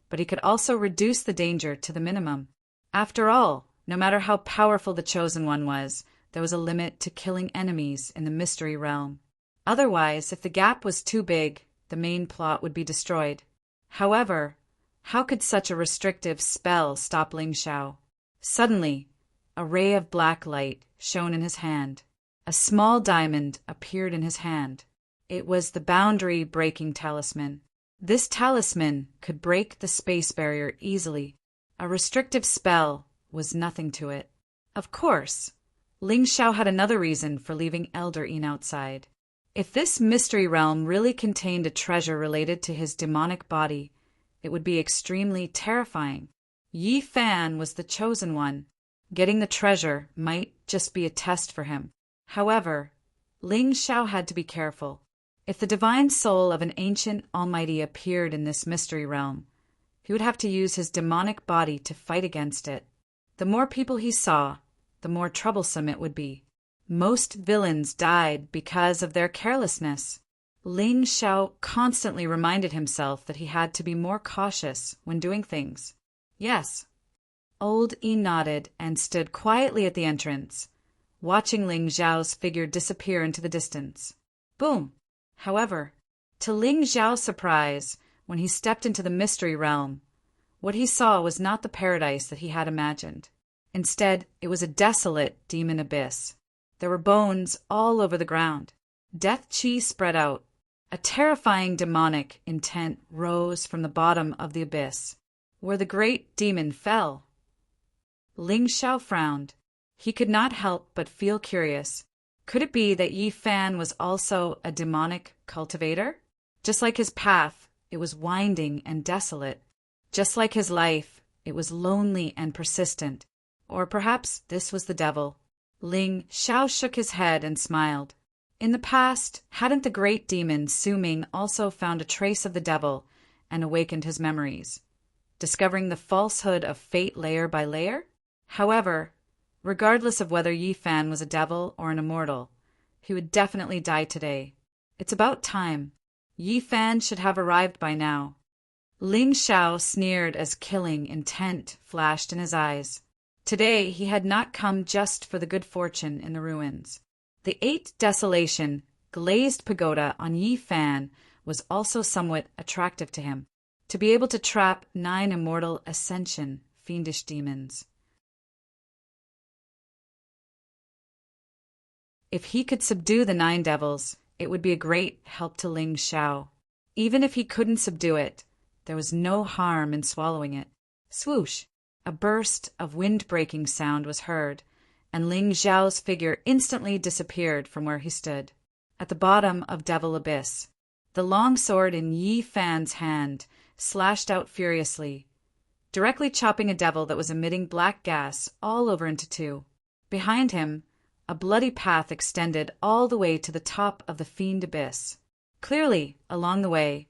but he could also reduce the danger to the minimum. After all, no matter how powerful the Chosen One was, there was a limit to killing enemies in the mystery realm. Otherwise, if the gap was too big, the main plot would be destroyed. However, how could such a restrictive spell stop Ling Xiao? Suddenly, a ray of black light shone in his hand. A small diamond appeared in his hand. It was the boundary-breaking talisman. This talisman could break the space barrier easily. A restrictive spell was nothing to it. Of course, Ling Xiao had another reason for leaving Elder Yin outside. If this mystery realm really contained a treasure related to his demonic body, it would be extremely terrifying. Yi Fan was the Chosen One. Getting the treasure might just be a test for him. However, Ling Xiao had to be careful. If the divine soul of an ancient almighty appeared in this mystery realm, he would have to use his demonic body to fight against it. The more people he saw, the more troublesome it would be. Most villains died because of their carelessness. Ling Xiao constantly reminded himself that he had to be more cautious when doing things. Yes, Old Yi nodded and stood quietly at the entrance, watching Ling Zhao's figure disappear into the distance. Boom! However, to Ling Zhao's surprise, when he stepped into the mystery realm, what he saw was not the paradise that he had imagined. Instead, it was a desolate demon abyss. There were bones all over the ground. Death Qi spread out. A terrifying demonic intent rose from the bottom of the abyss, where the great demon fell. Ling Xiao frowned. He could not help but feel curious. Could it be that Yi Fan was also a demonic cultivator? Just like his path, it was winding and desolate. Just like his life, it was lonely and persistent. Or perhaps this was the devil. Ling Xiao shook his head and smiled. In the past, hadn't the great demon Su Ming also found a trace of the devil and awakened his memories, discovering the falsehood of fate layer by layer? However, regardless of whether Yi Fan was a devil or an immortal, he would definitely die today. It's about time. Yi Fan should have arrived by now. Ling Xiao sneered as killing intent flashed in his eyes. Today he had not come just for the good fortune in the ruins. The 8 desolation, glazed pagoda on Yi Fan was also somewhat attractive to him. To be able to trap 9 immortal ascension fiendish demons. If he could subdue the 9 devils, it would be a great help to Ling Xiao. Even if he couldn't subdue it, there was no harm in swallowing it. Swoosh! A burst of wind-breaking sound was heard, and Ling Xiao's figure instantly disappeared from where he stood. At the bottom of Devil Abyss, the long sword in Yi Fan's hand slashed out furiously, directly chopping a devil that was emitting black gas all over into 2. Behind him, a bloody path extended all the way to the top of the fiend abyss. Clearly, along the way,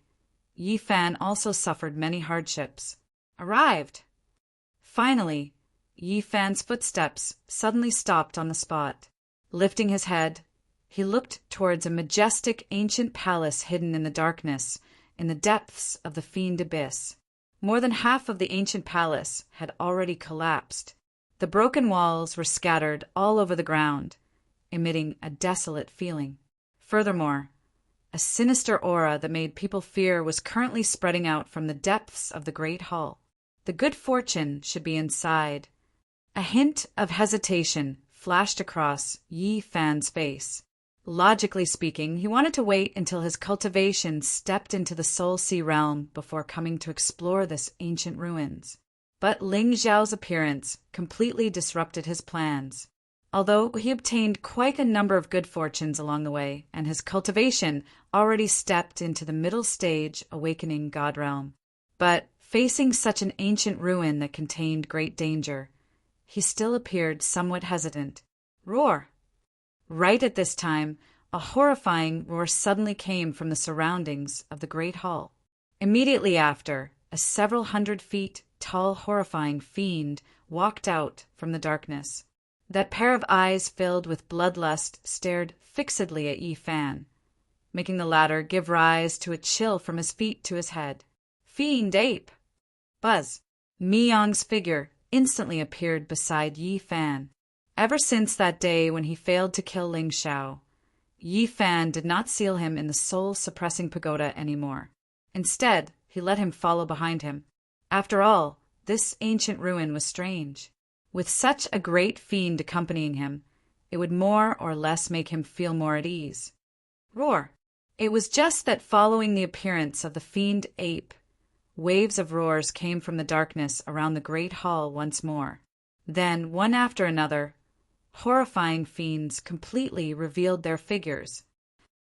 Yi Fan also suffered many hardships. Arrived! Finally, Yi Fan's footsteps suddenly stopped on the spot. Lifting his head, he looked towards a majestic ancient palace hidden in the darkness, in the depths of the fiend abyss. More than half of the ancient palace had already collapsed. The broken walls were scattered all over the ground, emitting a desolate feeling. Furthermore, a sinister aura that made people fear was currently spreading out from the depths of the great hall. The good fortune should be inside. A hint of hesitation flashed across Yi Fan's face. Logically speaking, he wanted to wait until his cultivation stepped into the Soul Sea realm before coming to explore this ancient ruins. But Ling Zhao's appearance completely disrupted his plans. Although he obtained quite a number of good fortunes along the way, and his cultivation already stepped into the middle stage awakening God realm. But facing such an ancient ruin that contained great danger, he still appeared somewhat hesitant. Roar! Right at this time, a horrifying roar suddenly came from the surroundings of the great hall. Immediately after, a several hundred feet tall horrifying fiend walked out from the darkness. That pair of eyes filled with bloodlust stared fixedly at Yi Fan, making the latter give rise to a chill from his feet to his head. Fiend ape! Buzz! Mi Yong's figure instantly appeared beside Yi Fan. Ever since that day when he failed to kill Ling Xiao, Yi Fan did not seal him in the soul-suppressing pagoda anymore. Instead, he let him follow behind him. After all, this ancient ruin was strange. With such a great fiend accompanying him, it would more or less make him feel more at ease. Roar! It was just that following the appearance of the fiend ape, waves of roars came from the darkness around the great hall once more. Then, one after another, horrifying fiends completely revealed their figures.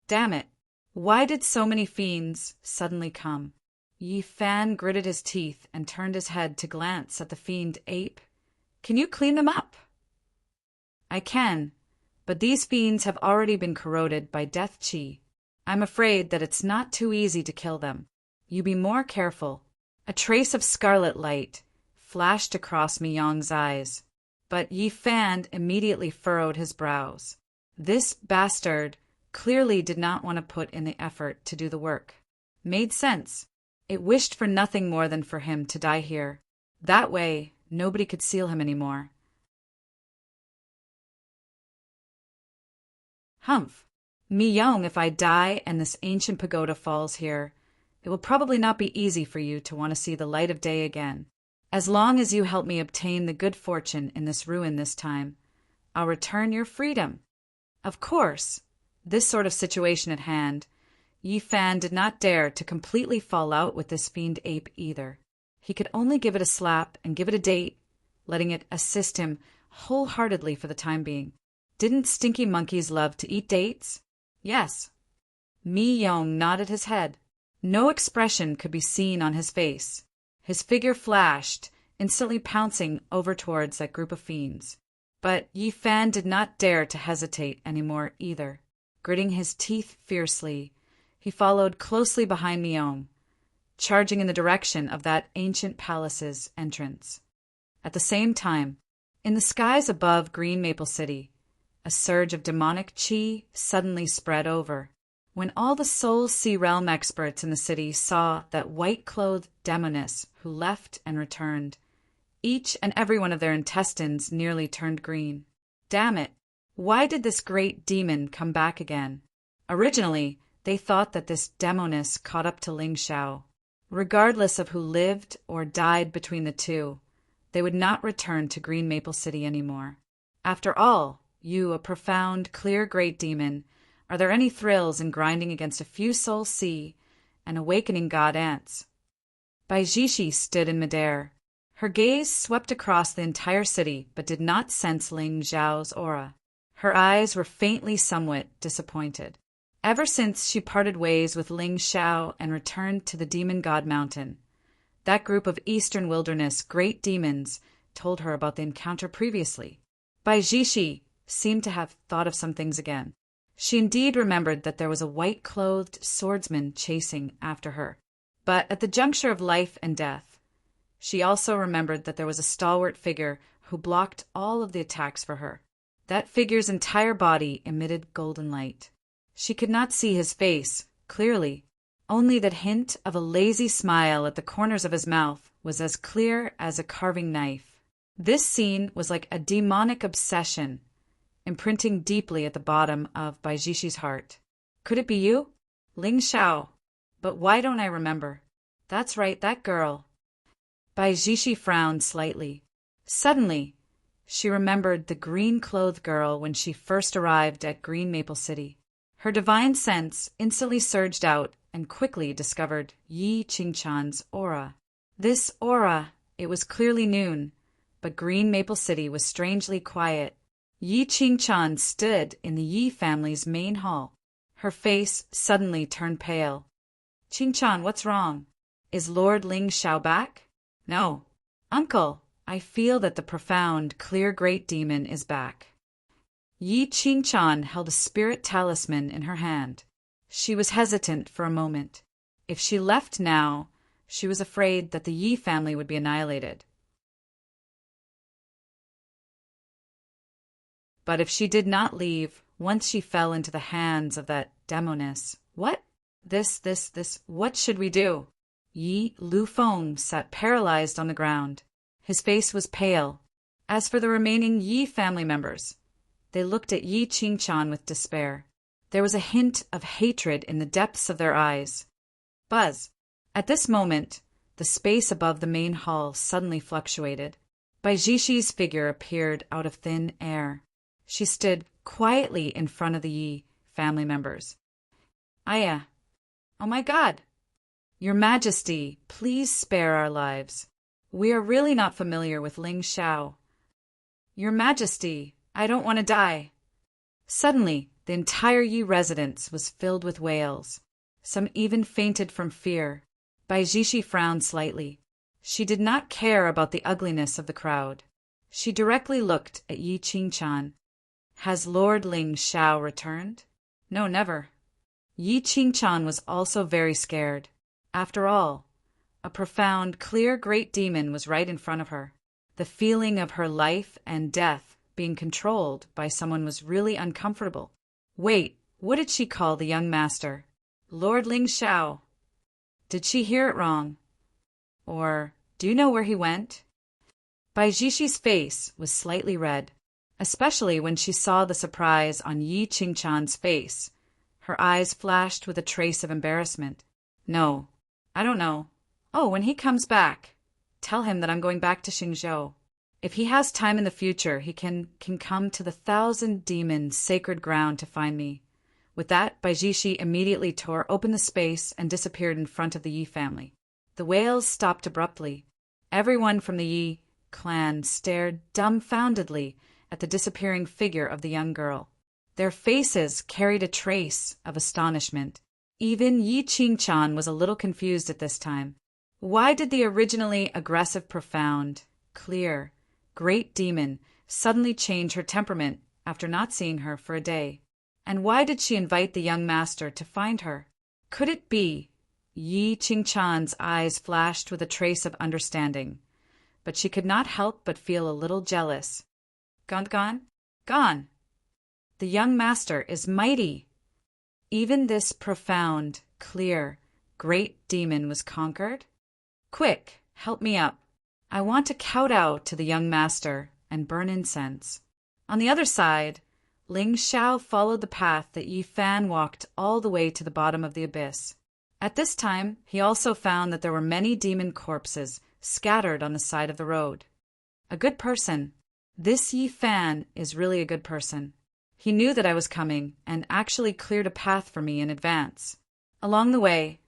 Damn it! Why did so many fiends suddenly come? Yi Fan gritted his teeth and turned his head to glance at the fiend ape. Can you clean them up? I can, but these fiends have already been corroded by death qi. I'm afraid that it's not too easy to kill them. You be more careful. A trace of scarlet light flashed across Mi Yong's eyes, but Yi Fan immediately furrowed his brows. This bastard clearly did not want to put in the effort to do the work. Made sense. It wished for nothing more than for him to die here. That way, nobody could seal him anymore. Humph! Me young, if I die and this ancient pagoda falls here, it will probably not be easy for you to want to see the light of day again. As long as you help me obtain the good fortune in this ruin this time, I'll return your freedom. Of course, this sort of situation at hand, Yi Fan did not dare to completely fall out with this fiend ape either. He could only give it a slap and give it a date, letting it assist him wholeheartedly for the time being. Didn't stinky monkeys love to eat dates? Yes. Mi Yong nodded his head. No expression could be seen on his face. His figure flashed, instantly pouncing over towards that group of fiends. But Yi Fan did not dare to hesitate any more either. Gritting his teeth fiercely, he followed closely behind Myong, charging in the direction of that ancient palace's entrance. At the same time, in the skies above Green Maple City, a surge of demonic chi suddenly spread over. When all the Soul Sea Realm experts in the city saw that white-clothed demoness who left and returned, each and every one of their intestines nearly turned green. Damn it! Why did this great demon come back again? Originally, they thought that this demoness caught up to Ling Xiao. Regardless of who lived or died between the two, they would not return to Green Maple City anymore. After all, you, a profound, clear great demon, are there any thrills in grinding against a few Soul Sea and awakening god ants? Bai Jishi stood in midair. Her gaze swept across the entire city but did not sense Ling Xiao's aura. Her eyes were faintly somewhat disappointed. Ever since she parted ways with Ling Xiao and returned to the Demon God Mountain, that group of Eastern Wilderness great demons told her about the encounter previously. Bai Jishi seemed to have thought of some things again. She indeed remembered that there was a white-clothed swordsman chasing after her. But at the juncture of life and death, she also remembered that there was a stalwart figure who blocked all of the attacks for her. That figure's entire body emitted golden light. She could not see his face clearly. Only that hint of a lazy smile at the corners of his mouth was as clear as a carving knife. This scene was like a demonic obsession, imprinting deeply at the bottom of Bai Jishi's heart. Could it be you? Ling Xiao. But why don't I remember? That's right, that girl. Bai Jishi frowned slightly. Suddenly, she remembered the green-clothed girl when she first arrived at Green Maple City. Her divine sense instantly surged out and quickly discovered Yi Qingchan's aura. This aura, it was clearly noon, but Green Maple City was strangely quiet. Yi Qingchan stood in the Yi family's main hall. Her face suddenly turned pale. Qingchan, what's wrong? Is Lord Ling Xiao back? No. Uncle, I feel that the profound, clear great demon is back. Yi Qingchan held a spirit talisman in her hand. She was hesitant for a moment. If she left now, she was afraid that the Yi family would be annihilated. But if she did not leave, once she fell into the hands of that demoness, what? What should we do? Yi Lufeng sat paralyzed on the ground. His face was pale. As for the remaining Yi family members, they looked at Yi Qingchan with despair. There was a hint of hatred in the depths of their eyes. Buzz! At this moment, the space above the main hall suddenly fluctuated. Bai Jishi's figure appeared out of thin air. She stood quietly in front of the Yi family members. Aya! Oh my God! Your Majesty, please spare our lives. We are really not familiar with Ling Xiao. Your Majesty, I don't want to die. Suddenly, the entire Yi residence was filled with wails. Some even fainted from fear. Bai Jishi frowned slightly. She did not care about the ugliness of the crowd. She directly looked at Yi Qingchan. Has Lord Ling Xiao returned? No, never. Yi Qingchan was also very scared. After all, a profound, clear great demon was right in front of her. The feeling of her life and death being controlled by someone was really uncomfortable. Wait, what did she call the young master? Lord Ling Xiao. Did she hear it wrong? Or do you know where he went? Bai Jishi's face was slightly red, especially when she saw the surprise on Yi Qingchan's face. Her eyes flashed with a trace of embarrassment. No, I don't know. Oh, when he comes back, tell him that I'm going back to Xingzhou. If he has time in the future, he can come to the 1,000 demons sacred ground to find me. With that, Bai Jishi immediately tore open the space and disappeared in front of the Yi family. The wails stopped abruptly. Everyone from the Yi clan stared dumbfoundedly at the disappearing figure of the young girl. Their faces carried a trace of astonishment. Even Yi Qingchan was a little confused at this time. Why did the originally aggressive, profound, clear, great demon suddenly change her temperament after not seeing her for a day? And why did she invite the young master to find her? Could it be? Yi Qingchan's eyes flashed with a trace of understanding, but she could not help but feel a little jealous. Gone? The young master is mighty. Even this profound, clear, great demon was conquered? Quick, help me up. I want to kowtow to the young master and burn incense. On the other side, Ling Xiao followed the path that Yi Fan walked all the way to the bottom of the abyss. At this time, he also found that there were many demon corpses scattered on the side of the road. A good person. This Yi Fan is really a good person. He knew that I was coming and actually cleared a path for me in advance. Along the way,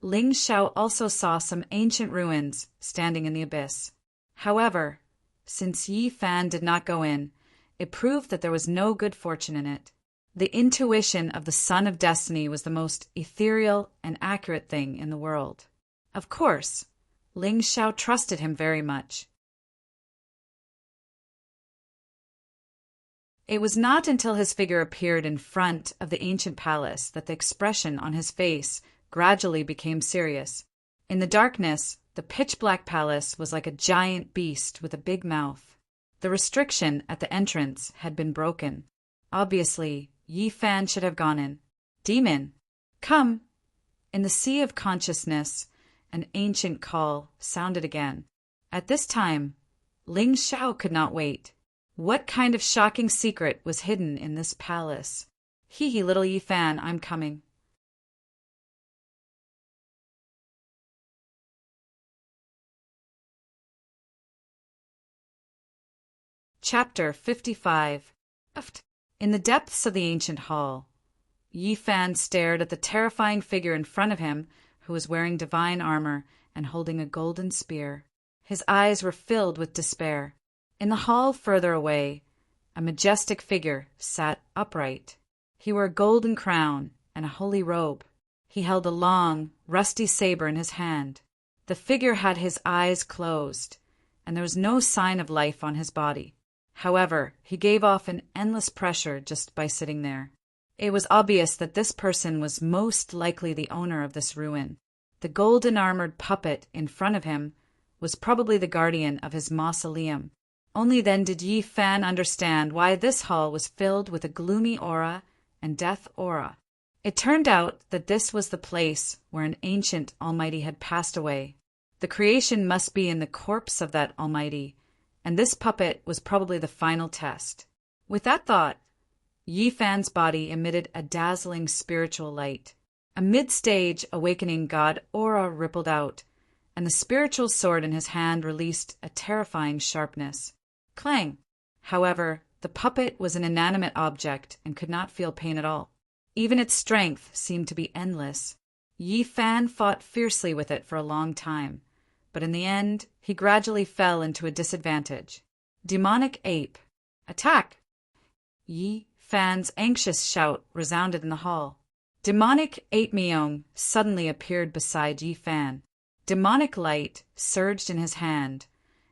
Ling Xiao also saw some ancient ruins standing in the abyss. However, since Yi Fan did not go in, it proved that there was no good fortune in it. The intuition of the Son of Destiny was the most ethereal and accurate thing in the world. Of course, Ling Xiao trusted him very much. It was not until his figure appeared in front of the ancient palace that the expression on his face gradually became serious. In the darkness, the pitch-black palace was like a giant beast with a big mouth. The restriction at the entrance had been broken. Obviously, Yi Fan should have gone in. Demon, come! In the sea of consciousness, an ancient call sounded again. At this time, Ling Xiao could not wait. What kind of shocking secret was hidden in this palace? Hee, little Yi Fan, I'm coming. Chapter 55. In the depths of the ancient hall, Yi Fan stared at the terrifying figure in front of him, who was wearing divine armor and holding a golden spear. His eyes were filled with despair. In the hall further away, a majestic figure sat upright. He wore a golden crown and a holy robe. He held a long, rusty saber in his hand. The figure had his eyes closed, and there was no sign of life on his body. However, he gave off an endless pressure just by sitting there. It was obvious that this person was most likely the owner of this ruin. The golden-armored puppet in front of him was probably the guardian of his mausoleum. Only then did Yi Fan understand why this hall was filled with a gloomy aura and death aura. It turned out that this was the place where an ancient Almighty had passed away. The creation must be in the corpse of that Almighty, and this puppet was probably the final test. With that thought, Yi Fan's body emitted a dazzling spiritual light. A mid-stage awakening god aura rippled out, and the spiritual sword in his hand released a terrifying sharpness. Clang! However, the puppet was an inanimate object and could not feel pain at all. Even its strength seemed to be endless. Yi Fan fought fiercely with it for a long time, but in the end, he gradually fell into a disadvantage. Demonic ape! Attack! Yi Fan's anxious shout resounded in the hall. Demonic ape Myung suddenly appeared beside Yi Fan. Demonic light surged in his hand,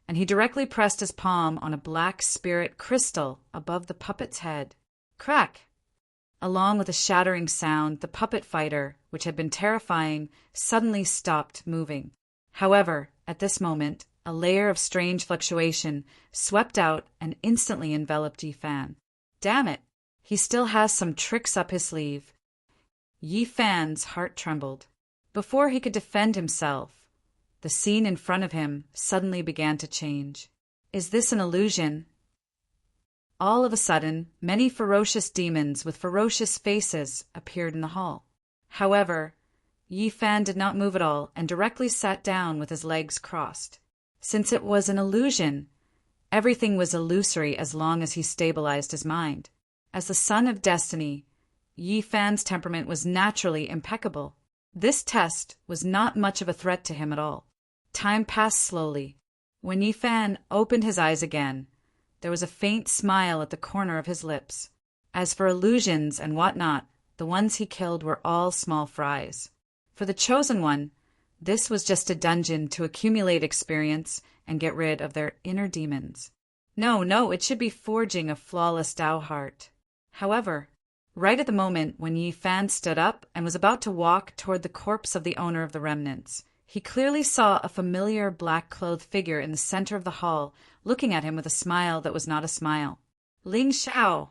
and he directly pressed his palm on a black spirit crystal above the puppet's head. Crack! Along with a shattering sound, the puppet fighter, which had been terrifying, suddenly stopped moving. However, at this moment, a layer of strange fluctuation swept out and instantly enveloped Yi Fan. Damn it! He still has some tricks up his sleeve. Yi Fan's heart trembled. Before he could defend himself, the scene in front of him suddenly began to change. Is this an illusion? All of a sudden, many ferocious demons with ferocious faces appeared in the hall. However, Yi Fan did not move at all and directly sat down with his legs crossed. Since it was an illusion, everything was illusory as long as he stabilized his mind. As the son of destiny, Yi Fan's temperament was naturally impeccable. This test was not much of a threat to him at all. Time passed slowly. When Yi Fan opened his eyes again, there was a faint smile at the corner of his lips. As for illusions and whatnot, the ones he killed were all small fries. For the Chosen One, this was just a dungeon to accumulate experience and get rid of their inner demons. No, it should be forging a flawless Tao heart. However, right at the moment when Yi Fan stood up and was about to walk toward the corpse of the owner of the remnants, he clearly saw a familiar black-clothed figure in the center of the hall, looking at him with a smile that was not a smile. Ling Xiao!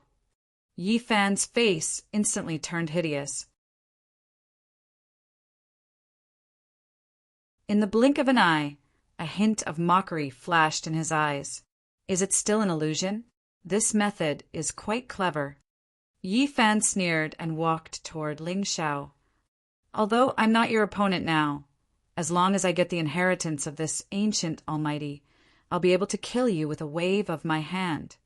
Yi Fan's face instantly turned hideous. In the blink of an eye, a hint of mockery flashed in his eyes. Is it still an illusion? This method is quite clever. Yi Fan sneered and walked toward Ling Xiao. Although I'm not your opponent now, as long as I get the inheritance of this ancient almighty, I'll be able to kill you with a wave of my hand.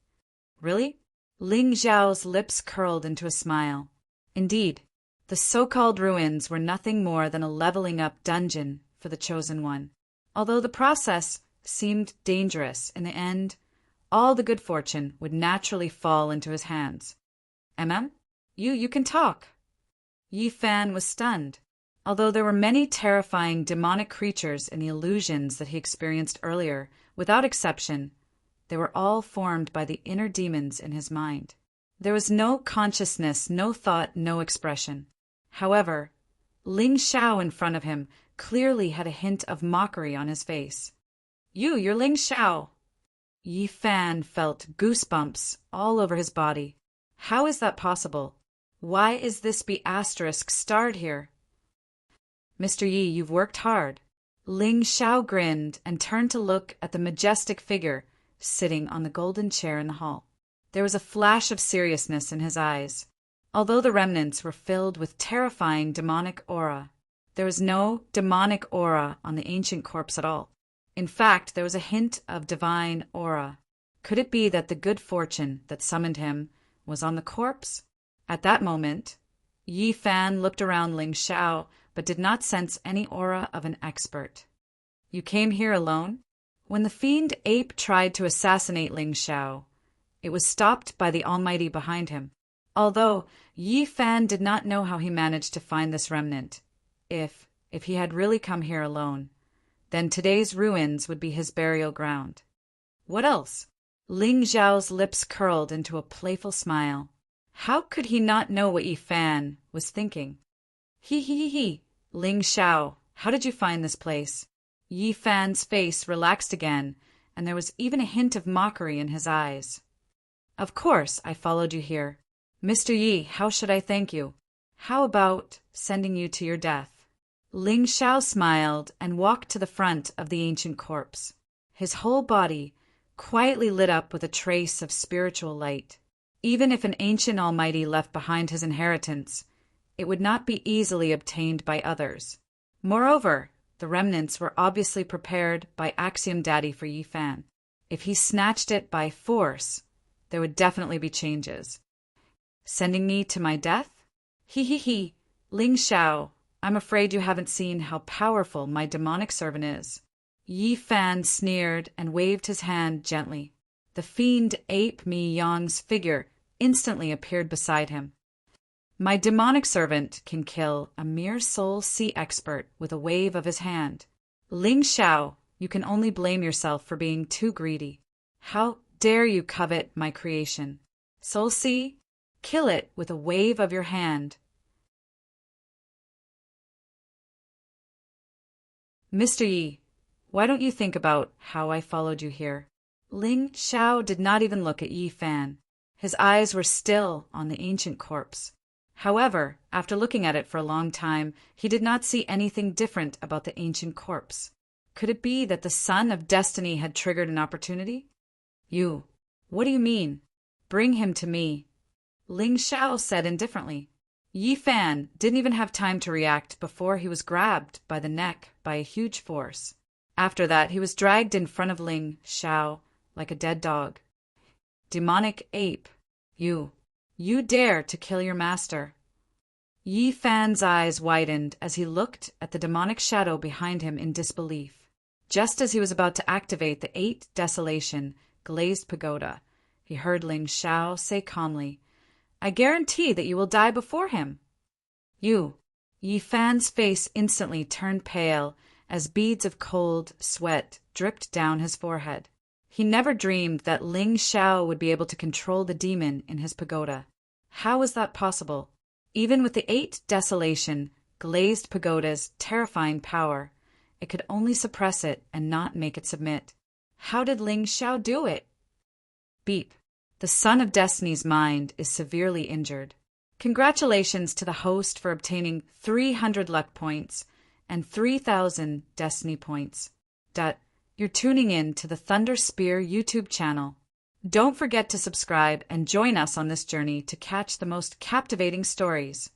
Really? Ling Xiao's lips curled into a smile. Indeed, the so-called ruins were nothing more than a leveling-up dungeon for the Chosen One. Although the process seemed dangerous, in the end, all the good fortune would naturally fall into his hands. You can talk. Yi Fan was stunned. Although there were many terrifying demonic creatures in the illusions that he experienced earlier, without exception, they were all formed by the inner demons in his mind. There was no consciousness, no thought, no expression. However, Ling Xiao in front of him clearly had a hint of mockery on his face. You're Ling Xiao. Yi Fan felt goosebumps all over his body. How is that possible? Why is this B** starred here? Mr. Yi, you've worked hard. Ling Xiao grinned and turned to look at the majestic figure sitting on the golden chair in the hall. There was a flash of seriousness in his eyes. Although the remnants were filled with terrifying demonic aura, there was no demonic aura on the ancient corpse at all. In fact, there was a hint of divine aura. Could it be that the good fortune that summoned him was on the corpse? At that moment, Yi Fan looked around Ling Xiao, but did not sense any aura of an expert. You came here alone? When the fiend ape tried to assassinate Ling Xiao, it was stopped by the Almighty behind him. Although Yi Fan did not know how he managed to find this remnant. If he had really come here alone, then today's ruins would be his burial ground. What else? Ling Xiao's lips curled into a playful smile. How could he not know what Yi Fan was thinking? He. Ling Xiao, how did you find this place? Yi Fan's face relaxed again, and there was even a hint of mockery in his eyes. Of course, I followed you here. Mr. Yi, how should I thank you? How about sending you to your death? Ling Xiao smiled and walked to the front of the ancient corpse. His whole body quietly lit up with a trace of spiritual light. Even if an ancient almighty left behind his inheritance, it would not be easily obtained by others. Moreover, the remnants were obviously prepared by Axiom Daddy for Yi Fan. If he snatched it by force, there would definitely be changes. Sending me to my death? He. Ling Xiao, I'm afraid you haven't seen how powerful my demonic servant is. Yi Fan sneered and waved his hand gently. The fiend ape Mi Yang's figure instantly appeared beside him. My demonic servant can kill a mere soul sea expert with a wave of his hand. Ling Xiao, you can only blame yourself for being too greedy. How dare you covet my creation? Soul sea, kill it with a wave of your hand. Mr. Yi, why don't you think about how I followed you here? Ling Xiao did not even look at Yi Fan. His eyes were still on the ancient corpse. However, after looking at it for a long time, he did not see anything different about the ancient corpse. Could it be that the son of destiny had triggered an opportunity? You. What do you mean? Bring him to me. Ling Xiao said indifferently. Yi Fan didn't even have time to react before he was grabbed by the neck by a huge force. After that, he was dragged in front of Ling Xiao like a dead dog. Demonic ape. You dare to kill your master. Yi Fan's eyes widened as he looked at the demonic shadow behind him in disbelief. Just as he was about to activate the 8 Desolation glazed pagoda, he heard Ling Xiao say calmly, I guarantee that you will die before him. Yi Fan's face instantly turned pale as beads of cold sweat dripped down his forehead. He never dreamed that Ling Xiao would be able to control the demon in his pagoda. How was that possible? Even with the 8 Desolation glazed pagoda's terrifying power, it could only suppress it and not make it submit. How did Ling Xiao do it? Beep. The Son of Destiny's mind is severely injured. Congratulations to the host for obtaining 300 luck points and 3,000 destiny points. You're tuning in to the Thunder Spear YouTube channel. Don't forget to subscribe and join us on this journey to catch the most captivating stories.